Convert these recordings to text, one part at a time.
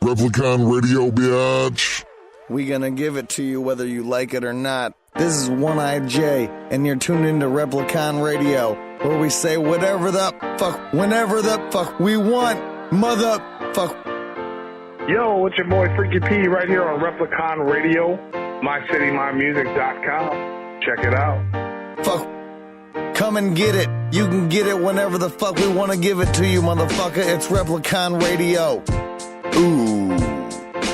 Replicon Radio, bitch. We gonna give it to you whether you like it or not. This is One-Eyed J, and you're tuned into Replicon Radio, where we say whatever the fuck, whenever the fuck we want, motherfuck. Yo, it's your boy Freaky P right here on Replicon Radio, mycitymymusic.com. Check it out. Fuck. Come and get it. You can get it whenever the fuck we want to give it to you, motherfucker. It's Replicon Radio. Ooh.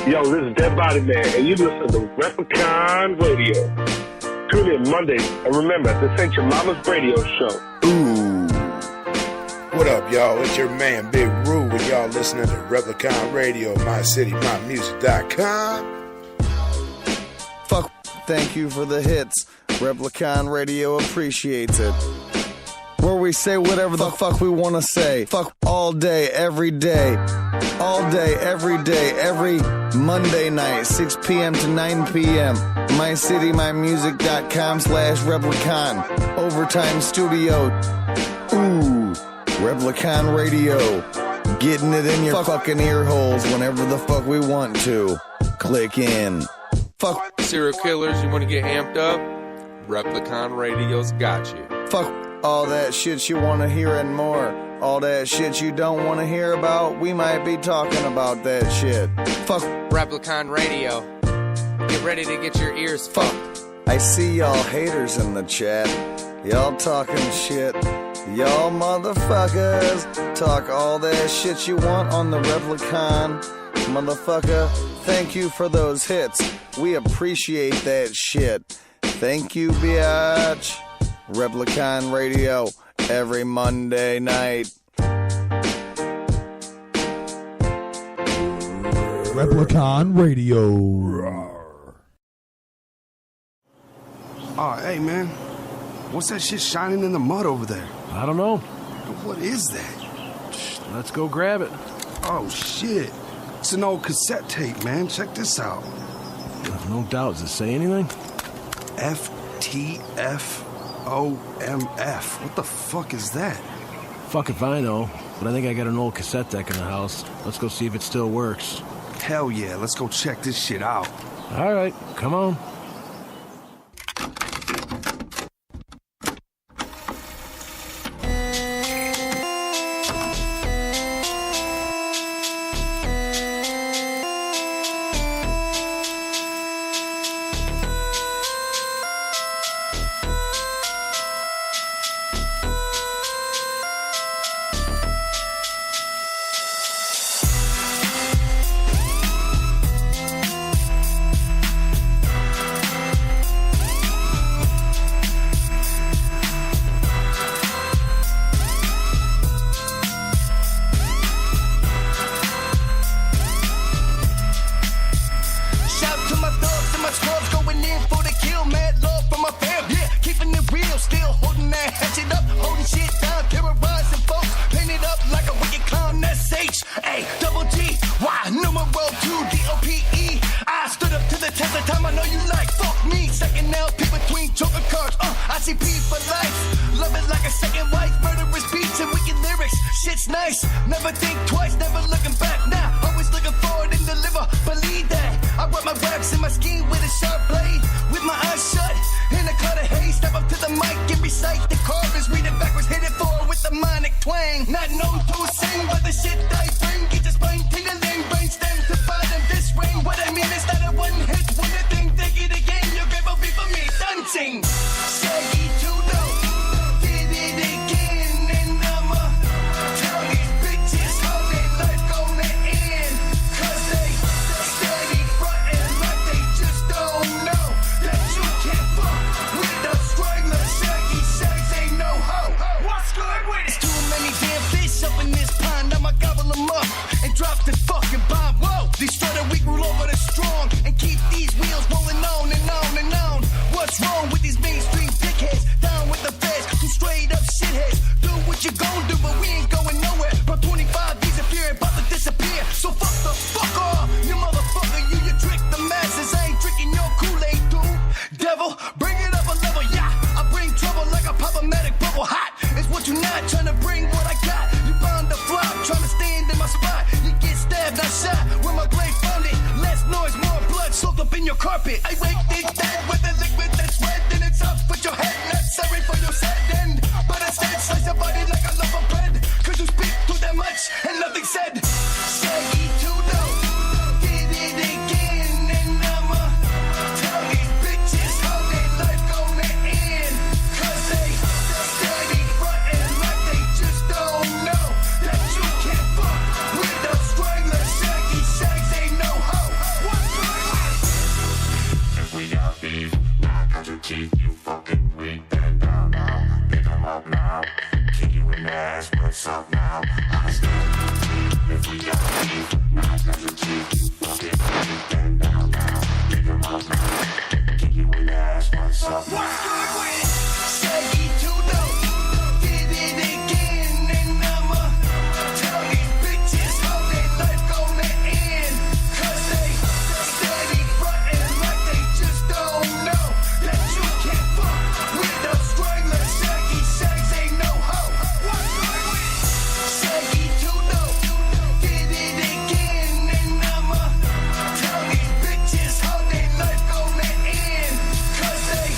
Yo, this is Dead Body Man, and you listen to Replicon Radio. Tune in Mondays, and remember, this ain't your mama's radio show. Ooh. What up, y'all? It's your man, Big Roo, and y'all listening to Replicon Radio, mycitymymusic.com. Fuck. Thank you for the hits. Replicon Radio appreciates it. Where we say whatever the fuck we want to say. Fuck all day, every day. All day, every day, every Monday night, 6 p.m. to 9 p.m. mycitymymusic.com/Replicon. Overtime Studio. Ooh, Replicon Radio. Getting it in your fucking ear holes whenever the fuck we want to. Click in. Fuck. Serial killers, you want to get amped up? Replicon Radio's got you. Fuck all that shit you want to hear and more. All that shit you don't want to hear about, we might be talking about that shit. Fuck Replicon Radio. Get ready to get your ears fucked. I see y'all haters in the chat. Y'all talking shit. Y'all motherfuckers talk all that shit you want on the Replicon. Motherfucker, thank you for those hits. We appreciate that shit. Thank you, biatch. Replicon Radio, every Monday night. Replicon Radio. Oh, hey, man. What's that shit shining in the mud over there? I don't know. What is that? Let's go grab it. Oh, shit. It's an old cassette tape, man. Check this out. No doubt. Does it say anything? FTFOMF. What the fuck is that? Fuck if I know, but I think I got an old cassette deck in the house. Let's go see if it still works. Hell yeah, let's go check this shit out. All right, come on. Trying to stand in my spot, you get stabbed, I shot with my blade. in your carpet. I wake it dead with a liquid that's red, and it's up with your head. Not sorry for your sad end, but instead slice your body like a loaf of bread. Cause you speak too damn much and nothing said. Shaggy too low, did it again, and I'ma tell these bitches how they life gonna end. Cause they steady frontin' like they just don't know that you can't fuck with the strangler. Shaggy shags ain't no hoe. If we got beef, I got to keep you fucking weak. Then down now, pick 'em up now. Kick you in the ass, what's up now? I'm still if we got beef, I got to keep you fucking weak. Then down now, pick 'em up now. Kick you in the ass, what's up now? Shaggy too low, did it again, and I'ma tell these bitches how they life gonna end. Cause they steady frontin' like they just don't know that you can't fuck with the strangler. Shaggy shags ain't no hoe. Shaggy too low, did it again, and I'ma tell these bitches how they life gonna end. Cause they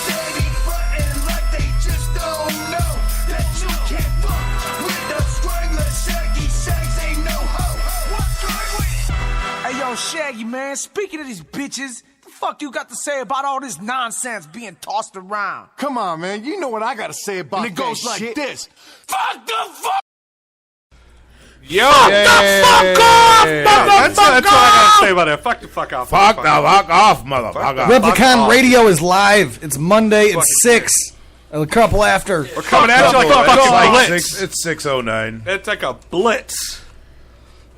steady frontin' like they just don't know that you can't fuck with the strangler. Shaggy shags ain't no hoe. Hey, yo, Shaggy, man, speaking of these bitches, the fuck you got to say about all this nonsense being tossed around? Come on, man. You know what I gotta say about And it goes that like shit. this. Fuck the fuck! Yo! That's what I gotta say about that. Fuck the fuck off. Fuck the fuck off, motherfucker. Replicon Radio is live. It's Monday at 6. A couple after. We're coming at you like a fucking blitz. It's 6:09. It's like a blitz.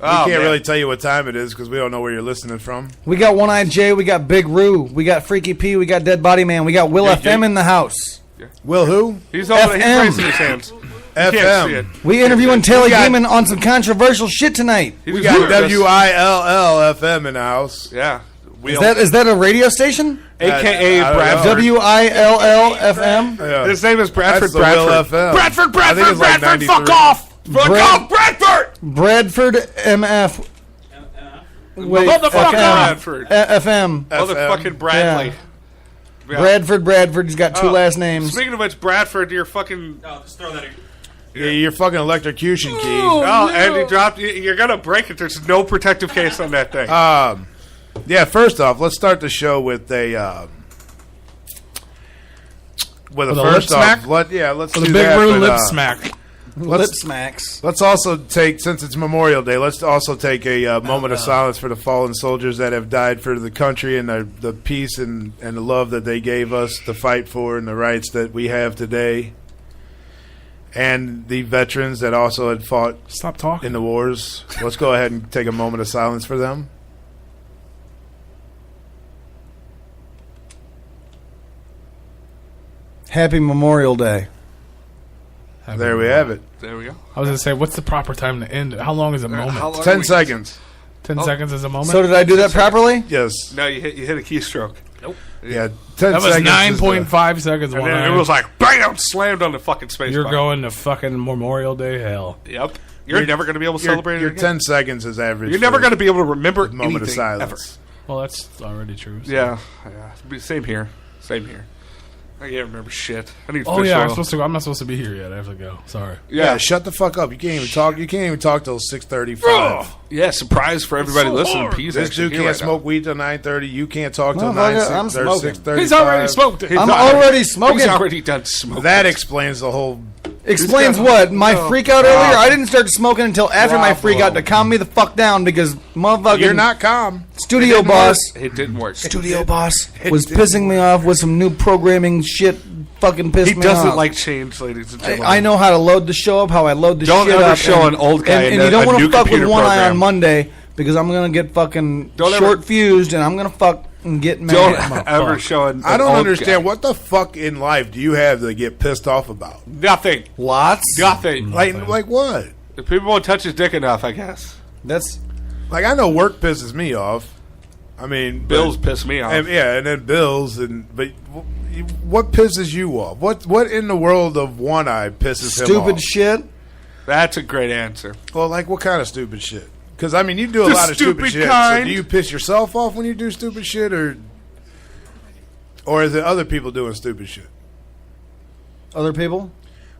We can't really tell you what time it is because we don't know where you're listening from. We got One-Eyed Jay, we got Big Roo, we got Freaky P, we got Dead Body Man, we got Will FM in the house. Will who? He's over there. He's raising his hands. FM. We interviewing Tali Gaiman on some controversial shit tonight. We got WILL FM in the house. Yeah. Is that a radio station? AKA Bradford. WILL FM. Yeah. His name is Bradford. That's the Will FM. Bradford. I think it's like 93. Fuck off. Fuck off, Bradford. Bradford MF. Wait, Motherfucker. FM. FM. Motherfucking Bradley. Yeah. Bradford. He's got two last names. Speaking of which, Bradford, you're fucking. No, just throw that in. Yeah, your fucking electrocution key. Oh, and you dropped. You're gonna break it. There's no protective case on that thing. Yeah. First off, let's start the show with a. With a first off, let's do the Big that. Roo lip smack. Lip smacks. Let's also take, since it's Memorial Day, let's also take a moment of silence for the fallen soldiers that have died for the country and the peace and the love that they gave us to fight for and the rights that we have today. And the veterans that also had fought in the wars. Let's go ahead and take a moment of silence for them. Happy Memorial Day. There we have it. There we go. I was going to say, what's the proper time to end it? How long is a moment? 10 seconds. 10 seconds is a moment? So did I do that properly? Yes. No, you hit a keystroke. Nope. Yeah, 10 that was seconds. 9.5 seconds. And then it was like, bam, slammed on the fucking space You're bar. going to fucking Memorial Day hell. Yep. You're never going to be able to celebrate it Your again. 10 seconds is average. You're never going to be able to remember a moment of anything silence. ever. Well, that's already true. So. Yeah. Same here. I can't remember shit. I need Oh fish yeah, oil. I'm not supposed to be here yet. I have to go. Sorry. Yeah, shut the fuck up. You can't even talk. You can't even talk till 6:35. Yeah, surprise for everybody so listening. hard. He's This dude can't right smoke weed till 9:30. You can't talk till I'm smoking. 6:35. He's already smoked it. I'm already smoking. He's already done smoking. That explains the whole. Explains what? My freak out earlier? I didn't start smoking until after my freak out to calm me the fuck down because motherfucking You're not calm. studio boss. It didn't work. Studio boss was pissing me off with some new programming shit. Fucking pissed me off. He doesn't like change, ladies and gentlemen. I know how to load the show up, how I load the Don't shit up. ever show an old guy and in you don't a want new to fuck with computer one eye program. on Monday because I'm gonna get fucking Don't short fused and I'm gonna fucking get mad. Don't ever show an I don't old understand. guy. What the fuck in life do you have to get pissed off about? Nothing. Lots. Nothing. Like what? If people won't touch his dick enough, I guess. That's like I know work pisses me off. I mean, Bills piss me off. And then bills but what pisses you off? What in the world of One Eye pisses him off? stupid shit. That's a great answer. Well, like what kind of stupid shit? Because, I mean, you do a lot of stupid shit. So do you piss yourself off when you do stupid shit, or is it other people doing stupid shit? Other people?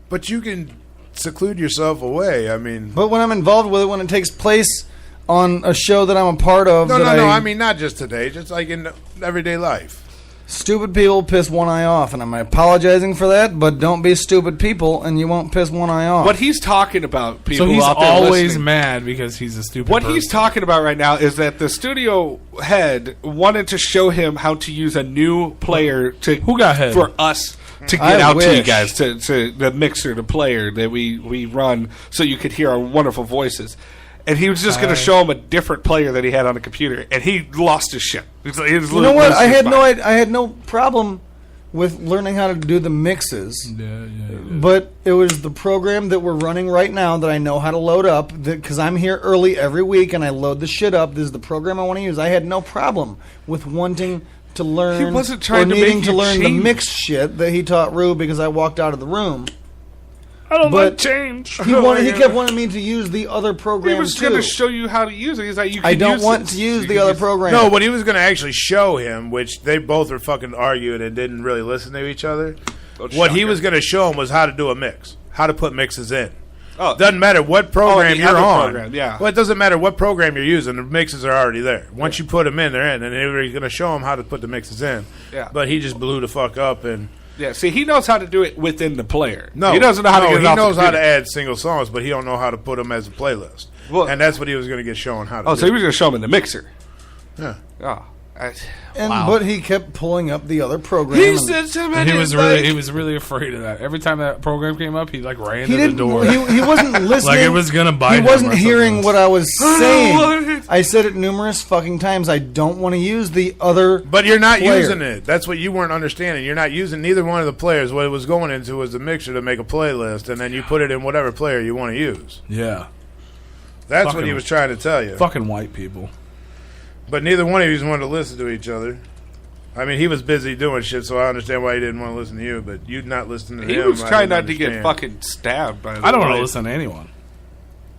But you can seclude yourself away. I mean... But when I'm involved with it, when it takes place on a show that I'm a part of... No, I mean, not just today. Just like in everyday life. Stupid people piss one eye off, and I'm apologizing for that, but don't be stupid people, and you won't piss one eye off. What he's talking about, people so he's out there always listening, mad because he's a stupid What person. he's talking about right now is that the studio head wanted to show him how to use a new player Who got head? for us to get out to you guys, to the mixer, the player that we run, so you could hear our wonderful voices. And he was just going to show him a different player that he had on the computer, and he lost his shit. You know what? I had no problem with learning how to do the mixes. Yeah. But it was the program that we're running right now that I know how to load up, because I'm here early every week and I load the shit up. This is the program I want to use. I had no problem with wanting to learn He wasn't trying to needing make to you learn change. the mixed shit that he taught Rue because I walked out of the room. I don't But like change. He kept wanting me to use the other program He was too. going to show you how to use it. He's like, you can I don't use want this. to use You the can other program. No, what he was going to actually show him, which they both were fucking arguing and didn't really listen to each other. What he was going to show him was how to do a mix, how to put mixes in. Oh. Doesn't matter what program the you're other on. program, yeah. Well, it doesn't matter what program you're using. The mixes are already there. Once you put them in, they're in. And they were going to show him how to put the mixes in. Yeah. But he just blew the fuck up and... Yeah, see, he knows how to do it within the player. No, he doesn't know how to get it he off the knows how to computer. add single songs, but he don't know how to put them as a playlist. Well, and that's what he was going to get shown how to do. Oh, so he was going to show him in the mixer. Yeah. Oh. But he kept pulling up the other program. He and- said something. And he was really afraid of that. Every time that program came up, he like ran He to the didn't. door. He wasn't listening. Like it was gonna bite him. He wasn't or hearing something. what I was saying. I said it numerous fucking times. I don't want to use the other. But you're not player. using it. That's what you weren't understanding. You're not using neither one of the players. What it was going into was the mixer to make a playlist, and then you put it in whatever player you want to use. Yeah. That's what Fucking- he was trying to tell you. Fucking white people. But neither one of you wanted to listen to each other. I mean, he was busy doing shit, so I understand why he didn't want to listen to you, but you not listening to He him. was I trying didn't not to get understand. fucking stabbed by the I don't want way. to listen to anyone.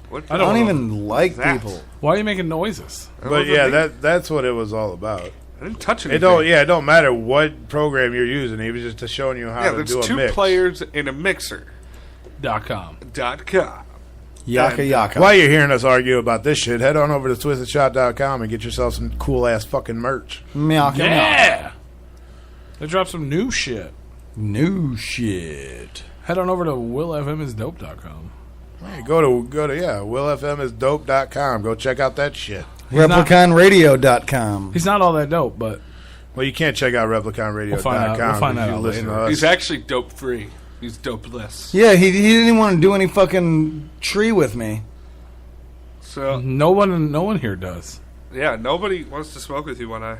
What I don't even like that? people. Why are you making noises? But yeah, that's what it was all about. I didn't touch It anything. it don't matter what program you're using. He was just showing you how to there's do a two mix. players in a mixer. .com. Yaka yaka. While you're hearing us argue about this shit, head on over to twistedshot.com and get yourself some cool ass fucking merch. Meow, Yeah. They dropped some new shit. New shit. Head on over to willfmisdope.com. Hey, go to willfmisdope.com. Go check out that shit. Repliconradio.com. He's not all that dope, but Well, you can't check out repliconradio.com. We'll find if that you out listen later. to us. He's actually dope free. He's dopeless. Yeah, he didn't even want to do any fucking tree with me. So no one here does. yeah, nobody wants to smoke with you when I.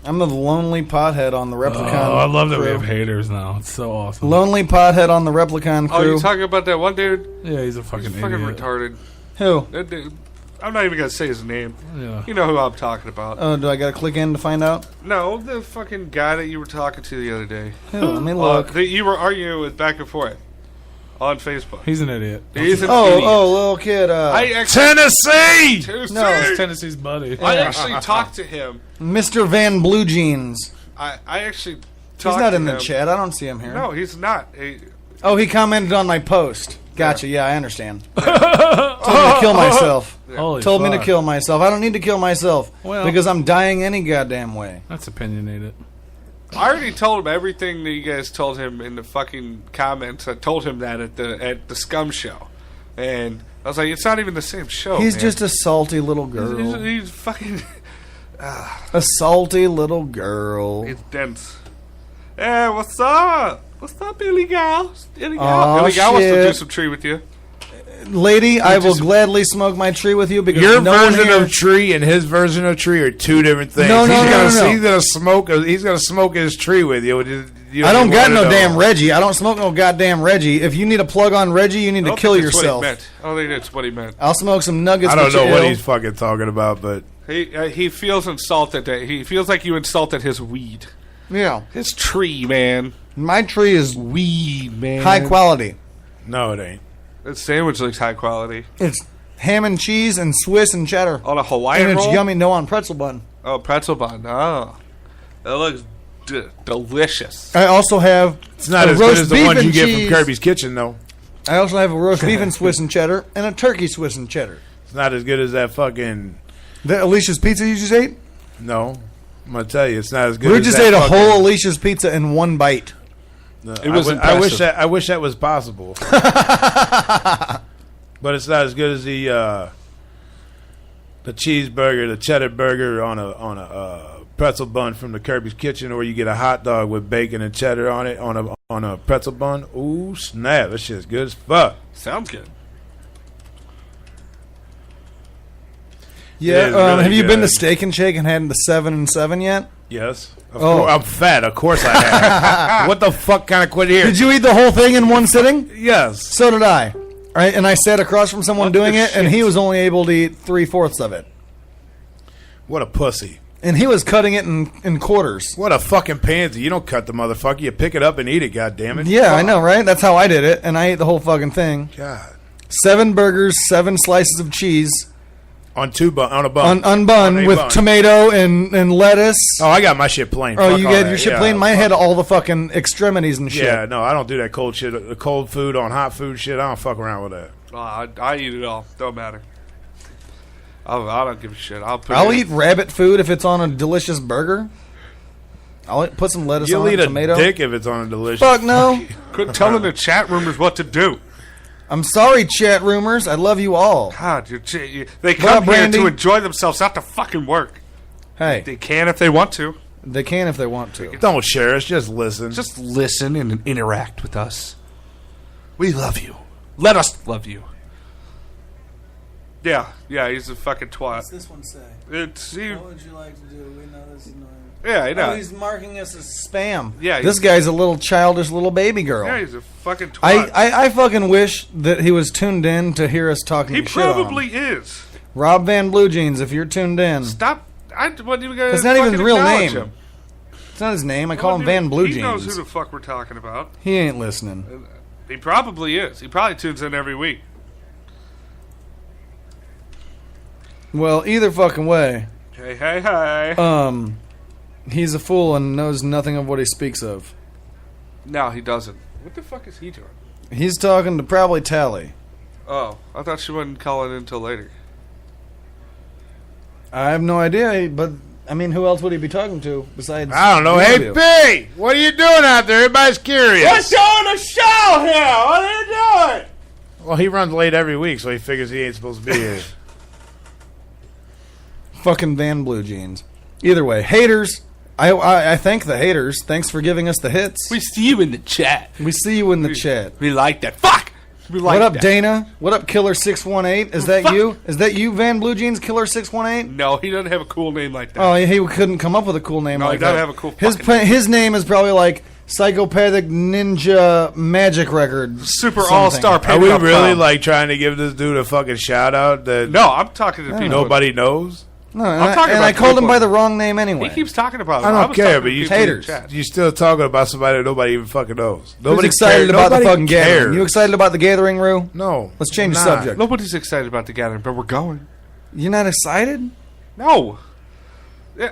I'm the lonely pothead on the Replicon. Oh, I love that we crew. have haters now. It's so awesome. Lonely pothead on the Replicon crew. Oh, you talking about that one dude? Yeah, he's a fucking He's fucking idiot. retarded. Who? That dude. I'm not even gonna say his name. Yeah. You know who I'm talking about. Oh, do I got to click in to find out? No, the fucking guy that you were talking to the other day. Who? Let me look. That you were arguing with back and forth on Facebook. He's an idiot. He's an idiot. little kid. I actually, Tennessee! No, It's Tennessee's buddy. I actually talked to him. Mr. Van Blue Jeans. I actually talked He's not to in the him. chat. I don't see him here. No, he's not. Oh, he commented on my post. Gotcha. Yeah, I understand. Told me to kill myself. Holy Told me to fuck. kill myself. I don't need to kill myself Well- because I'm dying any goddamn way. That's opinionated. I already told him everything that you guys told him in the fucking comments. I told him that at the Scum show, and I was like, it's not even the same show. He's man. just a salty little girl. He's fucking. A salty little girl. He's dense. Hey, what's up? What's up, Billy Gal? Billy Gal. Aw, Billy Gal wants to do shit. some tree with you. Lady, I will gladly smoke my tree with you because Your no one version here- of tree and his version of tree are two different things. No, no, He's no. He's gonna smoke his tree with you. I don't got no damn Reggie. I don't smoke no goddamn Reggie. If you need a plug on Reggie, you need to kill yourself. I don't think that's what he meant. I'll smoke some nuggets. I don't with know you, what ill. he's fucking talking about, but He feels insulted. That he feels like you insulted his weed. Yeah, His tree, man. my tree is Weed, man. high quality. no, it ain't. That sandwich looks high quality. It's ham and cheese and Swiss and cheddar. On a Hawaiian and it's roll? yummy. No, on pretzel bun. Oh, pretzel bun. Oh. That looks delicious. I also have It's not as good as the ones you get from Kirby's Kitchen, though. I also have a roast beef and Swiss and cheddar and a turkey Swiss and cheddar. It's not as good as that fucking... The Alicia's Pizza you just ate? No. I'm going to tell you, it's not as good We as just that ate a fucking... whole Alicia's Pizza in one bite. It was I wish that was possible. But it's not as good as the cheeseburger, the cheddar burger on a pretzel bun from the Kirby's Kitchen, or you get a hot dog with bacon and cheddar on it on a pretzel bun. Ooh, snap! That shit's good as fuck. Sounds good. Yeah, really have you been to good. Steak and Shake and had the 7 and 7 yet? Yes. I'm fat. Of course I have. What the fuck kind of quit here? Did you eat the whole thing in one sitting? Yes. So did I. Right, and I sat across from someone doing it, and he was only able to eat 3/4 of it. What a pussy. And he was cutting it in quarters. What a fucking pansy. You don't cut the motherfucker. You pick it up and eat it, goddammit. Yeah, I know, right? That's how I did it, and I ate the whole fucking thing. God. 7 burgers, 7 slices of cheese. On a bun. Unbun with tomato and lettuce. Oh, I got my shit plain. Oh, Fuck you all got that. your shit Yeah, plain? Mine fuck. had all the fucking extremities and shit. Yeah, no, I don't do that cold shit. The cold food on hot food shit, I don't fuck around with that. I eat it all. Don't matter. I don't give a shit. I'll eat rabbit food if it's on a delicious burger. I'll put some lettuce You'll on eat it, a tomato. dick if it's on a delicious. Fuck no. Quit telling the chat roomers what to do. I'm sorry, chat roomers. I love you all. God, they What come up, here Brandy? to enjoy themselves, not to fucking work. Hey. They can if they want to. They can if they want to. Don't share us. Just listen. Just listen and interact with us. We love you. Let us love you. Yeah, he's a fucking twat. What's this one say? What would you like to do? We know this is annoying. Yeah, I know. Oh, he's marking us as spam. Yeah, this guy's a little childish little baby girl. Yeah, he's a fucking twat. I fucking wish that he was tuned in to hear us talking He shit on him. probably is. Rob Van Blue Jeans, if you're tuned in. Stop. I wasn't even going to It's not even his real name. him. It's not his name. I call him Van Blue He knows Jeans. who the fuck we're talking about. He ain't listening. He probably is. He probably tunes in every week. Well, either fucking way. Hey. He's a fool and knows nothing of what he speaks of. No, he doesn't. What the fuck is he doing? He's talking to probably Tali. Oh, I thought she wouldn't call it until later. I have no idea, but I mean, who else would he be talking to besides? I don't know. the Hey, two? B, what are you doing out there? Everybody's curious. We're doing a show here. What are you doing? Well, he runs late every week, so he figures he ain't supposed to be here. Fucking Van Blue Jeans. Either way, haters. I thank the haters. Thanks for giving us the hits. We see you in the chat. We see you in the chat. We like that. Fuck. We like What up, that. Dana? What up, Killer 618? Is that you? Is that you, Van Blue Jeans, Killer 618? No, he doesn't have a cool name like that. Oh, he couldn't come up with a cool name No, he like doesn't that. have a cool his fucking name. his name is probably like Psychopathic Ninja Magic Record. Super something. All-Star Are we Pickup really Prom. like trying to give this dude a fucking shout out that No, I'm talking to people. nobody knows? No, I'm talking and about I called him people. by the wrong name anyway. He keeps talking about it. I don't was care, talking but to you people in the haters. chat. You still talking about somebody that nobody even fucking knows. Who's Nobody excited cares. about the Nobody fucking gathering? cares. You excited about the gathering, Rue? No. Let's change the Nah. subject. Nobody's excited about the gathering, but we're going. You're not excited? No.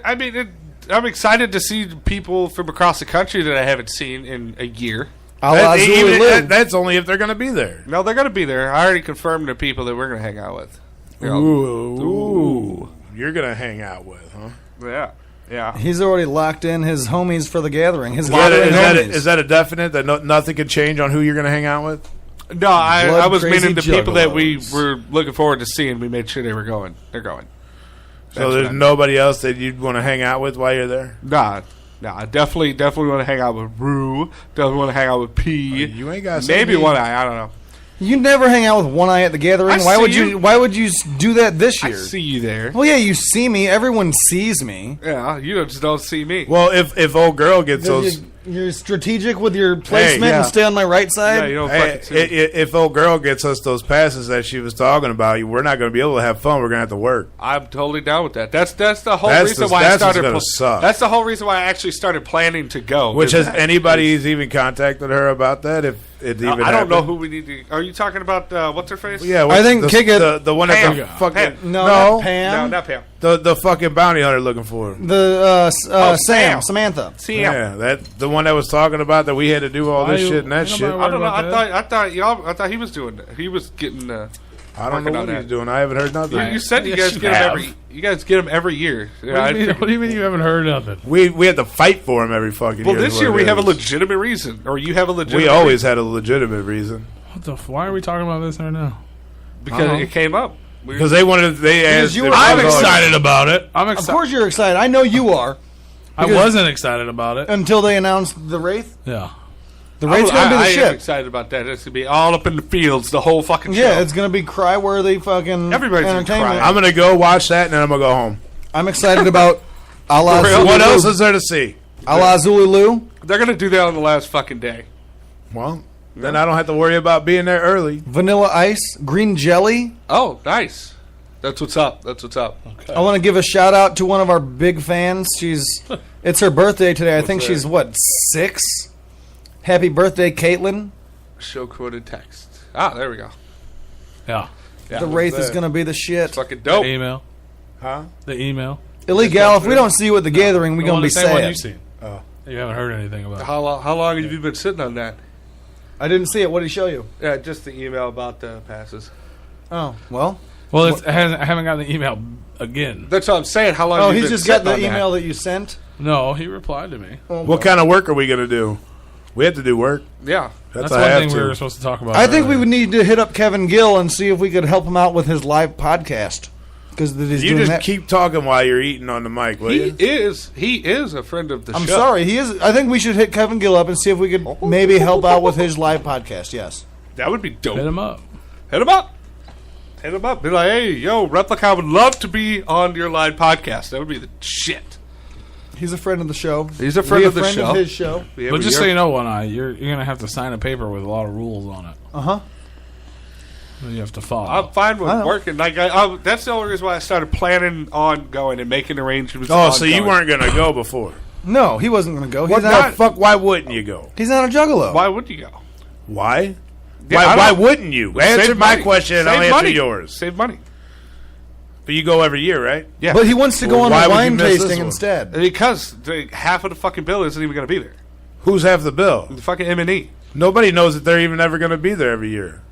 I mean, I'm excited to see people from across the country that I haven't seen in a year. That's only if they're going to be there. No, they're going to be there. I already confirmed the people that we're going to hang out with. You know, Ooh. You're going to hang out with, huh? Yeah. He's already locked in his homies for the gathering. His Is that gathering homies. is that a definite that nothing can change on who you're going to hang out with? No, I was Blood-crazy meaning the people that we juggalos. were looking forward to seeing. We made sure they were going. They're going. So That's there's right. nobody else that you'd want to hang out with while you're there? Nah, I definitely want to hang out with Rue. Definitely want to hang out with P. You ain't got to say maybe me. One Eye. I don't know. You never hang out with One Eye at the gathering. I Why see would you. Why would you do that this I year? see you there. Well, yeah, you see me. Everyone sees me. Yeah, you just don't see me. Well, if old girl gets Then those you- You're strategic with your placement and stay on my right side. Yeah, you don't if old girl gets us those passes that she was talking about, we're not going to be able to have fun. We're going to have to work. I'm totally down with that. That's the whole reason why I started. That's the whole reason why I actually started planning to go. Which has anybody's even contacted her about that? If it even I don't know who we need to. Are you talking about what's her face? Yeah, I think the one at the fucking Pam. No, Pam. No, not Pam. The fucking bounty hunter looking for her. Samantha. Yeah, the one that was talking about that we had to do all this shit and that shit. I don't know. I thought he was doing that. He was getting. I don't know what he's doing. I haven't heard nothing. You said you guys get him every year. What do you mean you haven't heard nothing? We had to fight for him every fucking year. Well, this year we have a legitimate reason, or you have a legitimate. We always had a legitimate reason. What the? Why are we talking about this right now? Because it came up. Because they wanted. They asked. I'm excited about it. Of course you're excited. I know you are. I wasn't excited about it until they announced the Wraith. Yeah. The Wraith's going to be the shit. I'm excited about that. It's going to be all up in the fields, the whole fucking show. Yeah, it's going to be cry-worthy fucking Everybody's entertainment. I'm going to go watch that, and then I'm going to go home. I'm excited about a la Zulu. What else is there to see? A la Zulu. They're going to do that on the last fucking day. Well, then I don't have to worry about being there early. Vanilla ice, green jelly. Oh, nice. That's what's up. Okay. I want to give a shout-out to one of our big fans. It's her birthday today. I think she's, 6? Happy birthday, Caitlin. Show quoted text. There we go. Yeah. The Wraith is going to be the shit. It's fucking dope. The email. Huh? The email. Illegal, if we don't see you at the gathering, we're going to be sad. What you seen? Oh. You haven't heard anything about it. How long have you been sitting on that? I didn't see it. What did he show you? Yeah, just the email about the passes. Oh, well. Well, I haven't gotten the email again. That's what I'm saying. How long have you been he's just got the sitting on email that? that you sent? No, he replied to me. What kind of work are we going to do? We have to do work. Yeah. That's one thing we were supposed to talk about. I think we would need to hit up Kevin Gill and see if we could help him out with his live podcast. Because you just keep talking while you're eating on the mic, will you? He is a friend of the show. I'm sorry, he is. I think we should hit Kevin Gill up and see if we could maybe help out with his live podcast. Yes, that would be dope. Hit him up. Hit him up. Hit him up. Be like, hey, yo, Replicon would love to be on your live podcast. That would be the shit. He's a friend of the show. He's a friend of the show. Of his show. But just so you know, you're going to have to sign a paper with a lot of rules on it. Uh-huh. You have to follow. I'm fine with working. Like that's the only reason why I started planning on going and making arrangements. So you weren't going to go before? No, he wasn't going to go. What the fuck? Why wouldn't you go? He's not a juggalo. Why would you go? Why? Yeah, why wouldn't you? Answer my question and I'll answer yours. Save money. But you go every year, right? Yeah. But he wants to go on a wine tasting instead. Because half of the fucking bill isn't even going to be there. Who's half the bill? The fucking M&E. Nobody knows that they're even ever going to be there every year.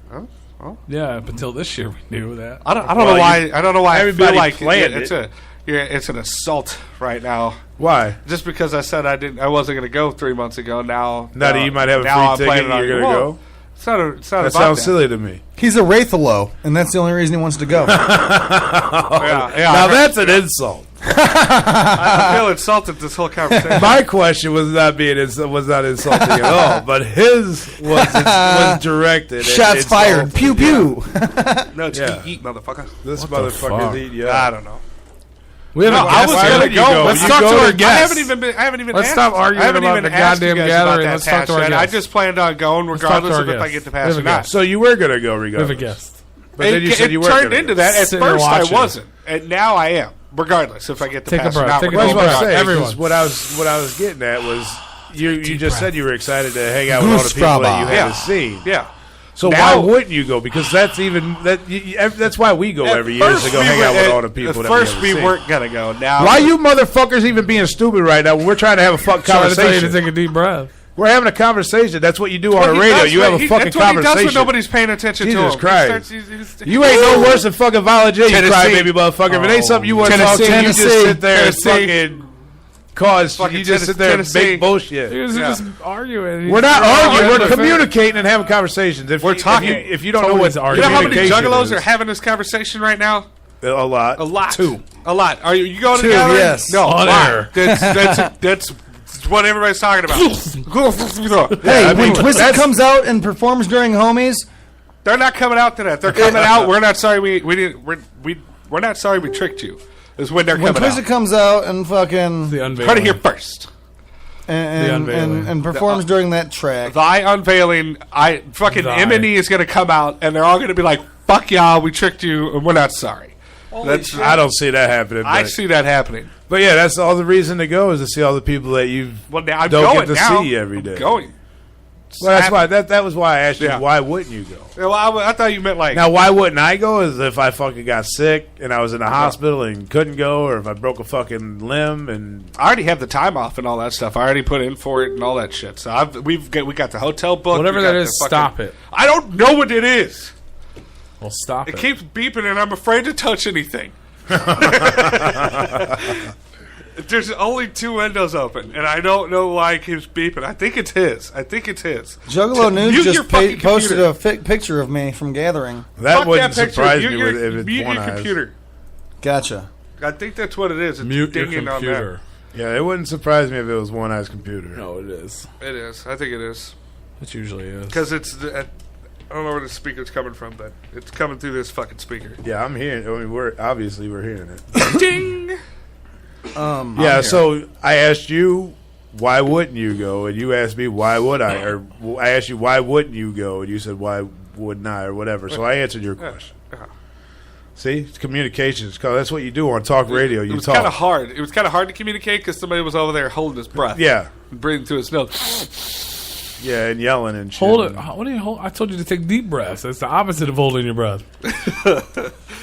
Oh. Yeah, up until this year we knew that. I don't know why. I don't know why everybody I feel like planned it's an assault right now. Why? Just because I said I wasn't going to go 3 months ago. Now that you might have a free ticket, and you're going to go. It's not that sounds silly to me. He's a Wraithalo, and that's the only reason he wants to go. Now that's an insult. I feel insulted this whole conversation. My question was not insulting at all, but his was directed. Shots fired. Pew pew. No, it's eat, motherfucker. This motherfucker's eat. Yeah, I don't know. We haven't. I was going to go. Let's talk to our guests. I haven't even. Let's stop arguing about the goddamn gathering. Let's talk to our guests. I just planned on going regardless of if I get the pass or not. So you were going to go regardless. We have a guest. But then you said you were turned into that. At first I wasn't, and now I am. Regardless if I get the pass or not. Take a breath. Everyone. What I was getting at was you just said you were excited to hang out with all the people that you hadn't seen. Yeah. So why wouldn't you go? Because that's why we go every year is to go hang out with all the people. At first we weren't gonna go. Now why you motherfuckers even being stupid right now when we're trying to have a fucking conversation? Tell you to take a deep breath. We're having a conversation. That's what you do on the radio. You have a fucking conversation. That's what nobody's paying attention to. Jesus Christ. You ain't no worse than fucking Violent J, you crybaby motherfucker. If it ain't something you want to talk to, you just sit there and fucking you just sit there and make bullshit. You're just arguing. We're not arguing. We're communicating and having conversations. We're talking. If you don't know what you know how many juggalos are having this conversation right now? A lot. A lot. 2. A lot. Are you going to the gathering? Yes. No. On air. That's what everybody's talking about. Hey, when Twisted comes out and performs during Homies, they're not coming out to that. They're coming out. We're not sorry we didn't. We're not sorry we tricked you. Is when they're coming out. When Twisted comes out and fucking the unveiling. Try to hear first. and performs during that track. Thy unveiling, M&E is going to come out, and they're all going to be like, "Fuck y'all, we tricked you, and we're not sorry." I don't see that happening. I see that happening. But yeah, that's all the reason to go is to see all the people that you don't get to see every day. Going. Well, that's why that was why I asked you. Why wouldn't you go? Well, I thought you meant like. Now, why wouldn't I go? Is if I fucking got sick and I was in the hospital and couldn't go, or if I broke a fucking limb and I already have the time off and all that stuff. I already put in for it and all that shit. So we got the hotel booked. Whatever that is, stop it. I don't know what it is. Well, stop it. It keeps beeping, and I'm afraid to touch anything. There's only 2 windows open, and I don't know why it keeps beeping. I think it's his. Juggalo News just posted a picture of me from Gathering. That wouldn't surprise me if it's mute One your Eyes. computer. Gotcha. I think that's what it is. It's Mute your dinging on computer. Yeah, it wouldn't surprise me if it was One Eye's computer. No, it is. It is. I think it is. It usually is. Because it's... I don't know where the speaker's coming from, but it's coming through this fucking speaker. Yeah, I'm hearing. I mean, we're hearing it. Ding. Yeah. So I asked you, why wouldn't you go? And you asked me, why would I? Or I asked you, why wouldn't you go? And you said, why wouldn't I? Or whatever. So I answered your question. See, it's communications. That's what you do on talk radio. You it was talk. Kind of hard. It was kind of hard to communicate because somebody was over there holding his breath. Yeah, breathing through his nose. Yeah, and yelling and shit. Hold it. What do you hold? I told you to take deep breaths. That's the opposite of holding your breath.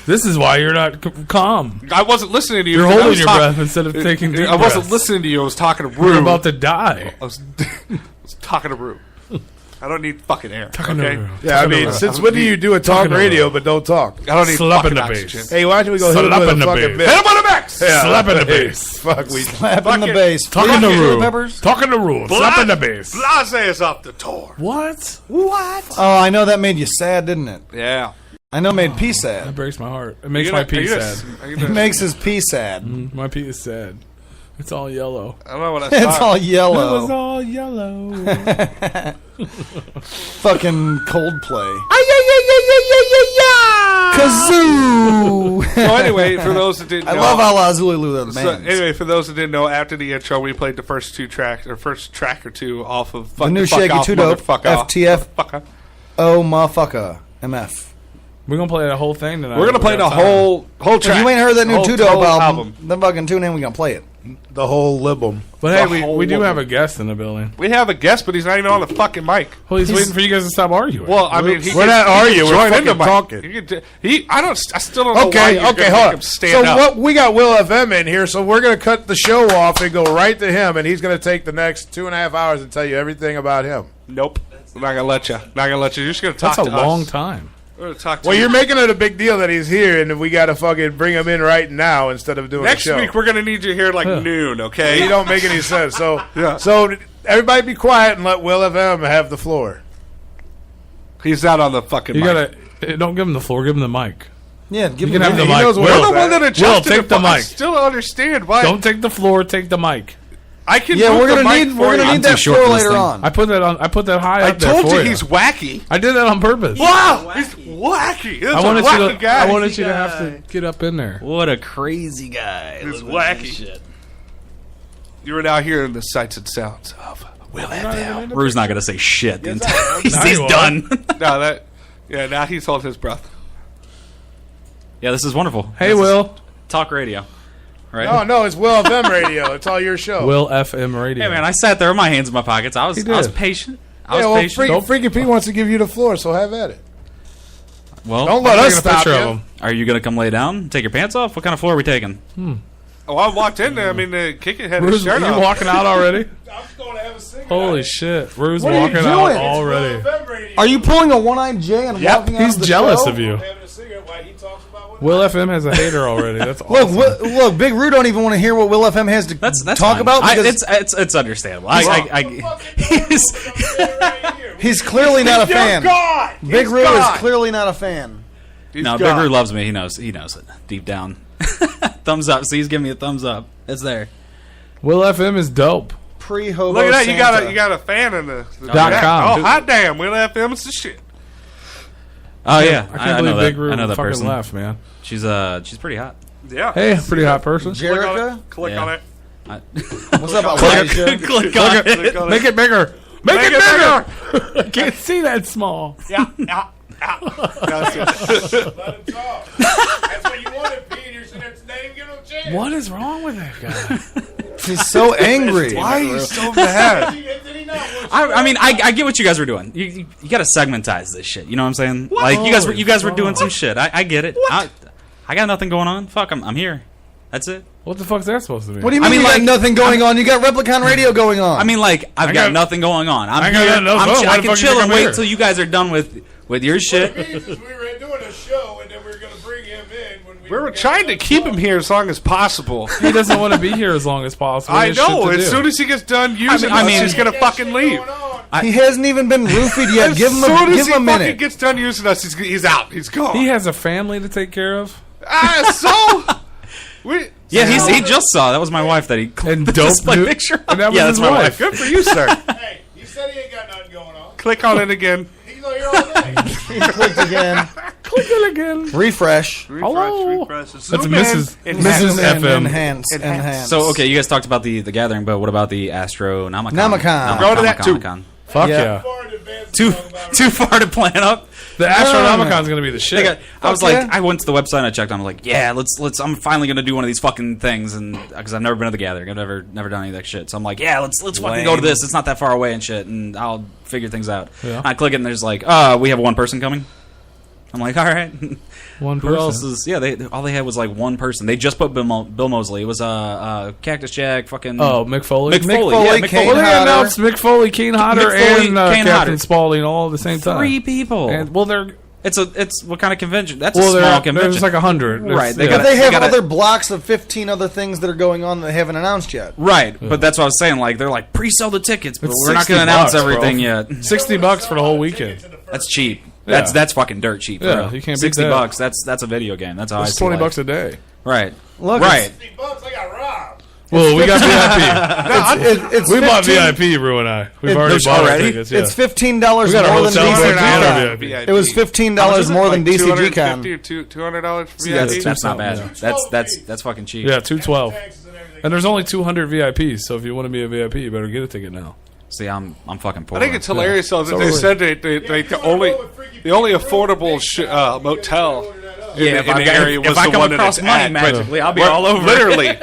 This is why you're not calm. I wasn't listening to you. You're holding your breath instead of taking deep breaths. I wasn't listening to you. I was talking to Rue. You're about to die. I was talking to Rue. I don't need fucking air. Yeah, I mean, since when do you do a talk radio but don't talk? I don't need slap fucking in the oxygen. bass. Hey, why don't we go hit him with a fucking bass? Hit him on the bass. Yeah. Slap in the bass. Fuck, we slap in the bass. Talking to Rue. Talking to Rue. Slap in the bass. Blase is off the tour. What? Oh, I know that made you sad, didn't it? Yeah. I know it made P sad. That breaks my heart. It makes my P sad. It makes his P sad. My P is sad. It's all yellow. I don't know what I saw. It's all yellow. It was all yellow. Fucking Coldplay. Kazoo! So anyway, for those that didn't know, I love Ala Zulu. So anyway, for those that didn't know, after the intro, we played the first track or two off of the new Shaggy 2 Dope, FTF, Oh Motherfucker, MF. We're gonna play the whole thing tonight. We're gonna play the whole track. If you ain't heard that new 2 Dope album, then fucking tune in. We're gonna play it. The whole libum. But hey, we do have a guest in the building. We have a guest, but he's not even on the fucking mic. Well, he's waiting for you guys to stop arguing. Well, I mean, we're not arguing. We're fucking talking. I still don't know why you're okay, gonna hold make on. him stand up. What we got Will FM in here, so we're gonna cut the show off and go right to him, and he's gonna take the next 2.5 hours and tell you everything about him. Nope, I'm not gonna let you. Not gonna let you. You're just gonna talk. That's to a long us. time. We're gonna talk to Well, you. you're making it a big deal that he's here, and we got to fucking bring him in right now instead of doing Next a show. week we're gonna need you here like noon. Okay? You don't make any sense. So, Yeah. so everybody be quiet and let Will FM have the floor. He's not on the fucking. You mic. gotta don't give him the floor. Give him the mic. Yeah, give You him can have the He mic. knows what You're Will's the one at. that adjusted take the I mic. still don't understand why. Don't take the floor. Take the mic. I can. Yeah, move we're the gonna mic need for you. that floor later on. I put that on. I put that high I up there told for you he's wacky. I did that on purpose. Wow, he's wacky. That's I wanted a wacky you to. guy. I wanted you to have to get up in there. What a crazy guy. He's Look at this wacky. shit. You are now hearing the sights and sounds of Will FM. Rue's not going to say shit. Yes, He's done. Now he's holding his breath. Yeah, this is wonderful. Hey, This is Will. Talk radio. Right? No, it's Will FM radio. It's all your show. Will FM radio. Hey, man, I sat there with my hands in my pockets. I was patient. I was patient. Freaky Pete wants to give you the floor, so have at it. Well, Don't let us stop you. Are you going to come lay down? Take your pants off? What kind of floor are we taking? Oh, I walked in there. I mean, the Kicker had his Rue's, shirt you off. walking out already? I'm just going to have a cigarette. Holy shit. Rue's What are you walking out doing? already. Are you pulling a one-eyed J and walking out He's of the jealous show? of you. Having a cigarette while he talks about what Will FM has a hater already. That's awesome. Look, Big Roo don't even want to hear what Will FM has to That's talk fine. about. Because It's understandable. he's clearly not a fan. God! Big Roo is clearly not a fan. No, Big Roo loves me. He knows it deep down. Thumbs up. See, he's giving me a thumbs up. It's there. Will FM is dope. Pre-hobo Look at that! Santa. You got a fan in the .com. Oh, hot damn! Will FM is the shit. Oh yeah, I can't believe know Big that. Roo I know that fucking person. left, man. She's pretty hot. Yeah. Hey, pretty hot person. Jerica? Click Yeah. on it. What's up, Elijah? Click on it. Make it bigger. Make it bigger. I can't see that small. Yeah. Let him talk. That's what you wanted, Peter. So that's name, give him a chance. What is wrong with that guy? He's so angry. Why are you so mad? I mean, I get what you guys were doing. You got to segmentize this shit. You know what I'm saying? What? Like you guys were doing some shit. I get it. I got nothing going on. Fuck, I'm here. That's it. What the fuck's that supposed to be? What do you mean you got nothing going on? You got Replicon Radio going on. I mean, like, I've got nothing going on. I'm got here. no phone. I can chill and wait here? till you guys are done with your shit. We were doing a show, and then we were going to bring him in when We were trying to keep him here as long as possible. He doesn't want to be here as long as possible. I know. As soon as he gets done using us, he's going to fucking leave. He hasn't even been roofied yet. Give him a minute. As soon as he fucking gets done using us, he's out. He's gone. He has a family to take care of. He just saw. That was my wife that he and the display picture. And that was that's his my wife. wife. Good for you, sir. Hey, he said he ain't got nothing going on. Click on it again. He's not here all day. He clicked again. Click it again. Refresh. Hello. Refresh. That's Zoom Mrs. in. Mrs. FM. Enhance. So okay, you guys talked about the gathering, but what about the Astronomicon? Namicon. Go to that too. Fuck yeah. Too far to plan up. The Astronomicon's going to be the shit. I was like, I went to the website and I checked. I'm like, yeah, let's. I'm finally going to do one of these fucking things, and because I've never been to the gathering, I've never done any of that shit. So I'm like, yeah, let's fucking go to this. It's not that far away and shit, and I'll figure things out. Yeah. I click it and there's like, we have one person coming. I'm like, all right. One person. Who else is? Yeah, all they had was like one person. They just put Bill Mosley. It was Cactus Jack, fucking. Oh, Mick Foley. Mick Foley. Yeah, Mick Foley. Well, they announced Mick Foley, Kane Hodder, and Kane Captain Hodder. Spaulding all at the same time. 3 people. And they're. It's what kind of convention? That's a small convention. There's like 100. Right. They have other blocks of 15 other things that are going on that they haven't announced yet. Right, but that's what I was saying. Like they're like pre-sell the tickets, but we're not going to announce everything yet. $60 for the whole weekend. That's cheap. Yeah. That's fucking dirt cheap. Yeah, you can't beat that. $60. That's a video game. That's how It's I see $20 a day. Right. Look, right. $60, I got robbed. Well, we got VIP. We bought VIP, Rue and I. We've already bought our tickets. Yeah. It's $15 more than DCG. It was $15 more than DCG Con. $200 for See, VIP. that's not bad. That's fucking cheap. Yeah, $212. And there's only 200 VIPs, so if you want to be a VIP, you better get a ticket now. See, I'm fucking poor. I think it's hilarious though that they said the only affordable motel in the area was the one that's money magically, I'll be all over. Literally,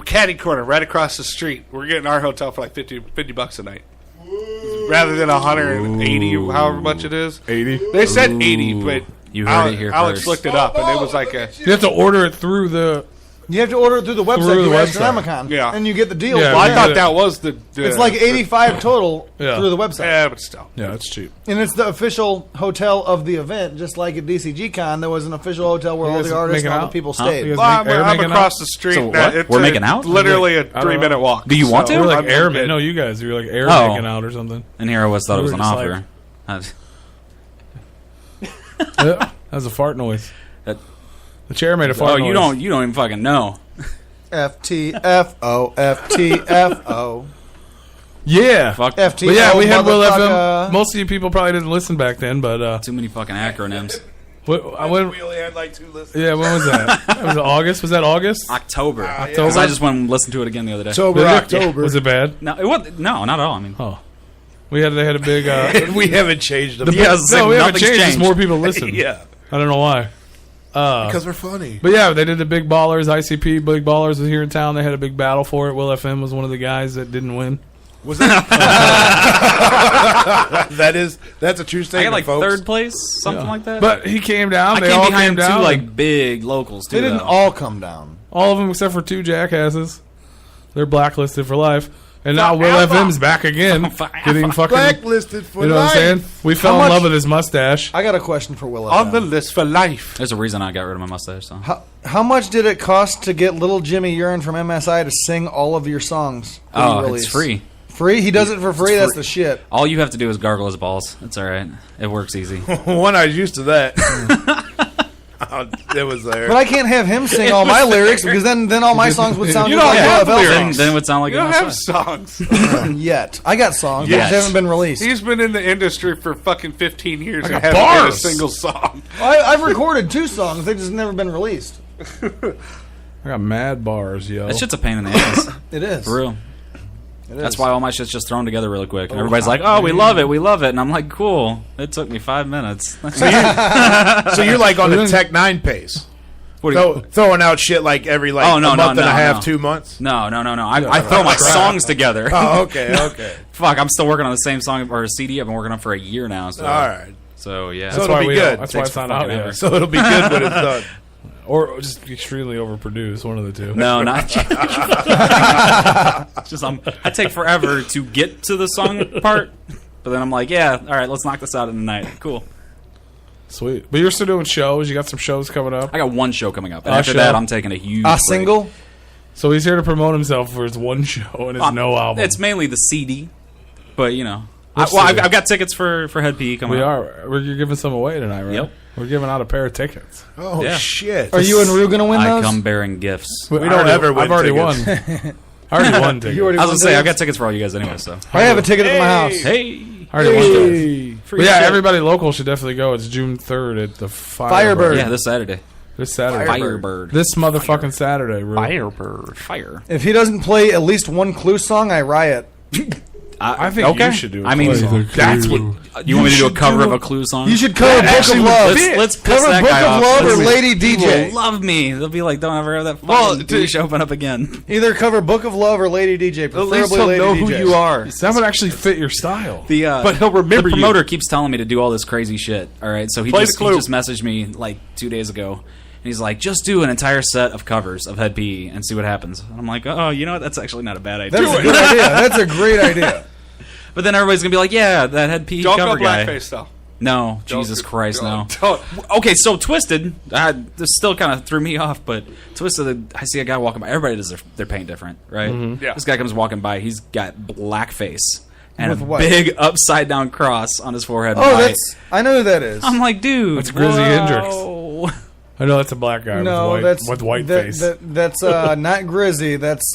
catty corner right across the street. We're getting our hotel for like $50 a night, rather than 180, however much it is. 80. They said 80, but you heard it here Alex first. looked it up, and it was like a. You have to order it through the. You have to order it through the website. Through the Astronomicon, yeah, and you get the deal. Yeah, well, I thought that was the. It's like 85 total through the website. Yeah, but still. Yeah, it's cheap. And it's the official hotel of the event, just like at DCG Con. There was an official hotel where all the artists and all the people stayed. Well, I'm across the street. So what? We're making out? Literally a 3-minute walk. Do you want to? We're like airmen. No, you guys. You're like air making out or something. And here I was thought it was an offer. That was a fart noise. The chair made a fart noise. You don't even fucking know. FTFO, FTFO. Yeah. Fuck. FTO, But yeah, we had Will motherfucker. FM. Most of you people probably didn't listen back then, but Too many fucking acronyms. We only had like 2 listeners. Yeah, when was that? Was it August? Was that August? October. October. Because I just went and listened to it again the other day. October. Was it bad? No, it wasn't. No, not at all. I mean, they had a big. We haven't changed them. We haven't changed. Just more people listen. Yeah. I don't know why. Because we're funny. But yeah, they did the Big Ballers. ICP Big Ballers was here in town. They had a big battle for it. Will FM was one of the guys that didn't win. Was that? That's a true statement. I got like folks. 3rd place, something like that. But he came down. I They came all behind came down. 2 like big locals. Too, They didn't all come down. All of them except for 2 jackasses. They're blacklisted for life. And now Will FM's back again, getting fucking blacklisted for life. You know what I'm saying? We fell in love with his mustache. I got a question for Will FM. On the list for life. There's a reason I got rid of my mustache. So. How much did it cost to get Little Jimmy Urine from MSI to sing all of your songs? It's free. Free? He does it for free? That's the shit. All you have to do is gargle his balls. It's all right. It works easy. One, I was used to that. It was there. But I can't have him sing all my lyrics because then all my songs would sound just like Will FM songs. Then it would sound like you don't have songs. Yet. I got songs. They just haven't been released. He's been in the industry for fucking 15 years and got hasn't made a bars. single song. I've recorded 2 songs. They've just never been released. I got mad bars, yo. That shit's a pain in the ass. It is. For real. That's why all my shit's just thrown together really quick. And everybody's like, we love it. And I'm like, cool. It took me 5 minutes. So you're like on the Tech 9 pace. Throwing out shit like every a month and a half, 2 months? No. I throw my songs together. Oh, okay. Fuck, I'm still working on the same song or CD I've been working on for a year now. So. All right. So, yeah. So it'll be good. That's why it's not out yet. So it'll be good when it's done. Or just extremely overproduced, one of the two. No, not just I take forever to get to the song part, but then I'm like, all right, let's knock this out in the night. Cool. Sweet. But you're still doing shows. You got some shows coming up. I got one show coming up, and after that, I'm taking a huge single. So he's here to promote himself for his one show and his no album. It's mainly the CD, but I've got tickets for Head PE coming up. You're giving some away tonight, right? Yep. We're giving out a pair of tickets. Oh, shit. Are you and Rue going to win those? I come bearing gifts. We don't ever win. I've already won. I already won tickets. I was going to say, I've got tickets for all you guys anyway. So I have a ticket at my house. Hey. I already won tickets. But yeah, everybody local should definitely go. It's June 3rd at the Firebird. Yeah, this Saturday. Firebird. This motherfucking Saturday, Rue. Firebird. Fire. If he doesn't play at least one Clue song, I riot. I think you should do it. That's what you want me to do, a cover of a Clue song? You should cover Book of Love. Let's cover that Book guy of off. Love or Lady DJ. People will love me. They'll be like, don't ever have that fucking douche open up again. Either cover Book of Love or Lady DJ. At least he'll know who you are. That would actually fit your style. But he'll remember the promoter keeps telling me to do all this crazy shit. All right, so he just messaged me like 2 days ago. And he's like, just do an entire set of covers of Head PE and see what happens. And I'm like, oh, you know what? That's actually not a bad idea. That's a good idea. That's a great idea. But then everybody's going to be like, yeah, that Head PE cover guy. Don't go blackface, though. No, Jesus Christ, no. Okay, so Twisted, this still kind of threw me off, but Twisted, I see a guy walking by. Everybody does their paint different, right? Mm-hmm. Yeah. This guy comes walking by. He's got blackface and With a what? big upside-down cross on his forehead. Oh, I know who that is. I'm like, dude. That's Grizzy Hendrix. I know that's a black guy with white face. That's not Grizzy. That's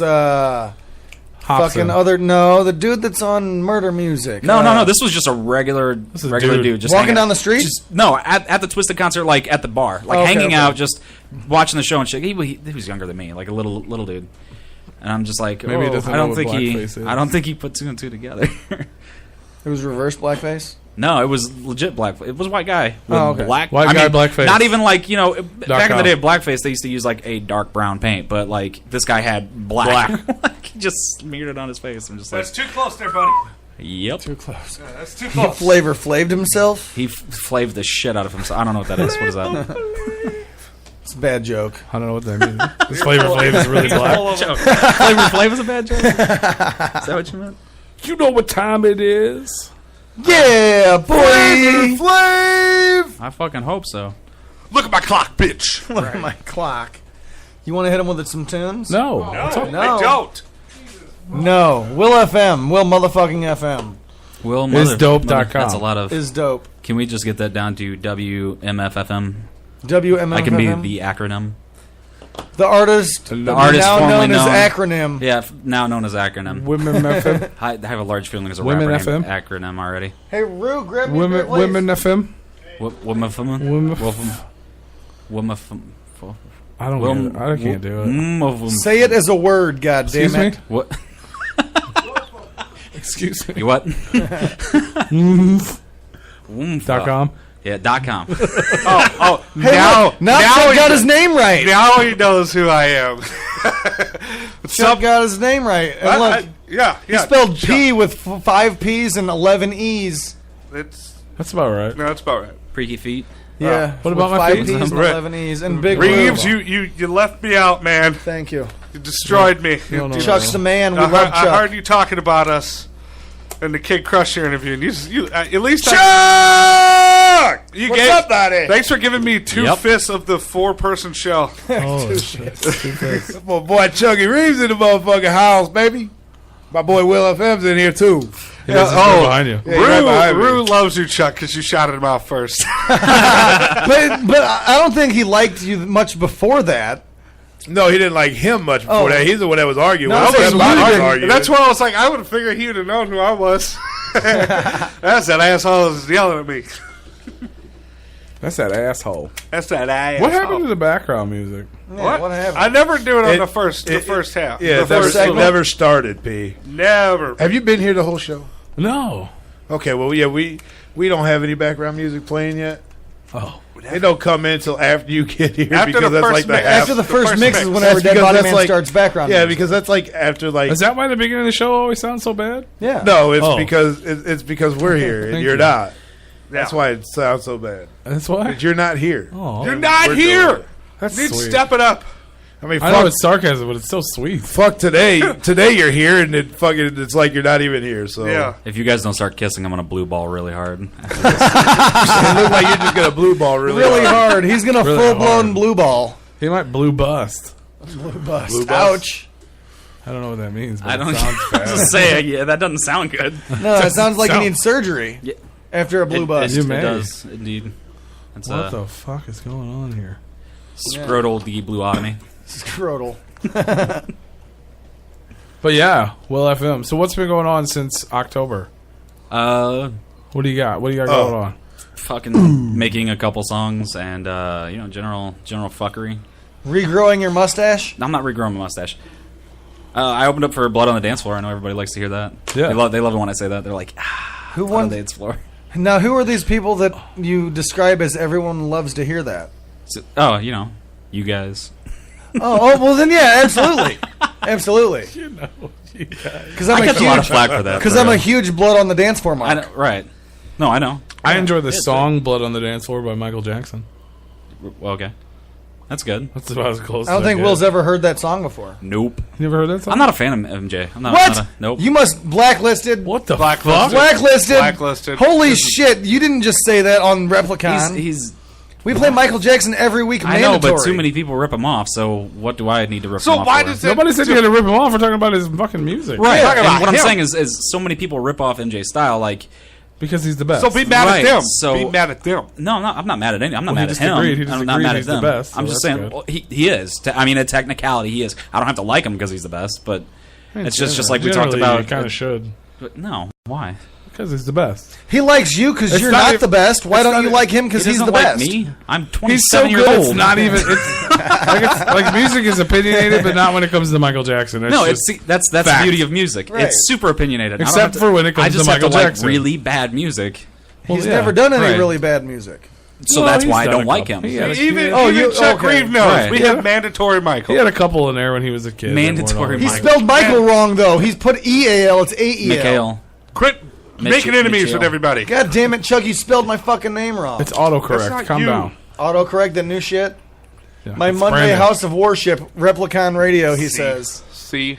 Hobson. the dude that's on Murder Music. No. This was just a regular dude. Just walking down the street. At the Twisted concert, like at the bar, like hanging out, just watching the show and shit. He was younger than me, like a little dude. And I'm just like, maybe he doesn't I know don't what think blackface is. I don't think he put two and two together. It was reverse blackface. No, it was legit blackface. It was a white guy with black. Blackface. Not even like back in the day of blackface, they used to use like a dark brown paint, but like this guy had black. Like, he just smeared it on his face. I'm just That's like, too close there, buddy. Yep, too close. Yeah, that's too He close. Flavor Flaved himself. he flaved the shit out of himself. I don't know what that is. What is that? It's a bad joke. I don't know what that means. This Flavor Flav is really black. Flavor Flav is a bad joke. Is that what you meant? You know what time it is? Yeah, boy. Flav. I fucking hope so. Look at my clock, bitch. Look at my clock. You want to hit him with some tunes? No. I don't. No. Will FM. Will motherfucking FM. Will Isdope.com. That's a lot of. Is dope. Can we just get that down to WMFFM? WMFFM. I can be the acronym. The artist. The artist now formerly known as acronym. Yeah, now known as acronym. Women FM. I have a large feeling there's a Women rapper named FM? acronym already. Hey, Rue, grab me Women FM. Women FM. I don't get it. I can't do it. Say it as a word, goddammit. Excuse me? What? Excuse me. You what? .com. Yeah, .com. Oh, Hey, now Chuck got his name right. Now he knows who I am. Chuck got his name right. And look, he spelled P with 5 P's and 11 E's. That's about right. No, that's about right. Freaky feet. Yeah. What about my 5 feet? P's and 11 E's and big Reeves, Rue. you left me out, man. Thank you. You destroyed me. Chuck's the man. We love I Chuck. heard you talking about us in the Kid Crusher interview, and you at least Chuck! What's up, buddy? Thanks for giving me 2 fifths of the 4-person show. Oh, shit. My boy Chucky Reeves in the motherfucking house, baby. My boy Will FM's in here, too. Behind you. Yeah, Rue loves you, Chuck, because you shouted him out first. but I don't think he liked you much before that. No, he didn't like him much before that. He's the one that was arguing. No, That's why I was like, I would have figured he would have known who I was. That's that asshole was yelling at me. That's that asshole. That's that ass. What happened to the background music? Yeah, what happened? I never do it on the first half. Yeah, it never started, P. Never. Have you been here the whole show? No. Okay, well, yeah, we don't have any background music playing yet. Oh. It don't come in until after you get here After because the that's first like the mix. half. After the first mix is That's whenever Dead because Body that's Man like- starts background Yeah, music. because that's like after like. Is that why the beginning of the show always sounds so bad? Yeah. No, it's Oh. because it's because we're here and Thank you're you. not. That's why it sounds so bad. That's why? 'Cause you're not here. Oh. You're not We're here. doing it. That's Need to sweet. step it up. I mean, I know fuck, it's sarcasm, but it's so sweet. fuck today. Today you're here and it's like you're not even here. So Yeah. If you guys don't start kissing, I'm gonna blue ball really hard. it looks like you're just gonna blue ball really hard. He's gonna Really full blown hard. blue ball. He might blue bust. Blue bust. Blue bust. Ouch. I don't know what that means, but I don't. it sounds I was bad. just saying, yeah, that doesn't sound good. No, it sounds like he Sound- needs surgery Yeah. after a blue bust. You It may. does indeed. It's What the fuck is going on here? scrotal de-bluotomy. Scrotal. But yeah, Will FM. So what's been going on since October? Uh, What do you got? What do you got going on? fucking making a couple songs and general fuckery. Regrowing your mustache? I'm not regrowing my mustache. I opened up for Blood on the Dance Floor. I know everybody likes to hear that. Yeah. They love it when I say that. They're like, Who Blood on won? the Dance Floor. Now, who are these people that you describe as everyone loves to hear that? So, you guys. Oh, well then, yeah, absolutely, absolutely. You know, you guys. Because I'm I a get a lot of huge, flack for that. because I'm a huge Blood on the Dance Floor I mark. know, right. No, I know. I enjoy the song "Blood on the Dance Floor" by Michael Jackson. Well, okay. That's good. That's about as close. I don't as think get. Will's ever heard that song before. Nope. You never heard that song? I'm not a fan of MJ. I'm not. What? Not Oh, nope. You must blacklisted. What the Blacklisted. fuck? Blacklisted. Blacklisted. Holy shit! You didn't just say that on Replicon. He's we play Michael Jackson every week. I know, Mandatory. but too many people rip him off. So what do I need to rip So him off why for? does it? Nobody said you had to rip him off. We're talking about his fucking music, Right. Talking And about what I'm him. saying is so many people rip off MJ's style. Like, Because he's the best. So be mad Right, at them. so- be mad at them. no, I'm not mad at any. I'm not Well, he mad at just him. agreed. He just I'm not agreed mad he's at the them. best, so I'm just that's saying good. well, he is. I mean, a technicality, he is. I don't have to like him because he's the best, but it's just like we talked about. You kind of should. But no, why? Because he's the best. He likes you because It's you're not not even- the best. Why it's don't not you even- like him because He he's doesn't the like best? me. I'm He's so 27 years good. old. It's not even. Like music is opinionated, but not when it comes to Michael Jackson. No, just that's the fact. beauty of music. Right. It's super opinionated. I don't Except have to- for when it comes I just to have Michael to Jackson. like really bad music. He's yeah. never done any Right. really bad music. So Well, that's he's why I done don't a like couple. him. He had a- Even, Oh, even you- Chuck okay. Reeve knows. Right. We have mandatory Michael. He had a couple in there when he was a kid. that weren't Mandatory all He right. Michael. spelled Michael wrong though. He's put E-A-L. It's A-E-L. Mikhail. Quit making enemies with everybody. God damn it, Chuck! You spelled my fucking name wrong. It's That's autocorrect. not Calm you. down. Autocorrect the new shit. Yeah, My it's Monday Brandon. House of Worship, Replicon Radio. He says. See,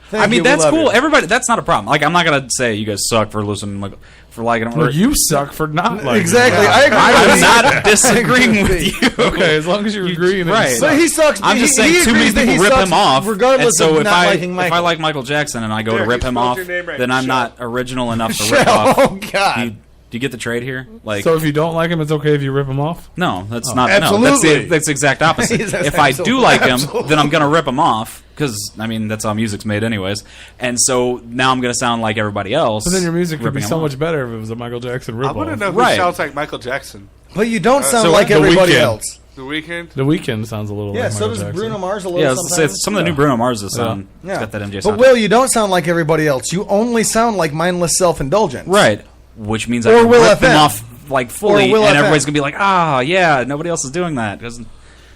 Thank I mean, you, we that's love cool. you. Everybody, that's not a problem. Like, I'm not gonna say you guys suck for listening, like, for liking them. Well, you suck for not liking Exactly. him. I agree. I'm with you. not disagreeing with you. Okay, as long as you're agreeing. right. Right. So he sucks. I'm just he saying too many agrees that people he rip sucks him off. regardless and so of if not I liking Michael. if I like Michael Jackson and I go to Derek, rip you him spelled off, your name right. then I'm Michelle. not original enough to rip off. Oh God. Do you get the trade here? Like, So if you don't like him, it's okay if you rip him off. no, that's not. Absolutely. No, that's the exact opposite. He says If I do absolutely. like him, Absolutely. then I'm gonna rip him off because I mean that's how music's made, anyways. And so now I'm gonna sound like everybody else. But then your music would be ripping him so off. much better if it was a Michael Jackson I ripoff. want to know who Right. sounds like Michael Jackson. But you don't sound so like The everybody Weeknd. else. The Weeknd. The Weeknd sounds a little Yeah, like so Michael does Jackson. Bruno Mars a little Yeah, sometimes. some of the new Bruno Mars sound. Yeah. It's got that MJ But sound. Will, you don't sound like everybody else. You only sound like mindless self-indulgence. Right. Which means Or I can Will rip them FM. off like fully, Or Will and FM. everybody's gonna be like, "Ah, yeah, nobody else is doing that." 'Cause-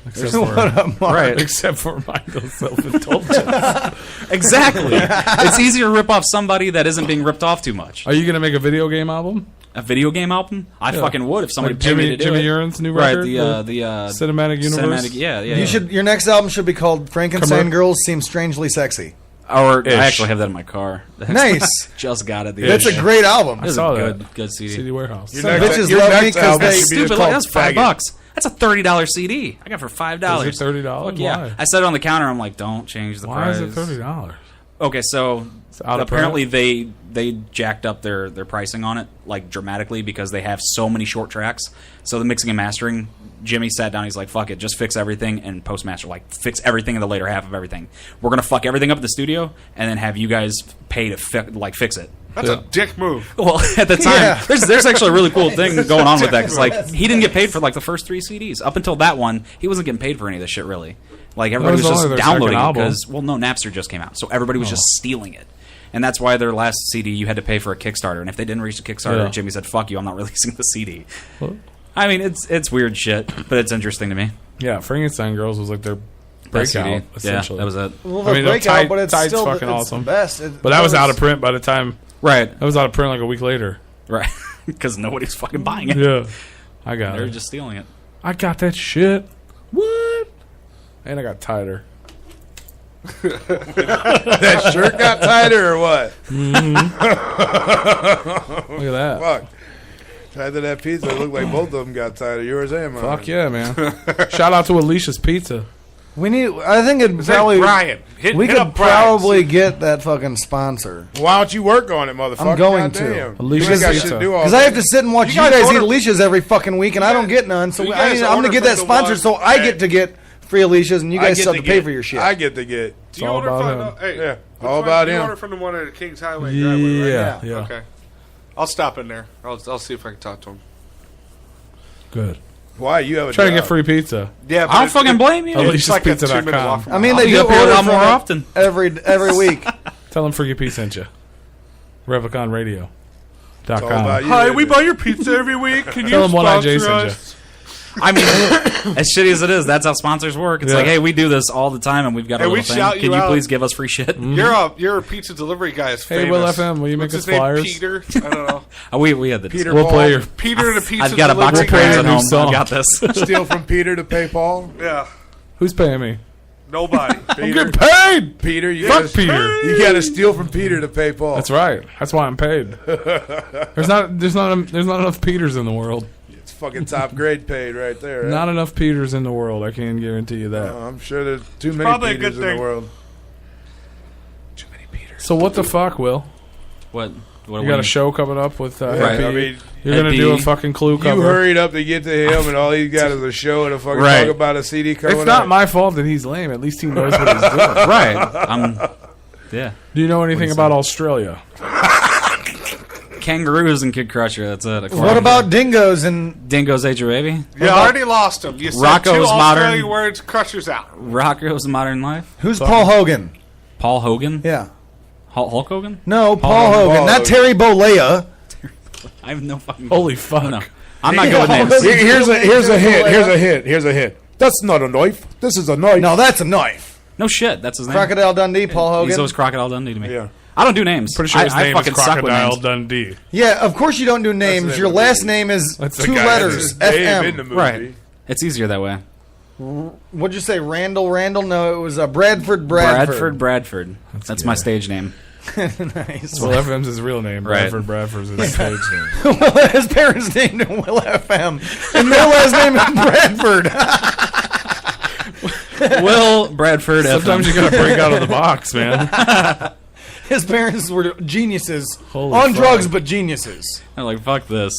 Except What for, a mark. right, except for Michael's self-indulgence. exactly. It's easier to rip off somebody that isn't being ripped off too much. Are you going to make a video game album? A video game album? I Yeah. fucking would if somebody Like paid me Jimmy to do it. Urin's new Right, record? the Cinematic Universe? Cinematic, yeah. You should. Your next album should be called "Frankenstein Girls Seem Strangely Sexy." Or Ish. I actually have that in my car. Nice. Just got it. That's a great album. It's saw a that. good CD. CD Warehouse. Some bitches love me because they. That's stupid. Like, that's $5. That's a $30 CD. I got it for $5. Is it $30? Fuck yeah. Why? I set it on the counter. I'm like, don't change the Why price. is it $30? Okay, so out of apparently they jacked up their pricing on it like dramatically because they have so many short tracks. So the mixing and mastering, Jimmy sat down. He's like, "Fuck it, just fix everything." And postmaster like, "Fix everything in the later half of everything. We're gonna fuck everything up at the studio and then have you guys pay to fix it." That's a dick move. Well, at the time, there's actually a really cool thing going on with that because like he didn't get paid for like the first 3 CDs. Up until that one, he wasn't getting paid for any of this shit really. Like everybody was just downloading it because Napster just came out, so everybody was just stealing it. And that's why their last CD you had to pay for a Kickstarter, and if they didn't reach the Kickstarter, Jimmy said, "Fuck you, I'm not releasing the CD." I mean, it's weird shit, but it's interesting to me. Yeah, Frankenstein Girls was like their breakout. Essentially, that was it. Well, I mean, breakout, but it's still fucking it's awesome. The best. But that was out of print by the time. Right, that was out of print like a week later. Right, because nobody's fucking buying it. Yeah, I got it. They're just stealing it. I got that shit. What? And I got tighter. That shirt got tighter or what? Mm-hmm. Look at that. Fuck. Tried to that pizza. It looked like both of them got tighter. Yours and mine. Fuck yeah, man. Shout out to Alicia's Pizza. I think it'd probably. Brian. We could probably get that fucking sponsor. Why don't you work on it, motherfucker? I'm going to. Alicia's Pizza. Because I have to sit and watch you guys eat Alicia's every fucking week, and I don't get none. So I'm going to get that sponsor so I get to get free Alicia's, and you guys still have to pay for your shit. I get to get. Do you order from all about him. You order from the one at Kings Highway driveway, right? Yeah. Okay. I'll stop in there. I'll see if I can talk to him. Good. Why? You have a trying to get free pizza. Yeah, I don't fucking blame you. Alicia'sPizza.com. I mean, they do order order more often every week. Tell them Freaky P sent you. RepliconRadio.com. Hi, we buy your pizza every week. Can you Tell them sponsor sent you. us? I mean, as shitty as it is, that's how sponsors work. It's like, hey, we do this all the time, and we've got a little thing. Can you please give us free shit? Mm-hmm. Your pizza delivery guy is famous. Hey, Will FM, will you make us flyers? Peter? I don't know. We had the Peter. We'll play your Peter the pizza. I've got a box of crayons at home. I got this. Steal from Peter to pay Paul. Yeah. Who's paying me? Nobody. I'm getting paid. Peter, you fuck Peter. You got to steal from Peter to pay Paul. That's right. That's why I'm paid. There's not enough Peters in the world. It's fucking top grade paid right there. Right? Not enough Peters in the world. I can guarantee you that. I'm sure there's too many Peters in the world. Too many Peters. So what the fuck, Will? What you got a show coming up with right. I mean, you're going to do a fucking Clue cover. You hurried up to get to him, and all he's got is a show and a fucking talk about a CD coming It's not my fault that he's lame. At least he knows what he's doing. Right. Yeah. Do you know anything about Australia? Kangaroos and Kid Crusher. That's it. What about dingoes and Dingoes Ate Your Baby? You already lost him. You said Rocco's two Modern Australian words. Crusher's out. Rocco's Modern Life. Who's Paul Hogan? Paul Hogan? Yeah. Hulk Hogan? No, Paul Hogan. Not Terry Bollea. I have no fucking. Holy fuck! No. I'm not good with names. Here's a hint. That's not a knife. This is a knife. No, that's a knife. No shit. That's his name. Crocodile Dundee. Paul Hogan. He's always Crocodile Dundee to me. Yeah. I don't do names. Pretty sure his name fucking is suck with Crocodile names. Dundee. Yeah, of course you don't do names. Your last name is That's the 2 guy letters. Dave in the FM. movie. Right. It's easier that way. What'd you say? Randall? No, it was Bradford. Bradford. That's my stage name. Nice. Will FM's his real name. Right. Bradford's his stage name. Well, his parents named him Will FM, and their last name is Bradford. Will Bradford. Sometimes FM. you gotta break out of the box, man. His parents were geniuses. Holy on fuck. drugs, but geniuses. I'm like, fuck this.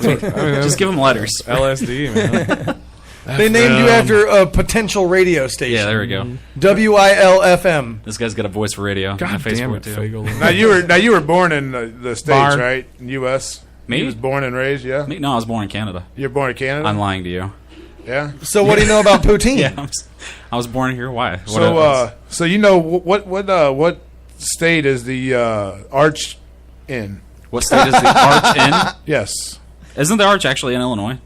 Just give them letters. LSD, man. They named you after a potential radio station. Yeah, there we go. WILFM. This guy's got a voice for radio. God on damn Facebook it, too. Fagel. Now you were born in the States, Barn. right? In U.S. Me? You was born and raised, yeah. No, I was born in Canada. You're born in Canada. I'm lying to you. Yeah. So what do you know about poutine? Yeah, I was born here. Why? So you know what state is the arch in? What state is the arch in? Yes. Isn't the arch actually in Illinois?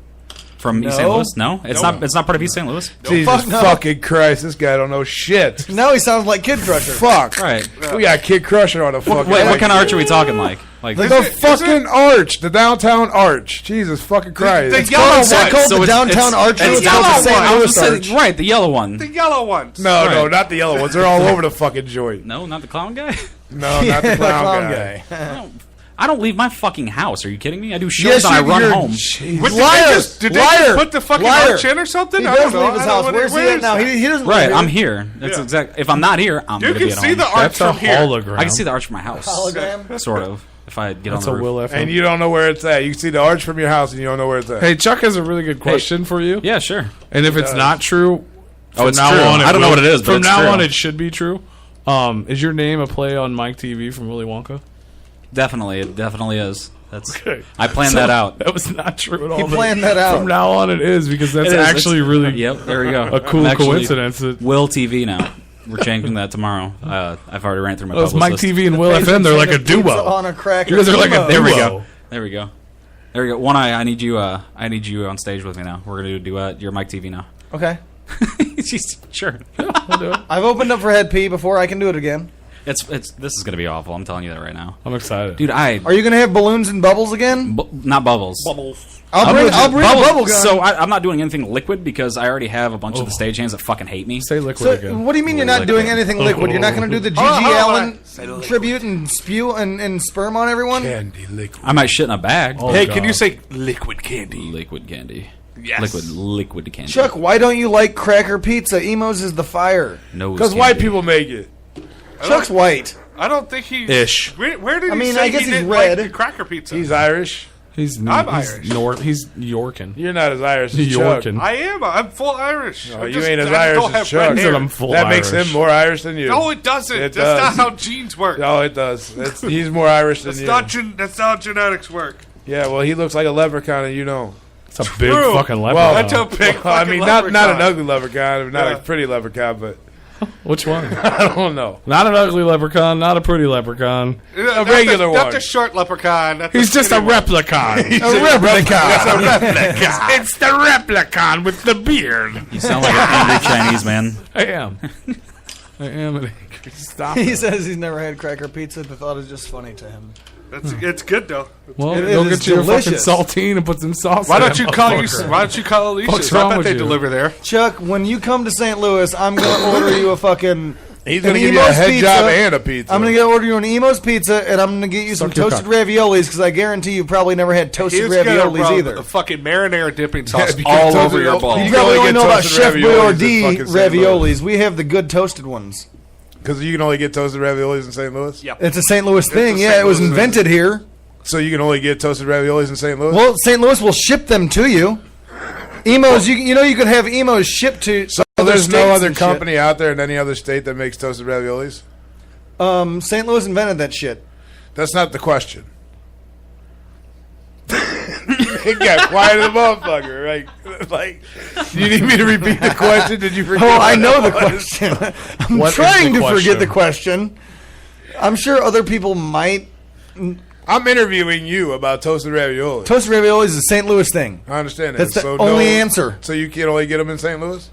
From East St. Louis? No, it's not. It's not part of East St. Louis. Jesus fucking Christ! This guy don't know shit. Now he sounds like Kid Crusher. Fuck. Right. We got Kid Crusher on the fucking. Wait, what kind of arch are we talking? Like the fucking arch, the downtown arch. Jesus fucking Christ! The yellow It's not one. called the downtown arch. It's It's called the St. I was Louis saying, arch. right, the yellow one. The yellow ones. No, not the yellow ones. They're all over the fucking joint. No, not the clown guy. No, not the clown guy. I don't leave my fucking house. Are you kidding me? I do shows Yes, and I you- run you're- home. What, Liar! Did they just Liar! put the fucking Liar! arch in or something? He I does don't know. leave his I don't house. know. Where's he Where at is now? that? He doesn't Right, live I'm here. here. That's exactly. If I'm not here, I'm You gonna can be at see home. the arch That's a from here. hologram. I can see the arch from my house. Hologram? Sort of. If I get That's on a the Will roof. FM. And you don't know where it's at. You can see the arch from your house, and you don't know where it's at. Hey, Chuck has a really good question for you. Yeah, sure. And if it's not true, Oh, it's from now true. on, I don't know what it is, but From it's now true. on, it should be true. Is your name a play on Mike TV from Willy Wonka? Definitely, it definitely is. That's. Okay. I planned So, that out. That was not true at all. He but planned that out. From now on, it is because that's It is. actually It's- really. Yep. There we go. A cool I'm actually coincidence. That Will TV now. We're changing that tomorrow. I've already ran through my. Well, it's Mike publicist. TV and Will FM. They're like a Pizza duo. on a cracker. You guys are like a duo. There we go. There we go. There we go. One eye. I need you. I need you on stage with me now. We're gonna do a duet. You're Mike TV now. Okay. Sure. We'll do it. I've opened up for Head P before. I can do it again. It's. This is gonna be awful. I'm telling you that right now, I'm excited. dude. Are you going to have balloons and bubbles again? Not bubbles. I'll bring a bubble gun. So I'm not doing anything liquid because I already have a bunch of the stagehands that fucking hate me. Say liquid So, again. what do you mean you're not Liquid. doing anything liquid? You're not going to do the Gigi Allen tribute and spew and sperm on everyone? Candy liquid. I might shit in a bag. Oh, Hey, God. can you say liquid candy? Liquid candy. Yes. Liquid candy. Chuck, why don't you like cracker pizza? Emo's is the fire. No. Because white people make it. Chuck's white. I don't think he... Ish. Where did I he mean, say I guess he he's didn't red. like the cracker pizza? He's Irish. He's Irish. He's Yorkin. You're not as Irish as New Chuck. Yorkin. I am. I'm full Irish. No, I'm you just- ain't as I just Irish don't as have Chuck. red He said hair. I'm full That Irish. makes him more Irish than you. No, it doesn't. It That's does. not how genes work. No, it does. He's more Irish than That's you. not that's not how genetics work. Yeah, well, he looks like a leprechaun, and you know. It's a big True. fucking leprechaun. Well, That's a big I fucking mean, not an leprechaun. ugly leprechaun, not Yeah. a pretty leprechaun, but Which one? I don't know. Not an ugly leprechaun. Not a pretty leprechaun. Not regular Not one. the short leprechaun. Not the He's just a skinny one. replicon. A replica. It's the replicon with the beard. You sound like an angry Chinese man. I am. I am an angry. Stop. He it. says he's never had cracker pizza. The thought is just funny to him. It's good though. Well, It go is get your fucking delicious. saltine and put some sauce. Why in don't it, you call motherfucker. Why don't you call Alicia's? What's I wrong bet with they you? deliver there. Chuck, when you come to St. Louis, I'm going to order you a fucking... He's an going to give you a Emo's head pizza. job and a pizza. I'm going to order you an Emo's pizza, and I'm going to get you some Suck your toasted cock. raviolis, because I guarantee you probably never had toasted He's gonna raviolis rub either. the fucking marinara dipping sauce because all toasted- over your oh, balls. You You probably only only get know about toasted Chef raviolis in Boyardee fucking St. Louis. raviolis. We have the good toasted ones. Because you can only get toasted raviolis in St. Louis? Yep. It's a St. Louis thing. a Yeah, St. it was Louis thing. invented here. So you can only get toasted raviolis in St. Louis? Well, St. Louis will ship them to you. Emos, you know, you could have emos shipped to. so other there's no states other and shit. company out there in any other state that makes toasted raviolis? St. Louis invented that shit. That's not the question. It got quiet as a motherfucker, right? Like, you need me to repeat the question? Did you forget? Oh, I what know it the was? question. I'm What is trying the to question? forget the question. I'm sure other people might. I'm interviewing you about toasted raviolis. Toasted raviolis is a St. Louis thing. I understand that. That's the So only answer. So you can only get them in St. Louis?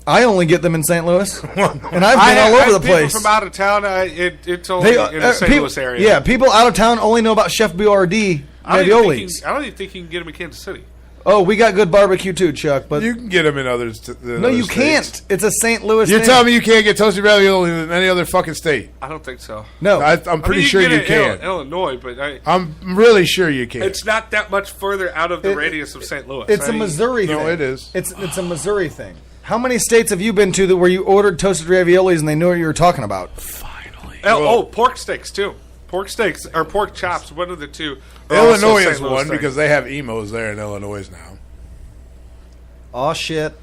I only get them in St. Louis, and I've been all over the place. People from out of town, it's only in the St. people, Louis area. Yeah, people out of town only know about Chef Boyardee I don't raviolis. even think you can get them in Kansas City. Oh, we got good barbecue too, Chuck. But You can get them in others. no, you can't. It's a St. Louis. You're thing. telling me you can't get toasted raviolis in any other fucking state? I don't think so. No, I'm pretty sure you can. can. Illinois, but I'm really sure you can. it's not that much further out of the radius of St. Louis. It's a Missouri thing. No, it is. It's a Missouri thing. How many states have you been to that where you ordered toasted raviolis and they knew what you were talking about? Pork steaks too. Pork steaks or pork chops. One of the two. are Illinois also is St. Louis one things. because they have emos there in Illinois now. Oh shit!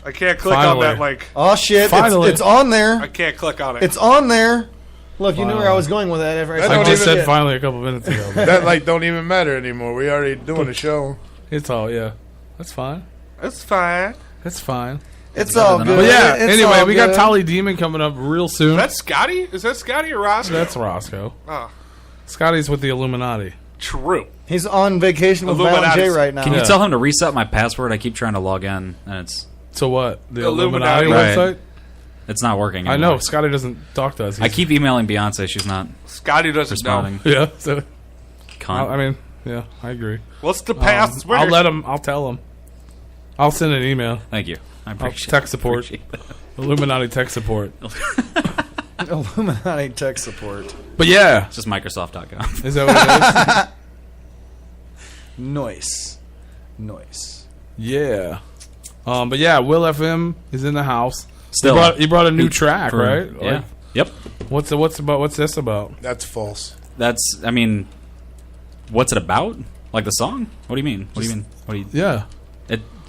I can't click Finally. on that link. Oh shit! Finally. It's on there. I can't click on it. It's on there. Look, you knew where I was going with that. After That said I don't just even- said finally a couple minutes ago. That like don't even matter anymore. We already doing a show. It's all That's fine. That's fine. That's fine. It's all good. But yeah. It's Anyway, all we got good. Tali Demon coming up real soon. That's Scotty. Is that Scotty or Roscoe? That's Roscoe. Oh, Scotty's with the Illuminati. true. He's on vacation with Violent J Illuminati's- right now. Can Yeah. you tell him to reset my password? I keep trying to log in, and So what? The Illuminati. Illuminati Right. website? it's not working. I anymore. know. Scotty doesn't talk to us. I keep emailing Beyonce. She's not Scotty doesn't responding. Yeah. So, Cunt. I mean, yeah, I agree. What's the past? I'll let him. I'll tell him. I'll send an email. Thank you. I appreciate Tech support. appreciate that. Illuminati tech support. Illuminati tech support. But But yeah, It's just Microsoft.com. is that what it Noise. Yeah. But yeah, Will FM is in the house. Still. You brought a new track, right? Yeah. Like, Yep. What's this about? That's false. That's, I mean, what's it about? Like the song? What do you mean? What do you mean? What do you? Yeah.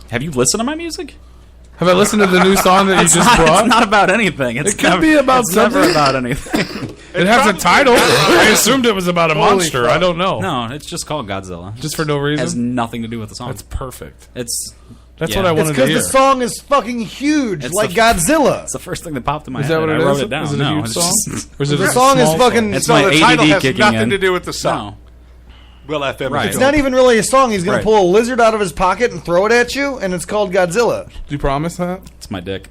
Have you listened to my music? Have I listened to the new song that you just brought? It's not about anything. It's It could be about it's never something. about anything. It has a title. I assumed it was about a monster. I don't know. No, it's just called Godzilla. Just for no reason? It has nothing to do with the song. That's perfect. That's what I It's wanted to because hear. the song is fucking huge, It's like the- Godzilla. It's the first thing that popped in my Is head. that what I it wrote is? it down. Is it a No, huge it's song? just- Or is it The a song is small fucking. It's No, my the title ADD has kicking nothing in. to do with the song. No. Will FM. Right. It's not even really a song. He's going Right. to pull a lizard out of his pocket and throw it at you, and it's called Godzilla. Do you promise that? It's my dick.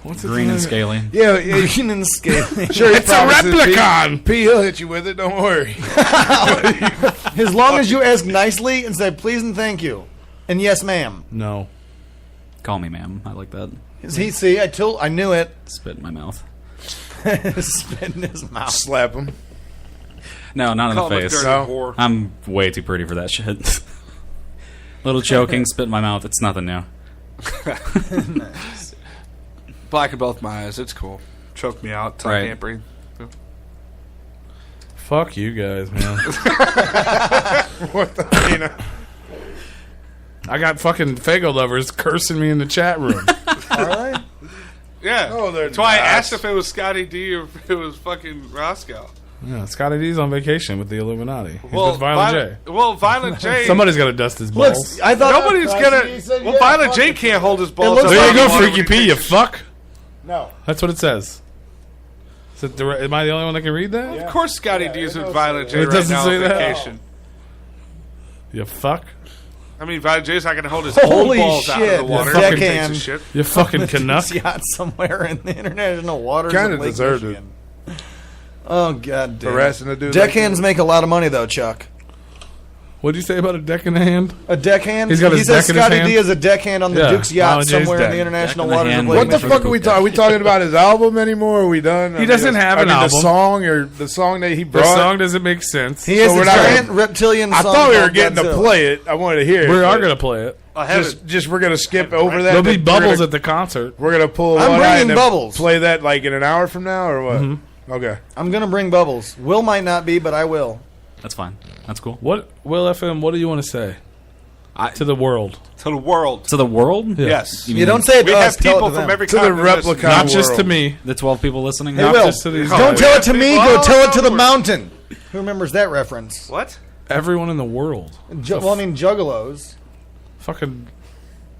What's it Green and called? scaly. Yeah, Green and scaly. sure. It's a Replicon. P, he'll hit you with it. Don't worry. As long as you ask nicely and say please and thank you, and yes, ma'am. No. Call me ma'am. I like that. See, I knew it. Spit in my mouth. Spit in his mouth. Slap him. No, not in Call the him a face. dirty whore. I'm way too pretty for that shit. Little choking, spit in my mouth. It's nothing new. Black in both my eyes. It's cool. Choke me out till I can't breathe. Fuck you guys, man. What the? You know. I got fucking Fago lovers cursing me in the chat room. All right. Yeah. No, they're That's why I not. asked if it was Scotty D or if it was fucking Roscoe. Yeah, Scotty D's on vacation with the Illuminati. He's Well, with Violent J. Violent J. Somebody's got to dust his Look, balls. I thought Nobody's gonna. He said, Well, yeah, Violent fuck J it. can't hold his balls. looks up There you on go, the water Freaky when he P, you takes- fuck. No. That's what it says. Is it am I the only one that can read that? Of course, Scotty D is with Violent J It right doesn't now say on that. vacation. You fuck. I mean, Violent J's not going to hold his Holy own balls out of shit, the water. the He takes deckhand. his shit. You fucking Canuck. yacht somewhere in the international waters. Kinda of Lake deserved Michigan. Oh god damn. Harassing a dude. Deckhands make a lot of money though, Chuck. What'd you say about a deck in the hand? A deckhand. He's got he his says deck in his Scotty hand? D is a deckhand on the Yeah, Duke's yacht Violent J's somewhere in deck. the international Deck in the waters of hand. Lake What the Michigan. fuck are we talking? Are we talking about his album anymore? Are we done? He doesn't have an The album. song or the song that he The brought. song doesn't make sense. He has So a we're not giant gonna- reptilian I song thought we were called getting to Godzilla. play it. I wanted to hear it. We are but going to play it. I have it. Just we're gonna skip over that. There'll be We're bubbles gonna- at the concert. We're gonna pull. I'm one out bringing and bubbles. Play that like in an hour from now or what? Mm-hmm. Okay. I'm gonna bring bubbles. Will might not be, but I will. That's fine. That's cool. What, Will FM, what do you want to say to the world? To the world. To the world? Yeah. Yes. You don't say it We to have us, tell it people to from them. every To the continent. Replicon Not just to world. me. The 12 people listening? Hey, Not Will, just to these don't guys. tell it to me. Go all tell it to the over. mountain. Who remembers that reference? What? Everyone in the world. Well, I mean, juggalos. Fucking,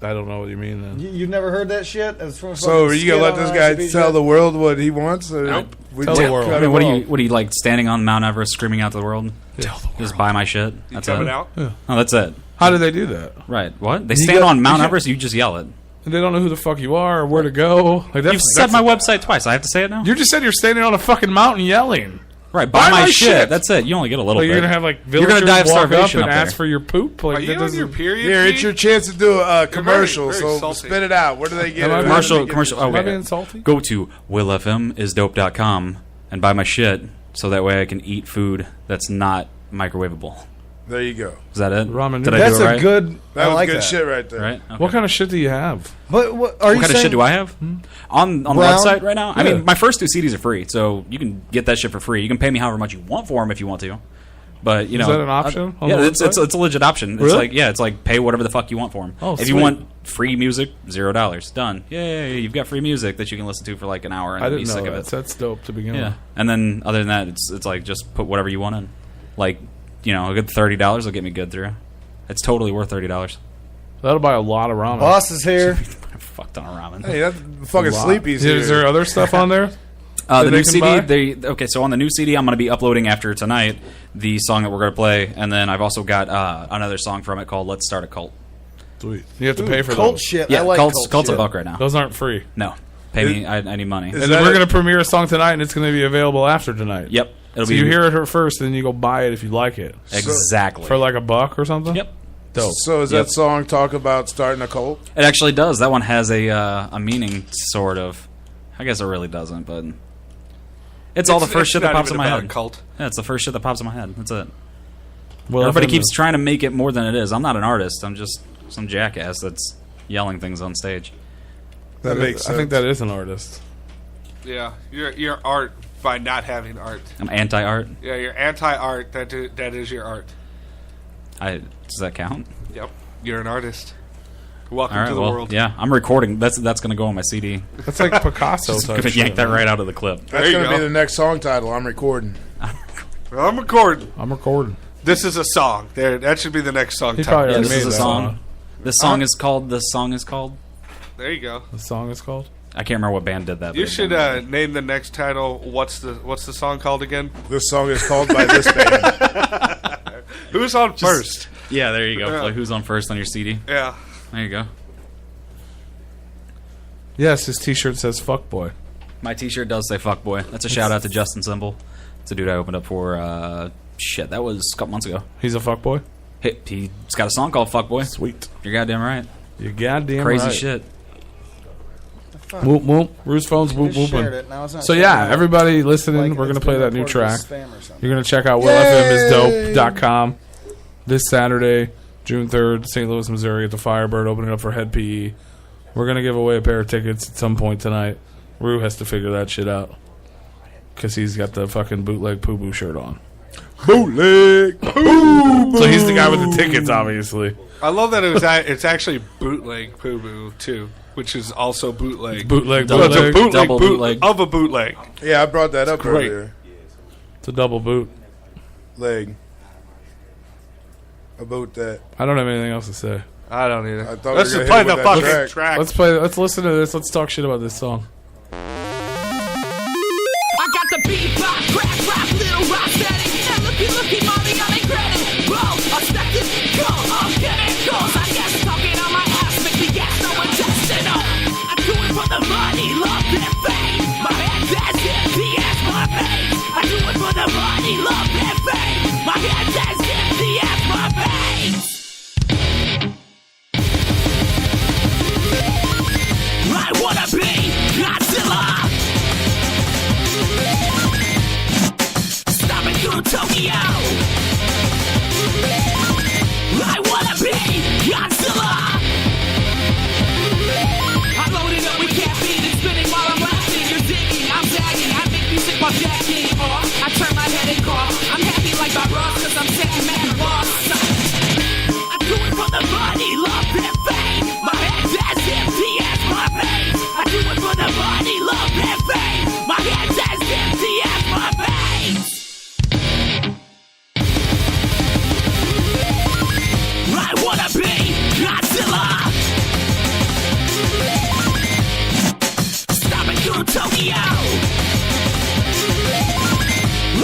I don't know what you mean then. You've never heard that shit? It's from So fucking are you gonna skit let on this guy ICP tell shit? the world what he wants? Or Nope. we Tell just the world. cut I mean, him what off? are you like standing on Mount Everest screaming out to the world? Tell the world. Just buy my shit. That's Coming it. out? Yeah. Oh, that's it. How do they do that? Right. What? They You stand got- on Mount you Everest. You just yell it. They don't know who the fuck you are or where to go. Like You've said my website twice. I have to say it now. You just said you're standing on a fucking mountain yelling. Right. Buy my shit. That's it. You only get a little Like bit. you're gonna have like You're villagers gonna die of walk starvation up and up ask there. for your poop. Like Are that you on doesn't. your period? Here, it's Pete? your chance to do a commercial. very So salty. spit it out. Where do they get Am I it? being- commercial. How Commercial. Am I Okay. being salty? Go to willfmisdope.com and buy my shit so that way I can eat food that's not microwavable. There you go. Is that it? Ramen Did I That's do it a right? good. That I was like good that. shit right there. Right. Okay. What kind of shit do you have? But what are What you kind of saying? shit do I have? On the Brown? website right now? I Yeah. mean, my first 2 CDs are free, so you can get that shit for free. You can pay me however much you want for them if you want to. But, you Is know... that an option on yeah, the it's website? a legit option. It's Really? like, yeah, it's like pay whatever the fuck you want for them. Oh, if you sweet. want free music, $0. Done. Yay, you've got free music that you can listen to for like an hour and I then be didn't know sick that. of it. That's dope to begin Yeah. with. And then other than that, it's like just put whatever you want in. Like, you know, a good $30 will get me good through. It's totally worth $30. That'll buy a lot of ramen. Boss is here. I fucked on a ramen. Hey, that's fucking A lot. Sleepy's here. Is there other stuff on there? The that new they can CD, buy? okay, so on the new CD, I'm going to be uploading after tonight the song that we're going to play, and then I've also got another song from it called Let's Start a Cult. Sweet. You have to Ooh, pay for cult those. shit. Yeah, I like cult's cult a shit. buck right now. Those aren't free. No, pay me. I need money. And then we're going to premiere a song tonight, and it's going to be available after tonight. Yep. It'll So be you hear it first, and then you go buy it if you like it. exactly For like $1 or something? Yep. Dope. So is Yep. that song talk about starting a cult? It actually does. That one has a meaning, sort of. I guess it really doesn't, but It's all the first shit that not pops in even my about head. a cult. Yeah, it's the first shit that pops in my head. That's it. Well, everybody keeps trying to make it more than it is. I'm not an artist. I'm just some jackass that's yelling things on stage. That makes sense. I think that is an artist. Yeah, you're art by not having art. I'm anti-art. Yeah, you're anti-art. That is your art. Does that count? Yep, you're an artist. Welcome All right, to the well, world. Yeah, I'm recording. That's going to go on my CD. That's like Picasso. Just type going to shit, yank that man. right out of the clip. That's going to be the next song title. I'm recording. I'm recording. I'm recording. This is a song. There, that should be the next song. He probably Yeah, already this is made a that song. This song is called. There you go. The song is called. I can't remember what band did that. You but should name the next title. What's the song called again? This song is called by this band. Who's on first? Yeah, there you go. Yeah. Play Who's on First on your CD. Yeah. There you go. Yes, his T-shirt says "fuckboy." My T-shirt does say "fuckboy." That's a shout out to Justin Symbol. It's a dude I opened up for. That was a couple months ago. He's a fuckboy. He's got a song called "Fuckboy." Sweet. You're goddamn right. You're goddamn Crazy right. shit. Whoop whoop. Ruse phone's whoop Just whooping. shared it. Now it's not So showing yeah, up. everybody listening, Like we're gonna it's play been that new reported track. as spam or something. You're gonna check out willfmisdope.com this Saturday, June 3rd, St. Louis, Missouri, at the Firebird, opening up for Head PE. We're gonna give away a pair of tickets at some point tonight. Rue has to figure that shit out because he's got the fucking bootleg Poo Boo shirt on. Bootleg Poo. So he's the guy with the tickets, obviously. I love that it's actually bootleg Poo Boo too, which is also bootleg. Bootleg, So it's a bootleg. Double bootleg. of a bootleg. Yeah, I brought that up great. earlier. It's a double boot. Leg. About that. I don't have anything else to say. I don't either. I thought Let's we were just gonna play hit the with that fucking track. track. Let's listen to this. Let's talk shit about this song. I got the beatbox, rap, little rock steady. And looky, mommy, got me credit. Bro, expected, go, chemicals. I guess talking on my ass make me gas, no intestinal. I do it for the money, love, and fame. My hands as empty as my veins. I do it for the money, love, and fame. My hands as empty as my veins. I wanna be Godzilla. Stomping through Tokyo. I wanna be Godzilla. I load it up with caffeine and spinning while I'm laughing. You're digging, I'm zagging. I make music while jacking. Or I turn my head and cough. I'm happy like Bob Ross cause I'm saying mad loss. I do it for the money, love, and fame. My head's as empty as my veins. I do it for the money, love, and fame. My head's as empty as my veins. I wanna be Godzilla. Stomping through Tokyo.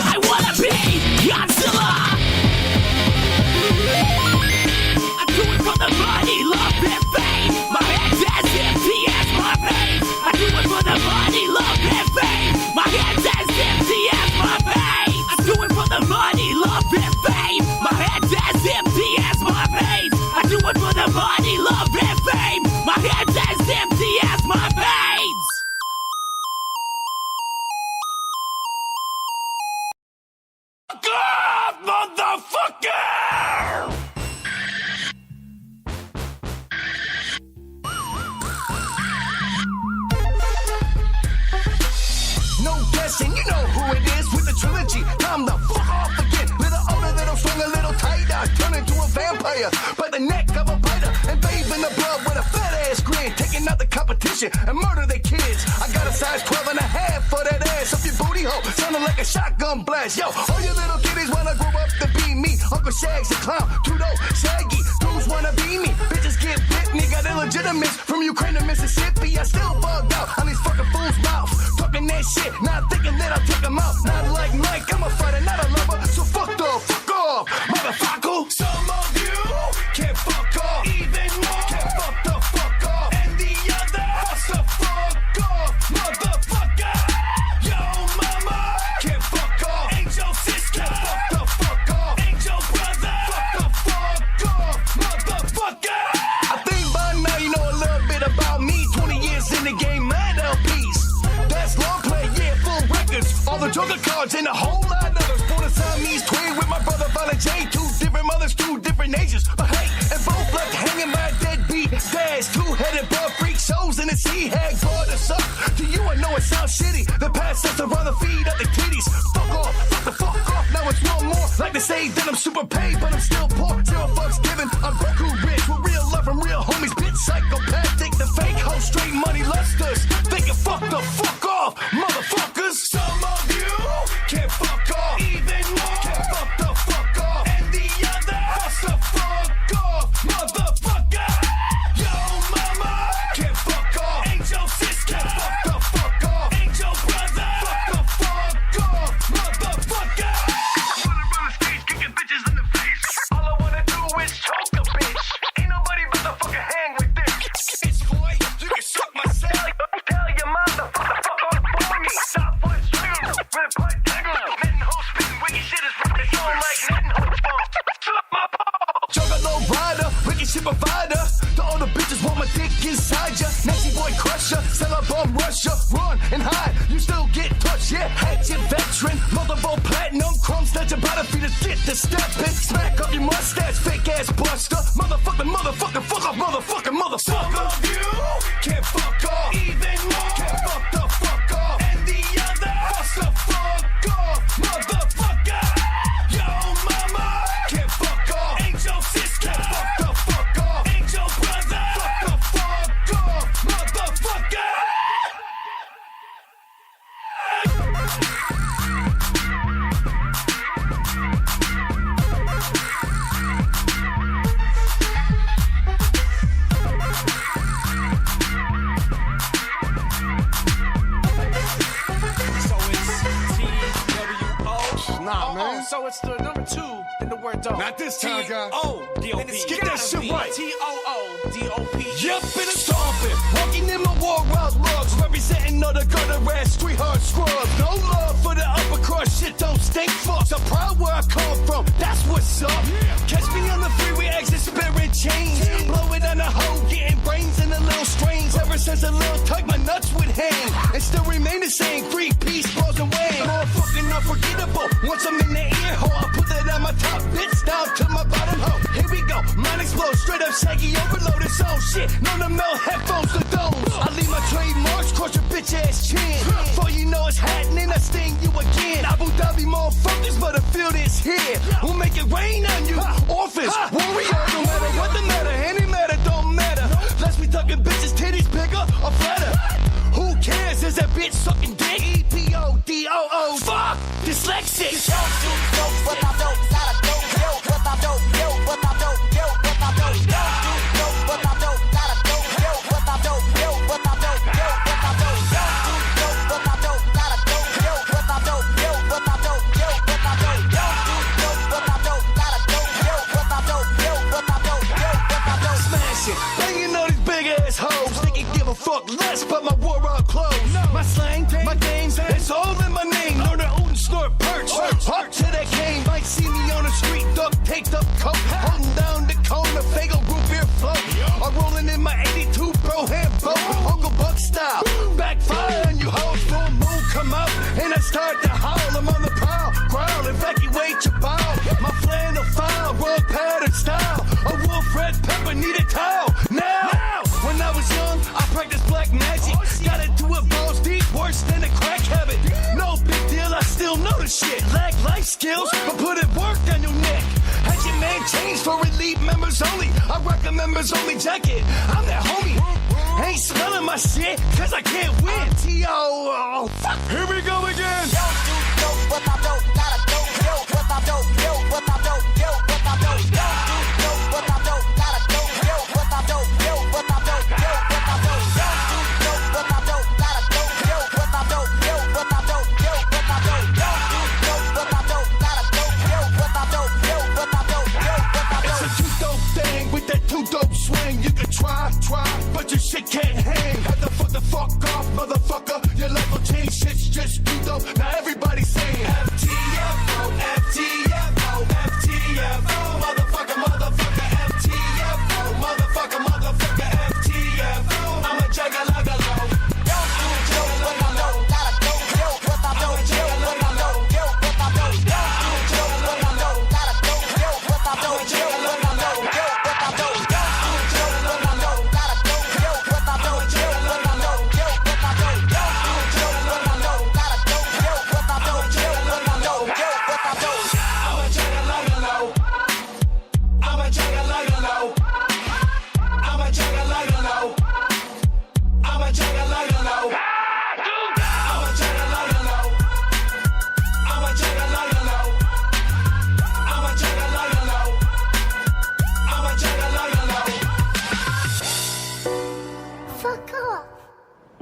I wanna be Godzilla. I do it for the money, love, and fame. My head's as empty as my veins. I do it for the money, love, and fame. My head's as empty as my veins. I do it for the money, love, and fame. My head's as empty as my veins. I do it for the money, love, and fame. My head's as empty as my veins. God, motherfucker! No guessing, you know who it is with the trilogy. Time to fuck off again. Little older, little stronger, little tighter. Turn into a vampire by the neck of a biter. And bathe in the blood with a fat ass grin. Taking out the competition and murder the kids. I got a size 12 and a half for that ass up your booty hole. Sounding like a shotgun blast. Yo, all you little kiddies wanna grow up to be me. Uncle Shag's a clown. Tudo, Shaggy. Dudes wanna be me. Bitches get bit. Nigga, got illegitimates from Ukraine to Mississippi. I still bugged out on these fucking fools' mouth. Talking that shit, not thinking that I'll take them out. Not like Mike, I'm a fighter, not a lover. So fuck off, motherfucker. Some of you can't fuck off, even more. Can't fuck the fuck off, and the other fuck the fuck off, motherfucker. Yo, mama can't fuck off, ain't your sister. Can't fuck the fuck off, ain't your brother. Fuck the fuck off, motherfucker. I think by now you know a little bit about me. 20 years in All the joker cards and a whole lot of others. Born a Siamese twin with my brother Violent J. 2 different mothers, 2 different ages. But hey, and both left hanging by a deadbeat dads. 2-headed butt freak shows in the sea had brought us up. To you, I know it sounds shitty. The past us around the feet of the titties. Fuck off, fuck the fuck off. Now it's one more. Like to say that I'm super paid, but I'm still poor. 0 fucks given. I'm Goku rich with real love from real homies. Bitch psychopathic, the fake hoe, straight money lusters. They can fuck the fuck off, motherfuckers. Some of you can't fuck off. Even more can't fuck the fuck off. And the other fuck the fuck off, motherfucker. Yo mama can't fuck off. Ain't your sis can't fuck the fuck off. Ain't your brother fuck the fuck off, motherfucker. I wanna run the streets kicking bitches in the face. All I wanna do is choke a bitch. Ain't nobody motherfucker hang with this. It's boy, you can suck my cell. Tell your motherfucker fuck on for me. Stop one string, red pipe tangle. Netting hoes spitting wicked shit is running on like netting hoes phone. Suck my ball. Juggalo rider, wicked shit provider. To all the bitches want my dick inside ya. Nancy boy crusher, sell a bum rusher. Run and hide, you still get touched. Yeah, hatchet veteran, multiple platinum crumbs that your body feet to get to stepping. Smack up your mustache, fake ass buster. Motherfucker, motherfucker, fuck off, motherfucker, motherfucker. Some of you can't fuck off. Even more can't fuck the fuck off. And the other fuck the fuck off, motherfucker. Yo mama can't fuck off. Ain't your sis can't fuck the fuck off. Ain't your brother fuck the fuck off, motherfucker. Nah, man. So it's the number 2 in the word dope. Not this time, guy. T-O-D-O-P. Get that shit right. T-O-O-D-O-P. Yep, been a stomping, walking in my war out lugs, representing all the gutter ass street hard scrubs. No love for the upper crust, shit don't stink fucks. I'm proud where I come from, that's what's up. Catch me on the freeway, exit spirit chains. Blowing on the hoe, getting brains in a little strange. Ever since a little tug, my nuts would hang and still remain the same. 3-piece balls and wang. More fucking unforgettable. Once I'm in the ear hole, I put that on my top, bitch down to my bottom hole. Here we go, mine explode, straight up shaggy overload. It's all shit, no to melt headphones to domes. I leave my trademarks, cross your bitch ass chin. Before you know it's happening, I sting you again. Abu Dhabi motherfuckers, but the field is here. We'll make it rain on you, orphans, warrior. No matter what the matter, any matter don't matter. Let's be talking bitches, titties bigger or flatter. Who cares? Is that bitch sucking dick? E-P-O-D-O-O. Fuck! Dyslexic. Don't do dope without dope. Not a dope yo without dope yo without dope yo without dope. Don't do dope without dope. Not a dope yo without dope yo without dope yo without dope. Don't do dope without dope. Not a dope yo without dope yo without dope yo without dope. Don't do dope without dope. Not a dope yo without dope yo without dope yo without dope. Smash it, banging all these big ass hoes. They can give a fuck less, but my war out clothes. My slang, my games, it's all in my name. Learn to own snort perch. Heart to that game. Might see me on the street, duct taped up coat. Holding down the cone, the Fago root beer float. I'm rolling in my 82 bro hand boat. Uncle Buck style. Backfire on you hoes. Full moon come out, and I start to howl. I'm on the prowl, growl, evacuate your bowel. My flannel file, roll pattern style. A wolf red pepper, need a towel. Now, when I was young, I practiced black magic. Got into it balls deep, worse than a crack habit. No big deal, I still know the shit. Lack life skills, but put it work on your neck. Had your man change for elite members only. I rock a members only jacket. I'm that homie. Ain't smelling my shit, cause I can't win. T.O. Fuck. Here we go again. Don't do dope without dope. Not a dope yo without dope yo without dope yo without dope. Don't do dope without dope. Not a dope yo without dope yo without dope yo without dope. Don't do dope without dope. Not a dope yo without dope yo without dope yo without dope. Don't do dope without dope. Not a dope yo without dope yo without dope yo without dope. It's a too dope thing with that too dope swing. You can try, but your shit can't hang. Have to fuck the fuck off, motherfucker. Your life will change, shit's just too dope. Now everybody saying FTFO, FTFO, FTFO, motherfucker, motherfucker, FTFO, motherfucker, motherfucker, FTFO. I'm a jaggalagalo. Don't do dope without dope. Not a dope yo without dope yo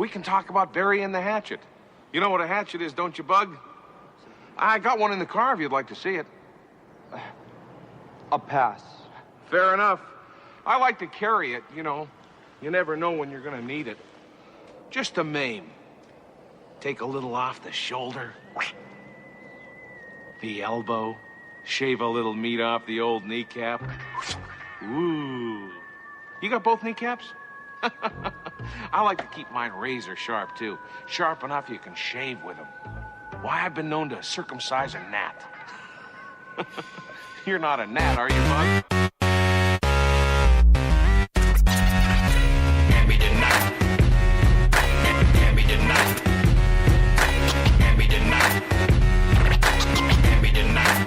we can talk about burying the hatchet. You know what a hatchet is, don't you, Bug? I got one in the car if you'd like to see it. A pass. Fair enough. I like to carry it, you know. You never know when you're gonna need it. Just to maim. Take a little off the shoulder. The elbow. Shave a little meat off the old kneecap. Ooh. You got both kneecaps? I like to keep mine razor sharp, too. Sharp enough you can shave with them. Why, I've been known to circumcise a gnat. You're not a gnat, are you, Bud? Can't be denied. Can't be denied. Can't be denied. Can't be denied.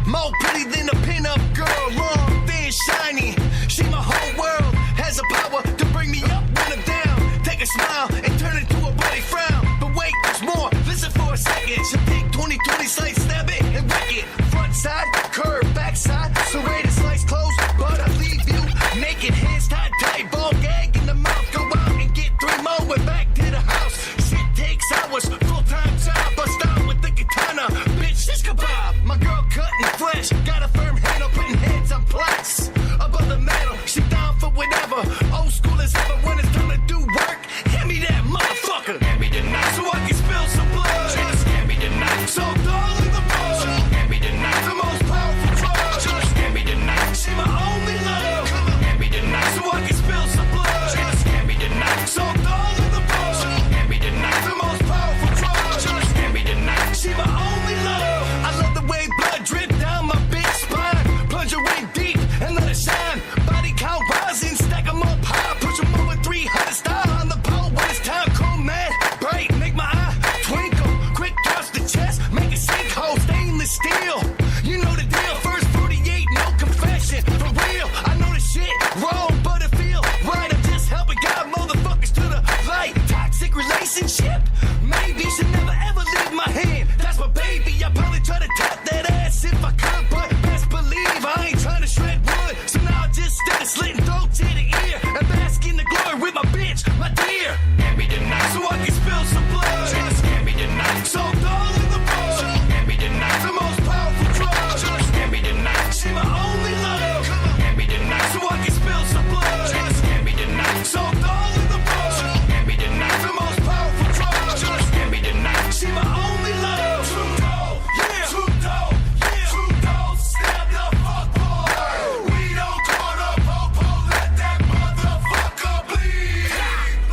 More pretty than a pin-up girl, long, thin, shiny. She my whole world, has the power to bring me up when I'm down. Take a smile and turn it to a bloody frown. But wait, there's more. Listen for a second. She'll take 20/20 slice, stab it and wreck it. Front side, curve, back side, serrated slice close, but I leave you naked, hands tied tight, ball gag in the mouth. Go out and get 3 more. We're back to the house. Shit takes hours, full-time job. Bust out with the katana, bitch. This kebab. My girl cutting flesh, got a firm handle, putting heads on plaques. Above the metal, she down for whatever. Old school as ever when it's time to do work. Hand me that motherfucker. Hand me denied. So I can spill some blood. Just hand me denied. So darling, the blood. Hand me denied. The most powerful drug. Just hand me denied. She my only love. Hand me denied. So I can spill some blood. Just hand me denied. So darling, the blood. Hand me denied. The most powerful drug. Just hand me denied. She my only love. I love the way blood drip down my big spine. Plunge your way deep and let it shine. Body count rising, stack 'em up high. Push 'em over 300 style on the pole when it's time. Cool, man, bright, make my eye twinkle. Quick touch the chest, make a sinkhole. Stainless steel, you know the deal. First 48, no confession. For real, I know the shit wrong, but it feel right. I'm just helping guide motherfuckers to the light. Toxic relationship, maybe should never ever leave my hand. That's my baby, I probably try to tap that ass if I could, but best believe I ain't trying to shred wood. So now I just instead of slitting throats ear to ear and bask in the glory with my bitch, my dear. Can't be denied. So I can spill some blood. Just can't be denied. So darling, the blood. Can't be denied. The most powerful drug. Just can't be denied. She my only love. Can't be denied. So I can spill some blood. Just can't be denied. So darling, the blood. Can't be denied. The most powerful drug. Just can't be denied. She my only love. Too dope, yeah. Too dope, yeah. Too dope. Stand the fuck boy. We don't call the popo. Let that motherfucker bleed.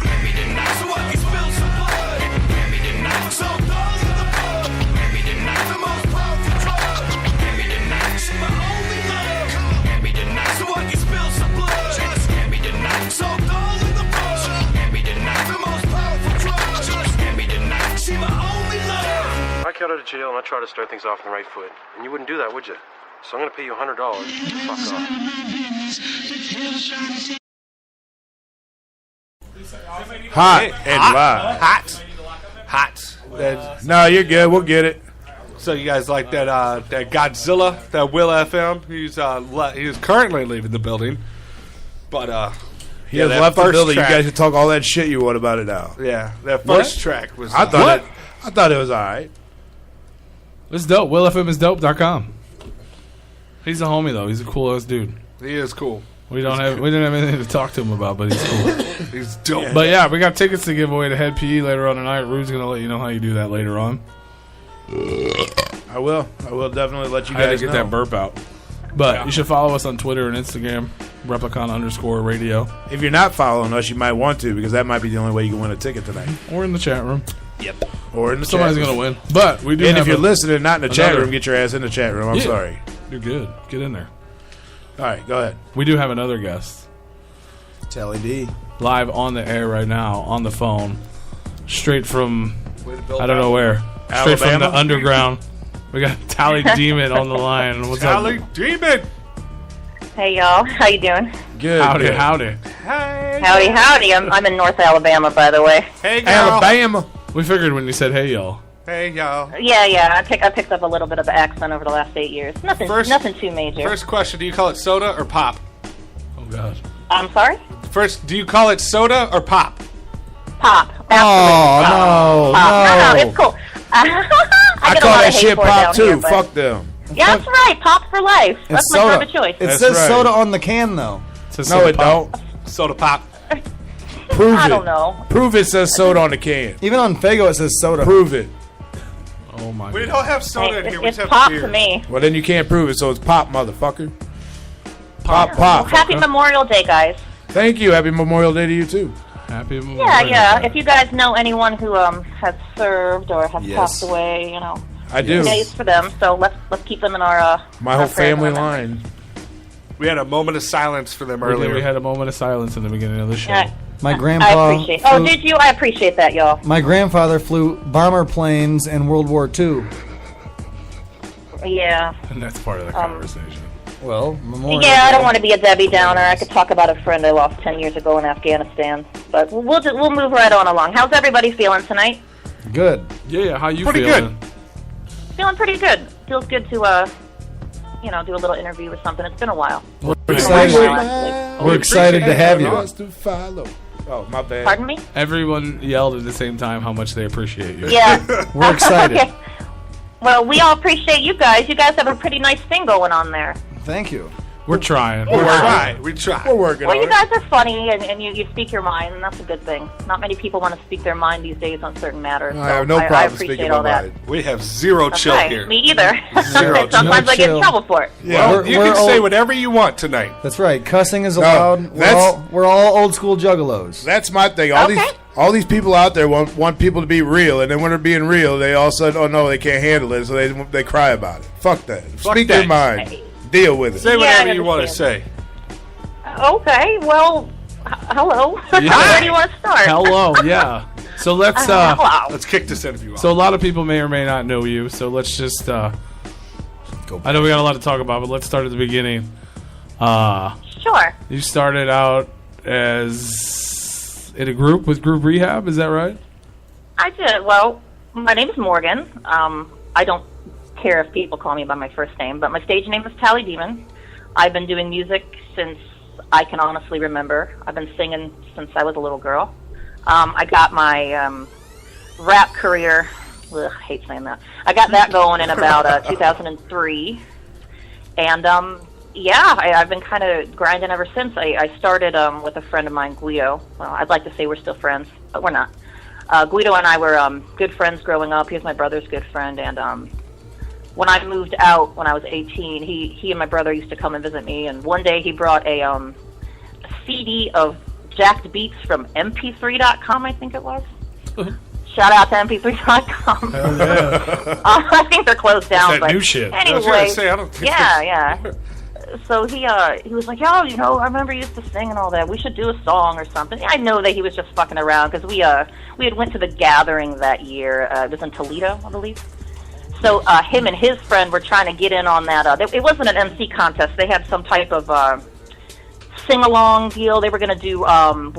Can't be denied. So I can spill some blood. Can't be denied. So darling, the blood. Can't be denied. The most powerful drug. Can't be denied. She my only love. Can't be denied. So I can spill some blood. Just can't be denied. So darling, the blood. Can't be denied. The most powerful drug. Just can't be denied. She my only love. I got out of jail and I tried to start things off on the right foot. And you wouldn't do that, would you? So I'm gonna pay you $100. Fuck off. Hot and live. Hot. No, you're good. We'll get it. So you guys like that that Godzilla, that Will FM? He's currently leaving the building, but He has left the building. You guys can talk all that shit you want about it now. Yeah, that first track was. I thought it was all right. It's dope. WillFMisDope.com. He's a homie though. He's a cool ass dude. He is cool. We didn't have anything to talk to him about, but he's cool. He's dope. But yeah, we got tickets to give away to Head PE later on tonight. Rude's gonna let you know how you do that later on. I will definitely let you I had guys to get know. that burp out. But you should follow us on Twitter and Instagram, Replicon_radio. If you're not following us, you might want to, because that might be the only way you can win a ticket tonight. Or in the chat room. Yep. Or in the Somebody's chat room. gonna win. But we do. And have if you're a- listening, not in the chat another- room, get your ass in the chat room. I'm Yeah. sorry. You're good. Get in there. All right, go ahead. We do have another guest. Tali D. Live on the air right now, on the phone. Straight from, I don't know where. Straight from the Alabama? underground. We got Tali Demon on the line. What's Tali up? Demon! Hey y'all, how you doing? Good. Howdy, good. howdy. Hey. Howdy. I'm in North Alabama, by the way. Hey, girl. Alabama. We figured when you said, hey, y'all. Hey, y'all. Yeah. I picked up a little bit of the accent over the last 8 years. Nothing too major. First question: do you call it soda or pop? Oh God. I'm sorry. First, do you call it soda or pop? Pop. Oh, Pop. No, it's cool. I get a call lot that of hate shit for it pop down too. here, but- Fuck them. Yeah, that's right. Pop for life. That's It's my soda. drug of choice. It says right. soda on the can, though. No, it don't. Soda pop. Prove I it. don't know. Prove it says soda on the can. Even on Faygo, it says soda. Prove it. Oh my We god. don't have soda in Hey, here. We it's just have pop beer. to me. Well, then you can't prove it, so it's pop, motherfucker. Pop, Well, pop. happy Memorial Day, guys. Thank you. Happy Memorial Day to you, too. Happy Memorial Yeah. Day. If you guys know anyone who has served or has passed away, I do. days for them. So let's keep them in our My our whole prayers family and our line. We had a moment of silence for them earlier. We had a moment of silence in the beginning of the show. Yeah. My I grandpa. appreciate. Oh, did you? I appreciate that, y'all. My grandfather flew bomber planes in World War II. Yeah. And that's part of the conversation. Well, Memorial Yeah, I Day. don't want to be a Debbie Downer. I could talk about a friend I lost 10 years ago in Afghanistan, but we'll move right on along. How's everybody feeling tonight? Good. Yeah. How you Pretty feeling? Feeling pretty good. Feels good to do a little interview or something. It's been a while. We're excited. We're excited to have you. Oh, my bad. Pardon me? Everyone yelled at the same time how much they appreciate you. Yeah. We're excited. Okay. Well, we all appreciate you guys. You guys have a pretty nice thing going on there. Thank you. We're trying. We try. We're working Well, on you it. guys are funny, and you speak your mind, and that's a good thing. Not many people want to speak their mind these days on certain matters. I have no I problem appreciate speaking all my that. mind. We have zero That's chill right. here. Me either. Zero Sometimes I get in chill. trouble for it. Yeah. Well, you can say whatever you want tonight. That's right. Cussing is No, allowed. that's- We're all old school juggalos. That's my thing. Okay. All these people out there want people to be real, and then when they're being real, they all of a sudden, oh no, they can't handle it, so they cry about it. Fuck that. Speak that. your mind. Deal with it. Say Yeah, whatever I you want to say. Okay, well, hello. Yeah. Where do you want to start? Hello. Yeah. So let's. Hello. Let's kick this interview off. So a lot of people may or may not know you. So let's just. I know we got a lot to talk about, but let's start at the beginning. Sure. You started out as in a group with Group Rehab. Is that right? I did. Well, my name is Morgan. I don't care if people call me by my first name, but my stage name is Tali Demon. I've been doing music since I can honestly remember. I've been singing since I was a little girl. I got my rap career. Ugh, I hate saying that. I got that going in about 2003. And, I've been kind of grinding ever since. I started with a friend of mine, Guido. Well, I'd like to say we're still friends, but we're not. Guido and I were good friends growing up. He was my brother's good friend, and when I moved out when I was 18, he and my brother used to come and visit me, and one day he brought a CD of jacked beats from mp3.com, I think it was. Shout out to mp3.com. I think they're closed down. That but new shit. I was Anyway, gonna say, I don't think yeah. So he was like, I remember you used to sing and all that. We should do a song or something. I know that he was just fucking around because we had went to the gathering that year. It was in Toledo, I believe. So him and his friend were trying to get in on that. It wasn't an MC contest. They had some type of sing-along deal. They were going to do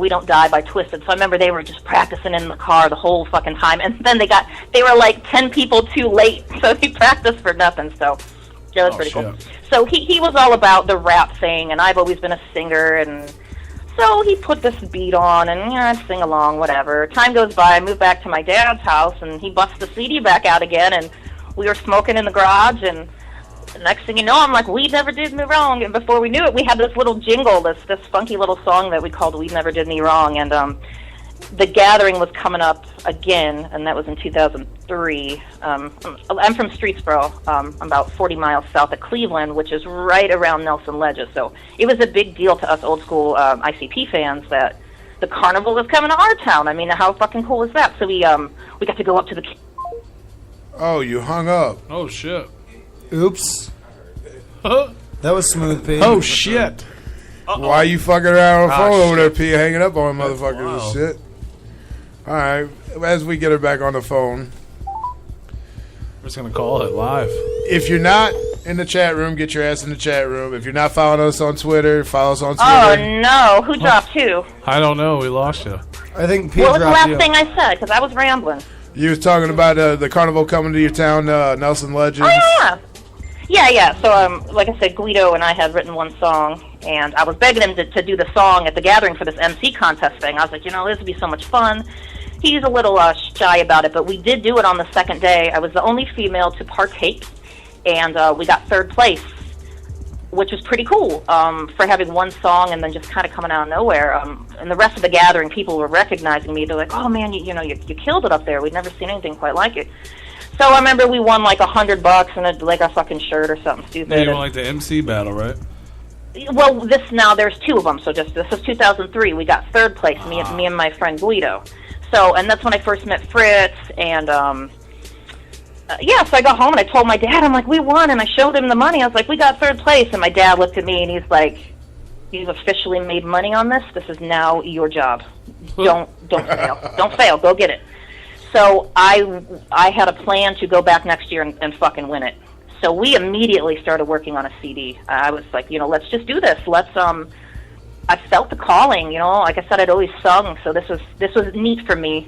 We Don't Die by Twisted. So I remember they were just practicing in the car the whole fucking time. And then they were like 10 people too late. So he practiced for nothing. So yeah, that's pretty cool. So he was all about the rap thing, and I've always been a singer, and so he put this beat on, and I'd sing along, whatever. Time goes by, I move back to my dad's house, and he busts the CD back out again, and we were smoking in the garage, and the next thing you know, I'm like, Weed Never Did Me Wrong, and before we knew it, we had this little jingle, this funky little song that we called Weed Never Did Me Wrong, and the gathering was coming up again, and that was in 2003. I'm from Streetsboro. I'm about 40 miles south of Cleveland, which is right around Nelson Ledges. So it was a big deal to us old school ICP fans that the carnival was coming to our town. I mean, how fucking cool is that? So we got to go up to the... Oh, you hung up. Oh, shit. Oops. That was smooth, P. Oh, shit. Why are you fucking around on the phone over there, shit. P? Hanging up on motherfuckers and shit. All right, as we get her back on the phone, We're just going to call it live. if you're not in the chat room, get your ass in the chat room. If you're not following us on Twitter, follow us on Twitter. Oh, no. Who dropped who? I don't know. We lost you. I think P What was the dropped last you. thing I said? Because I was rambling. You was talking about the carnival coming to your town, Nelson Legends. Oh, yeah. So, like I said, Guido and I had written one song, And I was begging him to do the song at the gathering for this MC contest thing. I was like, this would be so much fun. He's a little shy about it, but we did do it on the second day. I was the only female to partake, and we got third place, which was pretty cool for having one song and then just kind of coming out of nowhere. And the rest of the gathering, people were recognizing me. They're like, "Oh man, you killed it up there. We'd never seen anything quite like it." So I remember we won like $100 and like a fucking shirt or something stupid. Yeah, you won like the MC battle, right? Well, there's two of them. So this is 2003. We got third place, me and my friend Guido. So, and that's when I first met Fritz, and so I got home and I told my dad, I'm like, we won, and I showed him the money. I was like, we got third place, and my dad looked at me and he's like, you've officially made money on this. This is now your job. Don't fail. Don't fail. Go get it. So I had a plan to go back next year and fucking win it. So we immediately started working on a CD. I was like, let's just do this. I felt the calling, like I said, I'd always sung, so this was neat for me.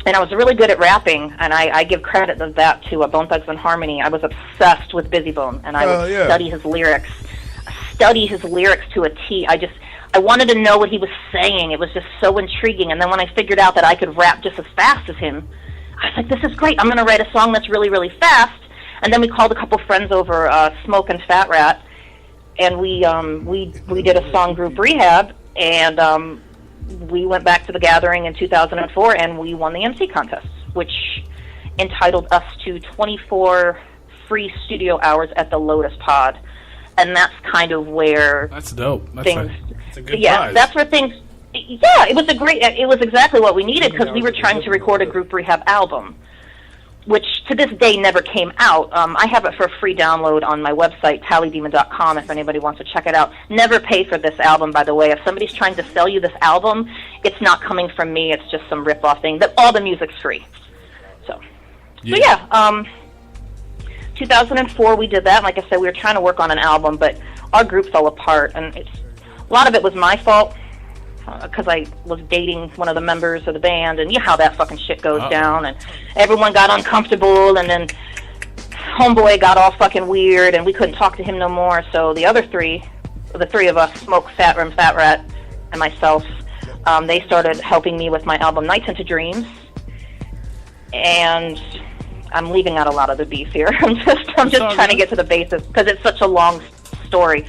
And I was really good at rapping, and I give credit of that to Bone Thugs and Harmony. I was obsessed with Busy Bone, and I would study his lyrics to a T. I wanted to know what he was saying. It was just so intriguing. And then when I figured out that I could rap just as fast as him, I was like, this is great. I'm going to write a song that's really, really fast. And then we called a couple friends over, Smoke and Fat Rat, and we did a song, Group Rehab, and we went back to the gathering in 2004, and we won the MC contest, which entitled us to 24 free studio hours at the Lotus Pod. And that's kind of where that's dope. That's a good prize. That's where things. Yeah, it was exactly what we needed because we were trying to record a Group Rehab album, which to this day never came out. I have it for a free download on my website, talidemon.com, if anybody wants to check it out. Never pay for this album, by the way. If somebody's trying to sell you this album, it's not coming from me. It's just some rip-off thing. All the music's free. So 2004 we did that. And like I said, we were trying to work on an album, but our group fell apart. And a lot of it was my fault because I was dating one of the members of the band, and you know how that fucking shit goes down, and everyone got uncomfortable, and then homeboy got all fucking weird, and we couldn't talk to him no more. So the three of us, Smoke, Fat Rat, and myself, they started helping me with my album Nights into Dreams, and I'm leaving out a lot of the beef here. I'm just trying to get to the basis because it's such a long story.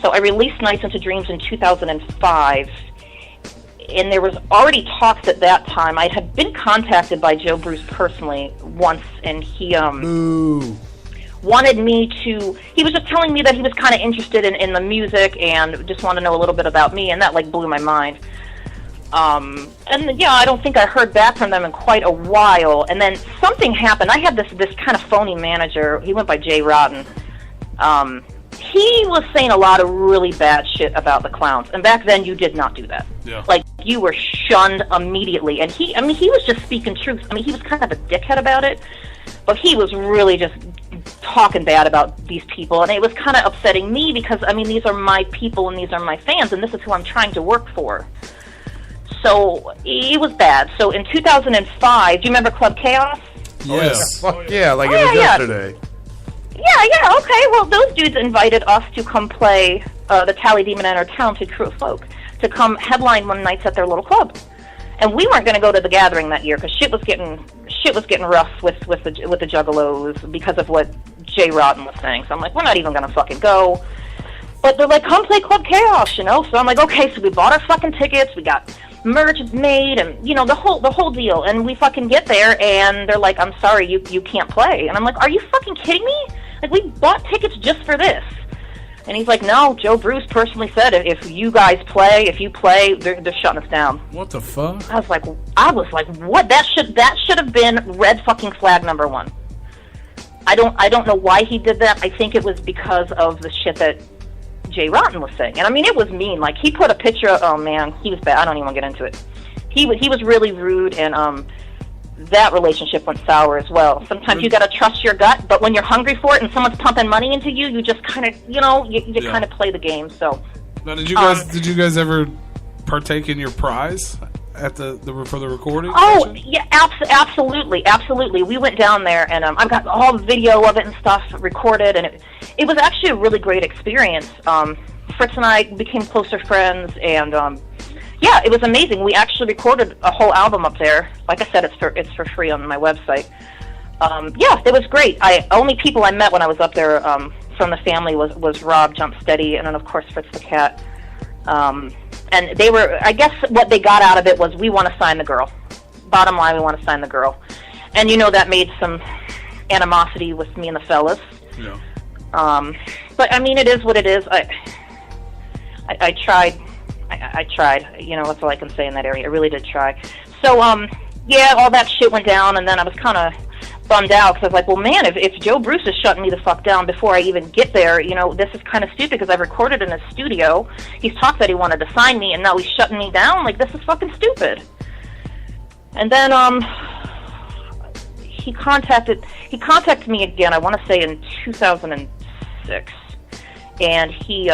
So I released Nights into Dreams in 2005, and there was already talks at that time. I had been contacted by Joe Bruce personally once, and he wanted me to. He was just telling me that he was kind of interested in the music and just wanted to know a little bit about me, and that like blew my mind. And I don't think I heard back from them in quite a while. And then something happened. I had this kind of phony manager. He went by Jay Rotten. He was saying a lot of really bad shit about the Clowns. And back then, you did not do that. Yeah. Like, you were shunned immediately. And he was just speaking truth. I mean, he was kind of a dickhead about it. But he was really just talking bad about these people. And it was kind of upsetting me because, I mean, these are my people and these are my fans. And this is who I'm trying to work for. So it was bad. So in 2005, do you remember Club Chaos? Yes. It was yesterday. Yeah, okay. Well, those dudes invited us to come play the Tali Demon and our talented crew of folk to come headline one nights at their little club. And we weren't going to go to the gathering that year because shit was getting rough with the Juggalos because of what Jay Rotten was saying. So I'm like, we're not even going to fucking go. But they're like, come play Club Chaos, So I'm like, okay. So we bought our fucking tickets. We got merch made and the whole deal. And we fucking get there and they're like, I'm sorry, you can't play. And I'm like, are you fucking kidding me? Like, we bought tickets just for this. And he's like, no, Joe Bruce personally said if you guys play, they're shutting us down. What the fuck? I was like, what? That should have been red fucking flag number one. I don't know why he did that. I think it was because of the shit that Jay Rotten was saying. And I mean, it was mean. Like, he put a picture of, oh man, he was bad. I don't even want to get into it. He was really rude, and that relationship went sour as well. Sometimes you got to trust your gut, but when you're hungry for it and someone's pumping money into you, you just kind of, you kind of play the game. So now, did you guys ever partake in your prize at the for the recording? Oh, session? yeah, absolutely. We went down there, and I've got all the video of it and stuff recorded, and it was actually a really great experience. Fritz and I became closer friends, and yeah, it was amazing. We actually recorded a whole album up there. Like I said, it's for free on my website. Yeah, it was great. Only people I met when I was up there from the family was Rob Jumpsteady, and then of course Fritz the Cat. And they were, I guess what they got out of it was, we want to sign the girl. Bottom line, we want to sign the girl. And that made some animosity with me and the fellas. Yeah. But I mean, it is what it is. I tried. I tried. That's all I can say in that area. I really did try. So, yeah, all that shit went down, and then I was kind of bummed out because I was like, well, man, if Joe Bruce is shutting me the fuck down before I even get there, this is kind of stupid because I've recorded in his studio. He's talked that he wanted to sign me, and now he's shutting me down. Like, this is fucking stupid. And then he contacted me again, I want to say in 2006, and he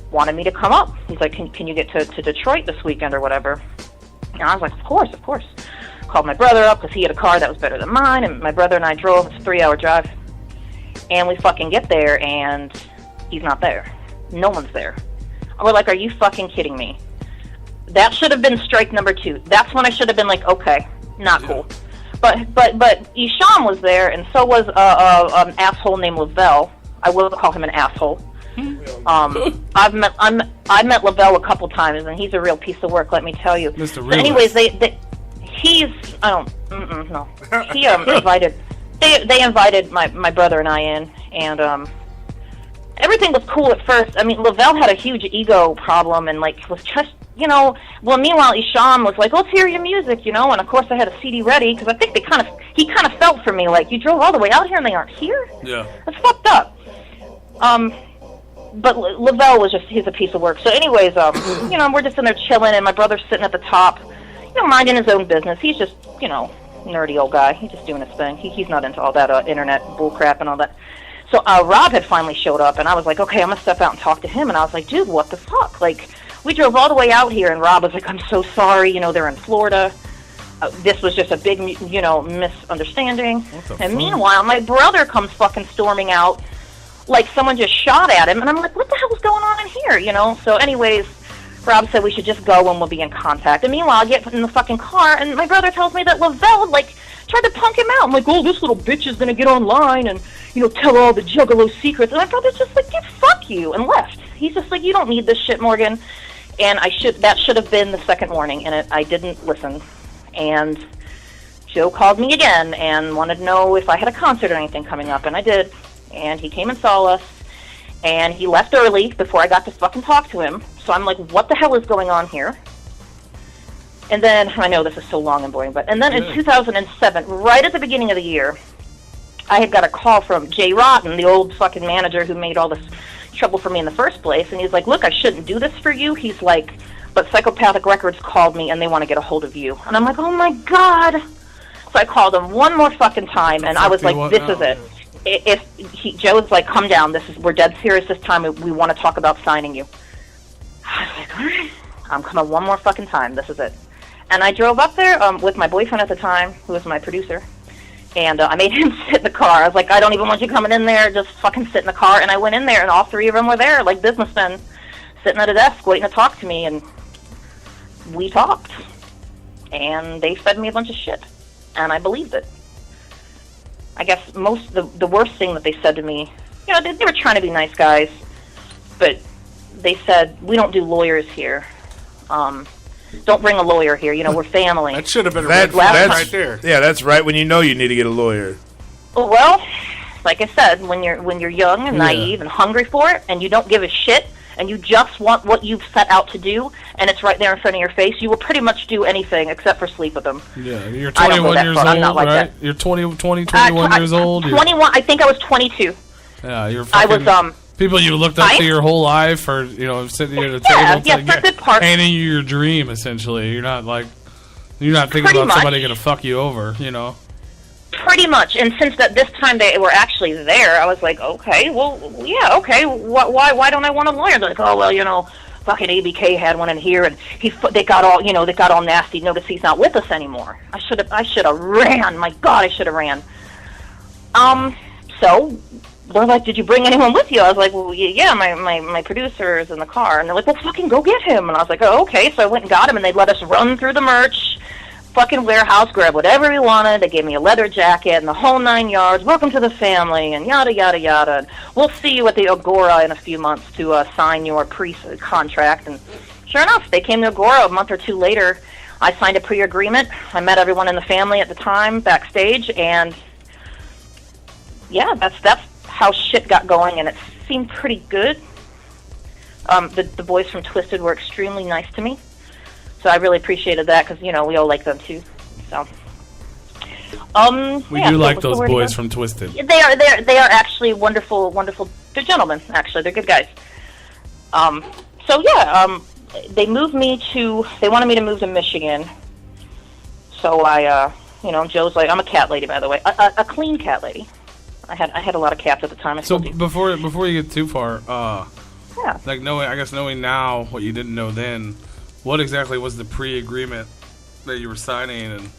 wanted me to come up. He's like, can you get to Detroit this weekend or whatever? And I was like, of course. Called my brother up because he had a car that was better than mine, and my brother and I drove. It's a 3-hour drive, and we fucking get there, and he's not there. No one's there. We're like, are you fucking kidding me? That should have been strike number 2. That's when I should have been like, okay, not cool. But Isham was there, and so was an asshole named Lavelle. I will call him an asshole. I met Lavelle a couple times, and he's a real piece of work. Let me tell you. Mr. So anyways, He invited. They invited my brother and I in, and everything was cool at first. I mean, Lavelle had a huge ego problem, and was just Well, meanwhile, Isham was like, "Let's hear your music," and of course I had a CD ready because I think he kind of felt for me like, you drove all the way out here and they aren't here. Yeah, that's fucked up. But Lavelle was he's a piece of work. So anyways, we're just in there chilling, and my brother's sitting at the top, minding his own business. He's just, nerdy old guy. He's just doing his thing. He's not into all that internet bullcrap and all that. So Rob had finally showed up, and I was like, okay, I'm going to step out and talk to him. And I was like, dude, what the fuck? Like, we drove all the way out here, and Rob was like, I'm so sorry. They're in Florida. This was just a big, misunderstanding. And meanwhile, my brother comes fucking storming out like someone just shot at him. And I'm like, what the hell is going on in here, So anyways, Rob said we should just go and we'll be in contact. And meanwhile, I get in the fucking car, and my brother tells me that Lavelle, tried to punk him out. I'm like, oh, this little bitch is going to get online and, tell all the Juggalo secrets. And my brother's just like, dude, fuck you, and left. He's just like, you don't need this shit, Morgan. And that should have been the second warning, and I didn't listen. And Joe called me again and wanted to know if I had a concert or anything coming up, and I did. And he came and saw us. And he left early before I got to fucking talk to him. So I'm like, what the hell is going on here? And then, I know this is so long and boring, and then in 2007, right at the beginning of the year, I had got a call from Jay Rotten, the old fucking manager who made all this trouble for me in the first place. And he's like, look, I shouldn't do this for you. He's like, but Psychopathic Records called me and they want to get a hold of you. And I'm like, oh my God. So I called him one more fucking time, and I was like, this is it. Joe's like, come down, we're dead serious this time, we want to talk about signing you. I was like, all right, I'm coming one more fucking time, this is it. And I drove up there with my boyfriend at the time, who was my producer, and I made him sit in the car. I was like, I don't even want you coming in there, just fucking sit in the car. And I went in there, and all three of them were there, like businessmen, sitting at a desk waiting to talk to me, and we talked. And they fed me a bunch of shit, and I believed it. I guess the worst thing that they said to me, they were trying to be nice guys, but they said, we don't do lawyers here. Don't bring a lawyer here. We're family. That should have been a red flag right there. Yeah, that's right. When you need to get a lawyer. Well, like I said, when you're young and naive and hungry for it, and you don't give a shit, and you just want what you've set out to do, and it's right there in front of your face, you will pretty much do anything except for sleep with them. Yeah, you're 21 years old, like right? You're 21 years old? 21, I think I was 22. Yeah, you're fucking... I was, people you looked up to your whole life, or, sitting at a table handing you your dream, essentially. You're not thinking about somebody going to fuck you over, Pretty much, and since this time they were actually there, I was like, okay, well, yeah, okay, why don't I want a lawyer? They're like, oh, well, fucking ABK had one in here, and they got all nasty. Notice he's not with us anymore. I should have ran. My God, I should have ran. So they're like, did you bring anyone with you? I was like, well, yeah, my producer is in the car. And they're like, well, fucking go get him. And I was like, oh, okay. So I went and got him, and they let us run through the merch fucking warehouse, grab whatever we wanted. They gave me a leather jacket and the whole 9 yards. Welcome to the family, and yada, yada, yada. And we'll see you at the Agora in a few months to sign your pre-contract. And sure enough, they came to Agora a month or two later. I signed a pre-agreement. I met everyone in the family at the time backstage, and yeah, that's how shit got going, and it seemed pretty good. The boys from Twisted were extremely nice to me, so I really appreciated that because we all like them too. So, we do like those boys from Twisted. They are actually wonderful. They're gentlemen. Actually, they're good guys. They moved me to. They wanted me to move to Michigan, so I, Joe's like, I'm a cat lady, by the way, a clean cat lady. I had a lot of cats at the time. So before you get too far, knowing now what you didn't know then, what exactly was the pre-agreement that you were signing? And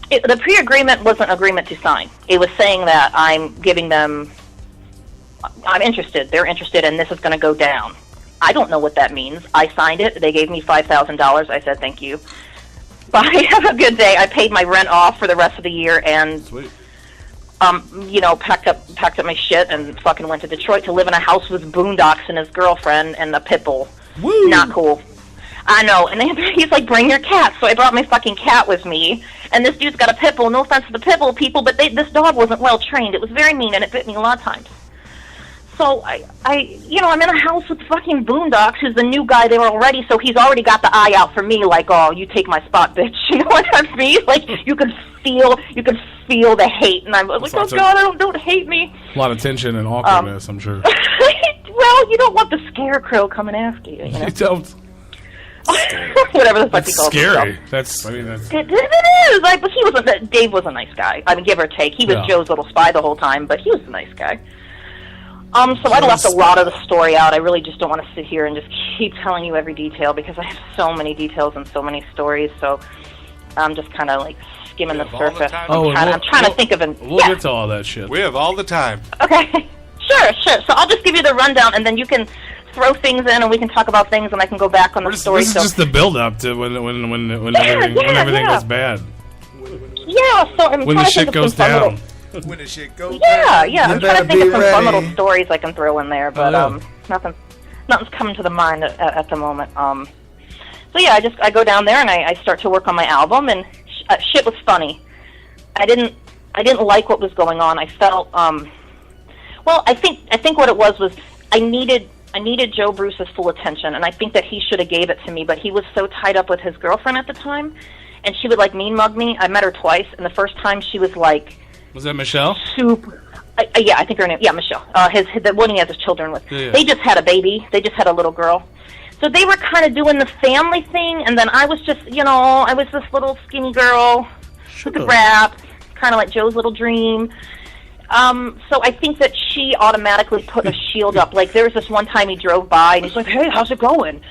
the pre-agreement wasn't an agreement to sign. It was saying that I'm giving them, I'm interested, they're interested, and this is going to go down. I don't know what that means. I signed it. They gave me $5,000. I said thank you. Bye. Have a good day. I paid my rent off for the rest of the year, and sweet. Packed up my shit and fucking went to Detroit to live in a house with boondocks and his girlfriend and a pit bull. Woo! Not cool. I know. And he's like, bring your cat. So I brought my fucking cat with me. And this dude's got a pit bull. No offense to the pit bull people, but this dog wasn't well trained. It was very mean, and it bit me a lot of times. So I'm in a house with fucking boondocks, who's the new guy there already, so he's already got the eye out for me, like, oh, you take my spot, bitch. You know what I mean? Like, you can feel the hate, and I'm like, oh God, don't hate me. A lot of tension and awkwardness, I'm sure. Well, you don't want the scarecrow coming after you. You don't. Whatever the fuck he calls scary. Himself. It is. Like, but he wasn't. Dave was a nice guy. I mean, give or take. He was Joe's little spy the whole time, but he was a nice guy. So I left a lot of the story out. I really just don't want to sit here and just keep telling you every detail because I have so many details and so many stories. So I'm just kind of like skimming the surface. I'm trying to think of an. We'll get to all that shit. We have all the time. Okay. Sure. So I'll just give you the rundown, and then you can throw things in, and we can talk about things, and I can go back on the story. This is just the build-up to when everything goes bad. Yeah. So I'm when trying the to shit think goes of some down. When the shit goes down. Yeah. I'm trying to think of some fun ready. little stories I can throw in there, but nothing's coming to the mind at the moment. So yeah, I go down there and I start to work on my album, and shit was funny. I didn't like what was going on. I felt I think what it was I needed Joe Bruce's full attention, and I think that he should have gave it to me, but he was so tied up with his girlfriend at the time, and she would like mean mug me. I met her twice, and the first time she was like, was that Michelle? Super. Yeah, I think her name. Yeah, Michelle. The one he has his children with. Yeah. They just had a baby. They just had a little girl. So they were kind of doing the family thing, and then I was just, I was this little skinny girl with the rap, kind of like Joe's little dream. So I think that she automatically put a shield up. Like, there was this one time he drove by, and he's like, hey, how's it going?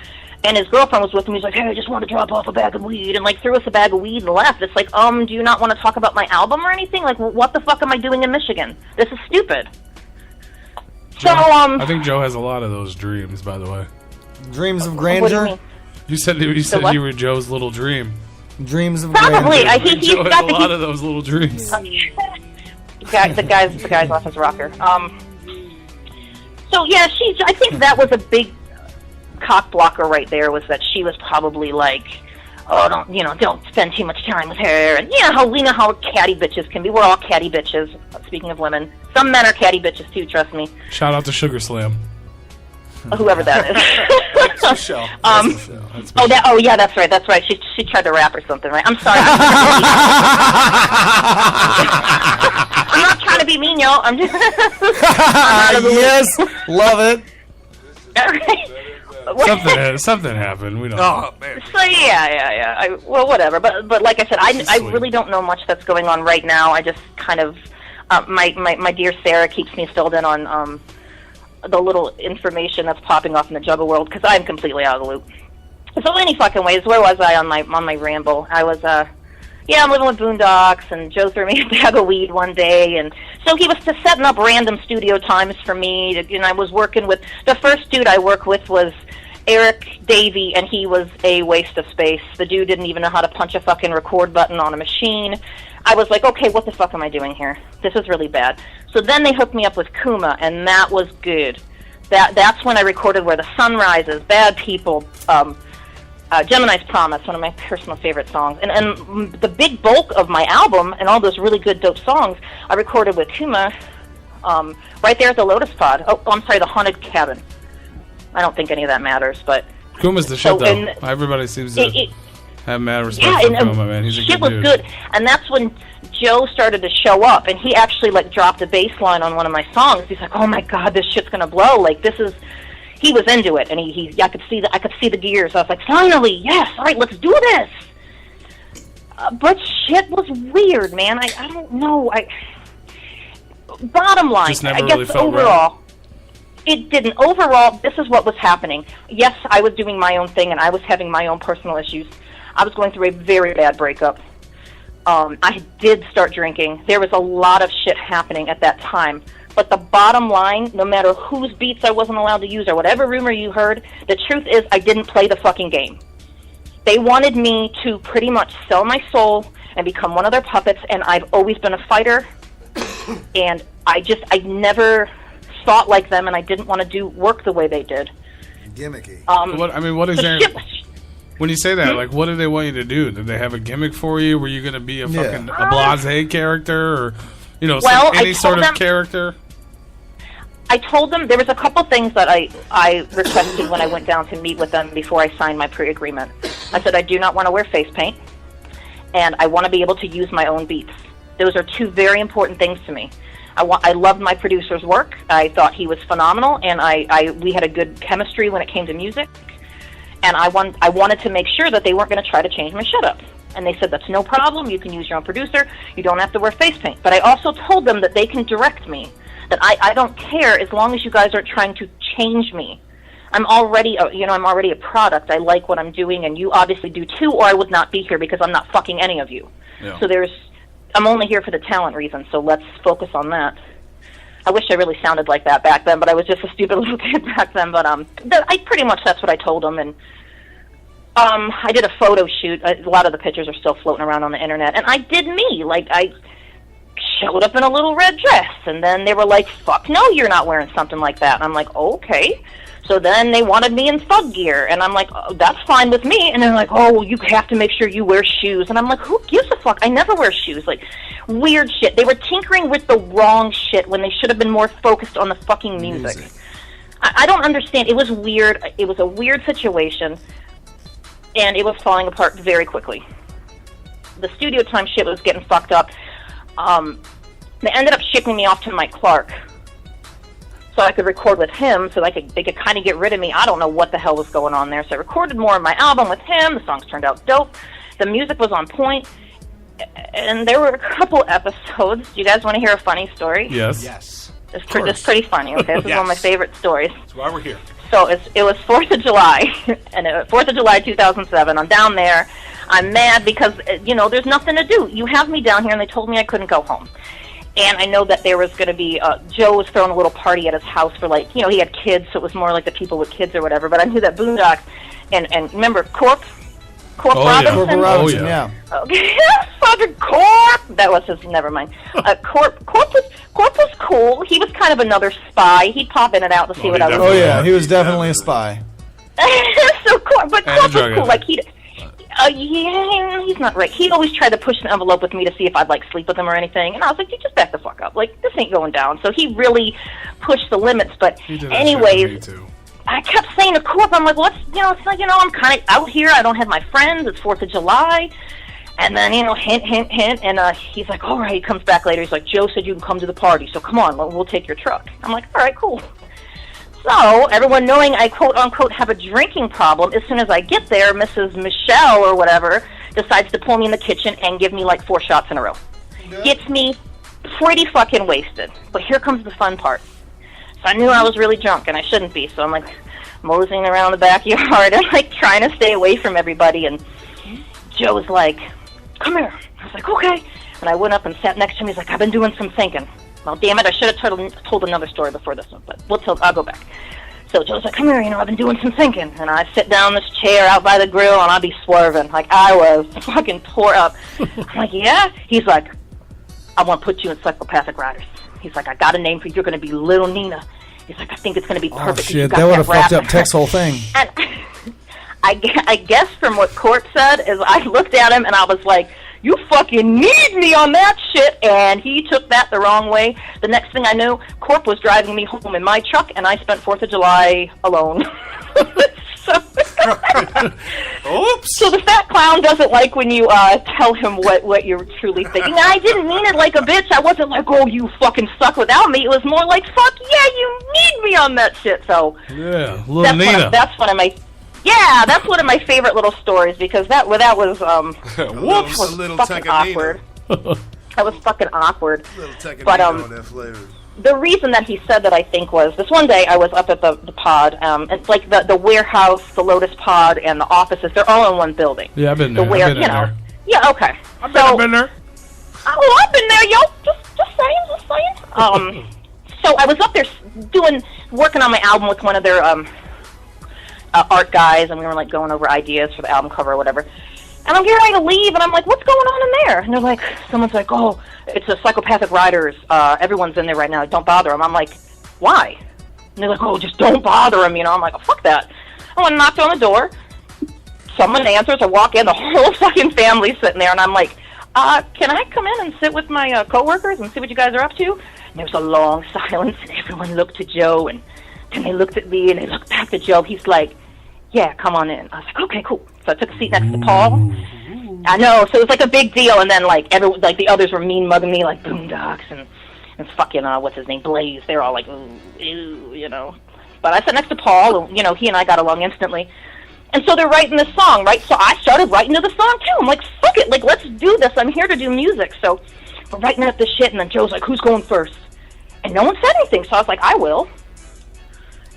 And his girlfriend was with him. He's like, hey, I just want to drop off a bag of weed, and like threw us a bag of weed and left. It's like, do you not want to talk about my album or anything? Like, what the fuck am I doing in Michigan? This is stupid. Joe, I think Joe has a lot of those dreams, by the way. Dreams of What do you grandeur? mean? You said you were Joe's little dream. Dreams of Probably. grandeur. He's Joe has got a lot of those little dreams. The guy's off his rocker. So yeah, I think that was a big cock blocker right there, was that she was probably like, oh, don't spend too much time with her, and we know how catty bitches can be. We're all catty bitches. Speaking of women, some men are catty bitches too. Trust me. Shout out to Sugar Slam. Whoever that is. Michelle. That's right. That's right. She tried to rap or something, right? I'm sorry. I'm not trying to be mean, y'all. I'm just. Yes, love it. Something happened. We don't. Oh man. So yeah. Well, whatever. But like I said, I really don't know much that's going on right now. I just kind of my dear Sarah keeps me filled in on the little information that's popping off in the Juggle world, because I'm completely out of the loop. So any fucking ways, where was I on my ramble? I was, I'm living with Boondocks, and Joe threw me a bag of weed one day, and so he was just setting up random studio times for me, and I was working with, the first dude I worked with was Eric Davey, and he was a waste of space. The dude didn't even know how to punch a fucking record button on a machine. I was like, okay, what the fuck am I doing here? This is really bad. So then they hooked me up with Kuma, and that was good. That's when I recorded Where the Sun Rises, Bad People, Gemini's Promise, one of my personal favorite songs. And the big bulk of my album and all those really good, dope songs I recorded with Kuma right there at the Lotus Pod. Oh, I'm sorry, the Haunted Cabin. I don't think any of that matters, but... Kuma's the shit, though. Everybody seems to have mad respect for Kuma, man. He's a shit good dude. was good. And that's when Joe started to show up, and he actually, like, dropped a bass line on one of my songs. He's like, oh, my God, this shit's gonna blow. Like, this is... He was into it, and I could see the gears. I was like, finally, yes, all right, let's do this. But shit was weird, man. I don't know. Bottom line, Just never I guess really felt overall, it didn't. Overall, this is what was happening. Yes, I was doing my own thing, and I was having my own personal issues. I was going through a very bad breakup. I did start drinking. There was a lot of shit happening at that time. But the bottom line, no matter whose beats I wasn't allowed to use or whatever rumor you heard, the truth is I didn't play the fucking game. They wanted me to pretty much sell my soul and become one of their puppets, and I've always been a fighter, and I never thought like them, and I didn't want to do work the way they did. Gimmicky. What exactly... When you say that, like, what did they want you to do? Did they have a gimmick for you? Were you going to be a fucking a blasé character, or... You know, any sort of character? I told them there was a couple things that I requested when I went down to meet with them before I signed my pre-agreement. I said I do not want to wear face paint, and I want to be able to use my own beats. Those are two very important things to me. I loved my producer's work. I thought he was phenomenal, and we had a good chemistry when it came to music. And I wanted to make sure that they weren't going to try to change my shit up. And they said, that's no problem. You can use your own producer. You don't have to wear face paint. But I also told them that they can direct me, that I don't care as long as you guys aren't trying to change me. I'm already a product. I like what I'm doing, and you obviously do too, or I would not be here because I'm not fucking any of you. Yeah. So I'm only here for the talent reason, so let's focus on that. I wish I really sounded like that back then, but I was just a stupid little kid back then. But that's what I told them, and I did a photo shoot. A lot of the pictures are still floating around on the internet. And I did me. Like, I showed up in a little red dress. And then they were like, fuck no, you're not wearing something like that. And I'm like, okay. So then they wanted me in thug gear. And I'm like, oh, that's fine with me. And they're like, oh, well, you have to make sure you wear shoes. And I'm like, who gives a fuck? I never wear shoes. Like, weird shit. They were tinkering with the wrong shit when they should have been more focused on the fucking music. I don't understand. It was weird. It was a weird situation. And it was falling apart very quickly. The studio time shit was getting fucked up. They ended up shipping me off to Mike Clark so I could record with him, so they could kind of get rid of me. I don't know what the hell was going on there. So I recorded more of my album with him. The songs turned out dope. The music was on point. And there were a couple episodes. Do you guys want to hear a funny story? Yes. It's pretty funny, okay? This is one of my favorite stories. That's why we're here. So it was 4th of July, and 4th of July 2007. I'm down there. I'm mad because, there's nothing to do. You have me down here, and they told me I couldn't go home. And I know that there was going to be, Joe was throwing a little party at his house for, he had kids, so it was more like the people with kids or whatever. But I knew that Boondocks, and remember, Corp Robinson? Corp Robinson, yeah. Okay, fucking Corp! That was his, never mind. Corp was cool. He was kind of another spy. He'd pop in and out to see what I was doing. Oh, yeah, he was definitely a spy. Corp was cool. Like, he's not right. He always tried to push an envelope with me to see if I'd, sleep with him or anything. And I was like, you just back the fuck up. Like, this ain't going down. So he really pushed the limits. But anyways, I kept saying to Corp, I'm like, well, I'm kind of out here. I don't have my friends. It's 4th of July. And then, hint, hint, hint. And he's like, all right. He comes back later. He's like, Joe said you can come to the party. So come on, we'll take your truck. I'm like, all right, cool. So, everyone knowing I quote-unquote have a drinking problem, as soon as I get there, Mrs. Michelle or whatever decides to pull me in the kitchen and give me 4 shots in a row. Gets me pretty fucking wasted. But here comes the fun part. So I knew I was really drunk, and I shouldn't be. So I'm like moseying around the backyard and like trying to stay away from everybody. And Joe was like, "Come here." I was like, "Okay." And I went up and sat next to him. He's like, "I've been doing some thinking." Well, damn it, I should have told another story before this one, but I'll go back. So Joe's like, "Come here, I've been doing some thinking." And I sit down in this chair out by the grill, and I'll be swerving. Like, I was fucking tore up. I'm like, "Yeah?" He's like, "I want to put you in Psychopathic Riders." He's like, "I got a name for you. You're going to be Little Nina." He's like, "I think it's going to be perfect." Oh, shit, that would have fucked up Tech's whole thing. And I guess from what Corp said is I looked at him, and I was like, "You fucking need me on that shit," and he took that the wrong way. The next thing I knew, Corp was driving me home in my truck, and I spent 4th of July alone. Oops. So the fat clown doesn't like when you tell him what you're truly thinking. And I didn't mean it like a bitch. I wasn't like, "Oh, you fucking suck without me." It was more like, "Fuck yeah, you need me on that shit." So yeah, Little Nina. That's one of my favorite little stories, because that was whoops, was a little fucking awkward. That was fucking awkward. But the reason that he said that, I think, was this one day I was up at the pod. It's like the warehouse, the Lotus Pod, and the offices. They're all in one building. Yeah, I've been there. There. Yeah, okay. I've been there. Oh, I've been there, yo. Just saying. So I was up there working on my album with one of their art guys, and we were like going over ideas for the album cover or whatever. And I'm getting ready to leave, and I'm like, "What's going on in there?" And they're like, someone's like, "Oh, it's a Psychopathic Riders. Everyone's in there right now. Don't bother them." I'm like, "Why?" And they're like, "Oh, just don't bother them." I'm like, "Oh, fuck that." I went and knocked on the door. Someone answers. I walk in. The whole fucking family's sitting there, and I'm like, "Can I come in and sit with my coworkers and see what you guys are up to?" And there was a long silence, and everyone looked to Joe, and then they looked at me, and they looked back to Joe. He's like, "Yeah, come on in." I was like, "Okay, cool." So I took a seat next to Paul. I know, so it was like a big deal, and then everyone, the others were mean mugging me, like Boondocks and fucking what's his name, Blaze. They're all like, ooh, But I sat next to Paul, and he and I got along instantly. And so they're writing this song, right? So I started writing to the song too. I'm like, fuck it, let's do this. I'm here to do music. So we're writing up this shit, and then Joe's like, "Who's going first?" And no one said anything, so I was like, "I will."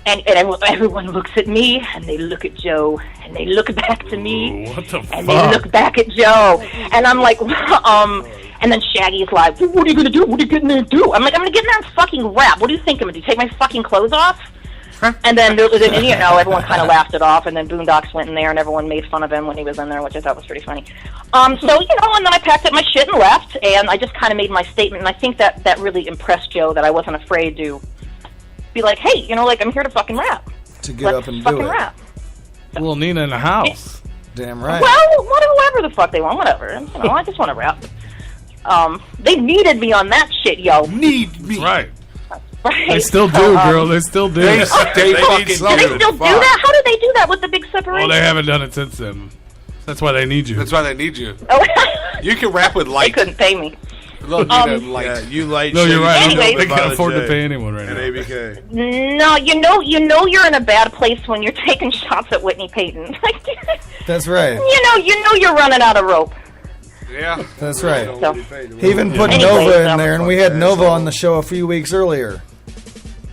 And everyone looks at me, and they look at Joe, and they look back to me, and they look back at Joe, and I'm like, and then Shaggy's like, "What are you gonna do? What are you gonna do?" I'm like, "I'm gonna get in there and fucking rap. What do you think I'm gonna do? Take my fucking clothes off?" And then everyone kind of laughed it off, and then Boondocks went in there, and everyone made fun of him when he was in there, which I thought was pretty funny. And then I packed up my shit and left, and I just kind of made my statement, and I think that really impressed Joe, that I wasn't afraid to be like, "Hey, I'm here to fucking rap." To get up and do fucking it. Rap. Little Nina in the house. Damn right. Well, whoever the fuck they want, whatever. I just want to rap. They needed me on that shit, yo. Need me. Right. Right. They still do, girl. They still do. Do they still do that? How do they do that with the big separation? Oh, they haven't done it since then. That's why they need you. That's why they need you. Oh. You can rap with light. They couldn't pay me. Light. Yeah, you light. No, you're right. Anyways, They can't afford to pay anyone right and now. ABK. No, you know you're in a bad place when you're taking shots at Whitney Payton. That's right. You know you're running out of rope. Yeah. That's right. So, He even put Nova in there, and we had Nova on the show a few weeks earlier.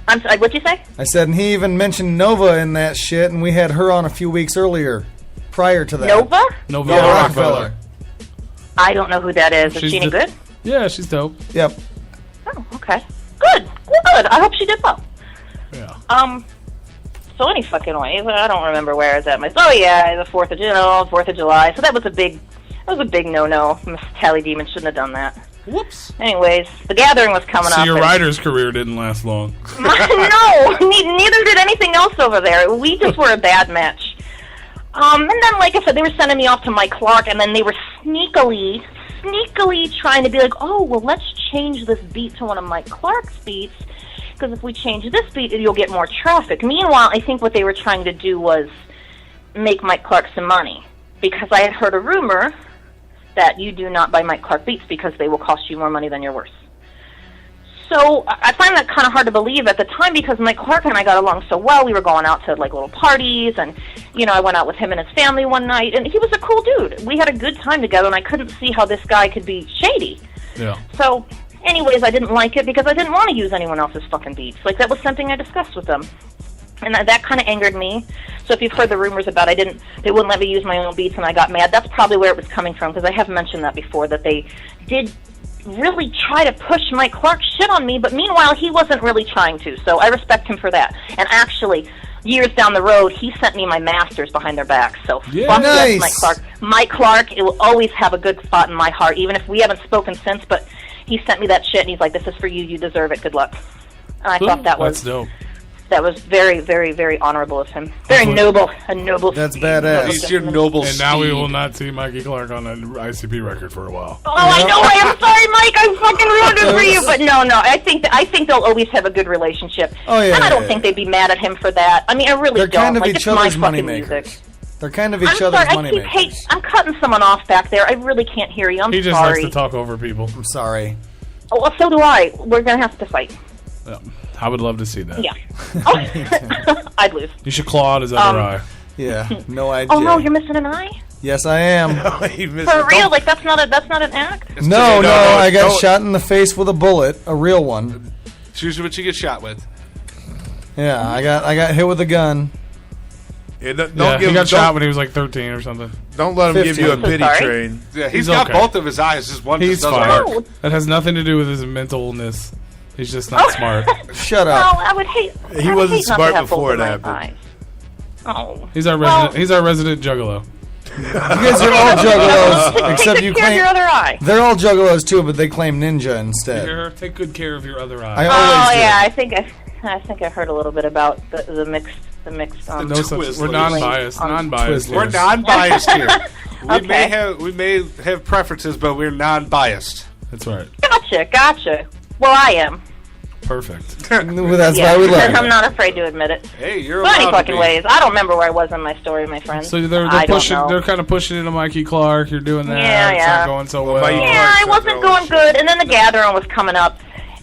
I'm sorry, what'd you say? I said, and he even mentioned Nova in that shit, and we had her on a few weeks earlier, prior to that. Nova? Nova Rockefeller. I don't know who that is. Is she any good? Yeah, she's dope. Yep. Oh, okay. Good. I hope she did well. Yeah. So any fucking way, I don't remember where I was at. Oh yeah, the 4th of July. So that was a big no-no. Miss Tali Demon shouldn't have done that. Whoops. Anyways, the gathering was coming up. So your writer's career didn't last long. No, neither did anything else over there. We just were a bad match. And then, like I said, they were sending me off to Mike Clark, and then they were sneakily trying to be like, "Oh, well, let's change this beat to one of Mike Clark's beats, because if we change this beat, you'll get more traffic." Meanwhile, I think what they were trying to do was make Mike Clark some money, because I had heard a rumor that you do not buy Mike Clark beats because they will cost you more money than you're worth. So I find that kind of hard to believe at the time, because Mike Clark and I got along so well. We were going out to like little parties, and I went out with him and his family one night, and he was a cool dude. We had a good time together, and I couldn't see how this guy could be shady. Yeah. So Anyways, I didn't like it because I didn't want to use anyone else's fucking beats. Like, that was something I discussed with them. And that kind of angered me. So if you've heard the rumors about they wouldn't let me use my own beats and I got mad, that's probably where it was coming from, because I have mentioned that before, that they did really try to push Mike Clark's shit on me, but meanwhile, he wasn't really trying to. So I respect him for that. And actually, years down the road, he sent me my masters behind their backs. So fuck yes, Mike Clark. Mike Clark, it will always have a good spot in my heart, even if we haven't spoken since, but he sent me that shit, and he's like, this is for you, you deserve it, good luck. And I thought that's dope. That was very, very, very honorable of him. Very noble. A noble. That's badass. He's your noble And now we will not see Mikey Clark on an ICP record for a while. Oh, I know. I am sorry, Mike. I'm fucking ruined for you. But no. I think they'll always have a good relationship. Oh, yeah. And I don't think they'd be mad at him for that. I mean, I really They're don't. kind of like, each it's my other's fucking moneymakers. music. They're kind of each other's moneymakers. I'm cutting someone off back there. I really can't hear you. I'm He just sorry. likes to talk over people. I'm sorry. Oh, well, so do I. We're going to have to fight. Yeah. I would love to see that. Yeah. I'd lose. You should claw out his other eye. Yeah, no idea. Oh, no, you're missing an eye? Yes, I am. For real? Like, that's not an act? No, I got shot in the face with a bullet, a real one. It's usually what you get shot with. Yeah, I got hit with a gun. He got shot when he was like 13 or something. Don't let him give you a pity train. Yeah, he's got both of his eyes. Just one He's just doesn't fine. work. That has nothing to do with his mentalness. He's just not smart. Shut up. No, I would hate. He I would wasn't hate not to smart have both before of it my happened. eyes. Oh. He's our resident. He's our resident juggalo. You guys are all juggalos, except you Take care of claim your other eye. they're all juggalos too, but they claim ninja instead. Take good care of your other eye. I always do. Yeah, I think I heard a little bit about the mixed. We're non-biased. Non-biased. We're non-biased here. Okay. We may have preferences, but we're non-biased. That's right. Gotcha. Well, I am. Perfect. Well, that's why we love I'm you. not afraid to admit it. Hey, you're But any allowed to fucking be. ways. I don't remember where I was in my story, my friend. So they're I don't pushing. know. They're kind of pushing into Mikey Clark. You're doing that. Yeah, It's not going so well. Yeah, I wasn't going good. And then the gathering was coming up,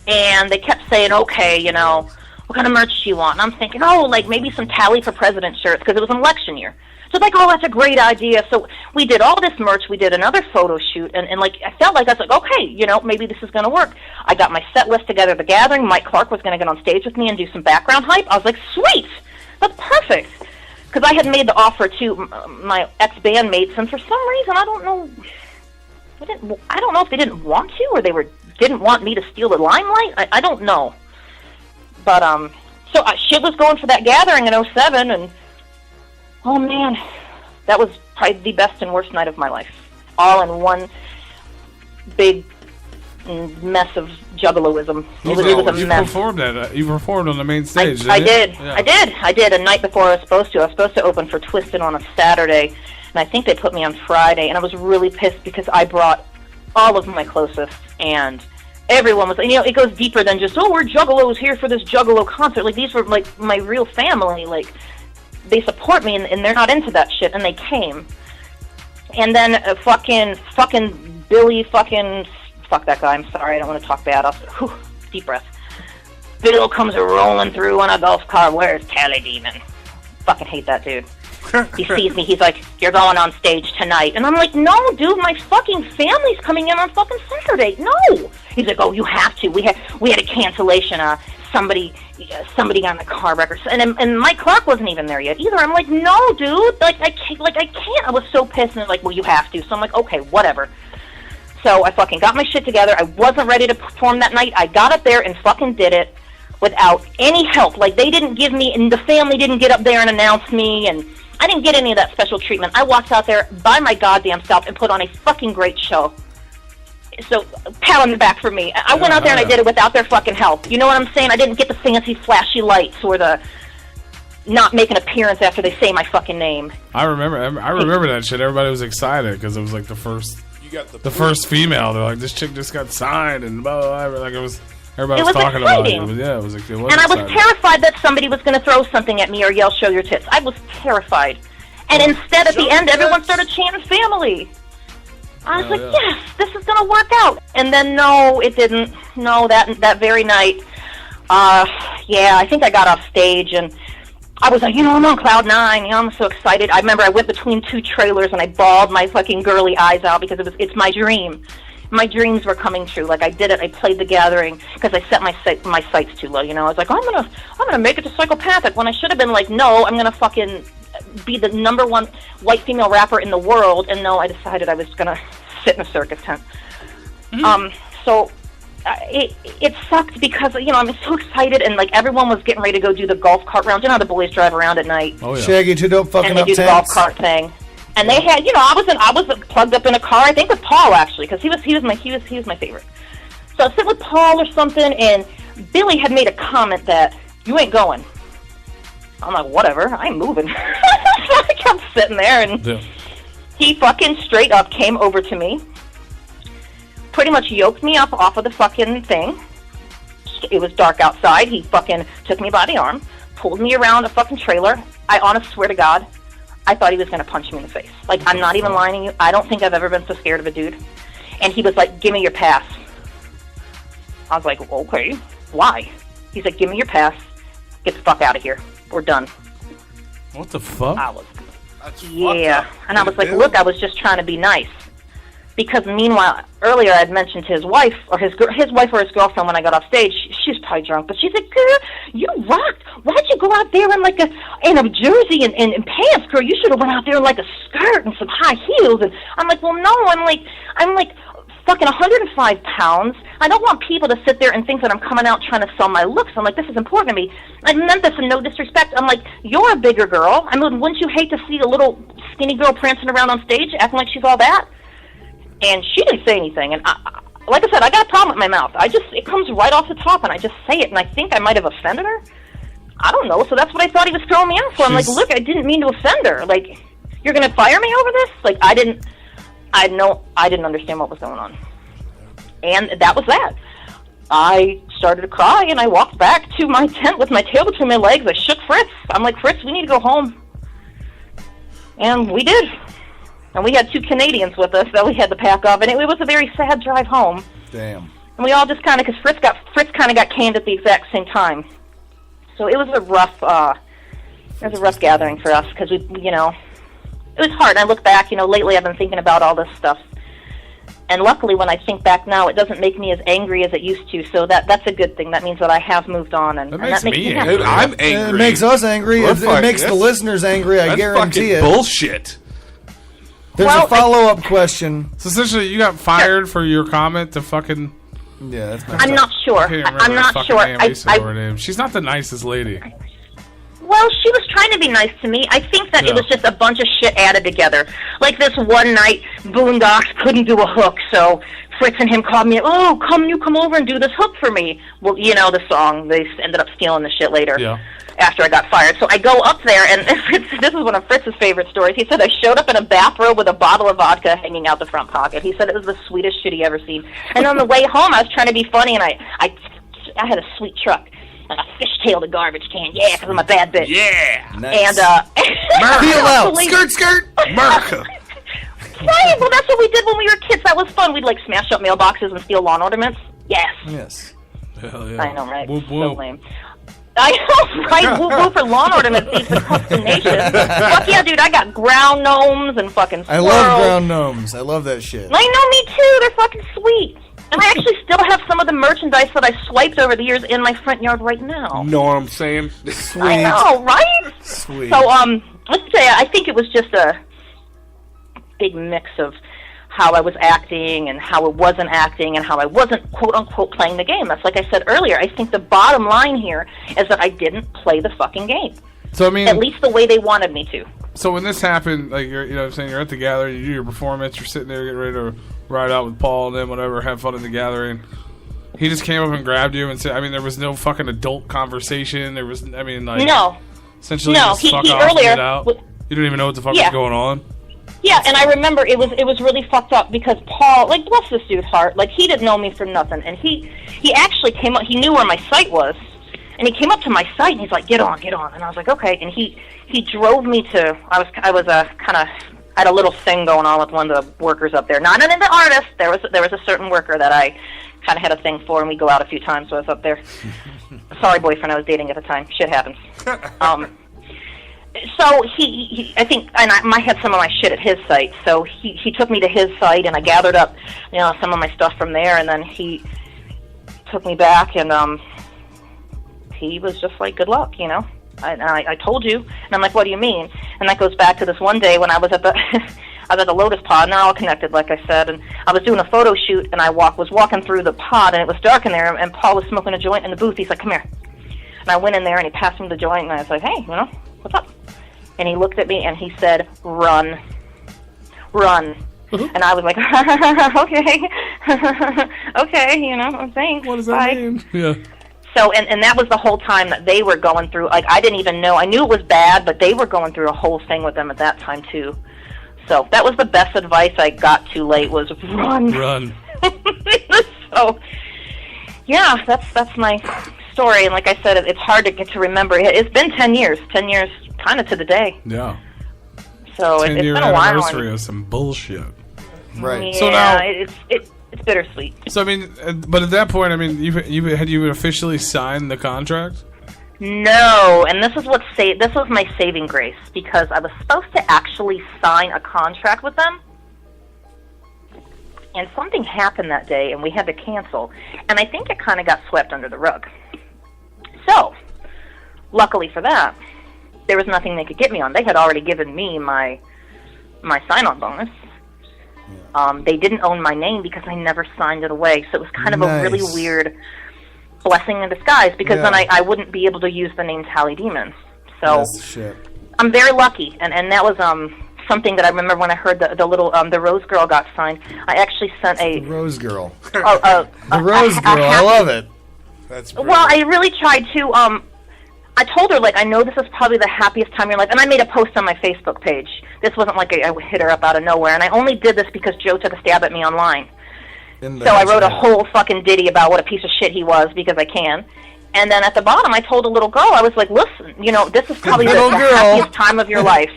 and they kept saying, okay, what kind of merch do you want? And I'm thinking, like maybe some Tali for President shirts, because it was an election year. So like, that's a great idea. So we did all this merch. We did another photo shoot, and like I felt like I was like, okay, maybe this is going to work. I got my set list together at the gathering. Mike Clark was going to get on stage with me and do some background hype. I was like, sweet, that's perfect. Because I had made the offer to my ex-bandmates, and for some reason, I don't know if they didn't want to, or they didn't want me to steal the limelight. I don't know. But so shit was going for that gathering in 2007, and oh man, that was probably the best and worst night of my life. All in one big mess of juggaloism. It was a You mess. You performed on the main stage. I didn't did. you? Yeah. I did. A night before I was supposed to. I was supposed to open for Twisted on a Saturday, and I think they put me on Friday, and I was really pissed because I brought all of my closest, and everyone was, it goes deeper than just, we're juggalos here for this juggalo concert. Like, these were, like, my real family. Like, they support me, and they're not into that shit, and they came. And then fucking Billy fuck that guy. I'm sorry, I don't want to talk bad. Deep breath. Bill comes rolling through on a golf cart. Where's Tali Demon? Fucking hate that dude. He sees me, he's like, you're going on stage tonight. And I'm like, no, dude, my fucking family's coming in on fucking Saturday. No. He's like, oh, you have to. We had a cancellation. Somebody got in a car wreck. And Mike Clark wasn't even there yet either. I'm like, no, dude. I can't. I was so pissed. And they're like, well, you have to. So I'm like, okay, whatever. So I fucking got my shit together. I wasn't ready to perform that night. I got up there and fucking did it without any help. Like, they didn't give me, and the family didn't get up there and announce me, and I didn't get any of that special treatment. I walked out there by my goddamn self and put on a fucking great show. So, pat on the back for me. I went out there and I did it without their fucking help. You know what I'm saying? I didn't get the fancy flashy lights or the not make an appearance after they say my fucking name. I remember that shit. Everybody was excited because it was like the first female. They're like, this chick just got signed and blah, blah, blah. Like, everybody was talking exciting. about it. It was exciting. And I was terrified that somebody was going to throw something at me or yell, show your tits. I was terrified. And instead, at the end, everyone started chanting family. I was like, yes, this is going to work out. And then, no, it didn't. No, that very night, I think I got off stage, and I was like, I'm on cloud nine. I'm so excited. I remember I went between two trailers, and I bawled my fucking girly eyes out because it's my dream. my dreams were coming true. Like, I did it. I played The Gathering because I set my sights too low. You know, I was like, I'm gonna make it to psychopathic, when I should have been like, no, I'm gonna fucking be the #1 white female rapper in the world. And no, I decided I was gonna sit in a circus tent. So it sucked because, you know, I'm so excited, and like everyone was getting ready to go do the golf cart round. You know how the boys drive around at night? Oh yeah. Shaggy, too, don't fucking and they up do the golf cart thing. And they had, you know, I was plugged up in a car, I think with Paul actually, because he was my favorite. So I was sitting with Paul or something, and Billy had made a comment that, you ain't going. I'm like, whatever, I'm moving. So I kept sitting there, and he fucking straight up came over to me, pretty much yoked me up off of the fucking thing. It was dark outside. He fucking took me by the arm, pulled me around a fucking trailer. I honest swear to God, I thought he was going to punch me in the face. Like, I'm not even lying to you. I don't think I've ever been so scared of a dude. And he was like, give me your pass. I was like, okay, why? He's like, give me your pass. Get the fuck out of here. We're done. What the fuck? Yeah. And I was like, look, I was just trying to be nice. Because meanwhile, earlier I'd mentioned to his wife or his wife or his girlfriend when I got off stage. She was probably drunk, but she's like, "Girl, you rocked. Why'd you go out there in like a jersey and pants, girl? You should have went out there in like a skirt and some high heels." And I'm like, "Well, no, I'm like fucking 105 pounds. I don't want people to sit there and think that I'm coming out trying to sell my looks." I'm like, this is important to me. I meant this in no disrespect. I'm like, you're a bigger girl. I mean, wouldn't you hate to see a little skinny girl prancing around on stage acting like she's all that? And she didn't say anything. And like I said, I got a problem with my mouth. It comes right off the top, and I just say it. And I think I might have offended her. I don't know. So that's what I thought he was throwing me out for. I'm like, look, I didn't mean to offend her. Like, you're going to fire me over this? Like, I didn't understand what was going on. And that was that. I started to cry, and I walked back to my tent with my tail between my legs. I shook Fritz. I'm like, Fritz, we need to go home. And we did. And we had 2 Canadians with us that we had to pack up, and it was a very sad drive home. Damn. And we all just kind of, because Fritz kind of got canned at the exact same time. So it was a rough gathering for us, because we, you know, it was hard. And I look back, you know, lately I've been thinking about all this stuff. And luckily, when I think back now, it doesn't make me as angry as it used to. So that's a good thing. That means that I have moved on, and that makes me happy. Dude, I'm angry. It makes us angry. It makes the listeners angry. I guarantee it. Bullshit. There's a follow-up question. So essentially, you got fired for your comment to fucking. Yeah, that's I'm not sure. I'm not sure. She's not the nicest lady. Well, she was trying to be nice to me. I think that it was just a bunch of shit added together. Like this one night, Boondocks couldn't do a hook, so Fritz and him called me, "Oh, come over and do this hook for me." Well, you know the song. They ended up stealing the shit later. Yeah. After I got fired. So I go up there, and this is one of Fritz's favorite stories. He said I showed up in a bathrobe with a bottle of vodka hanging out the front pocket. He said it was the sweetest shit he ever seen. And on the way home, I was trying to be funny, and I had a sweet truck. And I fishtailed a garbage can, because I'm a bad bitch. Yeah! Nice. And, Feel out! Skirt! America! Right, well, that's what we did when we were kids. That was fun. We'd, like, smash up mailboxes and steal lawn ornaments. Yes. Hell yeah. I know, right? Whoop, whoop. So lame. I know, right? Woo-woo for lawn ornaments, these procrastination. Fuck yeah, dude, I got ground gnomes and fucking squirrels. I love ground gnomes. I love that shit. I know, me too. They're fucking sweet. And I actually still have some of the merchandise that I swiped over the years in my front yard right now. Know what I'm saying? Sweet. I know, right? Sweet. So, let's say, I think it was just a big mix of how I was acting and how I wasn't acting and how I wasn't, quote-unquote, playing the game. That's like I said earlier. I think the bottom line here is that I didn't play the fucking game. So, I mean... At least the way they wanted me to. So when this happened, like, you know what I'm saying, you're at the gathering, you do your performance, you're sitting there getting ready to ride out with Paul and then whatever, have fun at the gathering. He just came up and grabbed you and said, I mean, there was no fucking adult conversation. There was, I mean, like... No. Essentially, no, just fuck off and get out. You didn't even know what the fuck was going on? Yeah, and I remember it was really fucked up because Paul, like, bless this dude's heart, like, he didn't know me from nothing, and he actually came up, he knew where my site was, and he came up to my site, and he's like, get on, and I was like, okay, and he drove me to, I was kind of, I had a little thing going on with one of the workers up there, not an artist, there was a certain worker that I kind of had a thing for, and we go out a few times, so I was up there. Sorry, boyfriend I was dating at the time, shit happens. So he I think, and I had some of my shit at his site. So he took me to his site, and I gathered up, some of my stuff from there, and then he took me back, and he was just like, "Good luck," I told you, and I'm like, "What do you mean?" And that goes back to this one day when I was at the I was at the Lotus Pod, and they're all connected, like I said, and I was doing a photo shoot, and I was walking through the pod, and it was dark in there, and Paul was smoking a joint in the booth. He's like, "Come here." And I went in there, and he passed me the joint, and I was like, "Hey, what's up?" And he looked at me, and he said, "Run. Run." And I was like, okay. Okay, thanks. What does that mean? Yeah. So, and that was the whole time that they were going through, like, I didn't even know. I knew it was bad, but they were going through a whole thing with them at that time, too. So that was the best advice I got too late was run. Run. So, yeah, that's my story. And like I said, it's hard to get to remember. It's been 10 years. 10 years kind of to the day. Yeah. So it's been a while. Anniversary of some bullshit. Right. Yeah, So now it's bittersweet. So I mean, but at that point, I mean, had you officially signed the contract? No, and this was my saving grace, because I was supposed to actually sign a contract with them, and something happened that day, and we had to cancel, and I think it kind of got swept under the rug. So, luckily for that, there was nothing they could get me on. They had already given me my sign-on bonus. They didn't own my name because I never signed it away, so it was kind of a really weird blessing in disguise, because then I wouldn't be able to use the name Tali Demon. So I'm very lucky, and that was something that I remember when I heard the little the Rose Girl got signed. I actually sent the Rose Girl. The Rose Girl, I love it. That's well, I really tried to. I told her, like, I know this is probably the happiest time in your life, and I made a post on my Facebook page. This wasn't like I hit her up out of nowhere, and I only did this because Joe took a stab at me online. So I wrote a whole fucking ditty about what a piece of shit he was, because I can. And then at the bottom, I told a little girl, I was like, listen, this is probably the happiest time of your life.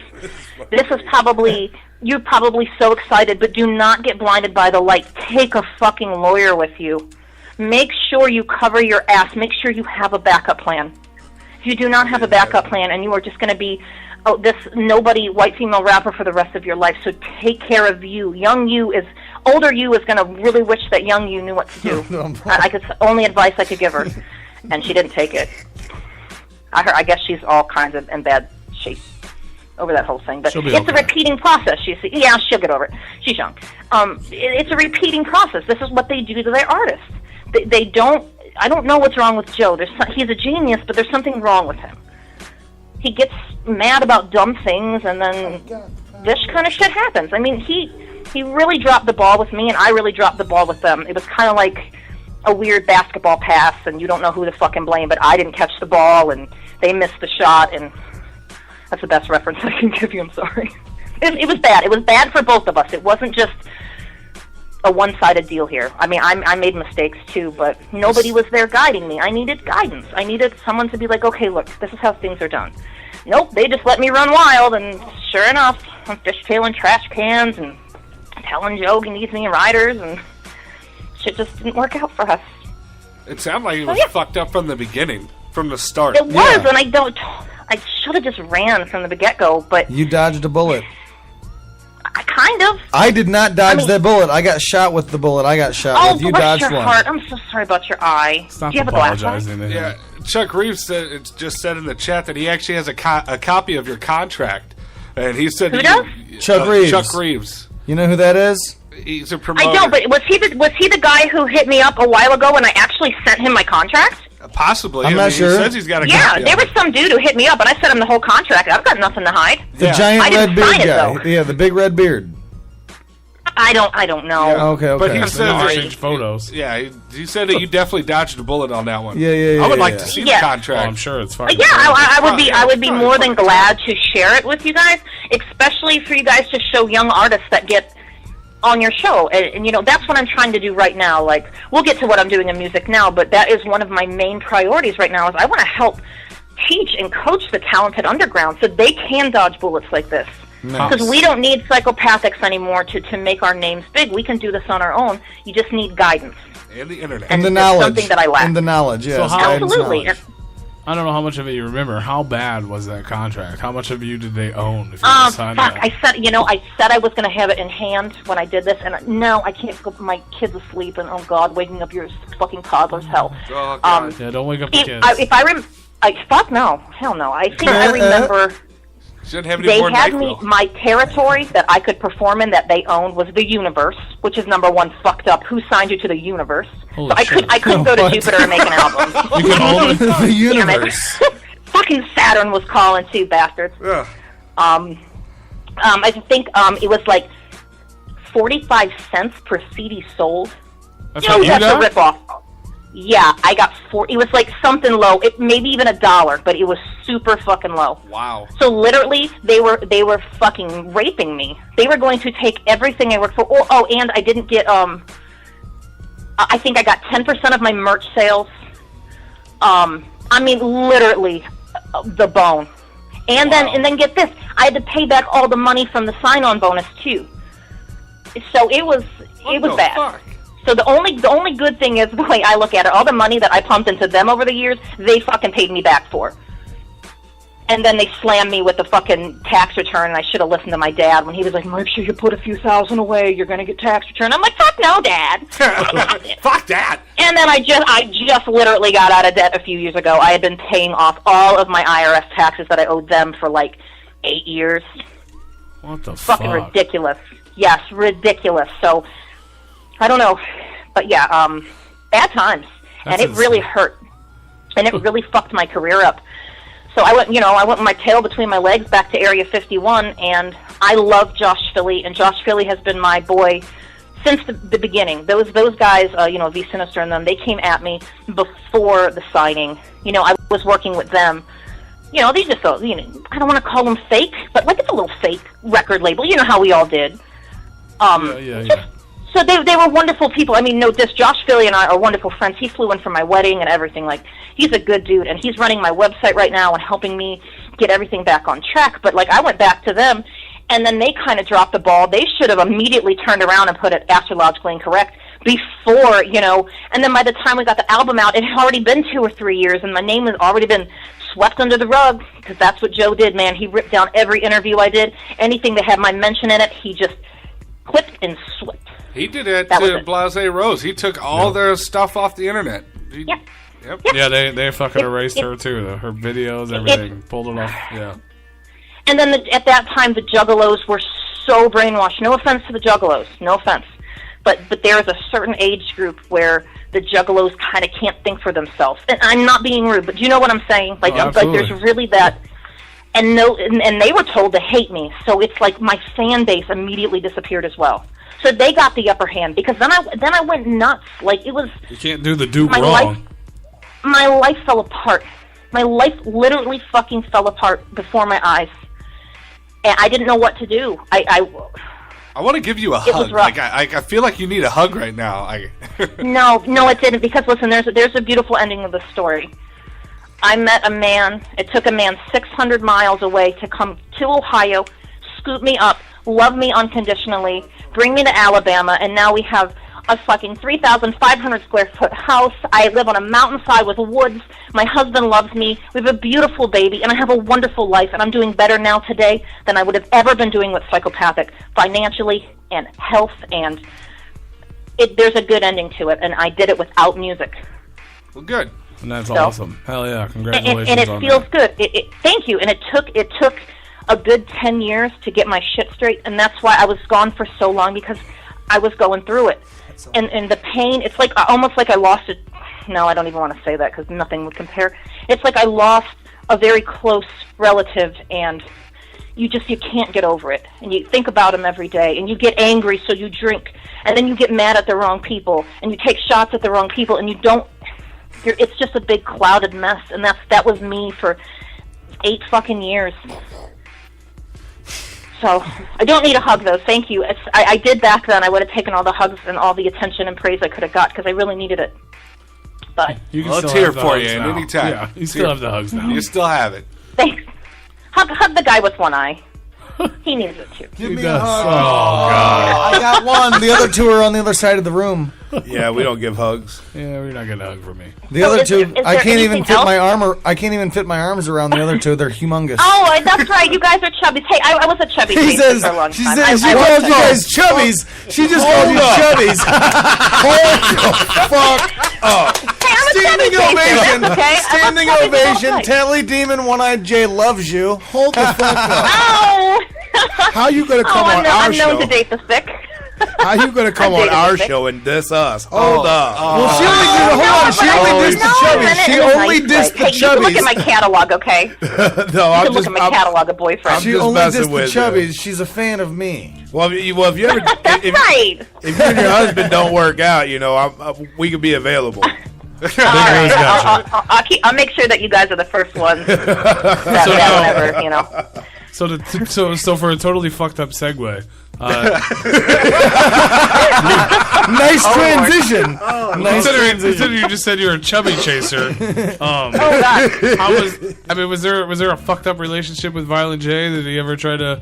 This is probably, you're probably so excited, but do not get blinded by the light. Take a fucking lawyer with you. Make sure you cover your ass. Make sure you have a backup plan. If you do not have a backup plan, and you are just going to be this nobody white female rapper for the rest of your life, so take care of you. Older you is going to really wish that young you knew what to do. Only advice I could give her, and she didn't take it. I guess she's all kinds of in bad shape over that whole thing. But it's a repeating process. You see, yeah, she'll get over it. She's young. It's a repeating process. This is what they do to their artists. They don't. I don't know what's wrong with Joe. He's a genius, but there's something wrong with him. He gets mad about dumb things, and then this kind of shit happens. I mean, he really dropped the ball with me, and I really dropped the ball with them. It was kind of like a weird basketball pass, and you don't know who to fucking blame, but I didn't catch the ball, and they missed the shot, and that's the best reference I can give you. I'm sorry. It was bad. It was bad for both of us. It wasn't just a one-sided deal here. I mean, I made mistakes too, but nobody was there guiding me. I needed guidance. I needed someone to be like, okay, look, this is how things are done. Nope, they just let me run wild, and sure enough, I'm fishtailing trash cans and telling Joe he needs me in riders, and shit just didn't work out for us. It sounded like it was fucked up from the beginning, from the start. It was, and I should have just ran from the get-go, but you dodged a bullet. I kind of. I did not dodge that bullet. I got shot with the bullet. I got shot with. You dodged one. Heart. I'm so sorry about your eye. Stop Do you have a glass eye? Yeah, Chuck Reeves just said in the chat that he actually has a copy of your contract, and he said who does? Chuck Reeves. Chuck Reeves. You know who that is? He's a promoter. I don't, but was he the guy who hit me up a while ago when I actually sent him my contract? Possibly. I'm not sure. He says he's got a copy. There was some dude who hit me up, and I sent him the whole contract. I've got nothing to hide. The giant red beard guy. Yeah, the big red beard. I don't know. Yeah, okay. But he said exchange photos. Yeah, he said that you definitely dodged a bullet on that one. Yeah. I would like to see the contract. Oh, I'm sure it's fine. Yeah, I would be more than glad to share it with you guys, especially for you guys to show young artists that get on your show. And that's what I'm trying to do right now. Like, we'll get to what I'm doing in music now, but that is one of my main priorities right now. Is I want to help teach and coach the talented underground so they can dodge bullets like this. Because we don't need psychopathics anymore to make our names big. We can do this on our own. You just need guidance. And the internet. And the knowledge. Something that I lack. And the knowledge, yes. Absolutely. I don't know how much of it you remember. How bad was that contract? How much of you did they own? If you signed that? I said I was going to have it in hand when I did this, and no, I can't go put my kids asleep, and oh God, waking up your fucking toddler's hell. Oh, God. Yeah, don't wake up the kids. Fuck no, hell no. I think I remember. Shouldn't have any They more had NyQuil. my territory that I could perform in that they owned was the universe, which is number one fucked up. Who signed you to the universe? Holy So I couldn't go to Jupiter and make an album. You can own the Damn it. universe. Fucking Saturn was calling too, bastards. Yeah. I think it was like 45 cents per CD sold. That's what you that's got? a ripoff. Yeah, I got it was like something low. It maybe even $1, but it was super fucking low. Wow. So literally, they were fucking raping me. They were going to take everything I worked for. Oh, and I didn't get I think I got 10% of my merch sales. I mean, literally, the bone. And then get this, I had to pay back all the money from the sign-on bonus too. So it was bad. Fuck? So the only good thing is, the way I look at it, all the money that I pumped into them over the years, they fucking paid me back for. And then they slammed me with the fucking tax return, and I should have listened to my dad when he was like, make sure you put a few thousand away, you're going to get tax return. I'm like, fuck no, Dad. Fuck that. And then I just literally got out of debt a few years ago. I had been paying off all of my IRS taxes that I owed them for like 8 years. What the fuck? Fucking ridiculous. Yes, ridiculous. So, I don't know. But yeah, bad times. That's and it really hurt. And it really fucked my career up. So I went with my tail between my legs back to Area 51, and I love Josh Philly, and Josh Philly has been my boy since the beginning. Those guys, V Sinister and them, they came at me before the signing. I was working with them. They just, I don't want to call them fake, but like it's a little fake record label. You know how we all did. Yeah. So they were wonderful people. I mean, no diss, Josh Philly and I are wonderful friends. He flew in for my wedding and everything. Like, he's a good dude, and he's running my website right now and helping me get everything back on track. But, like, I went back to them, and then they kind of dropped the ball. They should have immediately turned around and put it astrologically incorrect before, and then by the time we got the album out, it had already been 2 or 3 years, and my name had already been swept under the rug, because that's what Joe did, man. He ripped down every interview I did. Anything that had my mention in it, he just clipped and swept. He did it to Blase Rose. He took all their stuff off the internet. Yep. Yeah, they fucking erased her too. Her videos, everything, pulled it off. Yeah. And then at that time, the Juggalos were so brainwashed. No offense to the Juggalos, no offense, but there is a certain age group where the Juggalos kind of can't think for themselves. And I'm not being rude, but do you know what I'm saying? Like there's really that. And they were told to hate me, so it's like my fan base immediately disappeared as well. So they got the upper hand, because then I went nuts. Like, it was... You can't do the Duke wrong. My life fell apart. My life literally fucking fell apart before my eyes. And I didn't know what to do. I want to give you a hug. Like, I feel like you need a hug right now. No, it didn't, because, listen, there's a beautiful ending of the story. I met a man. It took a man 600 miles away to come to Ohio, scoop me up, love me unconditionally, bring me to Alabama, and now we have a fucking 3,500 square foot house. I live on a mountainside with woods. My husband loves me. We have a beautiful baby, and I have a wonderful life, and I'm doing better now today than I would have ever been doing with Psychopathic, financially and health, and there's a good ending to it, and I did it without music. Well, good. And that's awesome. Hell yeah, congratulations and it on feels that. good. Thank you. And it took a good 10 years to get my shit straight, and that's why I was gone for so long, because I was going through it. And the pain, it's like almost like I lost it. No, I don't even want to say that, because nothing would compare. It's like I lost a very close relative, and you can't get over it. And you think about them every day, and you get angry, so you drink, and then you get mad at the wrong people, and you take shots at the wrong people, and you don't. It's just a big clouded mess, and that was me for 8 fucking years. So I don't need a hug, though. Thank you. I did back then. I would have taken all the hugs and all the attention and praise I could have got, because I really needed it. But let's hear for you at any time. Yeah, you still have the hugs now. You still have it. Thanks. Hug the guy with one eye. He needs it too. Give me a hug. Oh, God. I got one. The other two are on the other side of the room. Yeah, we don't give hugs. Yeah, we're not getting a hug from me. The other two, I can't even fit my arm. I can't even fit my arms around the other two. They're humongous. Oh, that's right. You guys are chubbies. Hey, I was a chubby He chaser says, for a long she time. says, I she was called you chubby. guys chubbies. She just called you chubbies. Hold the fuck up. Standing ovation. Okay? Standing ovation. Tally Demon One-Eyed J loves you. Hold the fuck up. Oh! How you going to come on our I'm known show? to date the sick. How you going to come on our show and diss us? Hold up. Well, she only did. Hold on. She only dissed the chubbies. She only dissed the Hey, you can look at my chubbies. catalog, okay? No, You I'm can just. look at my catalog of boyfriends. I'm She just only messing dissed the with you. chubbies. She's a fan of me. Well, if you ever, That's right. if you and your husband don't work out, you know, we could be available. All right. I'll make sure that you guys are the first ones that whenever, you know. So for a totally fucked up segue. Nice transition. Nice Considering you just said you're a chubby chaser. God. Was there a fucked up relationship with Violent J? Did he ever try to,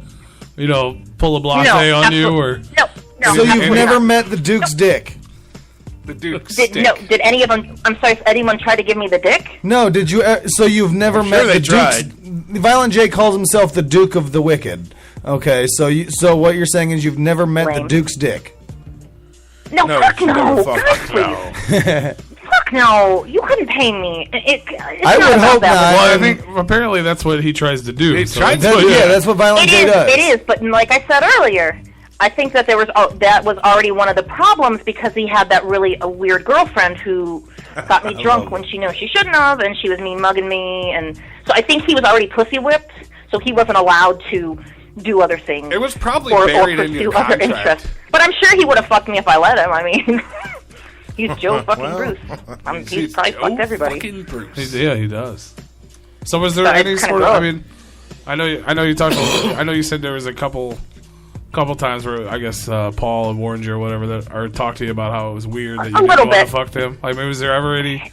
pull a blase No, on you, or No. So you've never met the Duke's dick? The Duke's Did any of them? I'm sorry. Anyone try to give me the dick? No. Did you? So you've never met they the Duke's? tried. Violent J calls himself the Duke of the Wicked. Okay, so what you're saying is you've never met the Duke's dick. No, fuck no. Fuck God, please. Fuck no. You couldn't pay me. It's I not would about hope that. not. Well, I think apparently that's what he tries to do. That's what Violent J does. It is, but like I said earlier, I think that that was already one of the problems because he had that really a weird girlfriend who got me drunk when she knew she shouldn't have, and she was mean mugging me, and so I think he was already pussy whipped, so he wasn't allowed to do other things. It was probably or buried pursue in your other contract. interests. But I'm sure he would have fucked me if I let him. I mean, he's Joe fucking Bruce. He's probably fucked everybody. He does. So was there So any it's kinda sort of? I gross. mean, I know you talked. I know you said there was a couple times where I guess Paul had warned you or whatever or talked to you about how it was weird that you didn't little want to bit. fuck him. Like, was there ever any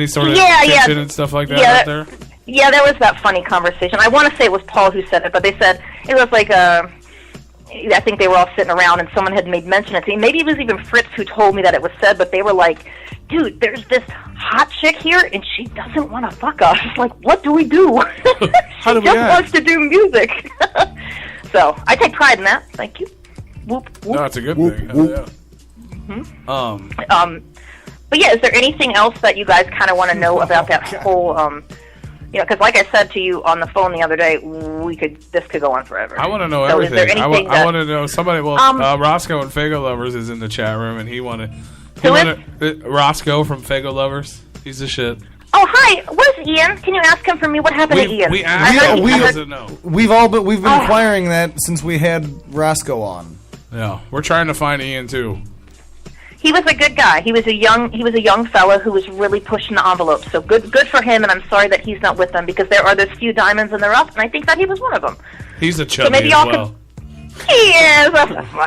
sort of Yeah, tension and stuff like that out there? Yeah, there was that funny conversation. I want to say it was Paul who said it, but they said it was like I think they were all sitting around and someone had made mention of it. Maybe it was even Fritz who told me that it was said, but they were like, dude, there's this hot chick here and she doesn't want to fuck us. Like, what do we do? How do we just act? wants to do music. So I take pride in that. Thank you. Whoop, whoop. No, it's a good thing. Hell yeah. But yeah, is there anything else that you guys kind of want to know about that whole, because like I said to you on the phone the other day, this could go on forever. I want to know So is everything. there I anything want to know somebody. Well, Roscoe and Fago Lovers is in the chat room, and he wanted. Roscoe from Fago Lovers. He's the shit. Oh, hi. Where's Ian? Can you ask him for me? What happened to Ian? We asked him. He doesn't know. We've been inquiring that since we had Roscoe on. Yeah, we're trying to find Ian too. He was a good guy. He was a young fella who was really pushing the envelope. So good for him. And I'm sorry that he's not with them because there's few diamonds in the rough, and I think that he was one of them. He's a chubby maybe as y'all well. He is.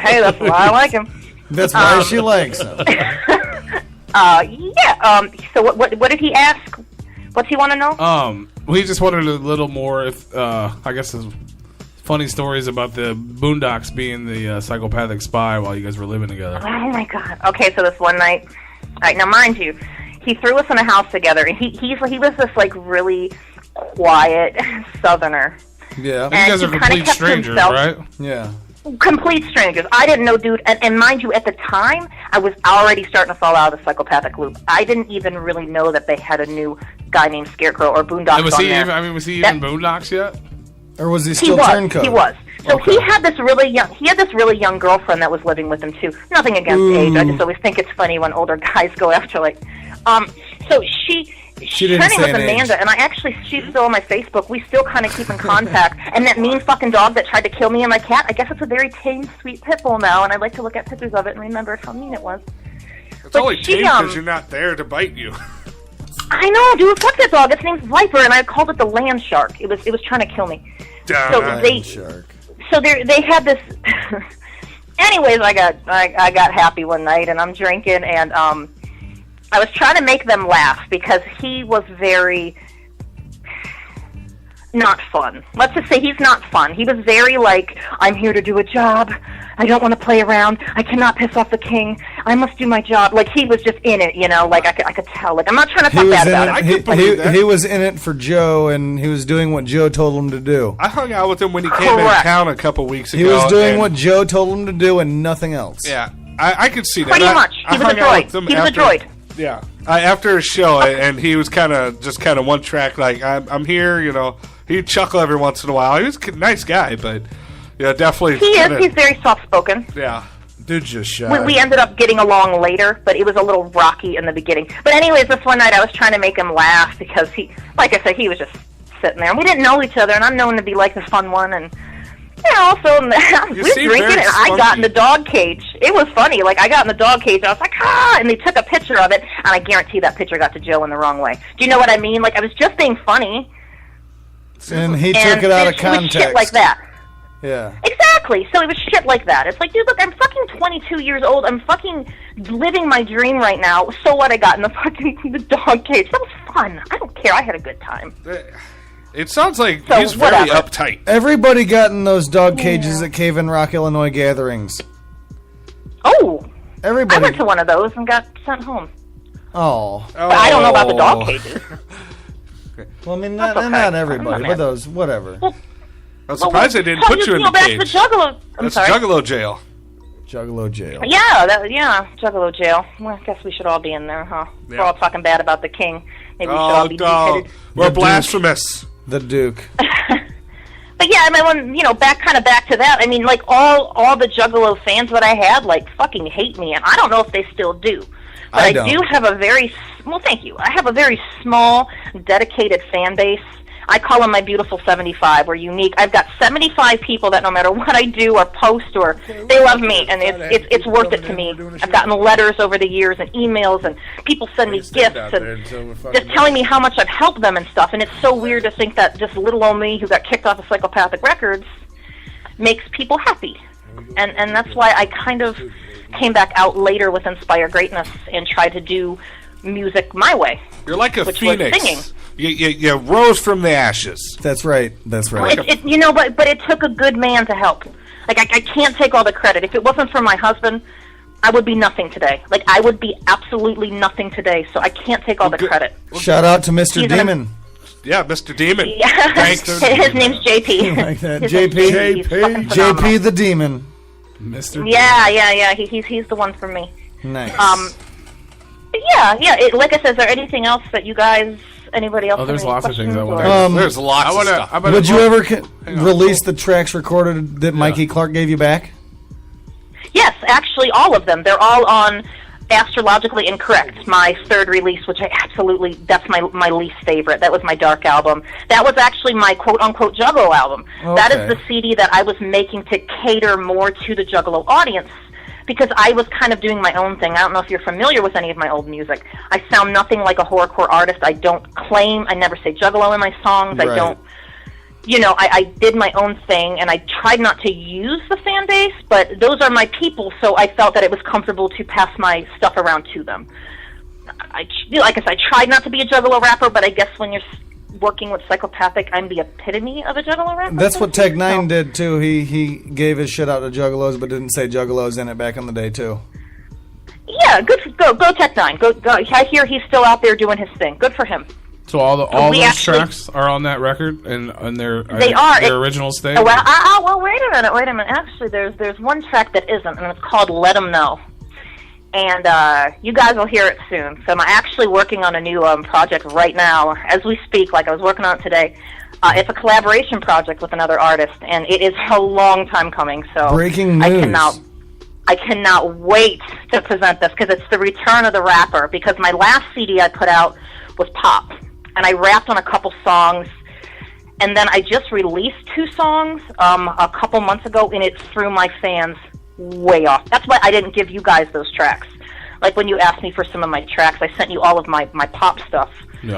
Hey, that's why I like him. That's why she likes him. Yeah. So what did he ask? What's he want to know? We just wanted a little more. I guess funny stories about the Boondocks being the psychopathic spy while you guys were living together. Oh my God. Okay, so this one night. All right, now mind you, he threw us in a house together, and he was this like really quiet Southerner. Yeah. You guys are complete strangers, right? Yeah. Complete strangers. I didn't know, dude. And mind you, at the time, I was already starting to fall out of the psychopathic loop. I didn't even really know that they had a new guy named Scarecrow or Boondocks Was on he? there. Was he even Boondocks yet? Or was he still Turncoat? He was. So he had this really young girlfriend that was living with him too. Nothing against age. I just always think it's funny when older guys go after so She didn't her name say was an Amanda, age. and she's still on my Facebook. We still kind of keep in contact. And that mean fucking dog that tried to kill me and my cat, I guess it's a very tame, sweet pit bull now, and I'd like to look at pictures of it and remember how mean it was. It's only tame because you're not there to bite you. I know, dude. Fuck that dog. Its name's Viper, and I called it the land shark. It was trying to kill me. So they had this. Anyways, I got happy one night, and I'm drinking, and I was trying to make them laugh because he was very not fun. Let's just say he's not fun. He was very like, I'm here to do a job. I don't want to play around. I cannot piss off the king. I must do my job. Like, he was just in it, you know, like, I could tell. Like, I'm not trying to talk bad about it. He was in it for Joe, and he was doing what Joe told him to do. I hung out with him when he came in town a couple weeks ago. He was doing what Joe told him to do and nothing else. Yeah, I could see that. Pretty much. He was a droid. He was a droid. Yeah. After a show, and he was kind of one track, like, I'm here, you know. He'd chuckle every once in a while. He was a nice guy, but, yeah, definitely. He is. He's very soft-spoken. Yeah. Dude's just shy. We ended up getting along later, but it was a little rocky in the beginning. But anyways, this one night I was trying to make him laugh because he, like I said, he was just sitting there. And we didn't know each other, and I'm known to be like the fun one. And, you know, so we were drinking, and I got in the dog cage. It was funny. Like, I got in the dog cage, and I was like, ah! And they took a picture of it, and I guarantee that picture got to Joe in the wrong way. Do you know what I mean? Like, I was just being funny. And he took it out of context. Shit like that. Yeah. Exactly. So it was shit like that. It's like, dude, look, I'm fucking 22 years old. I'm fucking living my dream right now. So what? I got in the dog cage. That was fun. I don't care. I had a good time. It sounds like he's very uptight. Everybody got in those dog cages at Cave in Rock, Illinois gatherings. Oh. Everybody. I went to one of those and got sent home. Oh. But I don't know about the dog cages. Well, I mean, not everybody, but those, whatever. I'm surprised they didn't put you in the cage. That's the Juggalo. That's Juggalo jail. Juggalo jail. Yeah, Juggalo jail. Well, I guess we should all be in there, huh? Yeah. We're all talking bad about the king. Maybe we should all be beheaded. We're blasphemous. The Duke. But yeah, I mean, back to that. I mean, like all the Juggalo fans that I had, like, fucking hate me, and I don't know if they still do. But I do have a very thank you. I have a very small, dedicated fan base. I call them my beautiful 75. We're unique. I've got 75 people that no matter what I do or post or they love me, and it's worth it to me. I've gotten letters over the years and emails, and people send me gifts and just telling me how much I've helped them and stuff. And it's so weird to think that just little old me who got kicked off of Psychopathic Records makes people happy. And that's why I kind of came back out later with Inspire Greatness and tried to do music my way. You're like a which phoenix. Was singing. You rose from the ashes. That's right. That's right. But it took a good man to help. Like, I can't take all the credit. If it wasn't for my husband, I would be nothing today. Like, I would be absolutely nothing today, so I can't take all the credit. Shout out to Mr. Demon. Yeah, Mr. Demon. Yeah. His name's JP. Like that. JP. JP the Demon. Mr. Yeah. He's the one for me. Nice. But yeah. Like I said, is there anything else that you guys... Anybody else? Oh, there's lots of things I want to. There's lots of stuff. Would you ever release the tracks recorded that Mikey Clark gave you back? Yes, actually, all of them. They're all on Astrologically Incorrect, my third release, which that's my least favorite. That was my dark album. That was actually my quote-unquote Juggalo album. Okay. That is the CD that I was making to cater more to the Juggalo audience, because I was kind of doing my own thing. I don't know if you're familiar with any of my old music. I sound nothing like a horrorcore artist. I don't claim, I never say Juggalo in my songs. Right. I don't, I did my own thing, and I tried not to use the fan base, but those are my people, so I felt that it was comfortable to pass my stuff around to them. Like I said, I tried not to be a Juggalo rapper, but I guess when you're working with Psychopathic, I'm the epitome of a Juggalo rapper. That's what Tech 9 did too. He gave his shit out to Juggalos, but didn't say Juggalos in it back in the day too. Yeah, go Tech 9. Go. I hear he's still out there doing his thing. Good for him. So all those tracks are on that record, and their original stage. Oh, well, wait a minute. Actually, there's one track that isn't, and it's called "Let 'Em Know." And you guys will hear it soon. So I'm actually working on a new project right now, as we speak, like I was working on it today. It's a collaboration project with another artist, and it is a long time coming. So breaking news. I cannot wait to present this, because it's the return of the rapper, because my last CD I put out was pop, and I rapped on a couple songs, and then I just released 2 songs a couple months ago, and it threw my fans way off. That's why I didn't give you guys those tracks. Like when you asked me for some of my tracks, I sent you all of my pop stuff,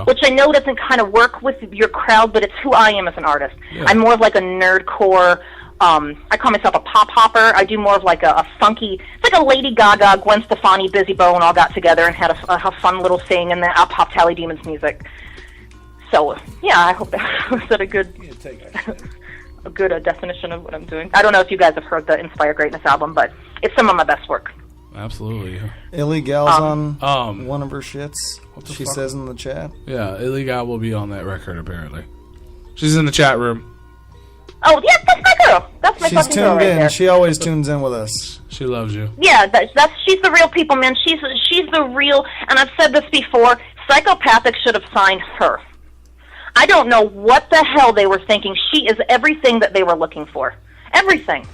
which I know doesn't kind of work with your crowd, but it's who I am as an artist. Yeah. I'm more of like a nerdcore, I call myself a pop hopper. I do more of like a funky, it's like a Lady Gaga, Gwen Stefani, Busy Bone all got together and had a fun little thing, and then I'll pop Tali Demon's music. So, yeah, I hope that was a good... definition of what I'm doing. I don't know if you guys have heard the Inspire Greatness album, but it's some of my best work. Absolutely. Illegal's on one of her shits. She fuck? says in the chat. Yeah, Illegal will be on that record, apparently. She's in the chat room. Oh, yeah, that's my girl. That's my She's fucking girl tuned right in. there. She always tunes in with us. She loves you. Yeah, she's the real people, man. She's the real, and I've said this before, Psychopathic should have signed her. I don't know what the hell they were thinking. She is everything that they were looking for. Everything.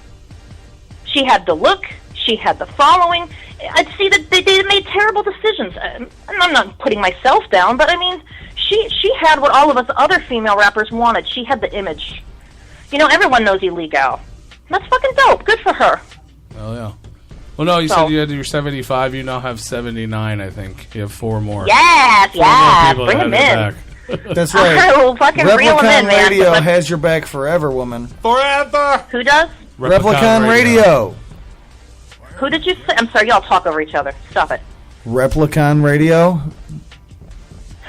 She had the look. She had the following. I'd see that they made terrible decisions. And I'm not putting myself down, but I mean, she had what all of us other female rappers wanted. She had the image. You know, everyone knows Illegal. That's fucking dope. Good for her. Oh, yeah. Well, no, you said you had your 75. You now have 79, I think. You have 4 more. Yes, Four more people bring that them have in. your back. That's right. We'll fucking reel them in, Replicon man. Radio has your back forever, woman. Forever. Who does? Replicon Radio. Who did you say? I'm sorry, y'all talk over each other. Stop it. Replicon Radio.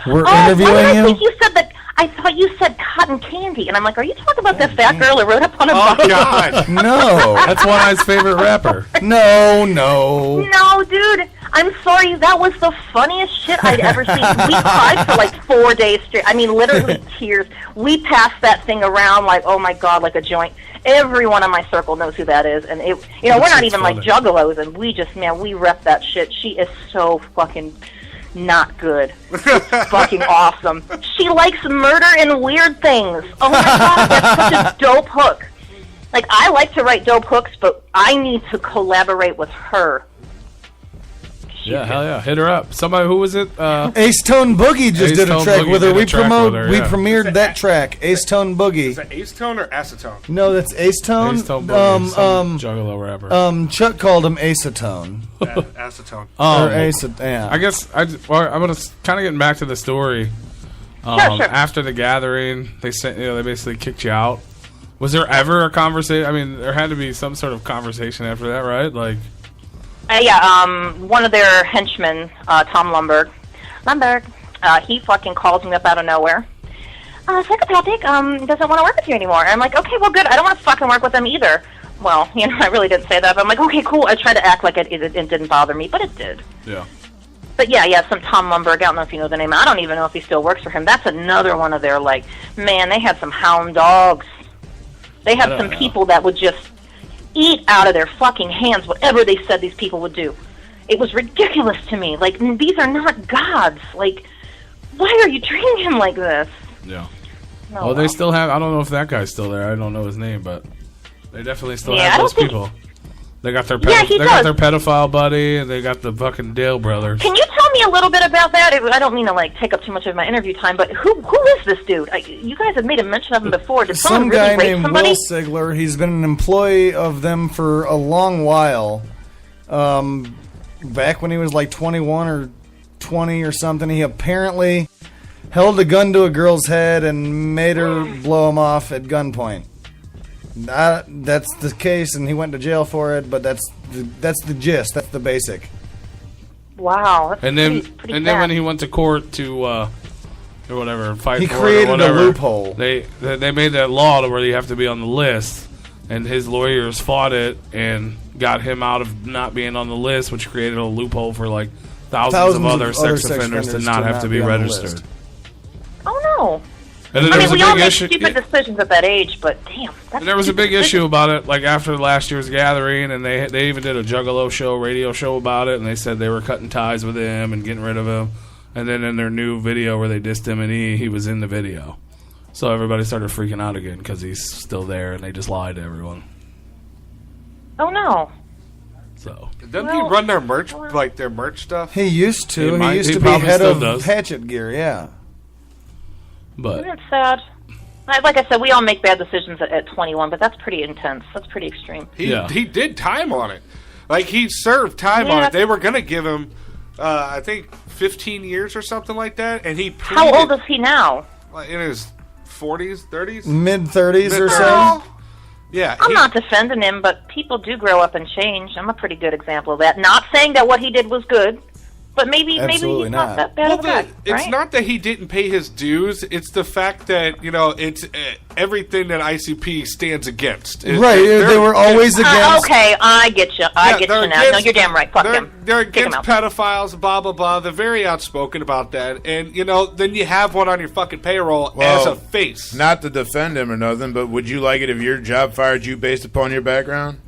We're Why interviewing did I you. think you said that? I thought you said cotton candy, and I'm like, are you talking about that fat girl who rode up on a bus? God. No. That's One Eye's favorite rapper. No. No, dude. I'm sorry. That was the funniest shit I'd ever seen. We cried for like 4 days straight. I mean, literally tears. We passed that thing around like, oh my God, like a joint. Everyone in my circle knows who that is, and it, you know, we're not even like juggalos, and we just, man, we rep that shit. She is so fucking not good. It's fucking awesome. She likes murder and weird things. Oh my God, that's such a dope hook. Like, I like to write dope hooks, but I need to collaborate with her. Yeah, hell yeah. Hit her up. Somebody, who was it? Ace Tone Boogie just Ace did a Tone track Boogie with her. did a We track with her, we yeah. premiered that track, Ace Tone Boogie. Is that acetone or acetone? No, that's Ace Tone. Ace Tone Boogie, some juggalo rapper. Chuck called him Acetone. Acetone. Or Acetone, yeah. I guess I'm going to kind of get back to the story. Sure. After the gathering, they sent, they basically kicked you out. Was there ever a conversation? I mean, there had to be some sort of conversation after that, right? Like, one of their henchmen, Tom Lumberg, he fucking calls me up out of nowhere. Psychopathic doesn't want to work with you anymore. And I'm like, okay, well, good. I don't want to fucking work with him either. Well, you know, I really didn't say that, but I'm like, okay, cool. I tried to act like it didn't bother me, but it did. yeah. But yeah, some Tom Lumberg. I don't know if you know the name. I don't even know if he still works for him. That's another one of their, like, man, they had some hound dogs. They had some people that would just eat out of their fucking hands whatever they said these people would do. It was ridiculous to me. Like, these are not gods. Like, why are you treating him like this? Yeah. Oh, well, they still have, I don't know if that guy's still there. I don't know his name, but they definitely still Yeah, have I those don't think- people. They got their he got does. their pedophile buddy, and they got the fucking Dale brothers. Can you tell me a little bit about that? I don't mean to, like, take up too much of my interview time, but who is this dude? You guys have made a mention of him before. Did Some someone guy really rape named somebody? Will Sigler. He's been an employee of them for a long while. Back when he was like 21 or 20 or something, he apparently held a gun to a girl's head and made her blow him off at gunpoint. That's the case, and he went to jail for it. But that's the gist. That's the basic. Wow. That's And then pretty then bad. when he went to court to or whatever fight He for it or created a whatever, loophole. They made that law to where you have to be on the list, and his lawyers fought it and got him out of not being on the list, which created a loophole for like thousands of other sex offenders to not have to be on the registered. list. Oh, no. And then I there mean, was we a all big make issue. stupid decisions at that age, but damn. That's And there was a stupid big decision. issue about it, like after last year's gathering, and they even did a Juggalo show, radio show about it, and they said they were cutting ties with him and getting rid of him. And then in their new video where they dissed him and he was in the video. So everybody started freaking out again because he's still there, and they just lied to everyone. Oh, no. So Doesn't he run their merch, like their merch stuff? He used to. He might- He used he to be probably head still of does. Hatchet Gear. Yeah. But Isn't it sad? Like I said, we all make bad decisions at 21, but that's pretty intense. That's pretty extreme. He did time on it. Like, he served time on Yeah. it. They were going to give him, I think, 15 years or something like that. And he pleaded, How old is he now? like, in his 40s, 30s? Mid-30s or so. Well, Yeah. I'm not defending him, but people do grow up and change. I'm a pretty good example of that. Not saying that what he did was good. But maybe he's not that bad of a guy, It's right? not that he didn't pay his dues. It's the fact that, it's everything that ICP stands against. They were always against. Okay, I get you. I get you now. No, you're damn right. Fuck him. They're Kick him against out. pedophiles, blah, blah, blah. They're very outspoken about that. And, then you have one on your fucking payroll as a face. Not to defend him or nothing, but would you like it if your job fired you based upon your background?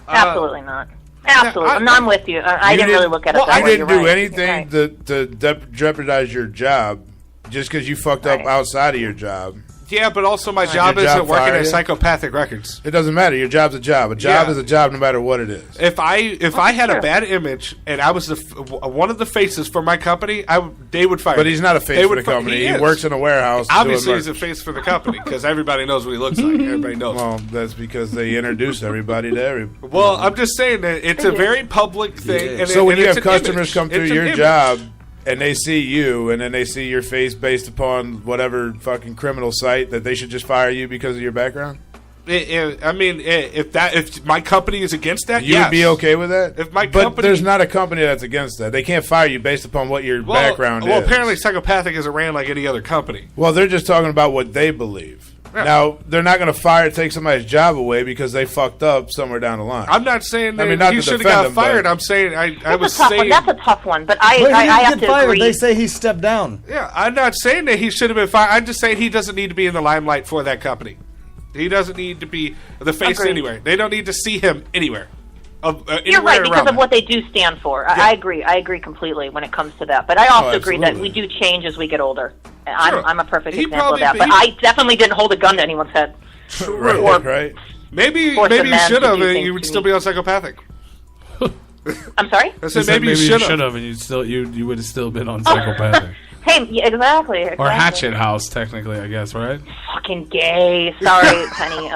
Absolutely not. Absolutely. I'm with you. I didn't really look at it that way. You didn't do You're right. anything to jeopardize your job just because you fucked up outside of your job. Yeah, but also my job isn't working at Psychopathic Records. It doesn't matter. Your job's a job. A job is a job no matter what it is. If I had a bad image and I was one of the faces for my company, they would fire me. But he's not a face for the company. He works in a warehouse. Obviously, he's a face for the company because everybody knows what he looks like. Everybody knows. Well, that's because they introduce everybody to everybody. Well, I'm just saying that it's a very public thing. Yeah. And So when you it's have an customers image. come through It's an your image. job and they see you and then they see your face based upon whatever fucking criminal site, that they should just fire you because of your background? If my company is against that, You would be okay with that? If my but company, there's not a company that's against that. They can't fire you based upon what your background well, is. apparently Psychopathic isn't ran like any other company. Well, they're just talking about what they believe. Yeah. Now, they're not going to take somebody's job away because they fucked up somewhere down the line. I'm not saying that not he to should have defend got him, fired. but- I'm saying I was That's a tough saying one. That's a tough one. But But he I didn't have get to fired. agree. They say he stepped down. Yeah, I'm not saying that he should have been fired. I'm just saying he doesn't need to be in the limelight for that company. He doesn't need to be the face Agreed. anywhere. They don't need to see him anywhere. You're right, because of what they do stand for. I agree. I agree completely when it comes to that. But I also agree that we do change as we get older. I'm a perfect example of that. But I definitely didn't hold a gun to anyone's head. Right. Maybe you should have, and you would still be on Psychopathic. I'm sorry? I said maybe you should have, and you would have still been on Psychopathic. Hey, yeah, exactly. Or Hatchet House, technically, I guess, right? Fucking gay. Sorry, Penny.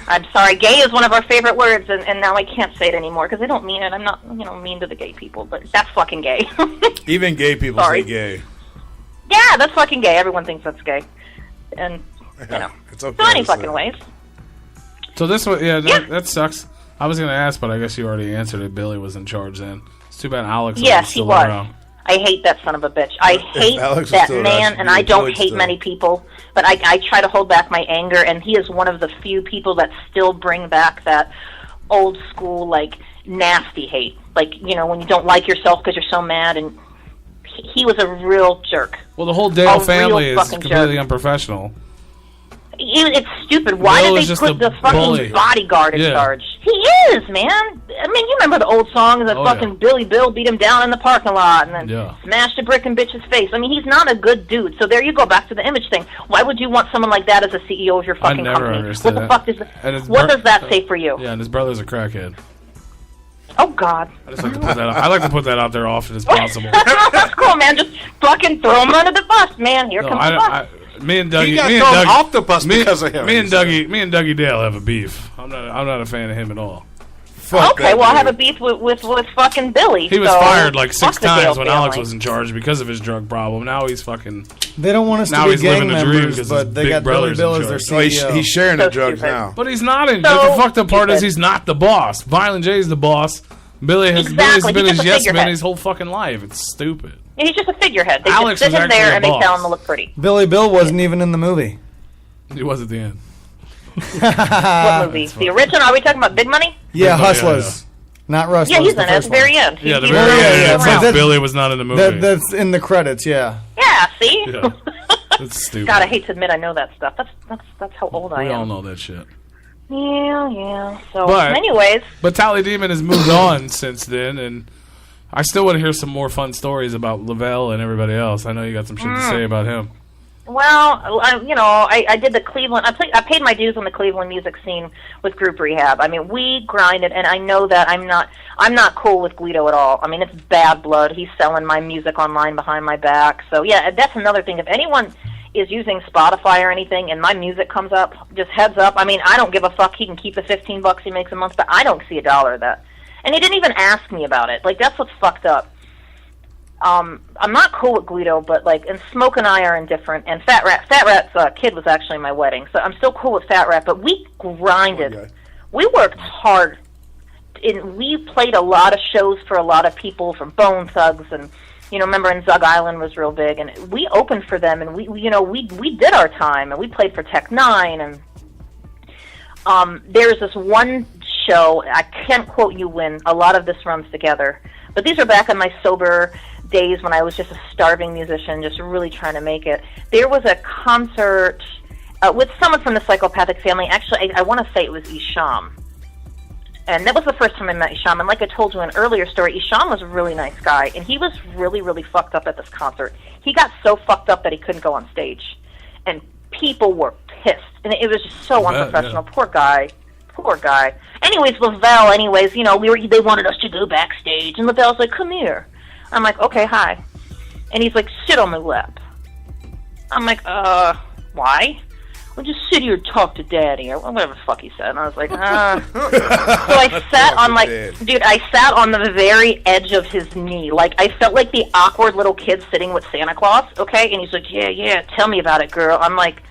I'm sorry. Gay is one of our favorite words, and now I can't say it anymore because I don't mean it. I'm not, mean to the gay people, but that's fucking gay. Even gay people say gay. Yeah, that's fucking gay. Everyone thinks that's gay, and it's okay. so many fucking ways. So this one, that sucks. I was going to ask, but I guess you already answered it. Billy was in charge then. It's too bad Alex Yes, wasn't still he was. around. I hate that son of a bitch. I hate Alex was that still man, around, and I you'd don't enjoy hate still. many people, but I try to hold back my anger, and he is one of the few people that still bring back that old school, nasty hate. When you don't like yourself because you're so mad, and he was a real jerk. Well, the whole Dale A family real is fucking completely jerk. unprofessional. It's stupid. Why Will did is they just put a the fucking bully. bodyguard in Yeah. charge? He is, man. I mean, you remember the old songs that Oh, fucking yeah. Billy Bill beat him down in the parking lot and then Yeah. smashed a brick in bitch's face. I mean, he's not a good dude. So there you go, back to the image thing. Why would you want someone like that as a CEO of your fucking never company? understood What the that. fuck does And his what bro- does that say for you? Yeah, and his brother's a crackhead. Oh God. I just like to put that. I like to put that out there often as possible. That's cool, man. Just fucking throw him under the bus, man. Here No, comes the bus. me and Dougie. He got me and thrown Dougie, off the bus because of him. Me and Dougie Dale have a beef. I'm not a fan of him at all. Okay, well, I have a beef with fucking Billy. He was so fired like fuck 6 the Dale times when Alex family. was in charge because of his drug problem. Now he's fucking. They don't want us Now to be he's gang living the dream members, 'cause his but they big got Billy brother's Bill in as their charge. CEO. He's sharing the drugs now. But he's not in. So the fucked up part is stupid. he's not the boss. Violent J's the boss. Billy's Exactly, been he's his just a yes man figurehead. his whole fucking life. It's stupid. Yeah, he's just a figurehead. They Alex just sit was him there actually a and they tell boss. him to look pretty. Billy Bill wasn't even in the movie. He was at the end. What movie? The original? Are we talking about Big Money? Yeah, Yeah, Hustlers. Not Rustlers. Yeah, he's the in it at first the very one. end. Yeah, the He's very around. end. He's It says around. Billy was not in the movie. That's in the credits, yeah. Yeah, see? Yeah. That's stupid. God, I hate to admit I know that stuff. That's how old I We all am. know that shit. Yeah. So, But- anyways, But Tally Demon has moved on since then, and I still want to hear some more fun stories about Lavelle and everybody else. I know you got some shit to say about him. well, I did the Cleveland. I paid my dues on the Cleveland music scene with Group Rehab. I mean, we grinded, and I know that I'm not cool with Guido at all. I mean, it's bad blood. He's selling my music online behind my back. So yeah, that's another thing. If anyone is using Spotify or anything and my music comes up, just heads up. I mean, I don't give a fuck. He can keep the $15 he makes a month, but I don't see $1 of that. And he didn't even ask me about it. Like, that's what's fucked up. I'm not cool with Guido, but and Smoke and I are indifferent. And Fat Rat's kid was actually my wedding, so I'm still cool with Fat Rat. But we grinded. We worked hard we played a lot of shows for a lot of people, from Bone Thugs, and remember, in Zug Island was real big, and we opened for them, and we did our time, and we played for Tech Nine, and there's this one show, I can't quote you when, a lot of this runs together, but these are back in my sober days when I was just a starving musician, just really trying to make it. There was a concert with someone from the Psychopathic family. Actually, I want to say it was Isham. And that was the first time I met Isham. And like I told you in an earlier story, Isham was a really nice guy. And he was really, really fucked up at this concert. He got so fucked up that he couldn't go on stage. And people were pissed. And it was just so unprofessional. Yeah. Poor guy. Poor guy. Anyways, Lavelle, they wanted us to go backstage. And Lavelle's like, come here. I'm like, okay, hi. And he's like, sit on my lap. I'm like, why? Well, just sit here and talk to Daddy, or whatever the fuck he said. And I was like, So I sat on, I sat on the very edge of his knee. Like, I felt like the awkward little kid sitting with Santa Claus, okay? And he's like, yeah, tell me about it, girl. I'm like,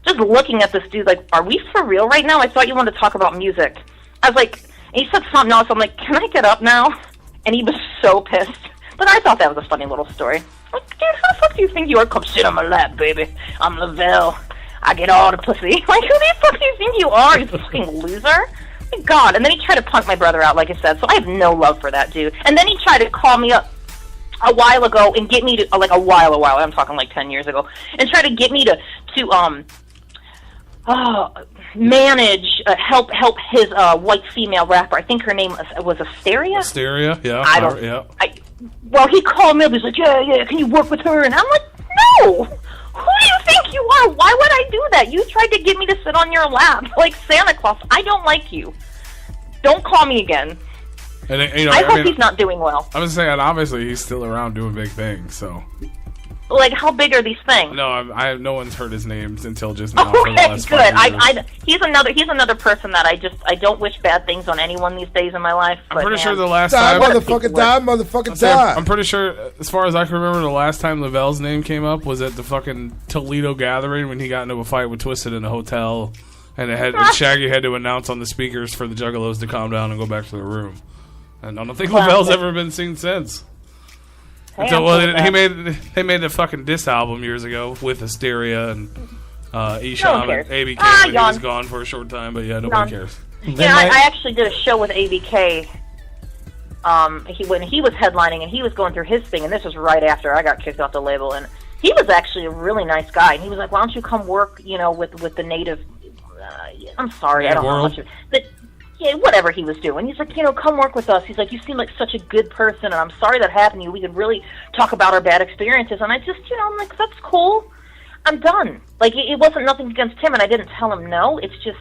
just looking at this dude, like, are we for real right now? I thought you wanted to talk about music. I was like, and he said something else. I'm like, can I get up now? And he was so pissed. But I thought that was a funny little story. Like, dude, how the fuck do you think you are? Come sit on my lap, baby. I'm Lavelle. I get all the pussy. Like, who the fuck do you think you are, you fucking loser? My God. And then he tried to punk my brother out, like I said, so I have no love for that dude. And then he tried to call me up a while ago and get me to, like a while, I'm talking like 10 years ago, and try to get me to manage, help his white female rapper. I think her name was Asteria? Asteria, yeah. I don't, well, he called me up, he's like, yeah, can you work with her? And I'm like, no! Who do you think you are? Why would I do that? You tried to get me to sit on your lap like Santa Claus. I don't like you. Don't call me again. And I hope he's not doing well. I was saying, obviously, he's still around doing big things, so. Like, how big are these things? No, no one's heard his names until just now. Okay, good. He's another person that I don't wish bad things on anyone these days in my life. I'm pretty sure the last time motherfucker died. I'm pretty sure, as far as I can remember, the last time Lavelle's name came up was at the fucking Toledo gathering when he got into a fight with Twisted in a hotel, and Shaggy had to announce on the speakers for the Juggalos to calm down and go back to their room. And I don't think Lavelle's ever been seen since. He made the fucking diss album years ago with Hysteria and Isham and ABK when he was gone for a short time, but yeah, nobody cares. Yeah, I actually did a show with ABK when he was headlining and he was going through his thing, and this was right after I got kicked off the label, and he was actually a really nice guy, and he was like, why don't you come work, with the native, I'm sorry, I don't know much of it. Yeah, whatever he was doing. He's like, come work with us. He's like, you seem like such a good person, and I'm sorry that happened to you. We could really talk about our bad experiences. And I just, I'm like, that's cool. I'm done. Like, it wasn't nothing against him, and I didn't tell him no. It's just,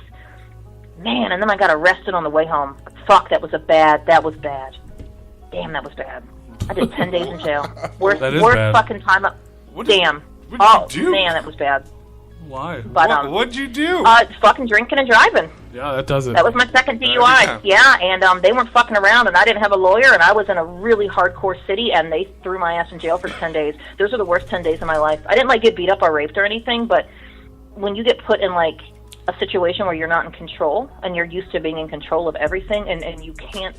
man, and then I got arrested on the way home. Fuck, that was bad. Damn, that was bad. I did 10 days in jail. Worst fucking time up. Damn. What'd you do? Man, that was bad. Why? But, what'd you do? Fucking drinking and driving. Yeah, that does it. That was my second DUI. Yeah, and they weren't fucking around, and I didn't have a lawyer, and I was in a really hardcore city, and they threw my ass in jail for 10 days. Those are the worst 10 days of my life. I didn't, get beat up or raped or anything, but when you get put in, a situation where you're not in control, and you're used to being in control of everything, and you can't...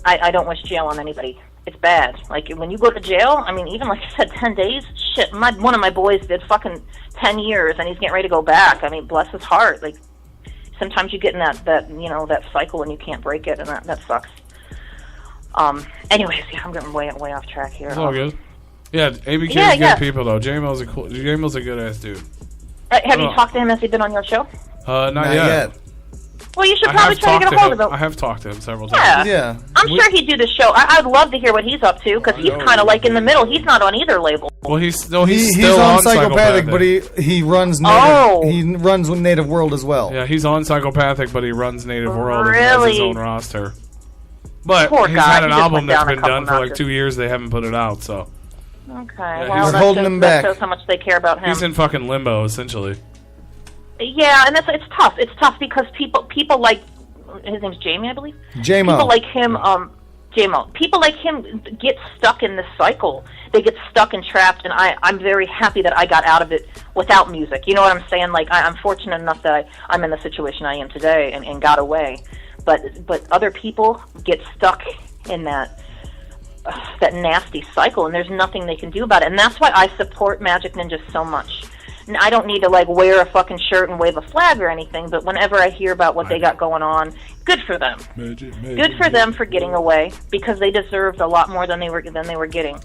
I don't wish jail on anybody. It's bad. When you go to jail, even like I said, 10 days, shit, one of my boys did fucking 10 years, and he's getting ready to go back. Bless his heart. Sometimes you get in that cycle and you can't break it, and that sucks. Anyways, yeah, I'm getting way off track here. It's all good. Yeah, ABK is good people, though. J-Mo's a good-ass dude. Have you talked to him? Has he been on your show? Not yet. Well, you should probably try to get a hold of him. I have talked to him several times. Yeah. I'm sure he'd do the show. I'd love to hear what he's up to, because he's kind of in the middle. He's not on either label. Well, he's still on Psychopathic, but he runs Native. He runs with Native World as well. Yeah, he's on Psychopathic, but he runs Native World and has his own roster. But he's had an album that's been done for 2 years. They haven't put it out, so. Okay. Yeah, they're holding him back. That shows how much they care about him. He's in fucking limbo, essentially. Yeah, and it's tough. It's tough because people like... His name's Jamie, I believe. J-Mo. People like him, J-Mo. People like him get stuck in this cycle. They get stuck and trapped, and I'm very happy that I got out of it without music. You know what I'm saying? I'm fortunate enough that I'm in the situation I am today and got away. but other people get stuck in that nasty cycle, and there's nothing they can do about it. And that's why I support Magic Ninja so much. And I don't need to like wear a fucking shirt and wave a flag or anything, but whenever I hear about what they got going on, good for them. Good for them for getting away, because they deserved a lot more than they were getting.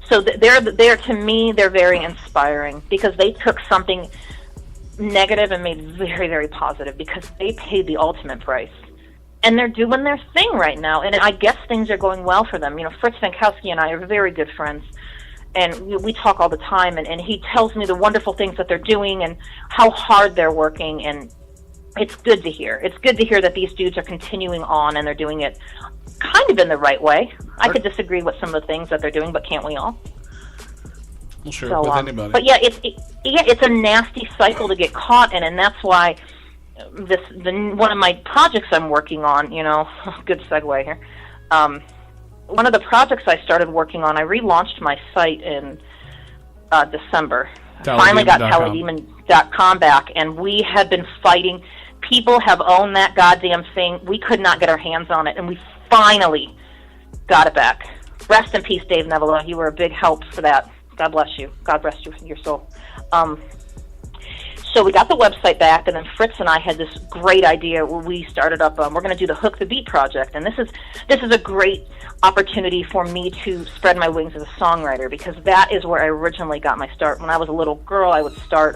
So they're to me, they're very inspiring, because they took something negative and made very, very positive, because they paid the ultimate price. And they're doing their thing right now, and I guess things are going well for them. You know, Fritz Vankowski and I are very good friends, and we talk all the time, and he tells me the wonderful things that they're doing and how hard they're working, and it's good to hear. It's good to hear that these dudes are continuing on, and they're doing it kind of in the right way. I could disagree with some of the things that they're doing, but can't we all? Well, sure, So, with anybody. but yeah, it's a nasty cycle to get caught in, and that's why one of my projects I'm working on, you know, good segue here. One of the projects I started working on, I relaunched my site in December. Finally got talidemon.com back, and we have been fighting. People have owned that goddamn thing. We could not get our hands on it, and we finally got it back. Rest in peace, Dave Neville. You were a big help for that. God bless you. God rest your soul. So we got the website back, and then Fritz and I had this great idea. We started up. We're going to do the Hook the Beat project, and this is a great opportunity for me to spread my wings as a songwriter, because that is where I originally got my start. When I was a little girl, I would start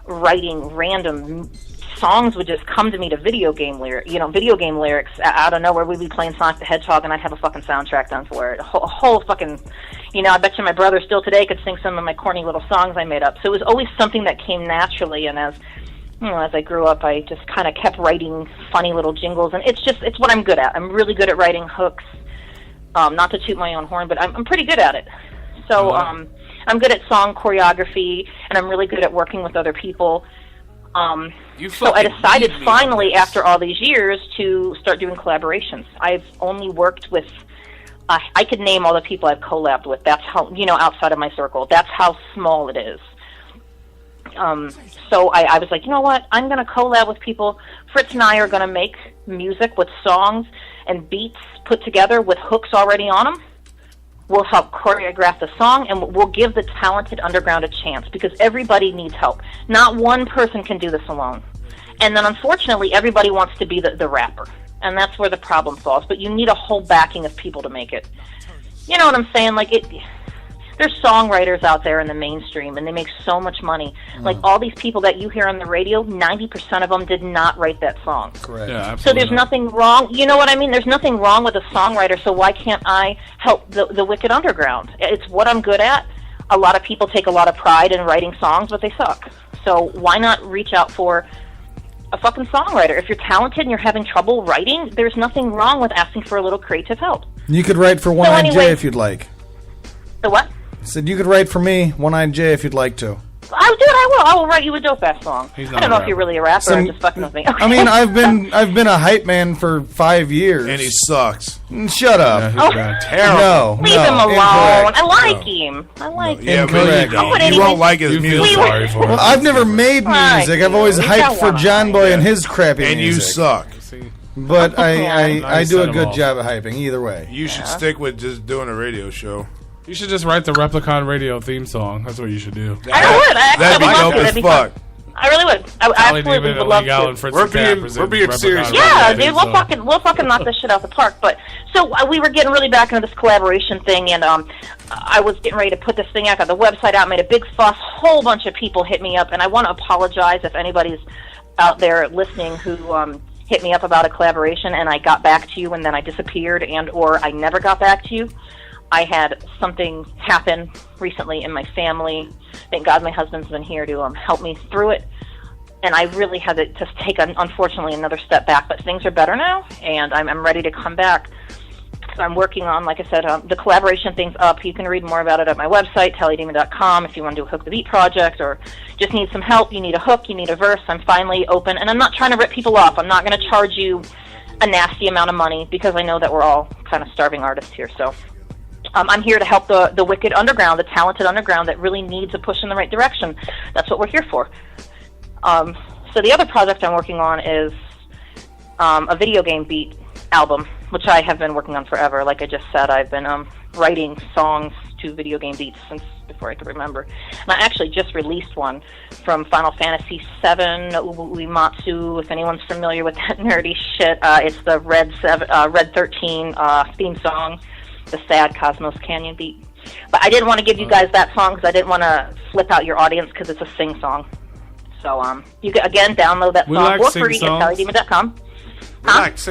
writing random songs. Would just come to me to video game lyrics out of nowhere. We'd be playing Sonic the Hedgehog, and I'd have a fucking soundtrack done for it. A whole fucking, I bet you my brother still today could sing some of my corny little songs I made up. So it was always something that came naturally, and as I grew up, I just kind of kept writing funny little jingles, and it's what I'm good at. I'm really good at writing hooks. Not to toot my own horn, but I'm pretty good at it. So I'm good at song choreography, and I'm really good at working with other people. So I decided finally, after all these years, to start doing collaborations. I've only worked with, I could name all the people I've collabed with. That's how, outside of my circle. That's how small it is. So I was like, you know what? I'm going to collab with people. Fritz and I are going to make music with songs and beats put together with hooks already on them. We'll help choreograph the song, and we'll give the talented underground a chance, because everybody needs help. Not one person can do this alone. And then, unfortunately, everybody wants to be the rapper, and that's where the problem falls. But you need a whole backing of people to make it. You know what I'm saying? Like, there's songwriters out there in the mainstream, and they make so much money. Like, all these people that you hear on the radio, 90% of them did not write that song. Correct. Yeah, absolutely. So there's nothing wrong. You know what I mean? There's nothing wrong with a songwriter, so why can't I help the wicked underground? It's what I'm good at. A lot of people take a lot of pride in writing songs, but they suck. So why not reach out for a fucking songwriter? If you're talented and you're having trouble writing, there's nothing wrong with asking for a little creative help. You could write for One-Eyed J if you'd like. The what? I said you could write for me, One-Eyed J, if you'd like to. Oh, dude, I will. I will write you a dope-ass song. I don't know if you're really a rapper. I'm just fucking with me. Okay. I mean, I've been a hype man for 5 years. And he sucks. Shut up. Yeah, terrible. No, leave him alone. Incorrect. I like him. I like him. Yeah, but you won't like his music. Sorry for Well, I've never made music. I've always hyped for John Boy and his crappy music. And you suck. But I do a good job at hyping either way. You should stick with just doing a radio show. You should just write the Replicon radio theme song. That's what you should do. I would. That'd be dope as fuck. I really would. I absolutely would love to. We're being serious. Yeah, dude, we'll fucking knock this shit out the park. But so we were getting really back into this collaboration thing, and I was getting ready to put this thing out, got the website out, made a big fuss. Whole bunch of people hit me up, and I want to apologize if anybody's out there listening who hit me up about a collaboration, and I got back to you, and then I disappeared, or I never got back to you. I had something happen recently in my family. Thank God my husband's been here to help me through it. And I really had to just take, unfortunately, another step back. But things are better now, and I'm ready to come back. So I'm working on, like I said, the collaboration thing's up. You can read more about it at my website, talidemon.com, if you want to do a Hook the Beat project or just need some help. You need a hook, you need a verse. I'm finally open. And I'm not trying to rip people off. I'm not going to charge you a nasty amount of money, because I know that we're all kind of starving artists here. So I'm here to help the wicked underground, the talented underground that really needs a push in the right direction. That's what we're here for. So the other project I'm working on is a video game beat album, which I have been working on forever. Like I just said, I've been writing songs to video game beats since before I could remember. And I actually just released one from Final Fantasy VII Uematsu, if anyone's familiar with that nerdy shit. It's the Red 13 theme song, the sad Cosmos Canyon beat. But I didn't want to give you guys that song because I didn't want to flip out your audience because it's a sing song. So you can, again, download that song for free at TaliDemon.com.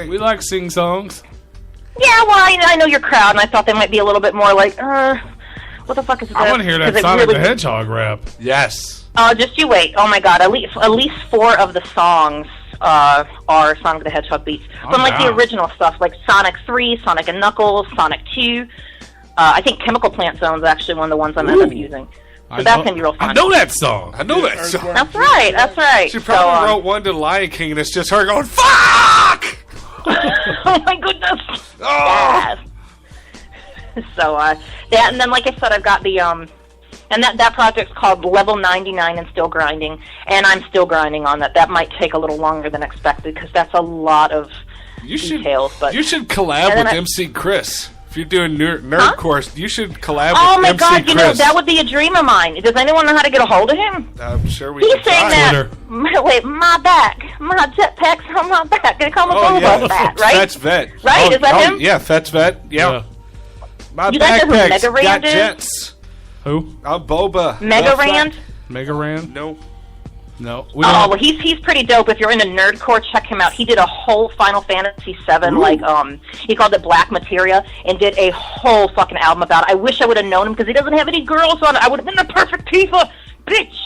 We like sing songs. Yeah, well, I know your crowd, and I thought they might be a little bit more like, what the fuck is this? I want to hear that Sonic the Hedgehog rap. Yes. Just you wait. Oh my God, at least 4 of the songs are Sonic the Hedgehog beats. From like the original stuff, like Sonic 3, Sonic and Knuckles, Sonic 2. I think Chemical Plant Zone is actually one of the ones I'm end up using. So that's going to be real fun. I know that song. That's right. She probably wrote one to Lion King, and it's just her going, fuck! Oh my goodness. Oh. Yes. So, that, and then like I said, I've got the, and that project's called Level 99 and Still Grinding, and I'm still grinding on that. That might take a little longer than expected, because that's a lot of details. But you should collab with MC Chris. If you're doing nerd course, you should collab oh with my MC God, Chris. you know, that would be a dream of mine. Does anyone know how to get a hold of him? I'm sure we He's can saying try. that, wait, my back, my jetpacks on my back. They call me Boba Fett, right? Fet's Vet. Right, is that him? Yeah, Fet's Vet. Yeah. My You guys know who backpack's Mega got Rand is? jets. Who? I'm Boba. Mega Rand? Mega Rand? No. No. Well, he's pretty dope. If you're into nerdcore, check him out. He did a whole Final Fantasy VII, he called it Black Materia, and did a whole fucking album about it. I wish I would have known him because he doesn't have any girls on it. I would have been the perfect piece of bitch.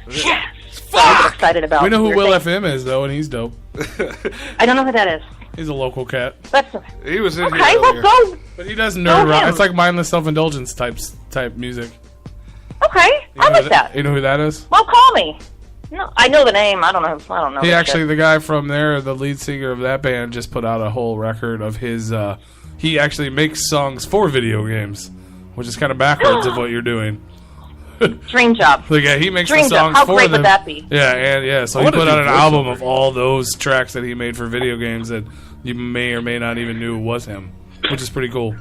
Yes. I'm excited about. We know who your Will thing. FM is, though, and he's dope. I don't know who that is. He's a local cat. He was in Okay, here let's go. But he does nerd rock. It's like mindless self-indulgence type music. Okay, I like that. You know who that is? Well, call me. No, I know the name. I don't know. He actually, the guy from there, the lead singer of that band, just put out a whole record of his. He actually makes songs for video games, which is kind of backwards of what you're doing. Dream job. Like, yeah, he makes Dream the songs job. How for great them. would that be? Yeah. So he put out an album of all those tracks that he made for video games that you may or may not even knew was him, which is pretty cool.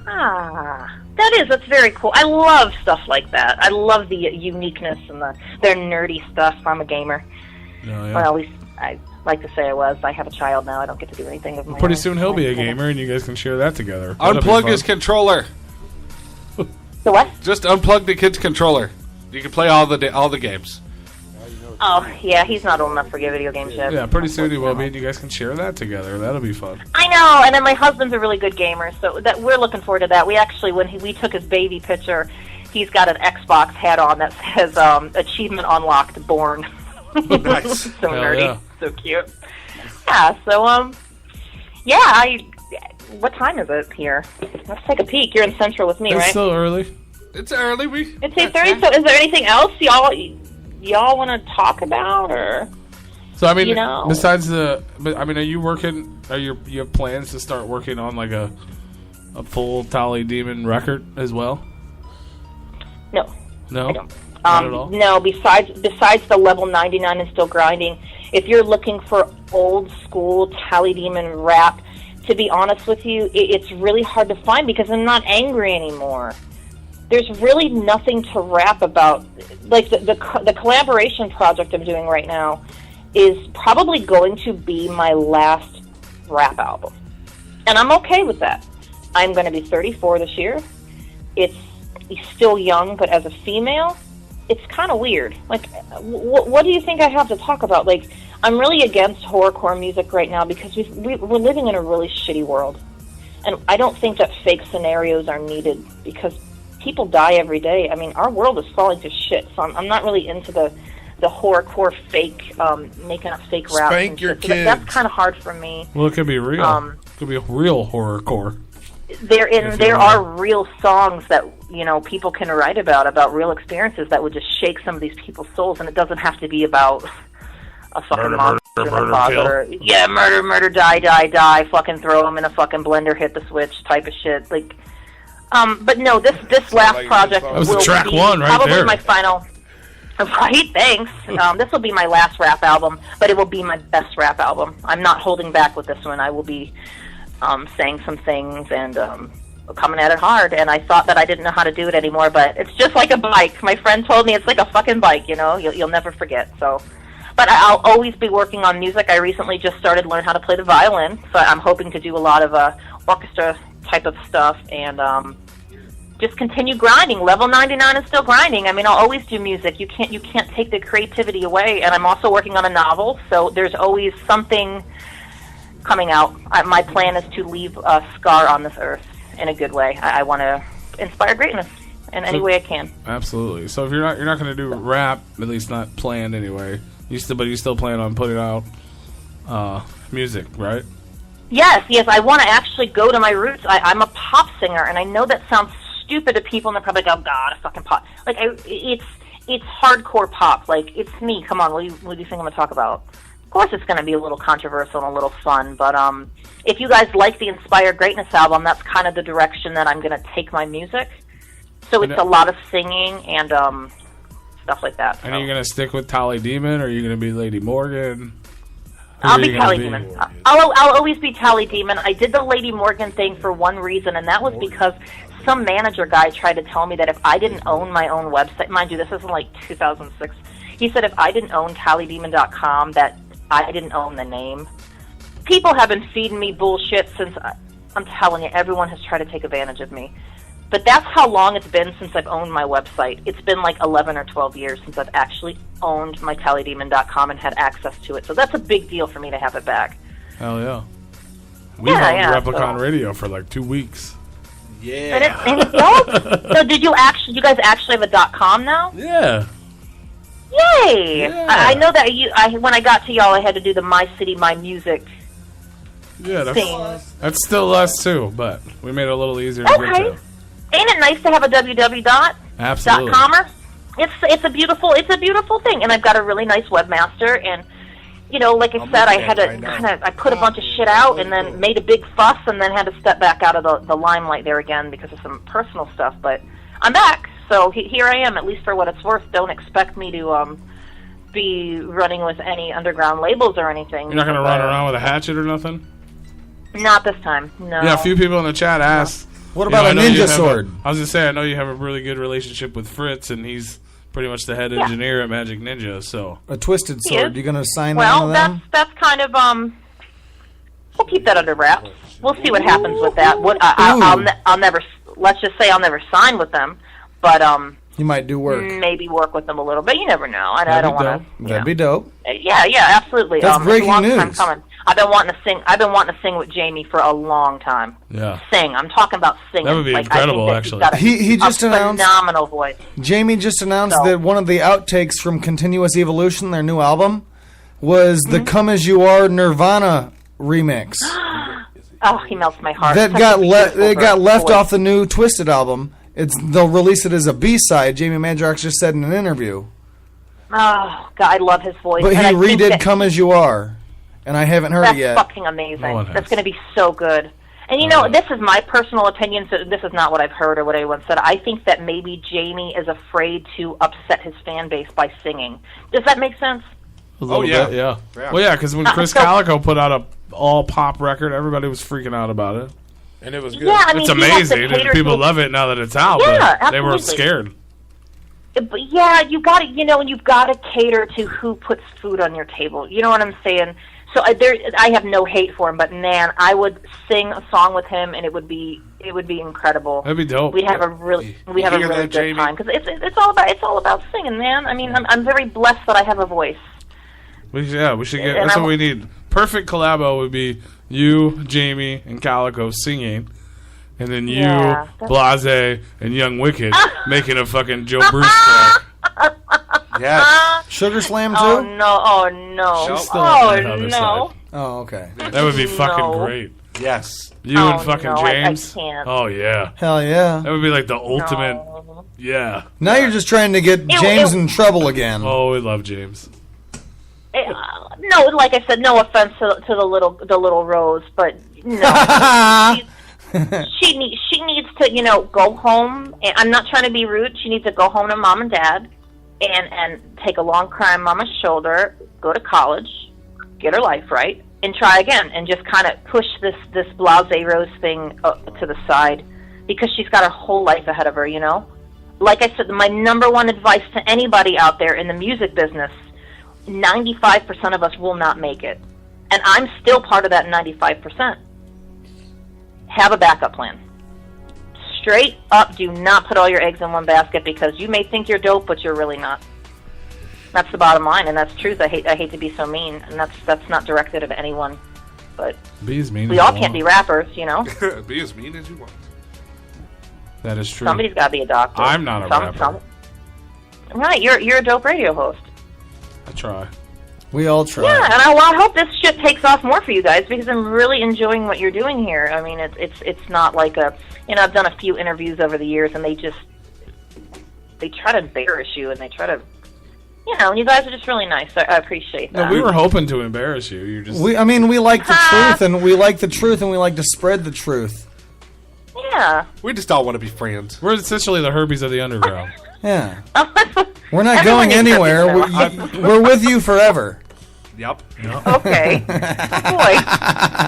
That's very cool. I love stuff like that. I love the uniqueness and their nerdy stuff. I'm a gamer. Well, at least I like to say I was. I have a child now. I don't get to do anything of my Pretty own. soon he'll be a gamer, and you guys can share that together. That'll be Unplug fun. his controller. The what? Just unplug the kid's controller. You can play all the games. Oh, yeah, he's not old enough for video games yet. Yeah, pretty soon he will be, and you guys can share that together. That'll be fun. I know, and then my husband's a really good gamer, so that we're looking forward to that. We actually, when we took his baby picture, he's got an Xbox hat on that says "Achievement Unlocked, Born." Nice. So Hell nerdy, yeah. so cute. Yeah, so what time is it here? Let's take a peek. You're in Central with me, It's right? still early. It's early. It's 8:30. So, is there anything else y'all want to talk about, or? So I mean, know. besides are you working? You have plans to start working on like a full Tali Demon record as well? No. No. I don't. Not at all? No, besides the Level 99 and Still Grinding, if you're looking for old school Tali Demon rap, to be honest with you, it's really hard to find because I'm not angry anymore. There's really nothing to rap about. Like the collaboration project I'm doing right now is probably going to be my last rap album. And I'm okay with that. I'm going to be 34 this year. It's still young, but as a female, it's kind of weird. Like, what do you think I have to talk about? Like, I'm really against horrorcore music right now because we're living in a really shitty world. And I don't think that fake scenarios are needed because people die every day. I mean, our world is falling to shit, so I'm not really into the horrorcore fake, making up fake rap. Spank your so kids. that's kind of hard for me. Well, it could be real. It could be a real horrorcore. There are real songs that people can write about real experiences that would just shake some of these people's souls, and it doesn't have to be about a fucking monster in the closet. Yeah, murder, die, fucking throw them in a fucking blender, hit the switch type of shit. Like, but no, this last project That was will track be one right probably there. my final. Right, thanks. This will be my last rap album, but it will be my best rap album. I'm not holding back with this one. I will be saying some things and coming at it hard, and I thought that I didn't know how to do it anymore, but it's just like a bike. My friend told me it's like a fucking bike, you know? You'll never forget, so... But I'll always be working on music. I recently just started learning how to play the violin, so I'm hoping to do a lot of orchestra type of stuff, and just continue grinding. Level 99 is still grinding. I mean, I'll always do music. You can't take the creativity away. And I'm also working on a novel, so there's always something coming out. My plan is to leave a scar on this earth in a good way. I want to inspire greatness in any way I can. Absolutely. So if you're not going to do rap, at least not planned anyway. You still plan on putting out music, right? Yes. I want to actually go to my roots. I'm a pop singer, and I know that sounds stupid to people, and they're probably like, "Oh God, a fucking pop!" Like, it's hardcore pop. Like, it's me. Come on, what do you think I'm gonna talk about? Of course, it's gonna be a little controversial and a little fun, but if you guys like the Inspire Greatness album, that's kind of the direction that I'm gonna take my music. So it's a lot of singing and stuff like that. And are you gonna stick with Tali Demon, or are you gonna be Lady Morgan? I'll be Tali Demon. I'll always be Tali Demon. I did the Lady Morgan thing for one reason, and that was because some manager guy tried to tell me that if I didn't own my own website, mind you, this is in like 2006, he said if I didn't own TaliDemon.com, that I didn't own the name. People have been feeding me bullshit since, I'm telling you, everyone has tried to take advantage of me. But that's how long it's been since I've owned my website. It's been like 11 or 12 years since I've actually owned my TaliDemon.com and had access to it. So that's a big deal for me to have it back. Hell yeah. We've owned Replicon Radio for like 2 weeks. Yeah. And it's dope. So did you guys actually have a .com now? Yeah. Yay! Yeah. I know that when I got to y'all, I had to do the My City, My Music thing. That's still us too, but we made it a little easier to get to. Ain't it nice to have a Absolutely. .com-er? It's a beautiful thing, and I've got a really nice webmaster, and you know, like I said, I had to I put a bunch of shit out and then made a big fuss and then had to step back out of the limelight there again because of some personal stuff. But I'm back, so here I am, at least for what it's worth. Don't expect me to be running with any underground labels or anything. You're not going to run around with a hatchet or nothing? Not this time, no. Yeah, a few people in the chat asked. What about a ninja sword? I was going to say, I know you have a really good relationship with Fritz, and he's pretty much the head engineer at Magic Ninja, so... A twisted sword, you going to sign that on them? That's kind of, we'll keep that under wraps. We'll see what happens with that. I'll never, let's just say I'll never sign with them, but, you might do work. Maybe work with them a little bit. You never know. I don't want to... That'd be dope. Yeah, absolutely. That's breaking it's a long news. time coming. I've been wanting to sing with Jamie for a long time. Yeah. Sing. I'm talking about singing. That would be incredible, actually. He just announced... phenomenal voice. Jamie just announced that one of the outtakes from Continuous Evolution, their new album, was the Come As You Are Nirvana remix. Oh, he melts my heart. That got left off the new Twisted album. They'll release it as a B-side. Jamie Mandrox just said in an interview. Oh, God, I love his voice. But he redid Come As You Are, and I haven't heard it yet. That's fucking amazing. That's going to be so good. And you know, this is my personal opinion, so this is not what I've heard or what anyone said. I think that maybe Jamie is afraid to upset his fan base by singing. Does that make sense? A little bit, yeah. Well, yeah, because when Chris Calico put out a all-pop record, everybody was freaking out about it. And it was good. Yeah, I mean, it's amazing. And people love it now that it's out, but they were scared. But yeah, you've got to cater to who puts food on your table. You know what I'm saying? So I have no hate for him, but man, I would sing a song with him, and it would be incredible. That'd be dope. We'd have a really good time because it's all about singing, man. I mean, I'm very blessed that I have a voice. We should get. That's what we need. Perfect collabo would be you, Jamie, and Calico singing, and then you, Blase, and Young Wicked making a fucking Joe Bruce track. Yes. Sugar Slam too? Oh no! She's still on that other side. Oh, okay. That would be fucking great. Yes. You and fucking James. I can't. Oh yeah. Hell yeah. That would be like the ultimate. Yeah. Now you're just trying to get James in trouble again. Oh, we love James. No, like I said, no offense to the little Rose, but no, she needs to go home. And I'm not trying to be rude. She needs to go home to mom and dad and take a long cry on Mama's shoulder, go to college, get her life right, and try again, and just kind of push this Blase Rose thing to the side, because she's got her whole life ahead of her, you know? Like I said, my number one advice to anybody out there in the music business, 95% of us will not make it. And I'm still part of that 95%. Have a backup plan. Straight up, do not put all your eggs in one basket, because you may think you're dope, but you're really not. That's the bottom line, and that's truth. I hate to be so mean, and that's not directed at anyone. But be as mean we as all you can't want. be rappers, you know? Be as mean as you want. That is true. Somebody's got to be a doctor. I'm not a rapper. Right, you're a dope radio host. I try. We all try. Yeah, and I hope this shit takes off more for you guys, because I'm really enjoying what you're doing here. I mean, it's not like I've done a few interviews over the years, and they try to embarrass you, and they try to, and you guys are just really nice. I appreciate that. No, we were hoping to embarrass you. You're just. We like the truth, and we like the truth, and we like to spread the truth. Yeah. We just all want to be friends. We're essentially the Herbies of the underground. Yeah. We're not going anywhere. We're with you forever. Yep. Okay. Boy.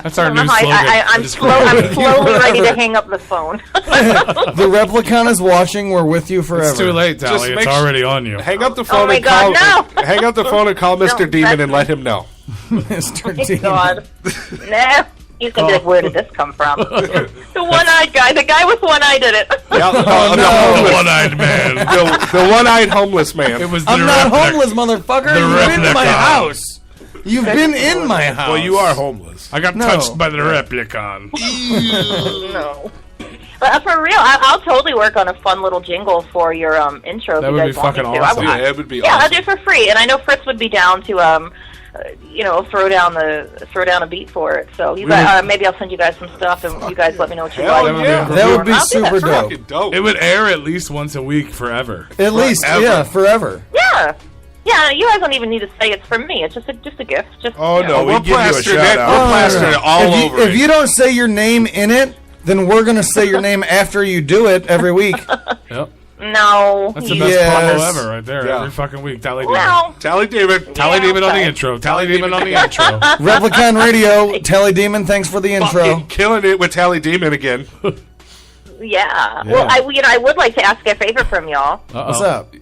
That's our new slogan. I'm slowly ready to hang up the phone. The Replicon is watching. We're with you forever. It's too late, Tali. It's already on you. Hang up the phone my and God, call. no. Hang up the phone and call Mr. No, Demon and let him know. Mr. Demon. God. No. He's going to be like, where did this come from? The one-eyed guy. The guy with one eye did it. Yeah, the one-eyed man. The one-eyed homeless man. It was I'm not homeless, motherfucker. You've been to my house. You've been in my house. Well, you are homeless. I got touched by the Replicon. No. But for real, I'll totally work on a fun little jingle for your intro. That if would you be guys want fucking me to. awesome. Yeah, it would be Yeah, awesome. I'll do it for free, and I know Fritz would be down to throw down a beat for it. So you guys, maybe I'll send you guys some stuff, and you guys let me know what you like. That would be I'll do that super for dope. Dope. It would air at least once a week forever. At least, yeah, forever. Yeah. Yeah, you guys don't even need to say it's from me. It's just a gift. Just, Oh, no, we'll we give you a plaster shout that. out. We'll plaster it all over If you don't say your name in it, then we're going to say your name after you do it every week. Yep. No. That's the best promo ever right there. Yeah. Every fucking week. Tali Demon. Well, Tally Demon. Tali Demon on the intro. Tali Demon on the intro. Replicon Radio, Tali Demon, thanks for the intro. Fucking killing it with Tally Demon again. yeah. Well, I would like to ask a favor from y'all. What's up?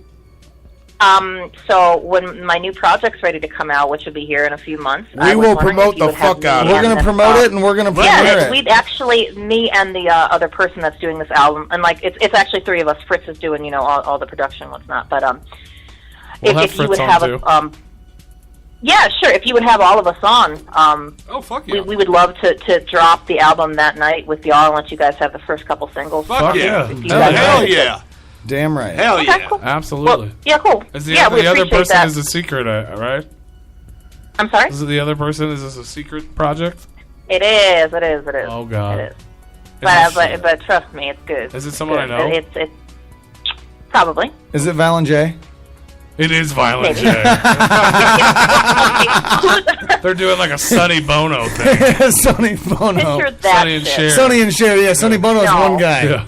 So when my new project's ready to come out, which will be here in a few months, We will promote the fuck out of it. We're going to promote it, and we're going to premiere it. We'd actually, me and the other person that's doing this album, and like it's actually three of us. Fritz is doing all the production and whatnot. But if you would have yeah, sure. If you would have all of us on, oh fuck yeah, we would love to drop the album that night with y'all and let you guys have the first couple singles. Fuck yeah, hell yeah. Damn right. Hell yeah. Okay, cool. Absolutely. Well, yeah, cool. Is the, yeah, the other person that. is a secret, right? I'm sorry? Is it the other person? Is this a secret project? It is. Oh, God. It is. But trust me, it's good. Is it someone I know? It's probably. Is it Valen J? It is Violent J. They're doing like a Sonny Bono thing. Sonny Bono. Picture that Sonny and Cher. Sonny and Cher, yeah. Sonny Bono is one guy. Yeah.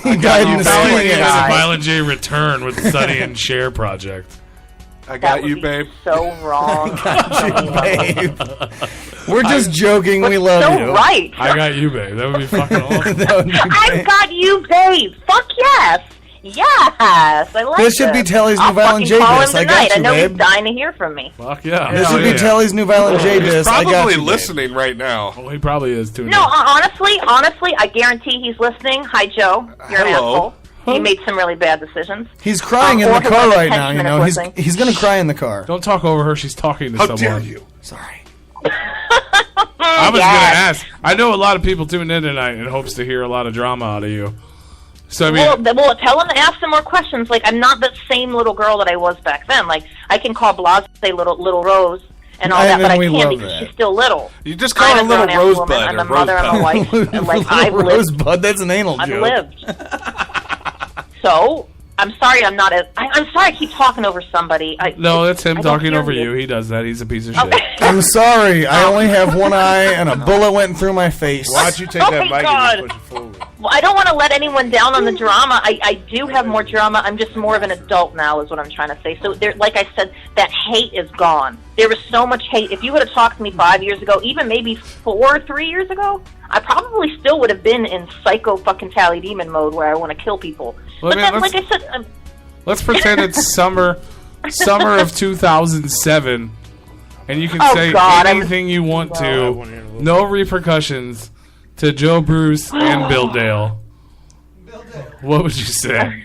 He died in the Violent sea. J is a Violent J return with the Sonny and Cher project. I got you, babe. So wrong. Babe. We're just joking. We love so you. Right. I got you, babe. That would be fucking awesome. I got you, babe. Fuck yes. Yes. I like This should be Tally's new Violent J disc. I got you, I know babe. he's dying to hear from me. Fuck yeah. This should be Tally's new Violent J He's disc. I got probably you, listening right now. Oh, he probably is too. No, honestly, I guarantee he's listening. Hi, Joe. You're an asshole. He made some really bad decisions. He's crying in the car right now. You know, he's going to cry in the car. Don't talk over her. She's talking to How someone. dare you? Sorry. I was going to ask. I know a lot of people tune in tonight in hopes to hear a lot of drama out of you. So I mean, well, tell him to ask some more questions. Like, I'm not that same little girl that I was back then. Like, I can call Blase little Rose and all that, but I can't because she's still little. You just call her little Rosebud. I'm a mother. I'm a wife. And, like, I've lived. Rosebud, that's an anal I've joke. lived. So I'm sorry. I'm not. I'm sorry. I keep talking over somebody. No, that's him talking over you. He does that. He's a piece of shit. I'm sorry. I only have one eye, and a bullet went through my face. Why'd you take that mic and just push it forward? Well, I don't want to let anyone down on the drama. I do have more drama. I'm just more of an adult now, is what I'm trying to say. So, there, like I said, that hate is gone. There was so much hate. If you would have talked to me 5 years ago, even maybe 3 years ago, I probably still would have been in psycho fucking Tali demon mode where I want to kill people. Well, but I mean, then, like I said, let's pretend it's summer of 2007, and you can say anything you want to. No repercussions to Joe Bruce and Bill Dale. What would you say?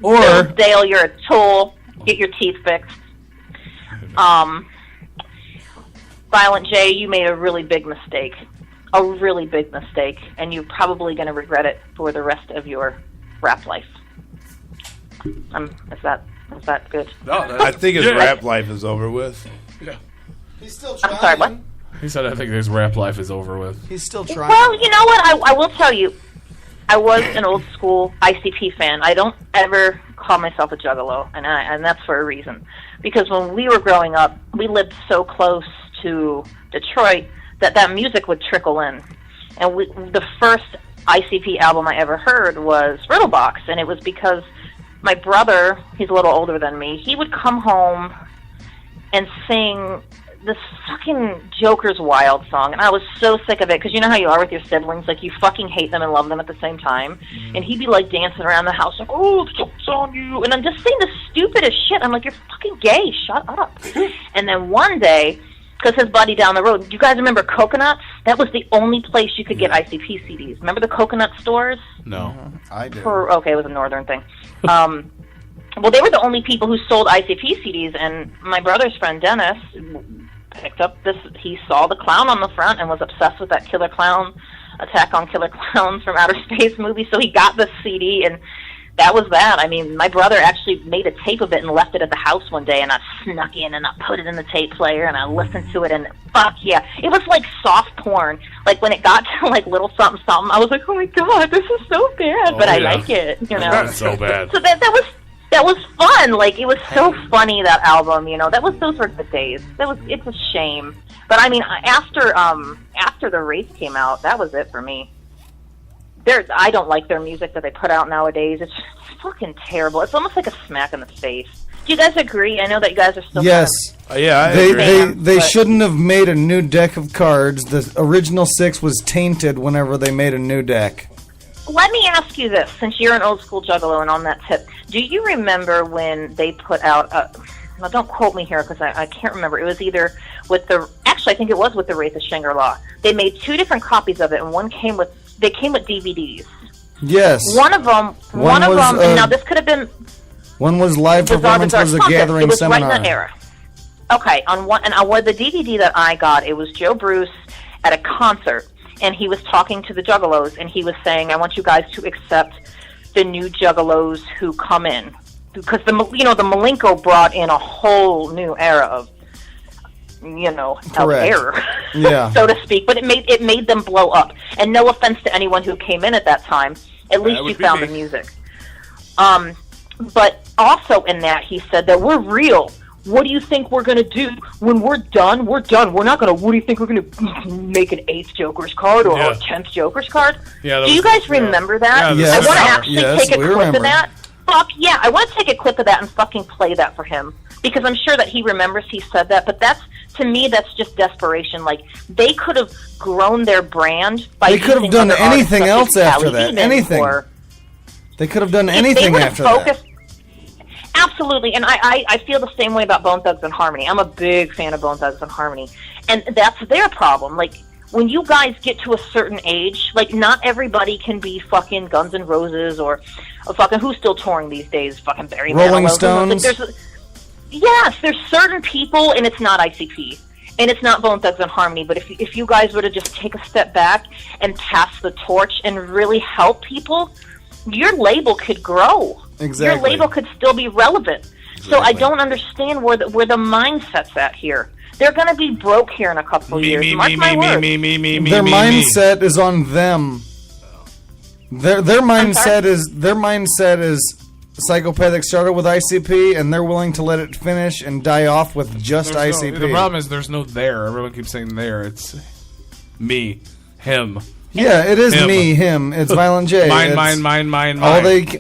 Or Bill Dale, you're a tool. Get your teeth fixed. Violent J, you made a really big mistake. A really big mistake. And you're probably going to regret it for the rest of your rap life. Is that good? No, I think his rap life is over with. Yeah. He's still trying. I'm sorry, what? He said, I think his rap life is over with. He's still trying. Well, you know what? I will tell you. I was an old school ICP fan. I don't ever call myself a juggalo, and that's for a reason. Because when we were growing up, we lived so close to Detroit that music would trickle in. And the first ICP album I ever heard was Riddlebox, and it was because my brother, he's a little older than me, he would come home and sing this fucking Joker's Wild song, and I was so sick of it, because you know how you are with your siblings, like you fucking hate them and love them at the same time, and he'd be like dancing around the house like, oh, the joke's on you, and I'm just saying the stupidest shit. I'm like, you're fucking gay, shut up. And then one day, because his buddy down the road, do you guys remember Coconuts? That was the only place you could get ICP CDs. Remember the Coconut stores? No. I do. Okay, it was a northern thing. Well, they were the only people who sold ICP CDs, and my brother's friend Dennis picked up this. He saw the clown on the front and was obsessed with that Killer Clown, Attack on Killer Clowns from Outer Space movie, so he got this CD, and that was that. I mean, my brother actually made a tape of it and left it at the house one day, and I snuck in and I put it in the tape player and I listened to it, and fuck yeah. It was like soft porn. Like when it got to like Little Something Something, I was like, oh my god, this is so bad, but I like it, you know. That's so bad. So that was fun. Like, it was so funny, that album, you know. Those were good days. It's a shame. But I mean, after the Wraith came out, that was it for me. I don't like their music that they put out nowadays. It's fucking terrible. It's almost like a smack in the face. Do you guys agree? I know that you guys are still yes. Yeah, they shouldn't have made a new deck of cards. The original 6 was tainted whenever they made a new deck. Let me ask you this, since you're an old school juggalo and on that tip. Do you remember when they put out, now don't quote me here because I can't remember. It was either with actually I think it was with the Wraith of Shangri-La. They made 2 different copies of it, and they came with DVDs. Yes. One of them, and now this could have been... One was live performance, was a gathering it was seminar. Right in that era. Okay, on the DVD that I got, it was Joe Bruce at a concert, and he was talking to the Juggalos, and he was saying, I want you guys to accept the new Juggalos who come in. Because, the Malenko brought in a whole new era of, error, yeah. so to speak. But it made them blow up. And no offense to anyone who came in at that time, at least you found the music. But also in that, he said that we're real. What do you think we're going to do? When we're done, we're done. We're not going to, what do you think we're going to make an 8th Joker's card or a 10th Joker's card? Yeah, do you guys remember that? Yeah, I want to actually take a clip of that. Fuck yeah, I want to take a clip of that and fucking play that for him. Because I'm sure that he remembers he said that. But to me, that's just desperation. Like, they could have grown their brand by They could have done anything else after that. Anything. They could have done anything after that. Absolutely, and I feel the same way about Bone Thugs and Harmony. I'm a big fan of Bone Thugs and Harmony, and that's their problem. Like, when you guys get to a certain age, like, not everybody can be fucking Guns N' Roses or fucking, who's still touring these days? Fucking Barry Manilow. Rolling Stones. Like, there's certain people, and it's not ICP, and it's not Bone Thugs and Harmony. But if you guys were to just take a step back and pass the torch and really help people, your label could grow. Exactly. Your label could still be relevant. Exactly. So I don't understand where the mindset's at here. They're going to be broke here in a couple of years. Mark my words. Their mindset is on them. Their mindset is psychopathic started with ICP, and they're willing to let it finish and die off with just ICP. The problem is there's no there. Everyone keeps saying there. It's me. him. Yeah, it is Him. me, him. It's Violent J. Mine.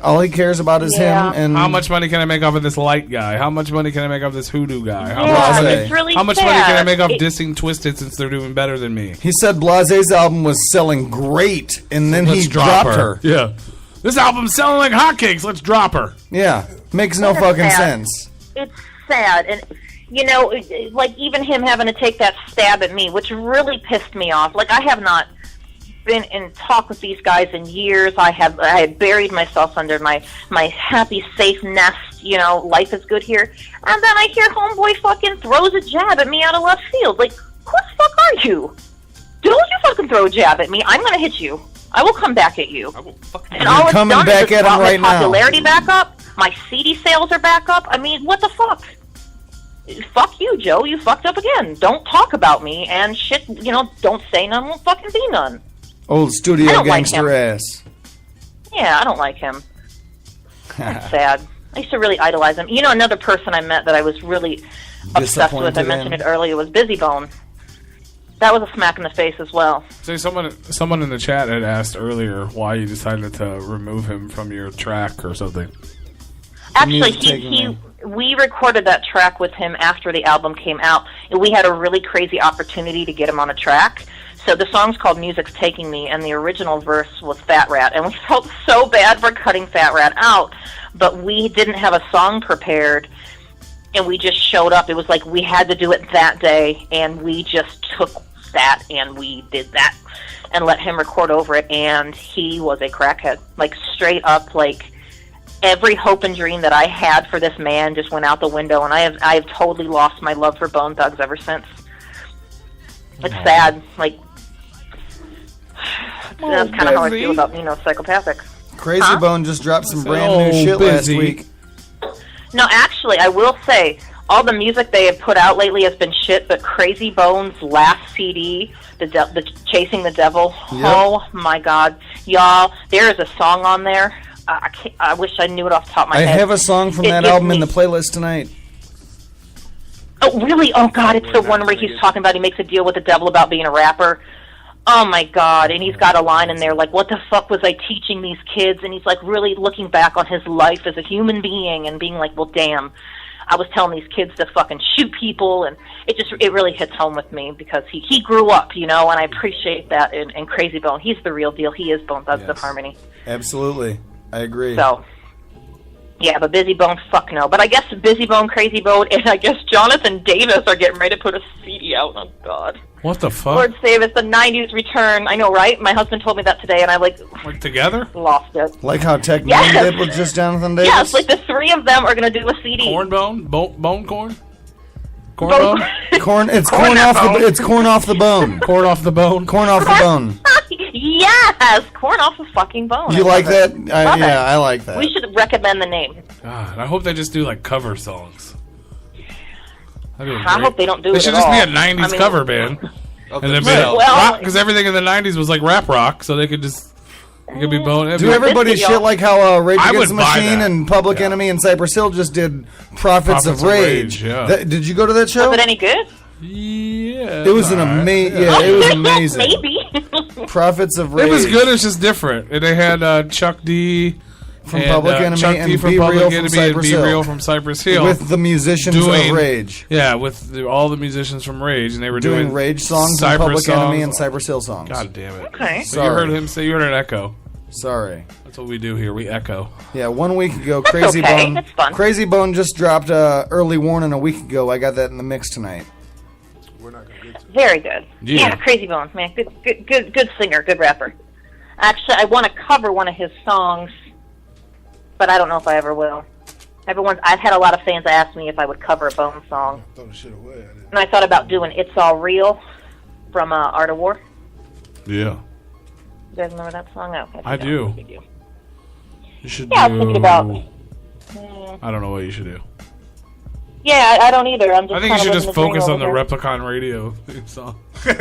All he cares about is him. And how much money can I make off of this light guy? How much money can I make off this hoodoo guy? How it's really how much sad. money can I make off dissing Twisted since they're doing better than me? He said Blase's album was selling great, and then he dropped her. Yeah. This album's selling like hotcakes. Let's drop her. Yeah. Makes no It's fucking sad. sense. It's sad, and you know, like even him having to take that stab at me, which really pissed me off. Like I have not been in talk with these guys in years. I had buried myself under my happy, safe nest. You know, life is good here. And then I hear homeboy fucking throws a jab at me out of left field. Like, who the fuck are you? Don't you fucking throw a jab at me. I'm gonna hit you. I will come back at you. And all it's coming done back is at him brought right my now. popularity back up. My CD sales are back up. I mean, what the fuck? Fuck you, Joe. You fucked up again. Don't talk about me and shit. You know, don't say none. Won't fucking be none. Old I studio don't like gangster him. ass. Yeah, I don't like him. That's sad. I used to really idolize him. You know, another person I met that I was really obsessed with, I Disappointed mentioned in. it earlier, was Busy Bone. That was a smack in the face as well. Say someone in the chat had asked earlier why you decided to remove him from your track or something. Actually, we recorded that track with him after the album came out, and we had a really crazy opportunity to get him on a track. So the song's called Music's Taking Me, and the original verse was Fat Rat, and we felt so bad for cutting Fat Rat out, but we didn't have a song prepared, and we just showed up. It was like we had to do it that day, and we just took that, and we did that, and let him record over it, and he was a crackhead. Like, straight up, like, every hope and dream that I had for this man just went out the window, and I have totally lost my love for Bone Thugs ever since. It's sad. Like, that's kind of how I feel about Nino Psychopathic. Crazy Bone just dropped some brand new shit last week. No, actually, I will say, all the music they have put out lately has been shit, but Crazy Bone's last CD, the Chasing the Devil, oh my God. Y'all, there is a song on there. I wish I knew it off the top of my I head. have a song from that album in the playlist tonight. Oh, really? Oh, God, it's the one where he's talking about he makes a deal with the devil about being a rapper. Oh, my God, and he's got a line in there like, what the fuck was I teaching these kids? And he's, like, really looking back on his life as a human being and being like, well, damn, I was telling these kids to fucking shoot people, and it really hits home with me because he grew up, you know, and I appreciate that in Crazy Bone. He's the real deal. He is Bone Thugs of Harmony. Absolutely. I agree. So, yeah, but Busy Bone, fuck no. But I guess Busy Bone, Crazy Bone, and I guess Jonathan Davis are getting ready to put a CD out. Oh, God. What the fuck? Lord save us, the 90s return. I know, right? My husband told me that today, and I, like together? Lost it. Like how Tech Yes. Nine did with just Jonathan Davis? Yes, like the three of them are going to do a CD. Corn bone? Bone corn? Corn Bone- bone? Corn. It's Corn corn off off the. It's corn off the bone. Corn off the bone. Corn off the bone. Yes! Corn off the fucking bone. You I like love that? it. Love it. Yeah, I like that. We should recommend the name. God, I hope they just do like cover songs. I hope they don't do They it should at just be all. a 90s I mean- cover band. And then be themselves. like, Well- because everything in the 90s was like rap rock, so they could just, it could be bone. Do everybody shit like how Rage I Against the would buy Machine that. and Public Enemy and Cypress Hill just did Prophets of Rage? yeah. Did you go to that show? Was it any good? Yeah. It was an amazing. Yeah, it was amazing. Maybe. Prophets of Rage. It was good, it's just different. And they had Chuck D From Public Enemy Chuck and D from Be Public Real from Enemy and Cypress Be Hill. Real from Cypress Hill. With the musicians of Rage. Yeah, with all the musicians from Rage. And they were doing Rage songs and Cypress Public songs. Enemy and Cypress Hill songs. God damn it. Okay. So you heard him say, you heard an echo. Sorry. That's what we do here. We echo. Yeah, 1 week ago, That's Crazy okay. Bone. That's fun. Crazy Bone just dropped Early Warning a week ago. I got that in the mix tonight. Very good. Yeah. Crazy Bones, man. Good singer, good rapper. Actually, I want to cover one of his songs, but I don't know if I ever will. I've had a lot of fans ask me if I would cover a Bone song. And I thought about doing It's All Real from Art of War. Yeah. You guys remember that song? Oh, I do. You do. You should Yeah, I do... was thinking about... I don't know what you should do. Yeah, I don't either. I'm just I think you should just focus on the over Replicon radio theme song. here.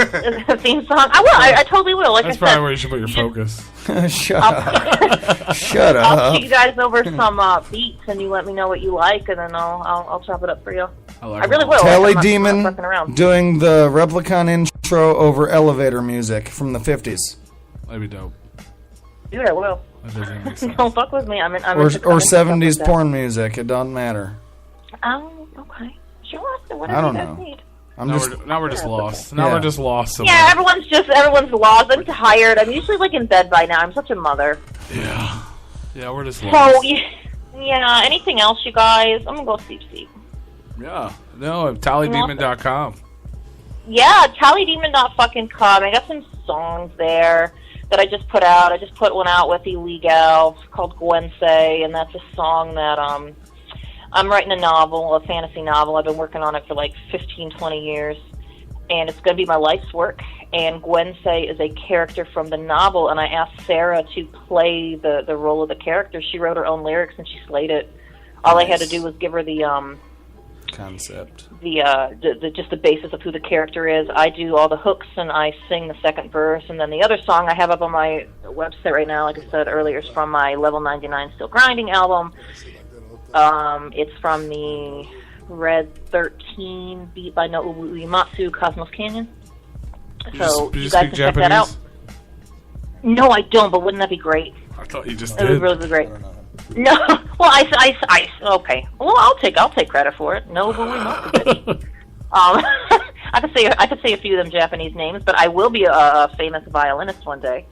Theme song? I will. I totally will. Like That's I probably said, where you should put your focus. Shut up. Shut I'll up. shoot you guys over some beats, and you let me know what you like, and then I'll chop it up for you. I really will. Tali I'm not Demon fucking around. doing the Replicon intro over elevator music from the 50s. That'd be dope. Dude, I will. That doesn't make sense. Don't fuck with me. I'm Or into stuff 70s like porn music. It doesn't matter. that. Okay. Sure. Whatever I don't you guys know. need. Now we're just lost. Yeah. We're just lost. Somewhere. Yeah, everyone's lost. I'm tired. I'm usually like in bed by now. I'm such a mother. Yeah, we're just lost. So yeah. Anything else, you guys? I'm gonna go sleep. Yeah. No, TaliDemon.com. Yeah, TaliDemon.com. I got some songs there that I just put out. I just put one out with Illegal. It's called Gwen Say, and that's a song that I'm writing a novel, a fantasy novel. I've been working on it for like 15, 20 years, and it's going to be my life's work. And Gwen Say is a character from the novel, and I asked Sarah to play the role of the character. She wrote her own lyrics, and she slayed it. All I had to do was give her the concept, the just the basis of who the character is. I do all the hooks, and I sing the second verse, and then the other song I have up on my website right now, like I said earlier, is from my Level 99 Still Grinding album. It's from the Red 13 beat by Nobuo Uematsu, Cosmos Canyon. So you you just guys speak can check that out. Japanese? No, I don't, but wouldn't that be great? I thought you just It would did. really be great. No, well, I okay. Well, I'll take credit for it. Nobuo Uematsu. I could say a few of them Japanese names, but I will be a famous violinist one day.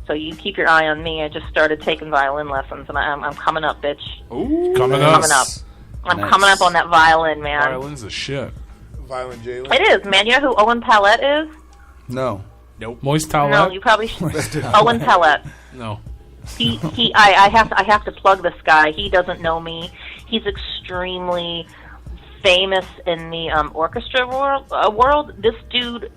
So you keep your eye on me. I just started taking violin lessons, and I'm coming up, bitch. Ooh, coming up. I'm coming up on that violin, man. Violin's a shit. Violin Jalen. It is, man. You know who Owen Pallette is? No. Nope. Moist towel. No, you probably should. Owen Pallette. No. I have to plug this guy. He doesn't know me. He's extremely famous in the orchestra world. This dude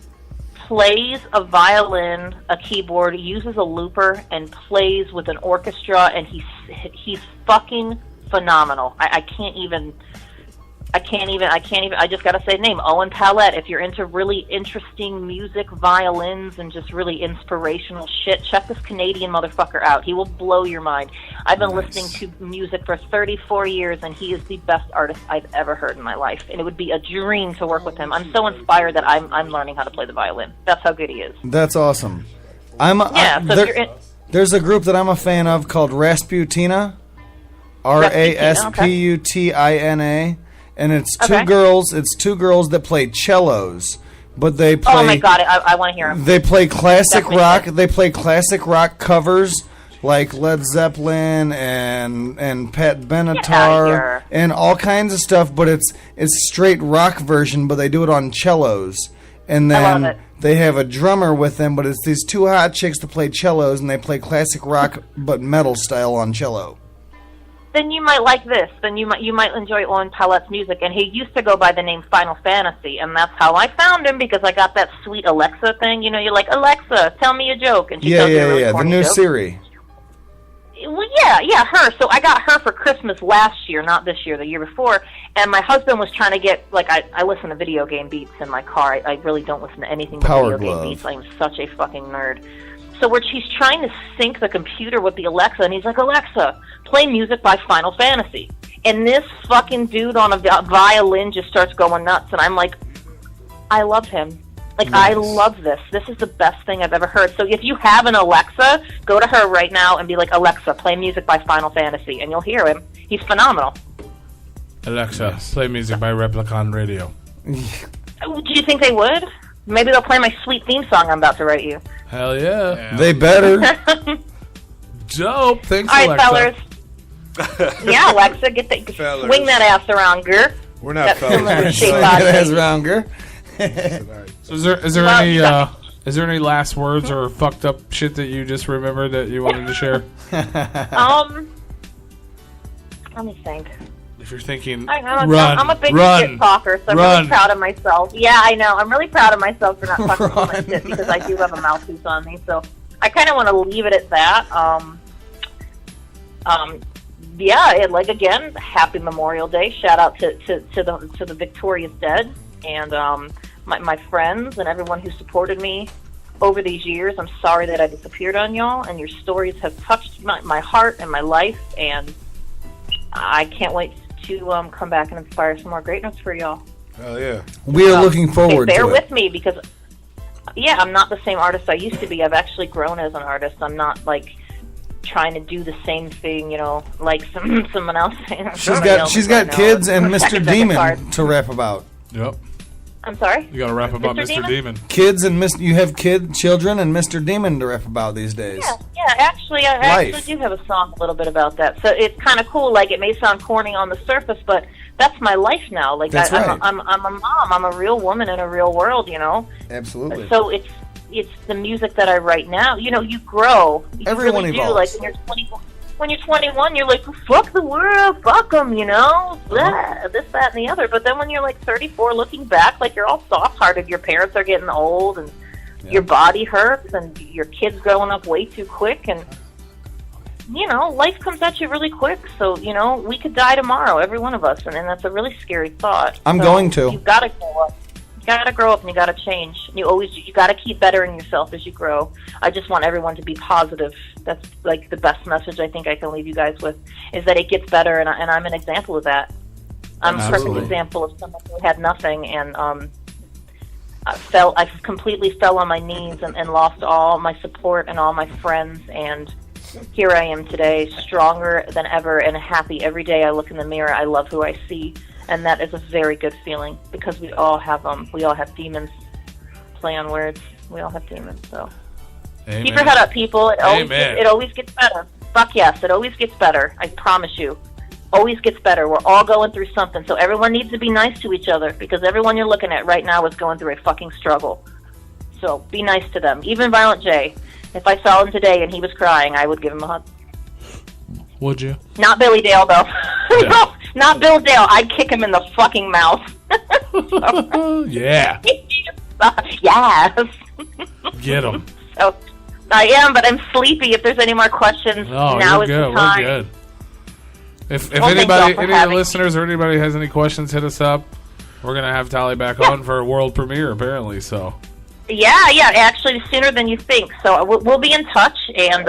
plays a violin, a keyboard, uses a looper, and plays with an orchestra, and he's fucking phenomenal. I just gotta say the name, Owen Pallette. If you're into really interesting music, violins, and just really inspirational shit, check this Canadian motherfucker out. He will blow your mind. I've been listening to music for 34 years, and he is the best artist I've ever heard in my life. And it would be a dream to work with him. I'm so inspired that I'm learning how to play the violin. That's how good he is. That's awesome. There's a group that I'm a fan of called Rasputina, Rasputina, and it's two girls. It's two girls that play cellos, but they play. Oh my god, I want to hear them. They play classic Definitely rock. They play classic rock covers like Led Zeppelin and Pat Benatar and all kinds of stuff. But it's straight rock version, but they do it on cellos. And then they have a drummer with them, but it's these two hot chicks that play cellos, and they play classic rock but metal style on cello. Then you might like this. Then you might enjoy Owen Pallette's music. And he used to go by the name Final Fantasy, and that's how I found him, because I got that sweet Alexa thing. You know, you're like, Alexa, tell me a joke, and she tells you a really the corny new joke. Siri. Well, yeah, her. So I got her for Christmas last year, not this year, the year before. And my husband was trying to get, like, I listen to video game beats in my car. I really don't listen to anything but Power video Glove. game beats. I'm such a fucking nerd. So he's trying to sync the computer with the Alexa, and he's like, Alexa, play music by Final Fantasy. And this fucking dude on a violin just starts going nuts, and I'm like, I love him. Like, nice. I love this. This is the best thing I've ever heard. So if you have an Alexa, go to her right now and be like, Alexa, play music by Final Fantasy, and you'll hear him. He's phenomenal. Alexa, play music by Replicon Radio. Do you think they would? Maybe they'll play my sweet theme song I'm about to write you. Hell yeah. They better. Dope. Thanks, all right, Alexa. Fellas. Yeah, Alexa, swing that ass around, girl. We're not fellas. Swing that ass around, girl. So is there any last words or fucked up shit that you just remembered that you wanted to share? Let me think. If you're thinking, I'm a big shit talker, so I'm really proud of myself. Yeah, I know. I'm really proud of myself for not talking so much shit, because I do have a mouthpiece on me. So I kind of want to leave it at that. Like, again, happy Memorial Day. Shout out to the victorious dead, and my friends and everyone who supported me over these years. I'm sorry that I disappeared on y'all, and your stories have touched my heart and my life, and I can't wait to come back and inspire some more greatness for y'all. Hell yeah. We are looking forward bear to it. with me because, yeah, I'm not the same artist I used to be. I've actually grown as an artist. I'm not like trying to do the same thing, you know, like someone else. She's got kids and Mr. Demon to rap about. Yep. I'm sorry? You got to rap about Mr. Demon. Kids and you have children and Mr. Demon to rap about these days. Yeah, actually, I actually do have a song a little bit about that. So it's kind of cool. Like, it may sound corny on the surface, but that's my life now. Like, That's right. I'm a mom. I'm a real woman in a real world, you know? Absolutely. So it's the music that I write now. You know, you grow. You Everyone really evolves. do. Like, when you're 21, you're like, fuck the world, fuck them, you know? Blah, this, that, and the other. But then when you're like 34, looking back, like, you're all soft-hearted. Your parents are getting old, and your body hurts, and your kid's growing up way too quick, and you know, life comes at you really quick. So, you know, we could die tomorrow, every one of us, and that's a really scary thought. I'm So going to. You've got to grow up. You got to grow up, and you got to change. You got to keep bettering yourself as you grow. I just want everyone to be positive. That's like the best message I think I can leave you guys with, is that it gets better, and I'm an example of that. I'm a perfect example of someone who had nothing, and I completely fell on my knees and lost all my support and all my friends, and here I am today, stronger than ever and happy. Every day I look in the mirror, I love who I see, and that is a very good feeling, because we all have demons. Play on words. We all have demons, so Amen. keep your head up, people. It Amen. always gets better. Fuck yes, it always gets better. I promise you. Always gets better. We're all going through something, so everyone needs to be nice to each other, because everyone you're looking at right now is going through a fucking struggle. So be nice to them. Even Violent J. If I saw him today and he was crying, I would give him a hug. Would you? Not Billy Dale, though. No, not Bill Dale. I'd kick him in the fucking mouth. Yeah. Yes. Get him. So I am, but I'm sleepy. If there's any more questions, Oh, now you're is good. the time. We're good. If Well, thank anybody, y'all for any of the having listeners or anybody has any questions, hit us up. We're gonna have Tali back on for a world premiere, apparently. So. Yeah, actually sooner than you think. So we'll be in touch, and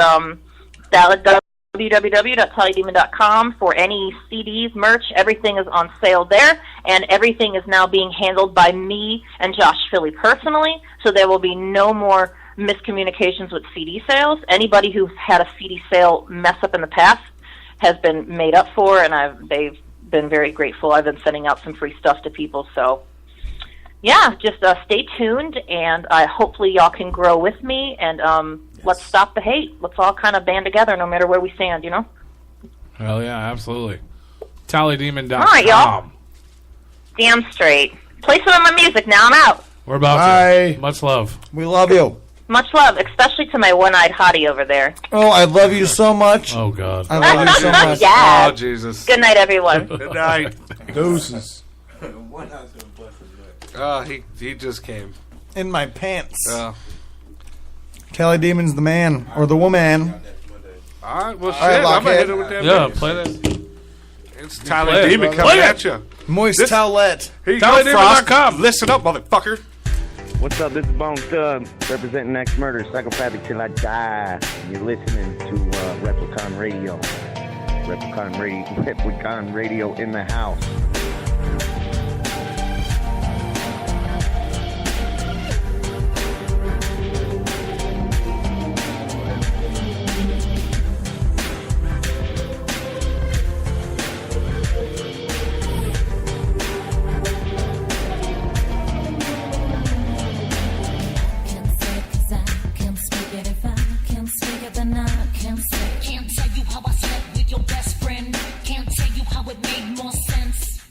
www.talidemon.com for any CDs, merch. Everything is on sale there, and everything is now being handled by me and Josh Philly personally, so there will be no more miscommunications with CD sales. Anybody who's had a CD sale mess up in the past has been made up for, and they've been very grateful. I've been sending out some free stuff to people, so yeah, just stay tuned, and hopefully y'all can grow with me, and let's stop the hate. Let's all kind of band together no matter where we stand, you know? Hell yeah, absolutely. TaliDemon.com. All right, y'all. Damn straight. Play some of my music now. I'm out. We're about to. Much love. We love you. Much love, especially to my one-eyed hottie over there. Oh, I love you so much. Oh, God. I love you so much. Yeah. Oh, Jesus. Good night, everyone. Good night. Deuces. Oh, he just came. In my pants. Tali Demon's the man, or the woman. All right, well, shit, All right, I'm going to hit Lockhead. it with that. Yeah, bass. play that. It's Tali Play it, Demon brother. coming Play at it. you. Moist towelette. Here you go, Frost. Listen up, motherfucker. What's up? This is Bone Thug, representing Next Murder, Psychopathic Till I Die. You're listening to Replicon Radio. Replicon Radio in the house. Can't tell you how I slept with your best friend. Can't tell you how it made more sense.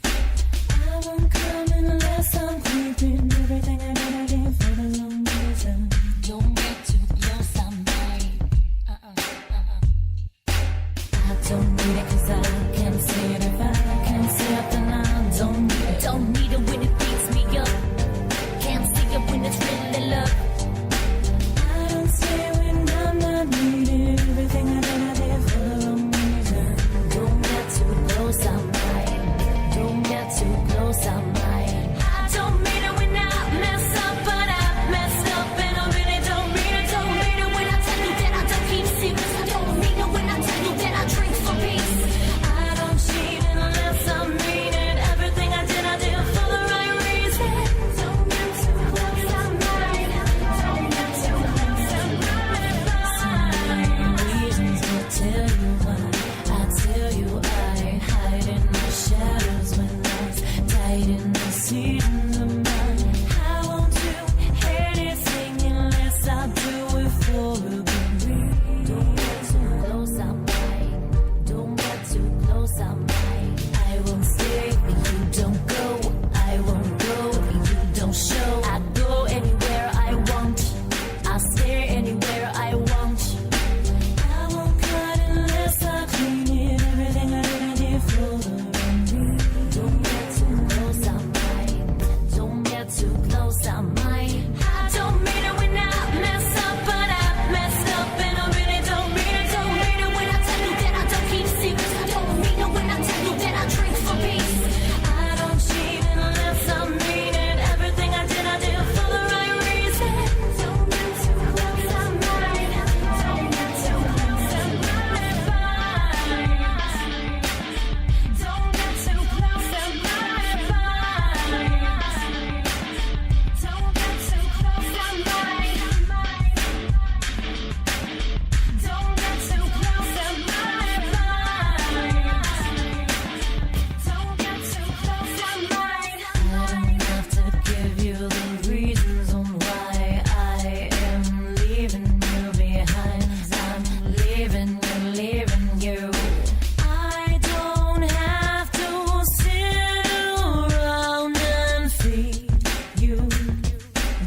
close, I might. I won't stay if you don't go. I won't go if you don't show. I go anywhere I want. I stay anywhere I want. I won't cut unless I clean it. Everything I did for the me. Don't get too close, I might. Don't get too close, I might. I don't mean it when I mess up, but I messed up, and I really don't mean it. Don't mean it when I tell you that I don't keep secrets. I don't mean it when I tell you that I drink for peace. I don't cheat unless I mean it. Everything I did for the right reason. Don't get too close, I might. Don't get too close, I might. Don't get too close, I might. Don't get too close, I might. Don't get too close, I might. Don't get too close, I might. I don't have to give you the reasons on why I am leaving you behind. I'm leaving you. I don't have to sit around and feed you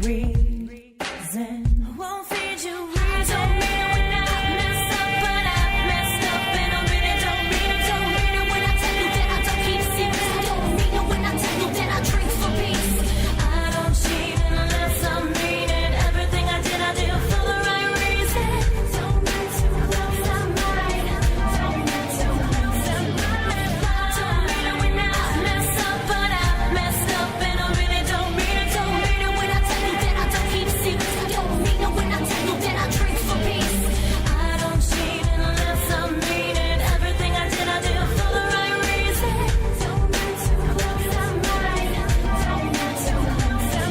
reason. Won't feed you reason. I don't mean it when I mess up, but I messed up, and I really don't mean it. Don't mean it when I tell you that I don't keep secrets. I don't mean it when I tell you that I drink for peace. I don't cheat unless I mean it. Everything I did for the right reason. Don't get too close, I might. Don't get too close, I might. Don't mean it when I mess up, but I messed up, and I really don't mean it. Don't mean it when I tell you that I don't keep secrets. I don't mean it when I tell you that I drink for peace. I don't cheat unless I mean it. Everything I did for the right reason. Don't get too close, I might. Don't get too close, I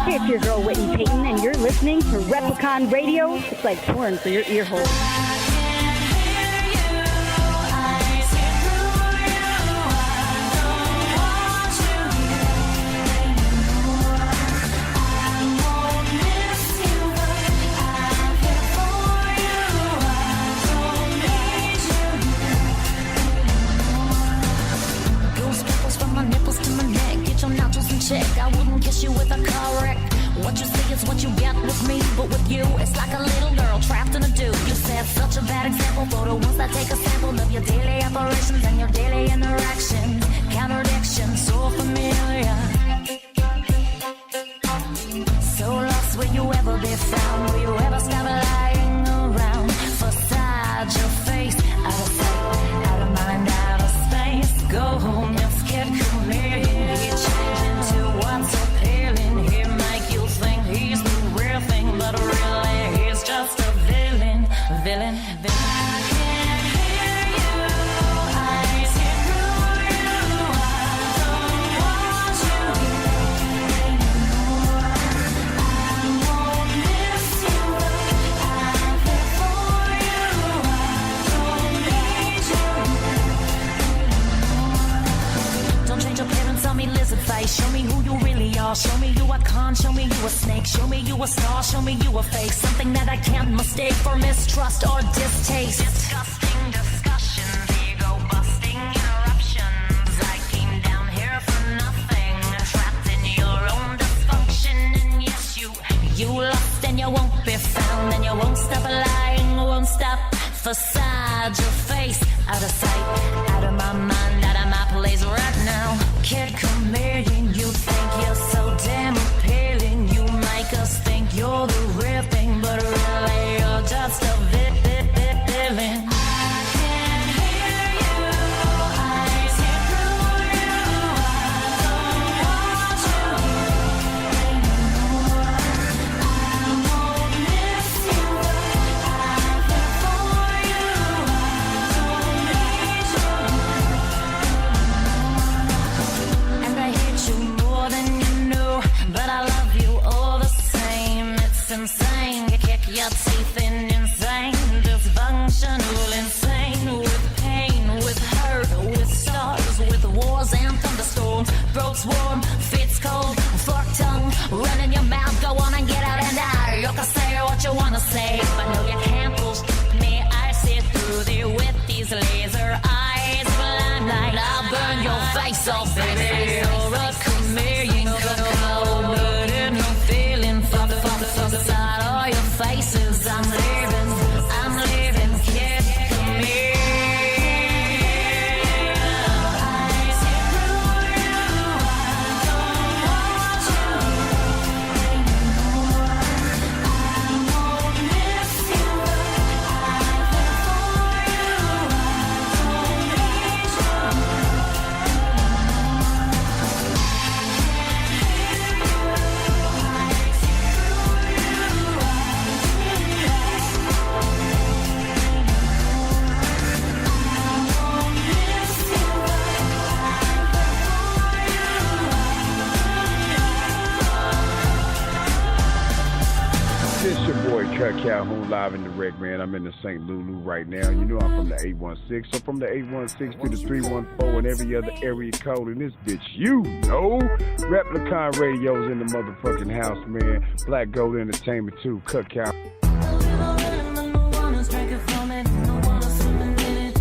Hey, it's your girl Whitney Payton, and you're listening to Replicon Radio. It's like porn for your ear hole. Goose pimples from my nipples to my neck. Get your nostrils in check. I wouldn't kiss you with a car wreck. What you see is what you get with me, but with you, it's like a little girl trapped in a dude. You set such a bad example for the ones that take a sample of your daily operations and your daily interactions. Contradiction, so familiar. So lost, will you ever be found? Will you ever stop lying around? Facade your face, out of sight, out of mind, out of space. Go home, your scared chameleon. He changed into what's appealing. He make you think he's the real thing, but really he's just a villain. Villain. I can't hear you. I see through you. I don't want you anymore. I won't miss you. I'm here for you. I don't need you. Don't change your appearance on me, lizard face. Show me who you really are. Show me you a con. Show me you a snake. Show me you a star. Show me you a fake. Something that I can't mistake for mistrust or distaste. Disgusting discussions, ego busting interruptions. I came down here for nothing, trapped in your own dysfunction. And yes, you lost and you won't be found, and you won't stop lying, won't stop. Facade your face, out of sight, out of my mind, out of my place right now. Kid chameleon, you think you're so damn appealing. You make us think you're the real thing, but really you're just a villain. I can't hear you. I see through you. I don't want you anymore. I won't miss you. I'm here for you. I face off, baby. You're a chameleon, cold blooded, no feeling. Fuck inside all your faces. I'm living, kid, come here. It's your boy Cut Calhoun live in the wreck, man. I'm in the St. Lulu right now. You know I'm from the 816. So from the 816 to the 314 and every other area code in this bitch, you know. Replicon Radio's in the motherfucking house, man. Black Gold Entertainment too. Cut Calhoun.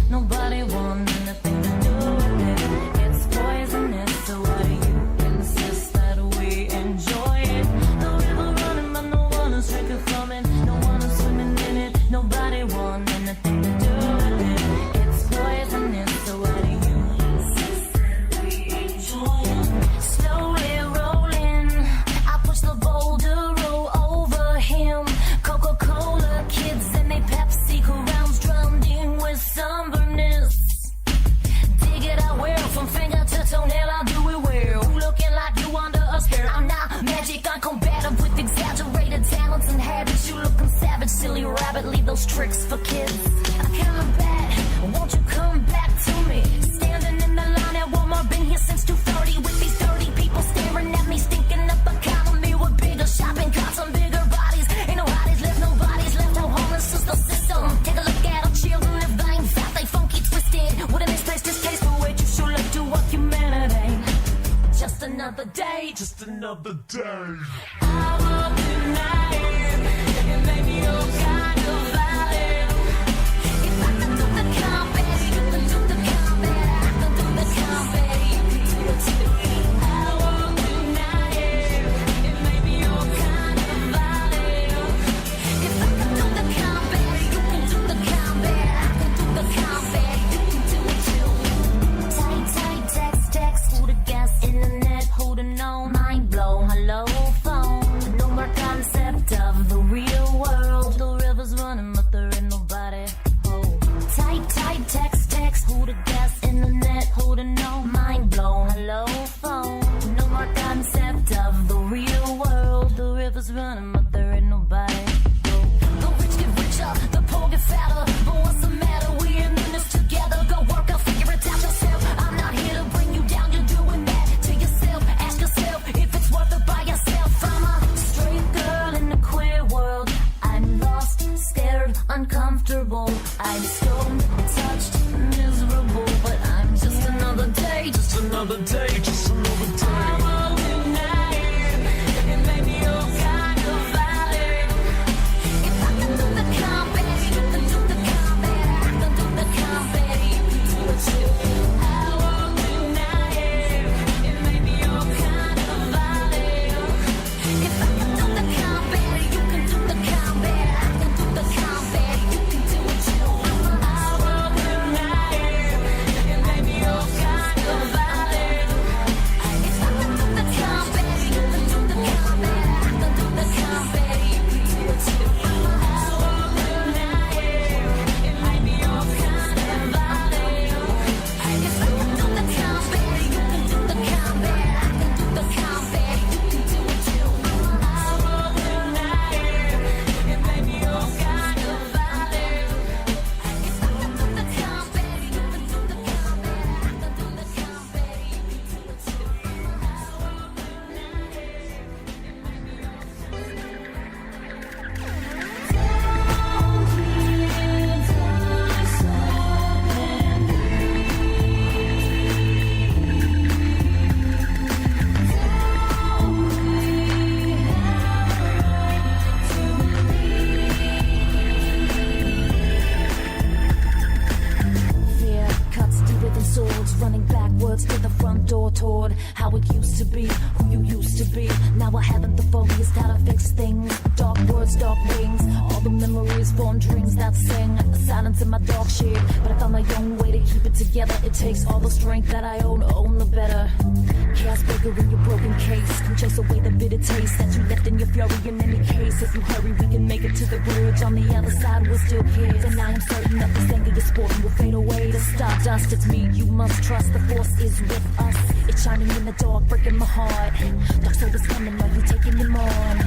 Nobody want anything to do with it. It's poisonous, so why do you insist that we enjoy it? No river running, but no one is drinking from it. No one is swimming in it. Nobody want anything to do with it. It's poisonous, so why do you insist that we enjoy it? Slowly rolling, I push the boulder roll over him. Coca-Cola kids and they Pepsi crowns drowned in with somberness. Dig it out well, from finger to toenail, I'll do it well. Looking like you under a spell. I'm not magic, I'm combative with exaggerated talents and habits. You looking savage, silly rabbit, leave those tricks for kids. I'm coming back, won't you come back to me? Standing in the line at Walmart, been here since 2:30 with these dirty people staring at me, stinking up economy with bigger shopping carts and bigger bodies. Ain't no bodies left, nobody's left, no homeless is the system. Take a look at our children, if they ain't fat, they funky twisted. Wouldn't misplace distaste for what you should look to what humanity. Just another day, just another day. I walk the night, and maybe you're kind of violent. If I can do the combat, you can do the combat. I can do the combat, you can do it too. I walk the night, and maybe you're kind of violent. If I can do the combat, you can do the combat. I can do the combat, you can do it too. Tight, text, who the gas, internet, who the know, mind blow, hello phone. No more concept of the real world. The river's running, but there ain't nobody. Oh, tight, text, who the gas, internet, who the know, mind blow, hello phone. No more concept of the real world. The river's running, but there ain't nobody. The rich get richer, the poor get fatter. But what's the matter? We in this together. Go work out, figure it out yourself. I'm not here to bring you down. You're doing that to yourself. Ask yourself if it's worth it by yourself. I'm a straight girl in the queer world. I'm lost, scared, uncomfortable. I'm stoned, touched, miserable. But I'm just another day, just another day, just another day. I walk the night, and maybe you're kind of violent. If I can do the combat, you can do the combat. I can do the combat, you can do it too. I walk the night, and maybe you're kind of violent. If I can do the combat, you can do the combat. I can do the combat, you can do it too. I walk the night, and maybe you're kind of violent. backwards to the front door toward how it used to be, who you used to be. Now I haven't the focus, gotta fix things. Dark words, dark wings, all the memories form dreams that sing. Silence in my dark shade, but I found my own way to keep it together. It takes all the strength that I own the better. Chaos bigger in your broken case, come chase away the bitter taste that you left in your fury. In any case, if you hurry, we can make it to the bridge. On the other side, we're still kids, and I am certain that this anger you're sporting will fade away to stardust. It's me, you must trust. The force is with us. It's shining in the dark, breaking my heart. Dark soul is coming, are you taking them on?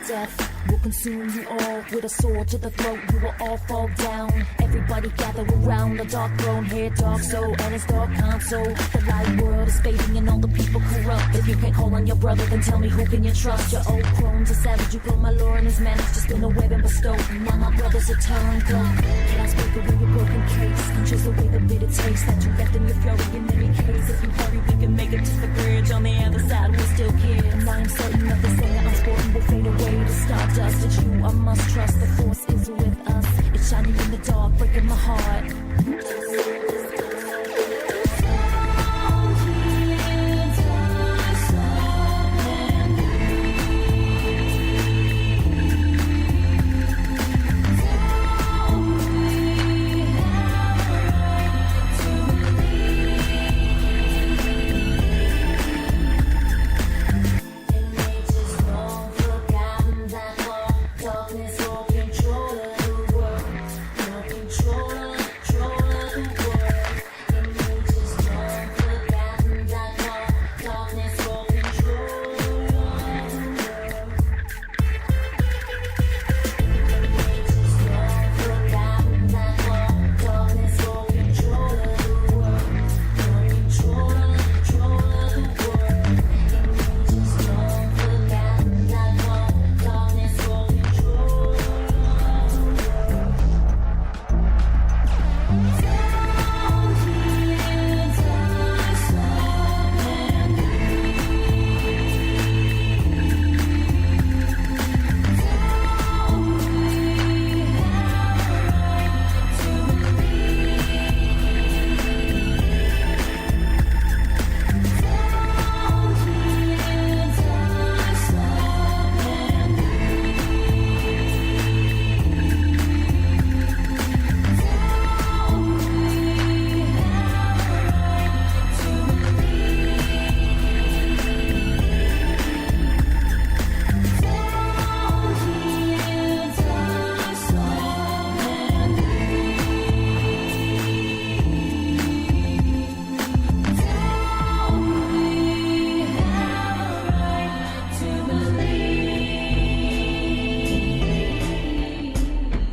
Death will consume you all with a sword to the throat. You will all fall down. Everybody gather around the dark throne. Here, dark soul and his dark console. The light world is fading and all the people corrupt. If you can't call on your brother, then tell me who can you trust? Your old crone's a savage. You blow my lore and his managed to spin a web and bestow. Now my brother's a turncoat. Chaos breaker in your broken case. And chase away the bitter taste that you left in your fury. In any case, if you hurry, we can make it to the bridge. On the other side, we're still kids. And I am certain that the thing that I'm sporting will fade away to stardust. It's you I must trust. The force is with us. It's shining in the dark, breaking my heart.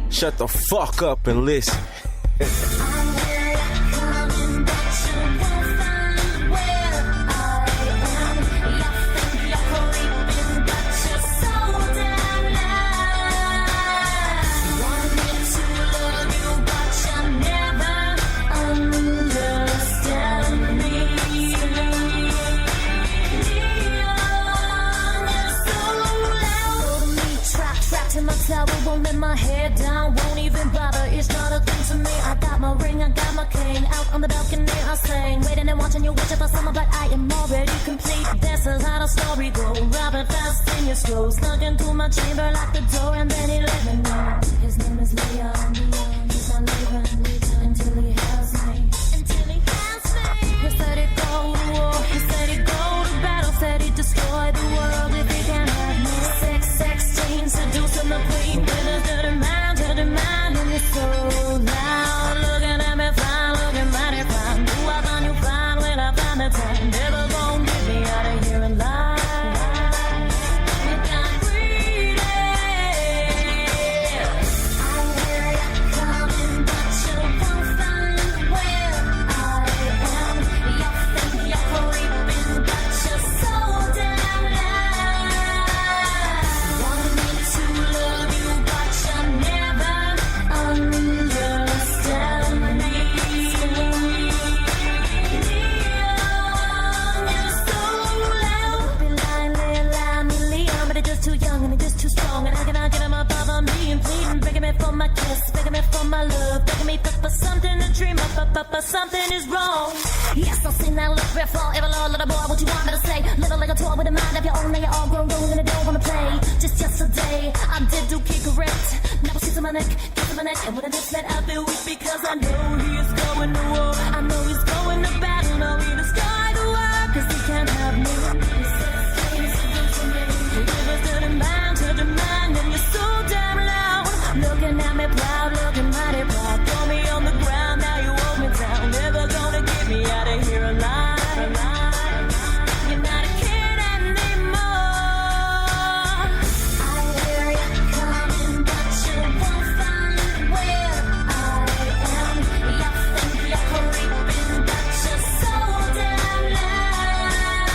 Shut the fuck up and listen. Won't let my head down, won't even bother. It's not a thing to me. I got my ring, I got my cane. Out on the balcony, I sang, waiting and watching you wishing for summer, but I am already complete. This is how the story goes. Robert fast in your stroll, snuck into my chamber, locked the door, and then he let me know. His name is Leon. He's not leaving until he has me. Until he has me. He said he'd go to war. He said he'd go to battle. Said he'd destroy the world if he can't have me. 616, seducing the queen with a dirty mind, and you're so loud. Looking at me fine, looking mighty fine. Do I find you fine when I find the time? Never gonna get me out of here alive. You got greedy. I hear you coming, but you but something is wrong. Yes, I've seen that look before. Every little boy, what you want me to say? Little like a toy with a mind of your own. Now you're all grown, and I don't wanna play. Just yesterday, I did do kick correct. Now I see my neck, kiss my neck, and when I did that, I feel weak because I know he is going to war. I know he's going to battle. No, he destroy the world, 'cause he can't have me. He says things to do to me. He rivers to the mind, and you're so damn loud. Looking at me proud, looking mighty proud. Throw me on the ground, now you hold me down. Never gonna get me out of here alive. You're not a kid anymore. I hear you coming, but you won't find where I am. You think you're creeping, but you're so damn loud.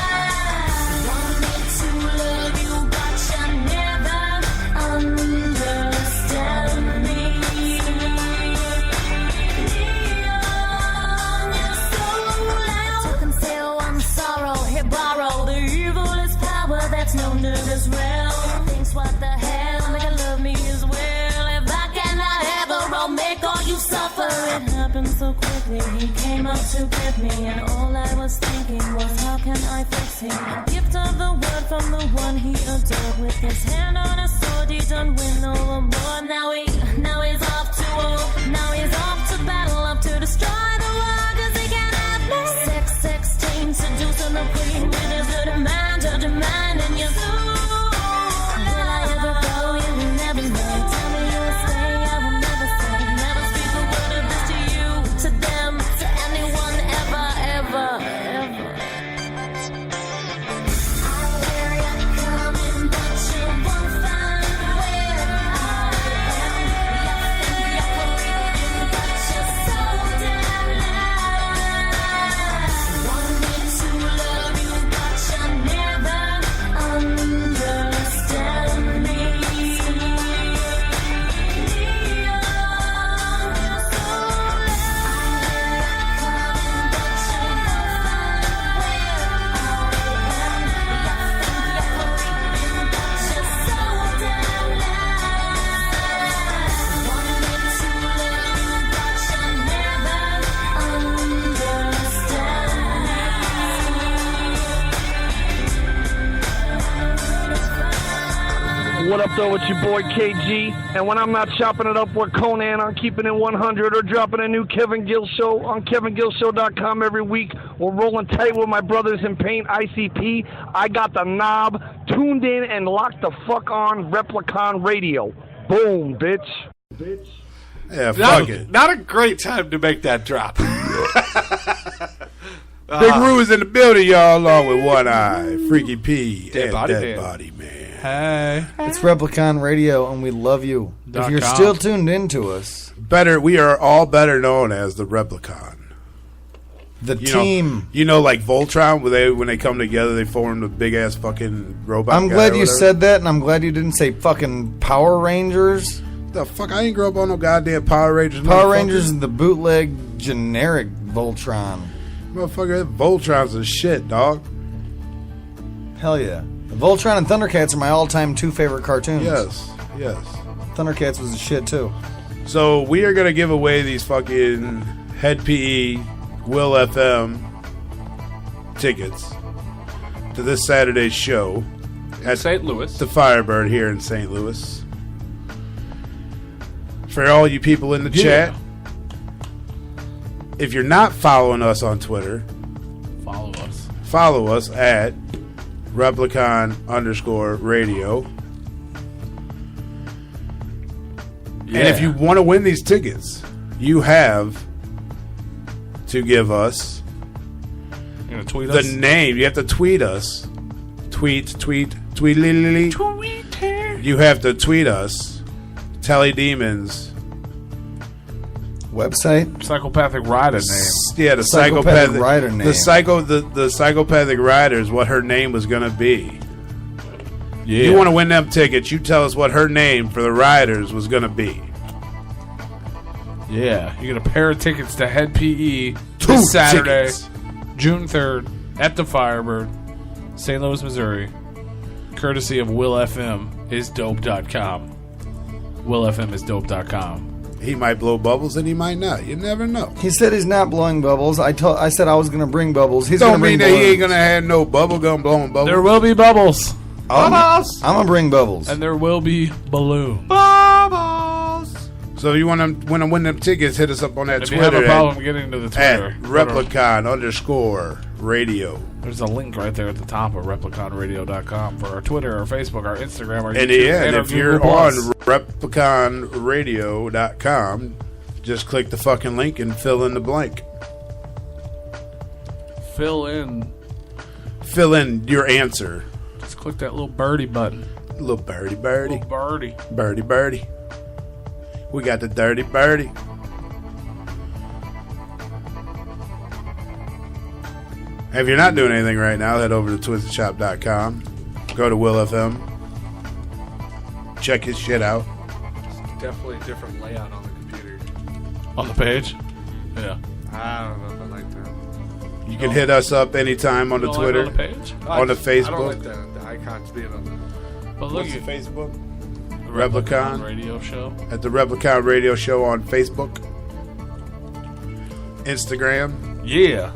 Want me to love you, but you never understand me. To conceal one sorrow, here borrow the evilest power that's known to this realm. Thinks what the hell, make you love me as well. If I cannot ever, I'll make all you suffer. It happened so quickly, he came up to get me, and all I was thinking was, how can I fix him? Gift of the word from the one he adored. With his hand on his sword, he done win no more. Now he's off to war. Now he's off to battle, up to destroy the world, 'cause he can't have me. 616, seducing the queen with his little mind, to demand, and you. Will I ever go? You will never know. Tell me you will stay, I will never say. Never speak a word of this to you, to them, to anyone, ever, ever, ever. I hear you coming, but you won't find where I am. You think you're creeping, but you're so damn loud. Want me to love you, but you never understand me. What up, though? It's your boy KG. And when I'm not chopping it up with Conan on Keeping It 100 or dropping a new Kevin Gill show on KevinGillShow.com every week, or rolling tight with my brothers in paint, ICP, I got the knob tuned in and locked the fuck on Replicon Radio. Boom, bitch. Yeah, fuck it. Not a great time to make that drop. Big Roo is in the building, y'all, along with One Eye, Freaky P, Dead and Body Dead Man. Body Man. Hey. It's Replicon Radio, and we love you. If you're .com. still tuned into us, We are all better known as the Replicon. the team. Like Voltron, when they come together, they form a big ass fucking robot. I'm guy glad or you whatever. said that, and I'm glad you didn't say fucking Power Rangers. The fuck, I ain't grow up on no goddamn Power Rangers. Power Rangers is the bootleg generic Voltron. Motherfucker, Voltron's a shit, dog. Hell yeah. Voltron and Thundercats are my all-time two favorite cartoons. Yes. Thundercats was the shit too. So we are gonna give away these fucking Head PE Will FM tickets to this Saturday's show at St. Louis, the Firebird here in St. Louis. For all you people in the chat, if you're not following us on Twitter, follow us at Replicon_radio. Yeah. And if you want to win these tickets, you have to give us You gonna tweet the us? name. You have to tweet us. Tweet. You have to tweet us. Tally Demons website. Psychopathic rider name. Yeah, the Psychopathic rider name. The psychopathic rider is what her name was gonna be. Yeah. You want to win them tickets? You tell us what her name for the riders was gonna be. Yeah, you get a pair of tickets to Head PE Two this Saturday, tickets. June 3rd, at the Firebird, St. Louis, Missouri, courtesy of WillFM is dope.com. WillFM is dope.com. He might blow bubbles and he might not. You never know. He said he's not blowing bubbles. I said I was going to bring bubbles. He's Don't gonna mean bring that he ain't balloons. gonna have no bubble gum blowing bubbles. There will be bubbles. I'm going to bring bubbles. And there will be balloons. Bubbles. So if you want to win them tickets, hit us up on that If Twitter. you have a problem getting to the Twitter, at Replicon_radio. There's a link right there at the top of repliconradio.com for our Twitter, our Facebook, our Instagram, our And YouTube, yeah, and our if you're Google on Plus. repliconradio.com, just click the fucking link and fill in the blank. Fill in your answer. Just click that little birdie button. Little birdie. Little birdie. Birdie. We got the dirty birdie. If you're not doing anything right now, head over to twisted.shop.com. Go to Will FM. Check his shit out. Definitely a different layout on the computer. On the page? Yeah. I don't know if I like that. You can hit us up anytime on the You don't like Twitter, it on the page? on the I Facebook. don't like the icons being on the... But look What's at the Facebook? the Replicon Radio Show. At the Replicon Radio Show on Facebook. Instagram. Yeah.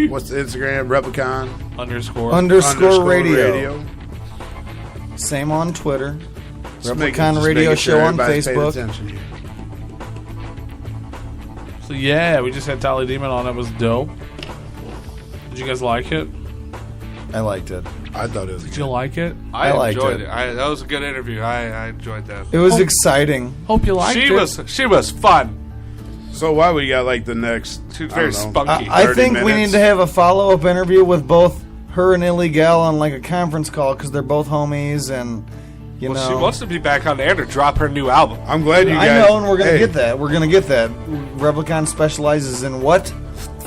What's the Instagram? Replicon Underscore radio. Same on Twitter. Replicon Radio Show on Facebook. So yeah, we just had Tali Demon on. It was dope. Did you guys like it? I liked it. I thought it was. Did you like it? I liked enjoyed it. it. That was a good interview. I enjoyed that. It was exciting. Hope you liked it. She was fun. So why we got like the next? She's very spunky. I think we need to have a follow-up interview with both her and Illegal on like a conference call because they're both homies and you know. She wants to be back on the air to drop her new album. I'm glad you guys. I know, and we're gonna get that. We're gonna get that. Replicon specializes in what?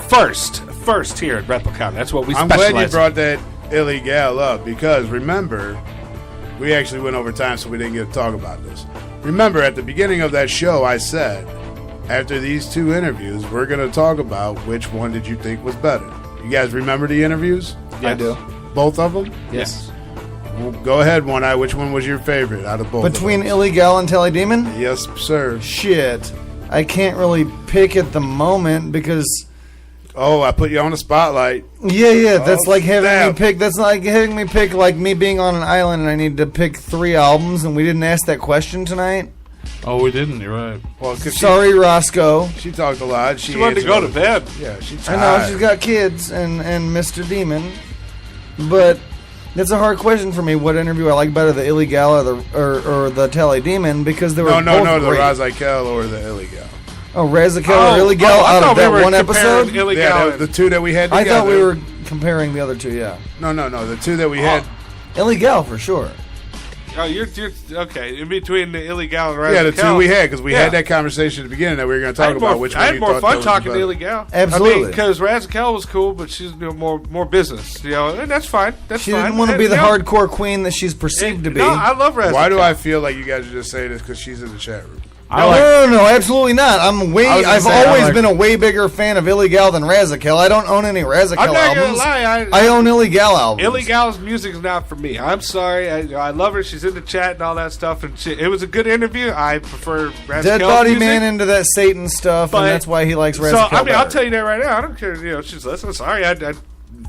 First here at Replicon. That's what we I'm specialize glad you brought that Illegal up because remember, we actually went over time, so we didn't get to talk about this. Remember, at the beginning of that show, I said, after these two interviews, we're going to talk about which one did you think was better. You guys remember the interviews? I do. Both of them? Yes. Well, go ahead, One Eye. Which one was your favorite out of both? Between Illegal and Tali Demon? Yes, sir. Shit. I can't really pick at the moment because. Oh, I put you on the spotlight. Yeah. That's like having snap. me pick. That's like having me pick like me being on an island and I need to pick 3 albums and we didn't ask that question tonight. Oh, we didn't. You're right. Well, 'cause sorry, Roscoe. She talked a lot. She wanted to go to bed. Yeah, she I know she's got kids and Mr. Demon, but that's a hard question for me. What interview I like better, the Illegal or the Tali Demon? Because they were no, both the great. Razakel or the Illegal. Oh, Razakel or Illegal out of that one episode? Yeah, the two that we had together. I thought we were comparing the other two. Yeah. No, the two that we had. Illegal for sure. Oh, you're okay. In between the Illegal and Razakel. Yeah, the two we had because we had that conversation at the beginning that we were going to talk about which one I had you more thought fun was talking to better. Illegal. Absolutely. Because Razakel was cool, but she's more business. And that's fine. That's She fine. didn't want to And, be the you know, hardcore queen that she's perceived to be. No, I love Razakel. Why do I feel like you guys are just saying this because she's in the chat room? No, absolutely not. I've say, always been a way bigger fan of Illegal than Razakel. I don't own any Razakel I'm not albums. gonna lie. I own Illegal albums. Illegal's music is not for me. I'm sorry. I love her. She's in the chat and all that stuff. And it was a good interview. I prefer Razakel's Dead Body music. Man into that Satan stuff, and that's why he likes Razakel. So I'll better. tell you that right now. I don't care. She's listening. Sorry,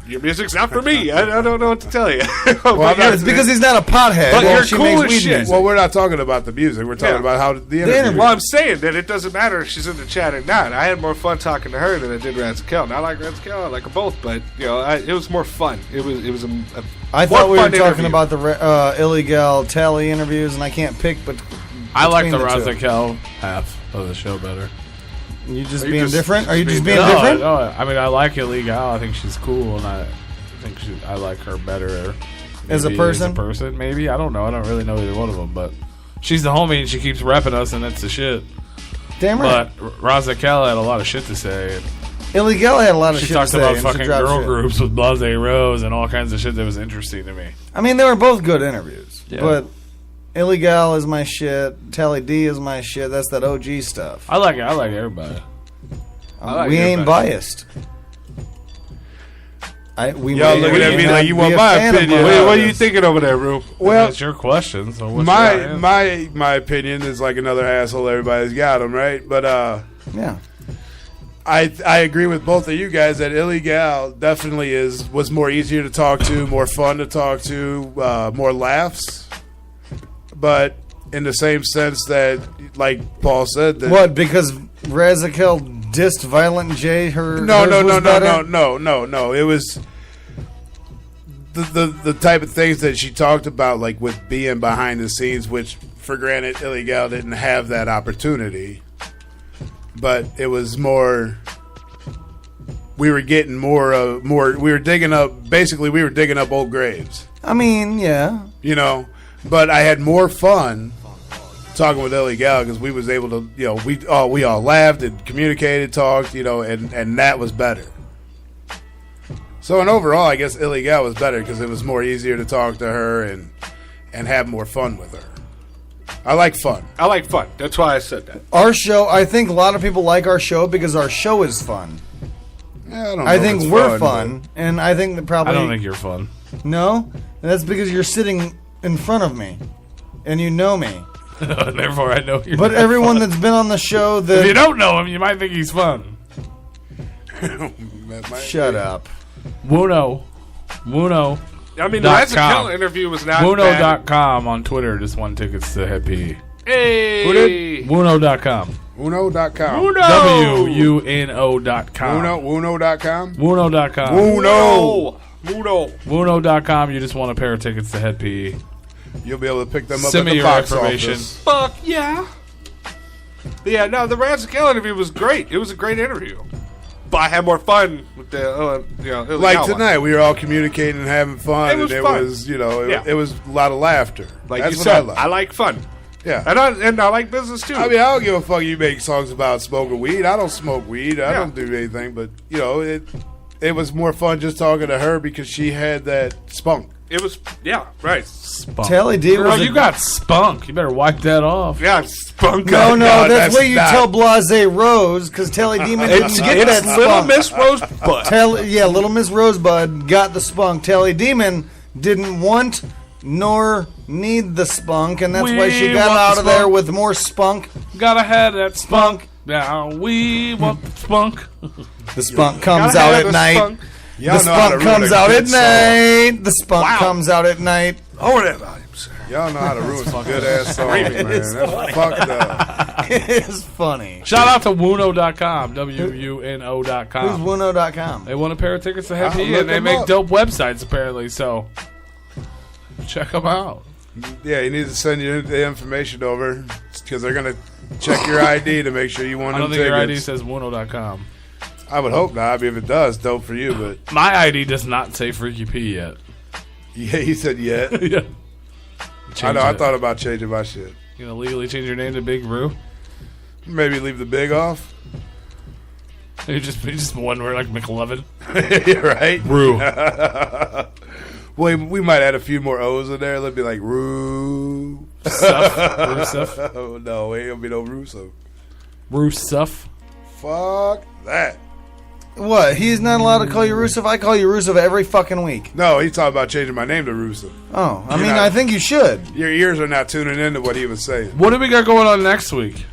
your music's not for me. I don't know what to tell you. It's because he's not a pothead. But you're she cool makes as weed shit. music. Well, we're not talking about the music. We're talking about how the interview. Well, I'm saying that it doesn't matter if she's in the chat or not. I had more fun talking to her than I did Razakel. And I like Razakel. I like them both, but it was more fun. It was I thought we were fun talking interview. about the Illegal Tali interviews, and I can't pick. But I like the between two. Razakel half of the show better. You just being different? Are you just being different? No, I mean, I like Illegal. I think she's cool, and I think I like her better As a maybe person? maybe. I don't know. I don't really know either one of them, but she's the homie, and she keeps repping us, and that's the shit. Damn right. But Razakel had a lot of shit to say. Illegal had a lot of She shit talked to say. about and she fucking dropped girl shit. groups with Blase Rose and all kinds of shit that was interesting to me. I mean, they were both good interviews. Yeah. But Illegal is my shit. Tali D is my shit. That's that OG stuff. I like everybody. We ain't biased. Y'all looking at me like you want my opinion. Wait, what are you thinking over there, Rube? Well, it's your question. So what's my opinion is like another asshole. Everybody's got them, right? But yeah, I agree with both of you guys that Illegal definitely was more easier to talk to, more fun to talk to, more laughs. But in the same sense that, like Paul said, that what, because Razakel dissed Violent J? No. It was the type of things that she talked about, like with being behind the scenes, which, for granted, Illegal didn't have that opportunity. But it was more. We were getting more. We were digging up. Basically, we were digging up old graves. I mean, yeah. You know, but I had more fun talking with Illegal because we was able to. You know, we all laughed and communicated, talked. You know, and that was better. So, and overall, I guess Illegal was better because it was more easier to talk to her and have more fun with her. I like fun. That's why I said that. Our show, I think a lot of people like our show because our show is fun. Yeah, I think we're fun, and I think that probably... I don't think you're fun. No? And that's because you're sitting in front of me, and you know me. Therefore, I know you're But not everyone fun. that's been on the show... that If you don't know him, you might think he's fun. Shut up. Wuno. I mean, the Razakel interview was not bad. Wuno.com on Twitter just won tickets to Head PE. Hey! Who did? Wuno.com. Wuno.com. Wuno.com. Wuno.com? Wuno.com. Wuno.com. You just won a pair of tickets to Head PE. You'll be able to pick them up Send at me the your box information. office. Fuck yeah. Yeah, no, the Razakel interview was great. It was a great interview. But I had more fun with the, Like tonight, we were all communicating and having fun. It was and fun. It was, it Yeah. was a lot of laughter. Like That's you what said, I like fun. Yeah. And I like business too. I mean, I don't give a fuck you make songs about smoking weed. I don't smoke weed. I don't do anything. But, it was more fun just talking to her because she had that spunk. It was, right. Spunk. Tali D Girl, was you got spunk. You better wipe that off. Yeah, spunk. No, that's what you tell Blase Rose, because Tali Demon didn't get that spunk. Little Miss Rosebud. Little Miss Rosebud got the spunk. Tali Demon didn't want nor need the spunk, and that's why she got out of there with more spunk. Gotta have that spunk. Now we want the spunk. The spunk comes out at night. The spunk comes out at night. The spunk comes out at night. Over that volume, sir. Y'all know how to ruin some good ass songs, man. That's fucked up. It is funny. Shout out to Wuno.com. WUNO.com. Who's Wuno.com? They won a pair of tickets to Head I'll PE, look and they them make up. dope websites, apparently, so check them out. Yeah, you need to send you the information over because they're going to check your ID to make sure you want I them don't think your ID tickets. says Wuno.com. I would hope not. I mean, if it does, dope for you, but... My ID does not say Freaky P yet. Yeah, he said yet. Yeah. I know, I thought about changing my shit. You gonna legally change your name to Big Roo? Maybe leave the big off. You just one word like McLovin. Yeah, right? Roo. Well, we might add a few more O's in there. It'll be like Roo. Rusev. Oh, no, ain't gonna be no Rusev. Rusev. Fuck that. What? He's not allowed to call you Rusev? I call you Rusev every fucking week. No, he's talking about changing my name to Rusev. Oh, I think you should. Your ears are not tuning into what he was saying. What do we got going on next week?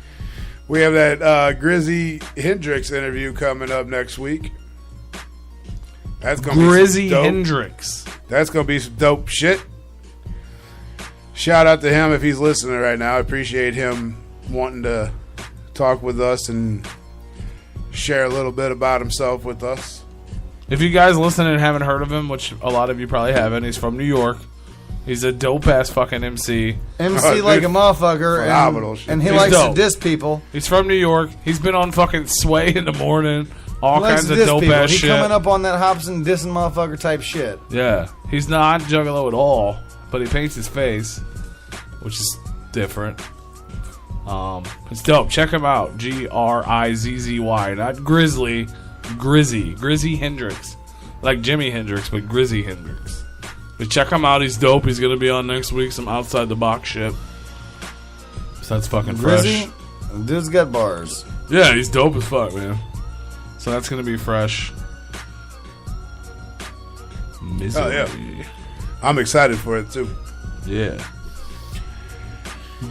We have that Grizzy Hendrix interview coming up next week. That's gonna Grizzy be some dope. Hendrix. That's gonna be some dope shit. Shout out to him if he's listening right now. I appreciate him wanting to talk with us and share a little bit about himself with us. If you guys listen and haven't heard of him, which a lot of you probably haven't, he's from New York. He's a dope ass fucking MC. MC like a motherfucker, phenomenal shit. and he He's likes dope. to diss people. He's from New York. He's been on fucking Sway in the morning. All He likes kinds to of diss dope people. ass He's shit. coming up on that Hobson dissing motherfucker type shit. Yeah, he's not Juggalo at all, but he paints his face, which is different. It's dope. Check him out. Grizzy, not Grizzly, Grizzy Hendrix, like Jimi Hendrix, but Grizzy Hendrix. But check him out. He's dope. He's gonna be on next week. Some outside the box shit. So that's fucking Grizzy, fresh. dude's got bars. Yeah, he's dope as fuck, man. So that's gonna be fresh. Misery. Oh, yeah. I'm excited for it, too. Yeah.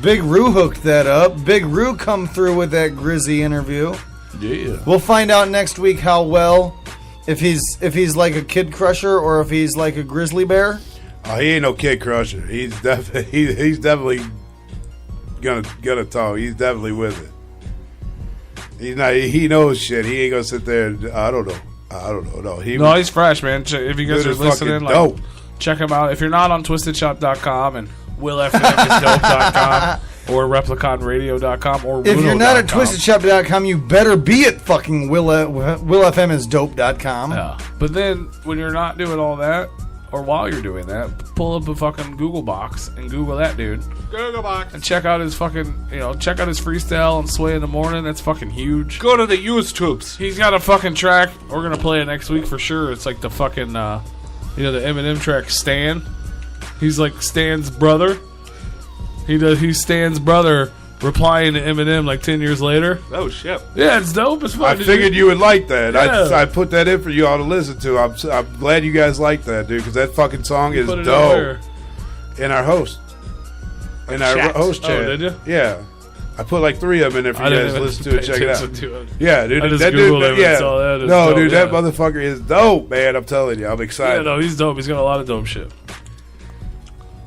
Big Roo hooked that up. Big Roo come through with that Grizzy interview. Yeah. We'll find out next week how well, if he's like a kid crusher or if he's like a grizzly bear. Oh, he ain't no kid crusher. He's definitely gonna talk. He's definitely with it. He's not. He knows shit. He ain't gonna sit there. And, I don't know. No, he's fresh, man. If you guys are listening, like, dope. check him out. If you're not on twistedshop.com and willfmisdope.com or repliconradio.com or if you're not at rudo.com. twistedshop.com, you better be at fucking willfmisdope.com. Yeah. But then when you're not doing all that, or while you're doing that, pull up a fucking Google box and Google that dude. Google box. And check out his fucking, check out his freestyle and Sway in the Morning. That's fucking huge. Go to the YouTubes. He's got a fucking track. We're going to play it next week for sure. It's like the fucking, the Eminem track, Stan. He's like Stan's brother. He's Stan's brother replying to Eminem like 10 years later. Oh, shit. Yeah, it's dope as fuck. I figured you would like that. Yeah. I put that in for you all to listen to. I'm glad you guys like that, dude, because that fucking song is Put it dope. in In our host. In our Chat. host chat. Oh, did you? Yeah. I put like 3 of them in there for I you didn't guys to even listen to and pay check it out. attention to it. Yeah, dude. I just that Googled dude, him and saw that. It's dope, dude, that yeah. motherfucker is dope, man. I'm telling you. I'm excited. Yeah, no, he's dope. He's got a lot of dope shit.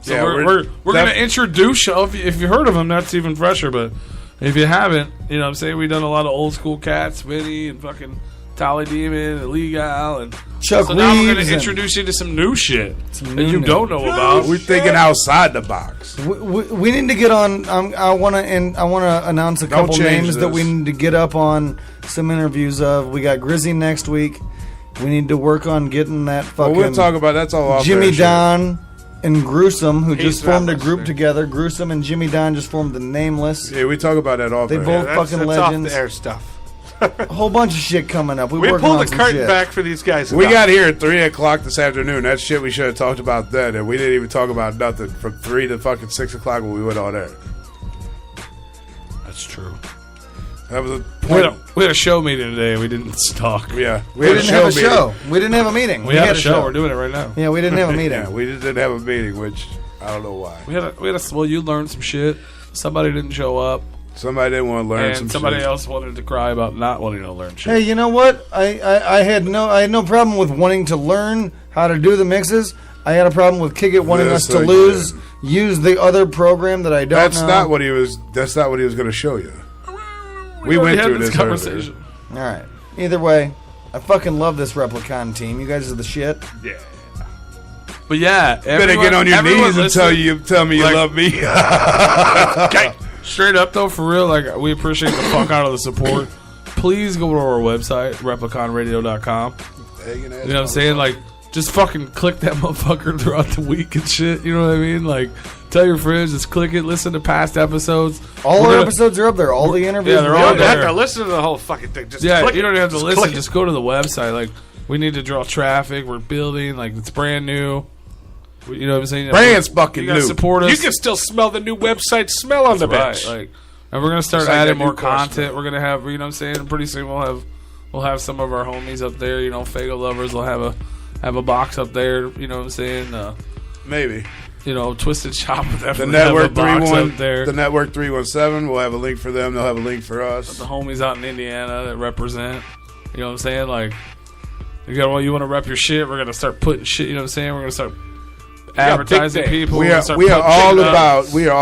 So Yeah, we're going to introduce you. If you heard of him, that's even fresher. But if you haven't, you know what I'm saying? We've done a lot of old school cats, Vinny and fucking Tali Demon and Legal. And Chuck so now we're going Reeves to and- introduce you to some new shit that new you don't know about. We're thinking outside the box. We need to get on. I want to announce a Don't couple change names that this. we need to get up on some interviews of. We got Grizzy next week. We need to work on getting that fucking. Well, we'll talk about that's all off Jimmy air shit. Don and Gruesome, who He's just formed a not group listening. together. Gruesome and Jimmy Don just formed the Nameless. Yeah, we talk about that off They air. both That's fucking off legends. the air stuff. A whole bunch of shit coming up. We working pulled on the some curtain shit. back for these guys. We got here at 3 o'clock this afternoon. That shit we should have talked about then, and we didn't even talk about nothing from 3 to fucking 6 o'clock when we went on air. That's true. That was a We point. had a show meeting today. We didn't talk. Yeah, We didn't have a meeting. show. We didn't have a meeting. We had a show. We're doing it right now. Yeah, we didn't have a meeting. Yeah, we just didn't have a meeting, which I don't know why. We had a. Well, you learned some shit. Somebody didn't show up. Somebody didn't want to learn And some somebody shit. else wanted to cry about not wanting to learn shit. Hey, you know what? I had no problem with wanting to learn how to do the mixes. I had a problem with Kick It wanting Yes, us to I use the other program that I don't That's know. not what he was. That's not what he was going to show you. We already went had through this this conversation. All right. Either way, I fucking love this Replicon team. You guys are the shit. Yeah. But yeah, Better get on your knees and tell me you like- love me. Okay. Straight up though, for real, like we appreciate the fuck out of the support. Please go to our website, repliconradio.com. You know what I'm saying? Like, just fucking click that motherfucker throughout the week and shit. You know what I mean? Like, tell your friends, just click it, listen to past episodes. All our episodes are up there. All the interviews. Yeah, they're are all up You don't have there. to listen to the whole fucking thing. Just Yeah, click you don't it. have to Just listen. click it. Just go to the website. Like, we need to draw traffic. We're building. Like, it's brand new. You know what I'm saying? Brand's fucking you gotta new. support us. You can still smell the new website smell on the Right, bench. like, and we're gonna start Just like adding that more new car content. smell. We're gonna have, you know what I'm saying? Pretty soon we'll have some of our homies up there. You know, Fago lovers will have a box up there. You know what I'm saying? Maybe. You know, Twisted Shop will The definitely have a network box 31. up there. The network 317. We'll have a link for them. They'll have a link for us. The homies out in Indiana that represent. You know what I'm saying? Like, you want to rep your shit. We're gonna start putting shit. You know what I'm saying? We're gonna start advertising people. We We're are gonna start we are putting all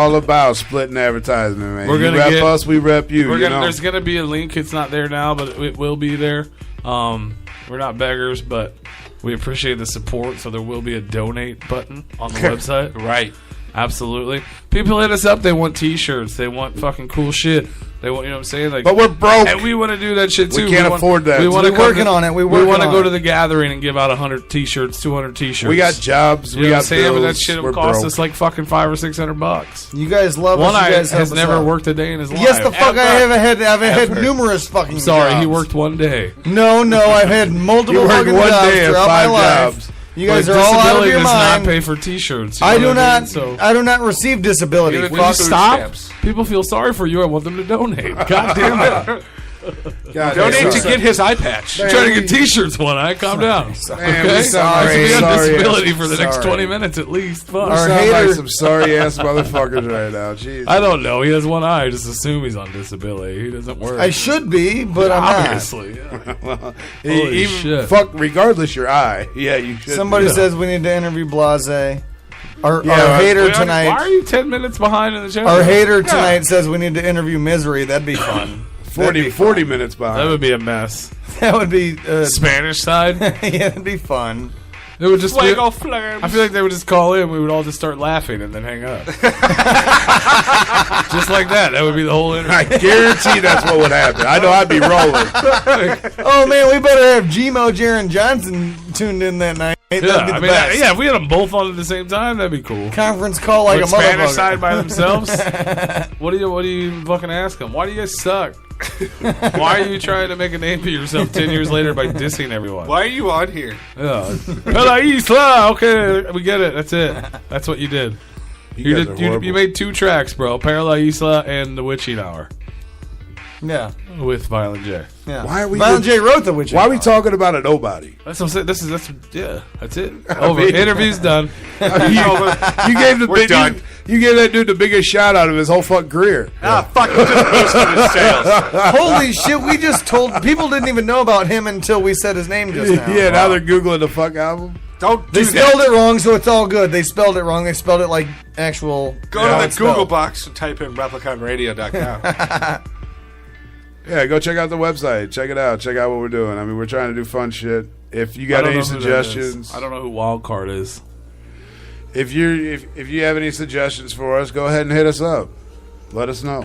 shit up. about splitting advertisement, man. We're You gonna rep get- us, we rep you. You know? There's gonna be a link. It's not there now, but it will be there. We're not beggars, but we appreciate the support. So there will be a donate button on the website. Right. Absolutely. People hit us up. They want T-shirts. They want fucking cool shit. They want, you know what I'm saying? Like, But we're broke. and we want to do that shit too. We can't afford that. We want to We're working on it. We We're want to working go on to it. the gathering and give out 100 T-shirts, 200 T-shirts. We got jobs. You We know what got I'm saying? But that bills. shit We're will cost broke. us like fucking $500 or $600. You guys love One us. You eye guys help has us never out. worked a day in his life. Yes, the fuck I Ever. have had. I've had Ever. numerous fucking. Sorry, he jobs. worked one day. No, I've had multiple You worked fucking one jobs day and throughout my 5 life. jobs. You guys But are all out of disability your does mind. not pay for T-shirts. You I know do what not. mean? So I do not receive disability. when Fuck. you stop, people feel sorry for you. I want them to donate. God damn it. God, donate to get his eye patch. I'm trying to get T-shirts. One eye. Calm down. Man, Okay. we sound I should be on sorry disability ass- for the next sorry. 20 minutes at least. Fuck. We sound like some sorry ass motherfuckers right now. Jeez. I don't know. He has one eye. I just assume he's on disability. He doesn't work. I should be, but I'm obviously. Well, Holy even shit. fuck, regardless your eye. Yeah, you should. Somebody be. says we need to interview Blase. Our Yeah, hater Why tonight. are you 10 minutes behind in the chat? Our hater tonight says we need to interview Misery. That'd be fun. 40 minutes behind. That would be a mess. That would be Spanish side. Yeah, that'd be fun. It would just. Fuego flames. I feel like they would just call in. We would all just start laughing and then hang up. Just like that. That would be the whole interview. I guarantee that's what would happen. I know I'd be rolling. Oh man, we better have Gmo, Jaron Johnson tuned in that night. That'd Yeah, be the I mean, best. yeah. If we had them both on at the same time, that'd be cool. Conference call like With a motherfucker. Spanish side by themselves. What do you fucking ask them? Why do you guys suck? Why are you trying to make a name for yourself 10 years later by dissing everyone? Why are you on here? Yeah. Pela Isla. Okay, we get it. That's it. That's what you did. You guys are You horrible. made 2 tracks, bro. Para Isla and The Witching Hour Yeah, with Violent J. yeah. Why are we? Violent J wrote the witch. Why are we talking about a nobody? That's what I'm saying. That's it. Over. Interview's done. You gave the We're done. You gave that dude the biggest shout out of his whole fucking career. Fuck, you just boosted his sales. Holy shit! We just told people didn't even know about him until we said his name just now. Yeah, now they're googling the fuck album. Don't They do spelled that. it wrong, so it's all good. They spelled it wrong. They spelled it like actual. Go how to it's the Google spelled. box and type in repliconradio.com. Yeah, go check out the website. Check it out. Check out what we're doing. I mean, we're trying to do fun shit. If you got I don't any know who that is. suggestions, I don't know who Wildcard is. if you have any suggestions for us, go ahead and hit us up. Let us know.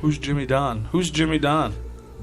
Who's Jimmy Don? Who's Jimmy Don?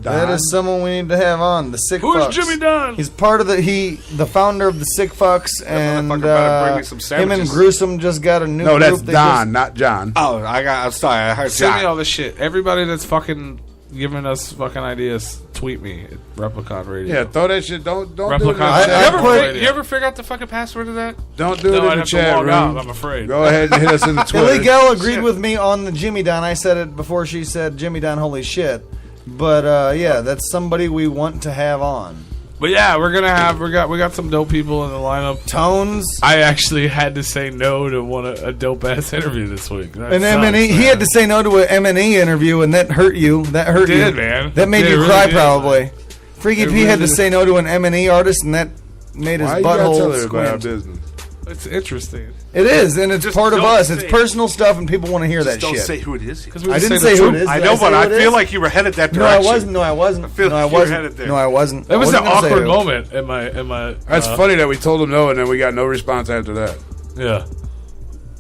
That is someone we need to have on the Sick Who's Fucks. Jimmy Don? He's part of the founder of the Sick Fucks, and motherfucker better bring me some him and sandwiches. Gruesome just got a new No, group. that's They Don, not John. Oh, I'm sorry. I heard Send me John. all this shit. Everybody that's fucking giving us fucking ideas, tweet me at Replicon Radio. Yeah, throw that shit. Don't do it in Replicon. the chat. You ever figure out the fucking password of that? Don't do it No, in I'd the have to chat log room. out, I'm afraid. Go ahead and hit us in the Twitter. Illegal agreed with me on the Jimmy Don. I said it before she said Jimmy Don. Holy shit! But yeah, that's somebody we want to have on. But yeah, we're gonna have we got some dope people in the lineup. Tones. I actually had to say no to a dope ass interview this week. That And sucks, M&E, he man. had to say no to an M&E interview, and that hurt you. That hurt It you. did, man. That made It you really cry, did. probably. Freaky It P had really to say no to an M&E artist, and that made his Why you gotta tell butthole everybody our squint. business? It's interesting. It is, and it's Just part of don't us. say It's it. personal stuff, and people want to hear that Don't shit. say who it is. I didn't say who it is. I Did know, say but who I it feel is? like you were headed that No, I direction. wasn't. No, I wasn't. I feel No, like I you were wasn't. headed there. No, I wasn't. It was I an wasn't gonna say awkward who. moment in my. That's funny that we told him no, and then we got no response after that. Yeah.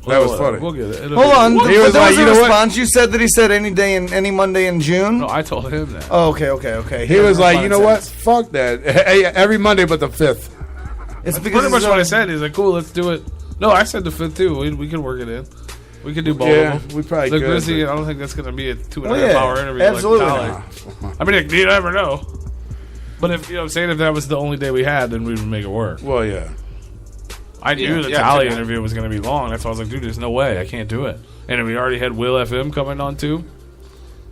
That was funny. We'll get it. Hold on. He But was there like, was you a know what? response. You said that he said any day in any Monday in June. No, I told him that. Oh, okay. He was like, you know what? Sense. Fuck that. Hey, every Monday but the 5th. It's That's because pretty much it's, what I said. He's like, cool, let's do it. No, I said the 5th too. We can work it in. We could do both Yeah, of them. we probably the could, Grizzly, but- I don't think that's going to be a 2.5 Oh, yeah. hour interview. Absolutely like Tali. I mean, you never know. But if I'm saying if that was the only day we had, then we would make it work. Well, yeah. I knew the yeah, Tali yeah. interview was going to be long. That's why I was like, dude, there's no way. I can't do it. And if we already had Will FM coming on too,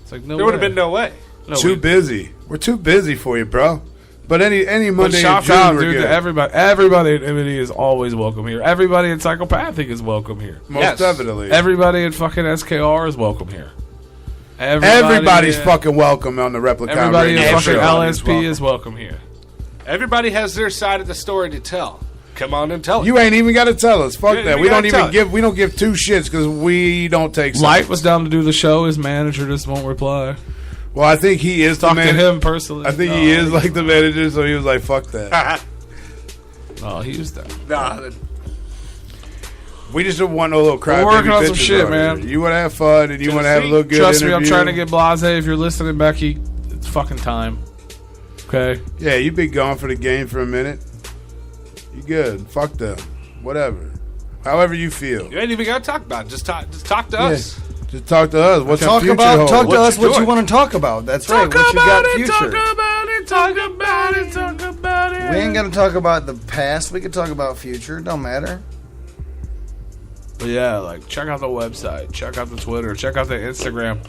it's like no. There would have been no way. No, Too busy. We're too busy for you, bro. But any But Monday in shout June, out, we're dude, good. to everybody. Everybody at M&E is always welcome here. Everybody at Psychopathic is welcome here. Most definitely. Everybody at fucking SKR is welcome here. Everybody's at- fucking welcome on the Replicon Everybody Radio at fucking Show. LSP is welcome here. Everybody has their side of the story to tell. Come on and tell it. You ain't even got to tell us. Fuck You that. ain't We gotta don't even tell it. give. We don't give two shits because we don't take. Light sides. was down to do the show. His manager just won't reply. Well, I think he is Talk the to manager. him personally. I think No, he is like the manager, so he was like, "Fuck that." No, he was down. Nah, We just don't want no little cry. We're working baby on some bitches shit, out man. here. You want to have fun and you want to have a little good. Trust me, I'm interview. trying to get Blase. If you're listening, Becky, it's fucking time. Okay. Yeah, you've been gone for the game for a minute. You good? Fuck them. Whatever. However you feel. you ain't even got to talk about it. Just talk to us. Just talk to us. What's Talk the future about. hold? Talk to What us you what you doing? want to talk about. That's right. Talk What you got about it, future. talk about it, talk about it, talk about it. We ain't gonna talk about the past. We could talk about future. Don't matter. But yeah, like check out the website, check out the Twitter, check out the Instagram.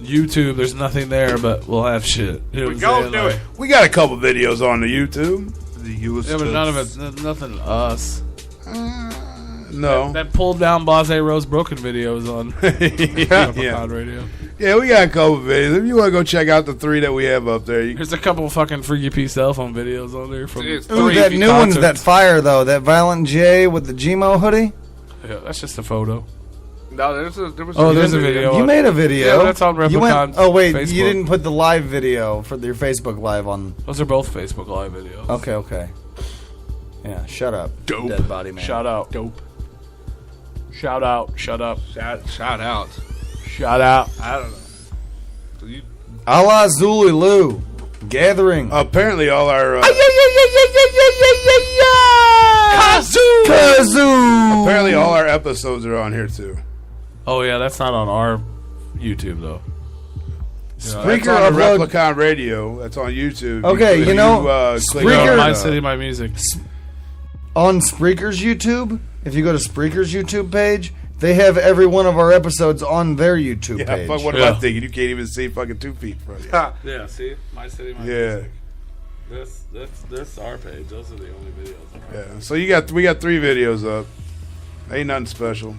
YouTube, there's nothing there, but we'll have shit. You know what I'm saying? Like, We got a couple videos on the YouTube. yeah, but none of it, nothing to us. No. That pulled down Blase Rose Broken videos on Replicon Radio. Yeah, we got a couple videos. If you want to go check out the 3 that we have up there, There's a couple fucking Freaky P cell phone videos on there from Ooh, that new one's that fire though. That Violent J with the Gmo hoodie. Yeah, that's just a photo. No, there was. Oh, there's a video. You made a video. Yeah, that's on Replicon. You went, oh wait, Facebook. you didn't put the live video for your Facebook live on. Those are both Facebook live videos. Okay. Yeah, shut up. Dope. Dead body man. Shout out. Dope. Shout out. Shut up. Shout out. Shout out. I don't know. A la Zulu Gathering. apparently all our Kazoo. apparently all our episodes are on here too. Oh yeah, that's not on our YouTube though. That's Spreaker on the upload- Replicon Radio. That's on YouTube. Okay, If you know, click Spreaker- on, My City, My Music. On Spreaker's YouTube, if you go to Spreaker's YouTube page, they have every one of our episodes on their YouTube yeah, page. fuck, what am I thinking? You can't even see fucking 2 feet from you. Yeah, see? My City, My Yeah. Music. This our page. Those are the only videos. Yeah. So we got 3 videos up. Ain't nothing special.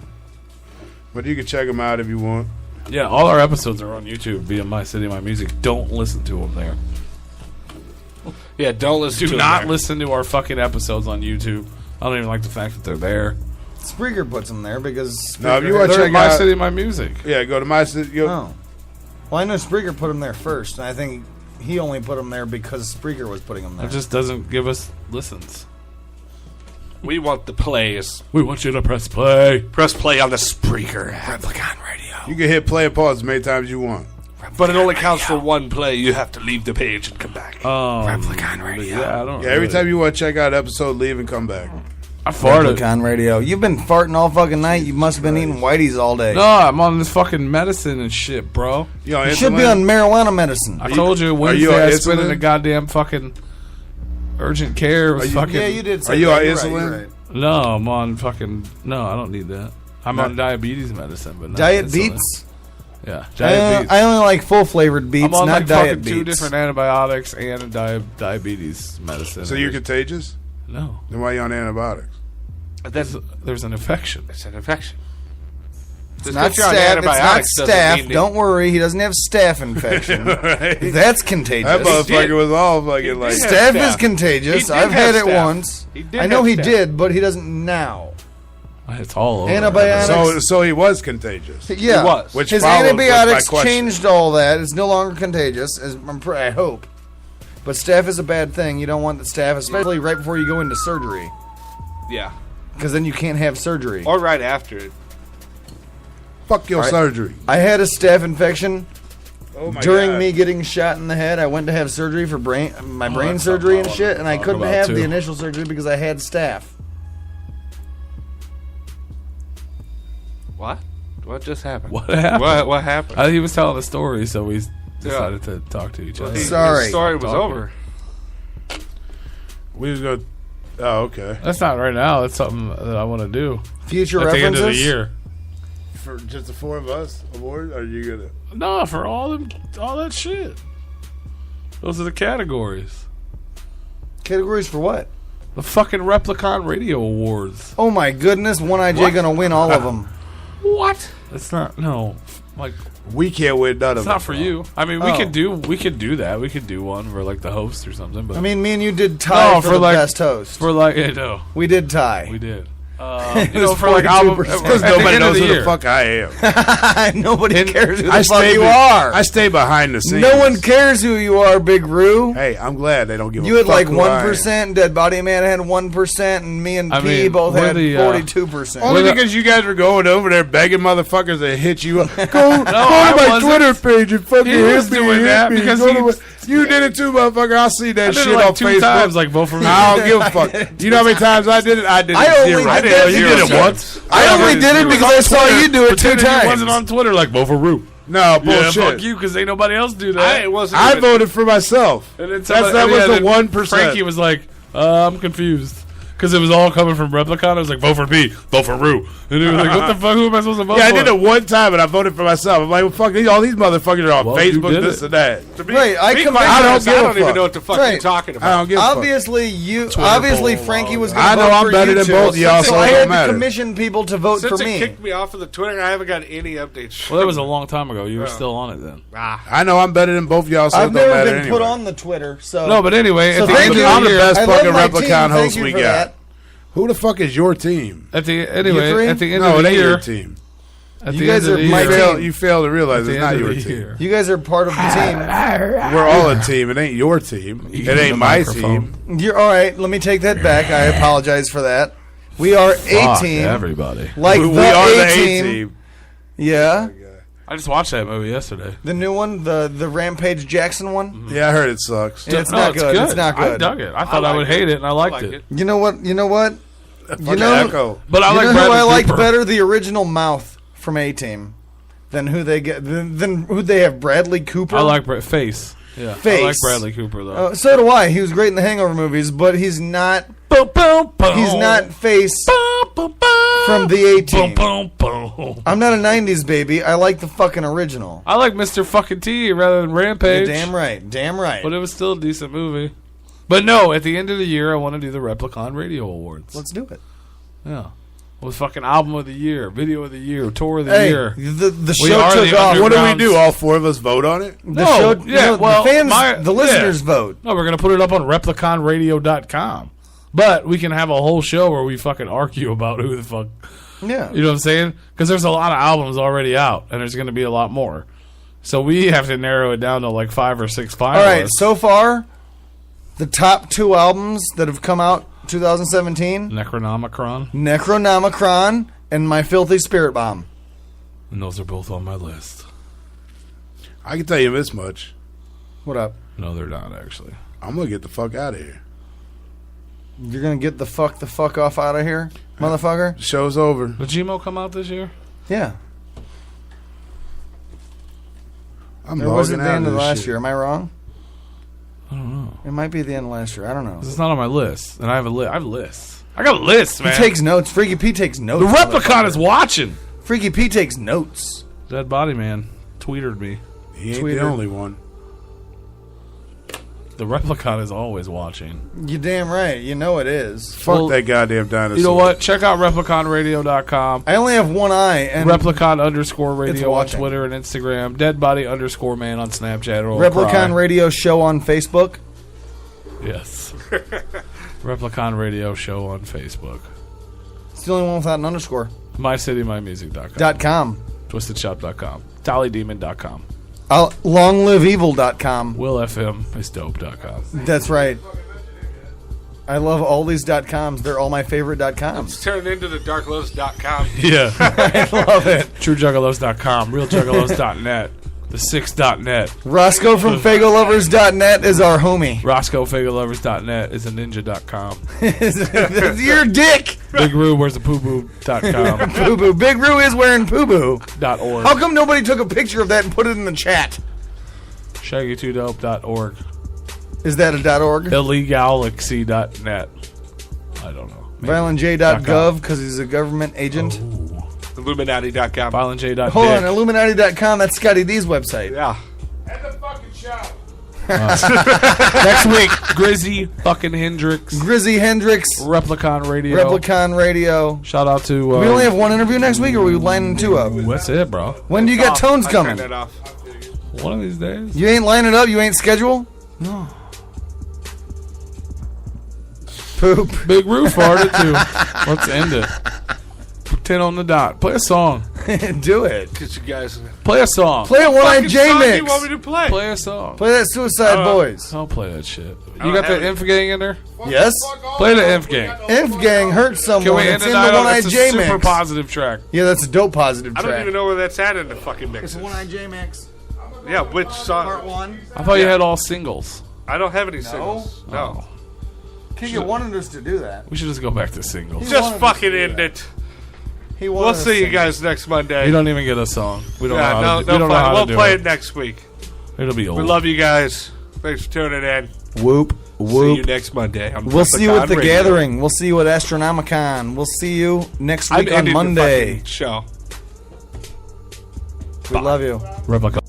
But you can check them out if you want. Yeah, all our episodes are on YouTube via My City, My Music. Don't listen to them there. Yeah, don't listen to Do them not there. listen to our fucking episodes on YouTube. I don't even like the fact that they're there. Spreaker puts them there because No, if you want to They're check My out City, My Music. Yeah, go to My City. Oh. Well, I know Spreaker put them there first, and I think he only put them there because Spreaker was putting them there. It just doesn't give us listens. We want the plays. We want you to press play. Press play on the Spreaker. Replicon Radio. You can hit play and pause as many times as you want. But it only counts for one play. You have to leave the page and come back. Replicon Radio. Yeah, I don't. Yeah, every time you want to check out an episode, leave and come back. I farted. Replicon Radio. You've been farting all fucking night. You must have been eating Whitey's all day. No, I'm on this fucking medicine and shit, bro. You should be on marijuana medicine. I told you Wednesday I spent in a goddamn fucking urgent care. With fucking, yeah, you did say Are you that. on You're insulin? right, you're right. No, I'm on fucking. No, I don't need that. I'm on diabetes medicine, but not Diet insulin. Beats? Yeah, Diet Beats. I only like full flavored beets, I'm on not like Diet fucking Beats. 2 different antibiotics and diabetes medicine. So you're contagious? No. Then why are you on antibiotics? There's an infection. It's an infection. It's not staph. It's not staph. Don't worry. He doesn't have staph infection. Right. That's contagious. That motherfucker was all fucking like... Staph is contagious. I've had it once. I know he staph. did, but he doesn't now. It's all over. Antibiotics. So he was contagious. Yeah. He was. Which his followed with my antibiotics question. changed all that. It's no longer contagious, I hope. But staph is a bad thing. You don't want the staph, especially right before you go into surgery. Yeah. Because then you can't have surgery. Or right after it. Fuck your surgery. I had a staph infection Oh my during God. me getting shot in the head. I went to have surgery for brain that's surgery something and I shit, wanna and I talk couldn't about have too. the initial surgery because I had staph. What? What just happened? What happened? What happened? He was telling a story, so we decided to talk to each other. Sorry. The story was Talking. over. We was going... Oh, okay. That's not right now. That's something that I want to do. Future at the end of the references? year. For just the 4 of us award? Or are you going to... No, for all that shit. Those are the categories. Categories for what? The fucking Replicon Radio Awards. Oh my goodness, One Eye J gonna win all of them. What? It's not. No, like We can't win none of it's them. not for you. I mean, we could do that. We could do one for like the host or something. But I mean, me and you did tie for the like, best host. For like, no, We did tie. we did. It You know, was for like 42%. album, Because at the nobody end of knows who year. the fuck I am. Nobody cares who the I fuck stay you be- are. I stay behind the scenes. No one cares who you are, Big Roo. Hey, I'm glad they don't give You a had fuck like who I am. 1%, Dead Body Man had 1%, and me and I P mean, both we're had the, 42%. Only because you guys were going over there begging motherfuckers to hit you up. Go to I my wasn't. Twitter page and fucking He was hit me. doing hit that me. because Go he to was- my- you did it too, motherfucker. I'll see that I did shit it like on 2 Facebook. times, like vote for me. I don't give a fuck. You know how many times I did it? I did it I only zero. did that You because- did it once. I only did it because I saw you do it 2 Pretended he times. wasn't on Twitter like vote for Rue. No, Yeah, bullshit. fuck you, because ain't nobody else do that. I voted for myself. And then That was the 1%. Frankie was like, I'm confused. Because it was all coming from Replicon. I was like, vote for me, vote for Rue. And he was like, what the fuck? Who am I supposed to vote for? Yeah, I did it one time, and I voted for myself. I'm like, well, fuck, all these motherfuckers are on Facebook, this and that. Right, I don't even know what the fuck you're talking about. I don't give a fuck. Obviously, Frankie was going to I know vote I'm for better you than two, both of y'all, so so I it had don't to matter. commission people to vote Since for it me. kicked me off of the Twitter, I haven't got any updates. Well, that was a long time ago. You were still on it then. I know I'm better than both of y'all, so I've it don't never matter been anyway. put on the Twitter, so No, but anyway, So at the thank end you. of I'm the best I love fucking my team. Replicon Thank host you we for got. that. Who the fuck is your team? At the You anyway, three? at the end No, of it the ain't year, your team. at You the guys end of are the my year, team. You fail to realize At the it's end not of your the team. year. You guys are part of the team. We're all a team. It ain't your team. It the ain't my microphone. team. You're all right. Let me take that back. I apologize for that. We are a Fuck team. everybody. Like We the are the A-team. A-team. Yeah. I just watched that movie yesterday. The new one, the Rampage Jackson one. Yeah, I heard it sucks. It's No, not good. It's not I good. dug it. I thought I would hate it, and I liked it. You know what? You know what? You know, Echo. But I you like know who Bradley I liked Cooper. better? The original Mouth from A-Team than who they get. Than who they have. Bradley Cooper. I like Face. Yeah, Face. I like Bradley Cooper though. So do I. He was great in the Hangover movies, but he's not. Boom, boom, boom. He's not Face from the A-Team. Boom, boom, boom. I'm not a '90s baby. I like the fucking original. I like Mr. Fucking T rather than Rampage. You're damn right. Damn right. But it was still a decent movie. But no, at the end of the year, I want to do the Replicon Radio Awards. Let's do it. Yeah. It was fucking album of the year, video of the year, tour of the Hey, year. the We show are took the off. What do we underground- do? All four of us vote on it? The show, yeah, well, the fans, the listeners vote. No, we're going to put it up on repliconradio.com. But we can have a whole show where we fucking argue about who the fuck. Yeah. You know what I'm saying? Because there's a lot of albums already out, and there's going to be a lot more. So we have to narrow it down to like 5 or 6 finalists. All right, so far, the top 2 albums that have come out 2017, Necronomicron and My Filthy Spirit Bomb. And those are both on my list. I can tell you this much. What up? No, they're not, actually. I'm going to get the fuck out of here. You're going to get the fuck off out of here, motherfucker? Show's over. Did Gmo come out this year? Yeah. I'm Or was it logging the out end of this last shit. year? Am I wrong? I don't know. It might be the end of last year. I don't know. It's not on my list. And I have a list. I have lists. I got a list, man. He takes notes. Freaky P takes notes. The Replicon is watching. Freaky P takes notes. Dead Body Man tweeted me. He ain't Tweeter. the only one. The Replicon is always watching. You damn right. You know it is. Fuck that goddamn dinosaur. You know what? Check out repliconradio.com. I only have one eye. And Replicon_radio It's on watching. Twitter and Instagram. Deadbody_man on Snapchat. Or Replicon Radio Show on Facebook. Yes. Replicon Radio Show on Facebook. It's the only one without an underscore. MyCityMyMusic.com. .com. TwistedShop.com. TallyDemon.com. LongLiveEvil.com. WillFMIsDope.com. That's right. I love all these .coms. They're all my favorite .coms. It's turned into the darkloves.com. Yeah. I love it. TrueJuggalos.com. RealJuggalos.net. The6.net. Roscoe from FagoLovers.net is our homie. RoscoeFagoLovers.net is a ninja.com. Your dick. Big Roo wears a poo-boo.com. Poo-boo. Big Roo is wearing poo-boo. .org. How come nobody took a picture of that and put it in the chat? Shaggy2dope.org. Is that a .org? Illegalaxy.net. I don't know. ViolentJ.gov because he's a government agent. Illuminati.com. ViolentJ.dick. Hold on, Illuminati.com. That's Scotty D's website. Yeah. Next week, Grizzy fucking Hendrix. Grizzy Hendrix. Replicon Radio. Replicon Radio. Shout out to... we only have one interview next week, or are we lining 2 up? That's it, bro. When do you got Tones coming? One of these days. You ain't lining up? You ain't schedule? No. Poop. Big Roo farted too. Let's end it. 10 on the dot. Play a song. Do it. Because you guys... Play a song. Play a One-Eyed Fucking J song mix. you want me to play? Play a song. Play that Suicide Boys. I'll play that shit. I You don't got the have it. Inf Gang in there? Yes. Play the Inf Gang. Inf Gang hurt someone. Can we end It's the in the night on One-Eyed it's a J super mix. positive track? Yeah, that's a dope positive I track. don't even know where that's at in the fucking mix. It's One-Eyed J mix. Yeah, which song? Part 1. I thought you had all singles. I don't have any singles. No. King wanted us to do that. We should just go back to singles. Just fucking end it. We'll see you guys next Monday. You don't even get a song. We don't know how to do, no we don't know fun. how We'll to do play it. it next week. It'll be old. We love you guys. Thanks for tuning in. Whoop. See you next Monday. On We'll see you at the Radio. gathering. We'll see you at Astronomicon. We'll see you next I'm week on ending the Monday. fucking show. We love you. Replica.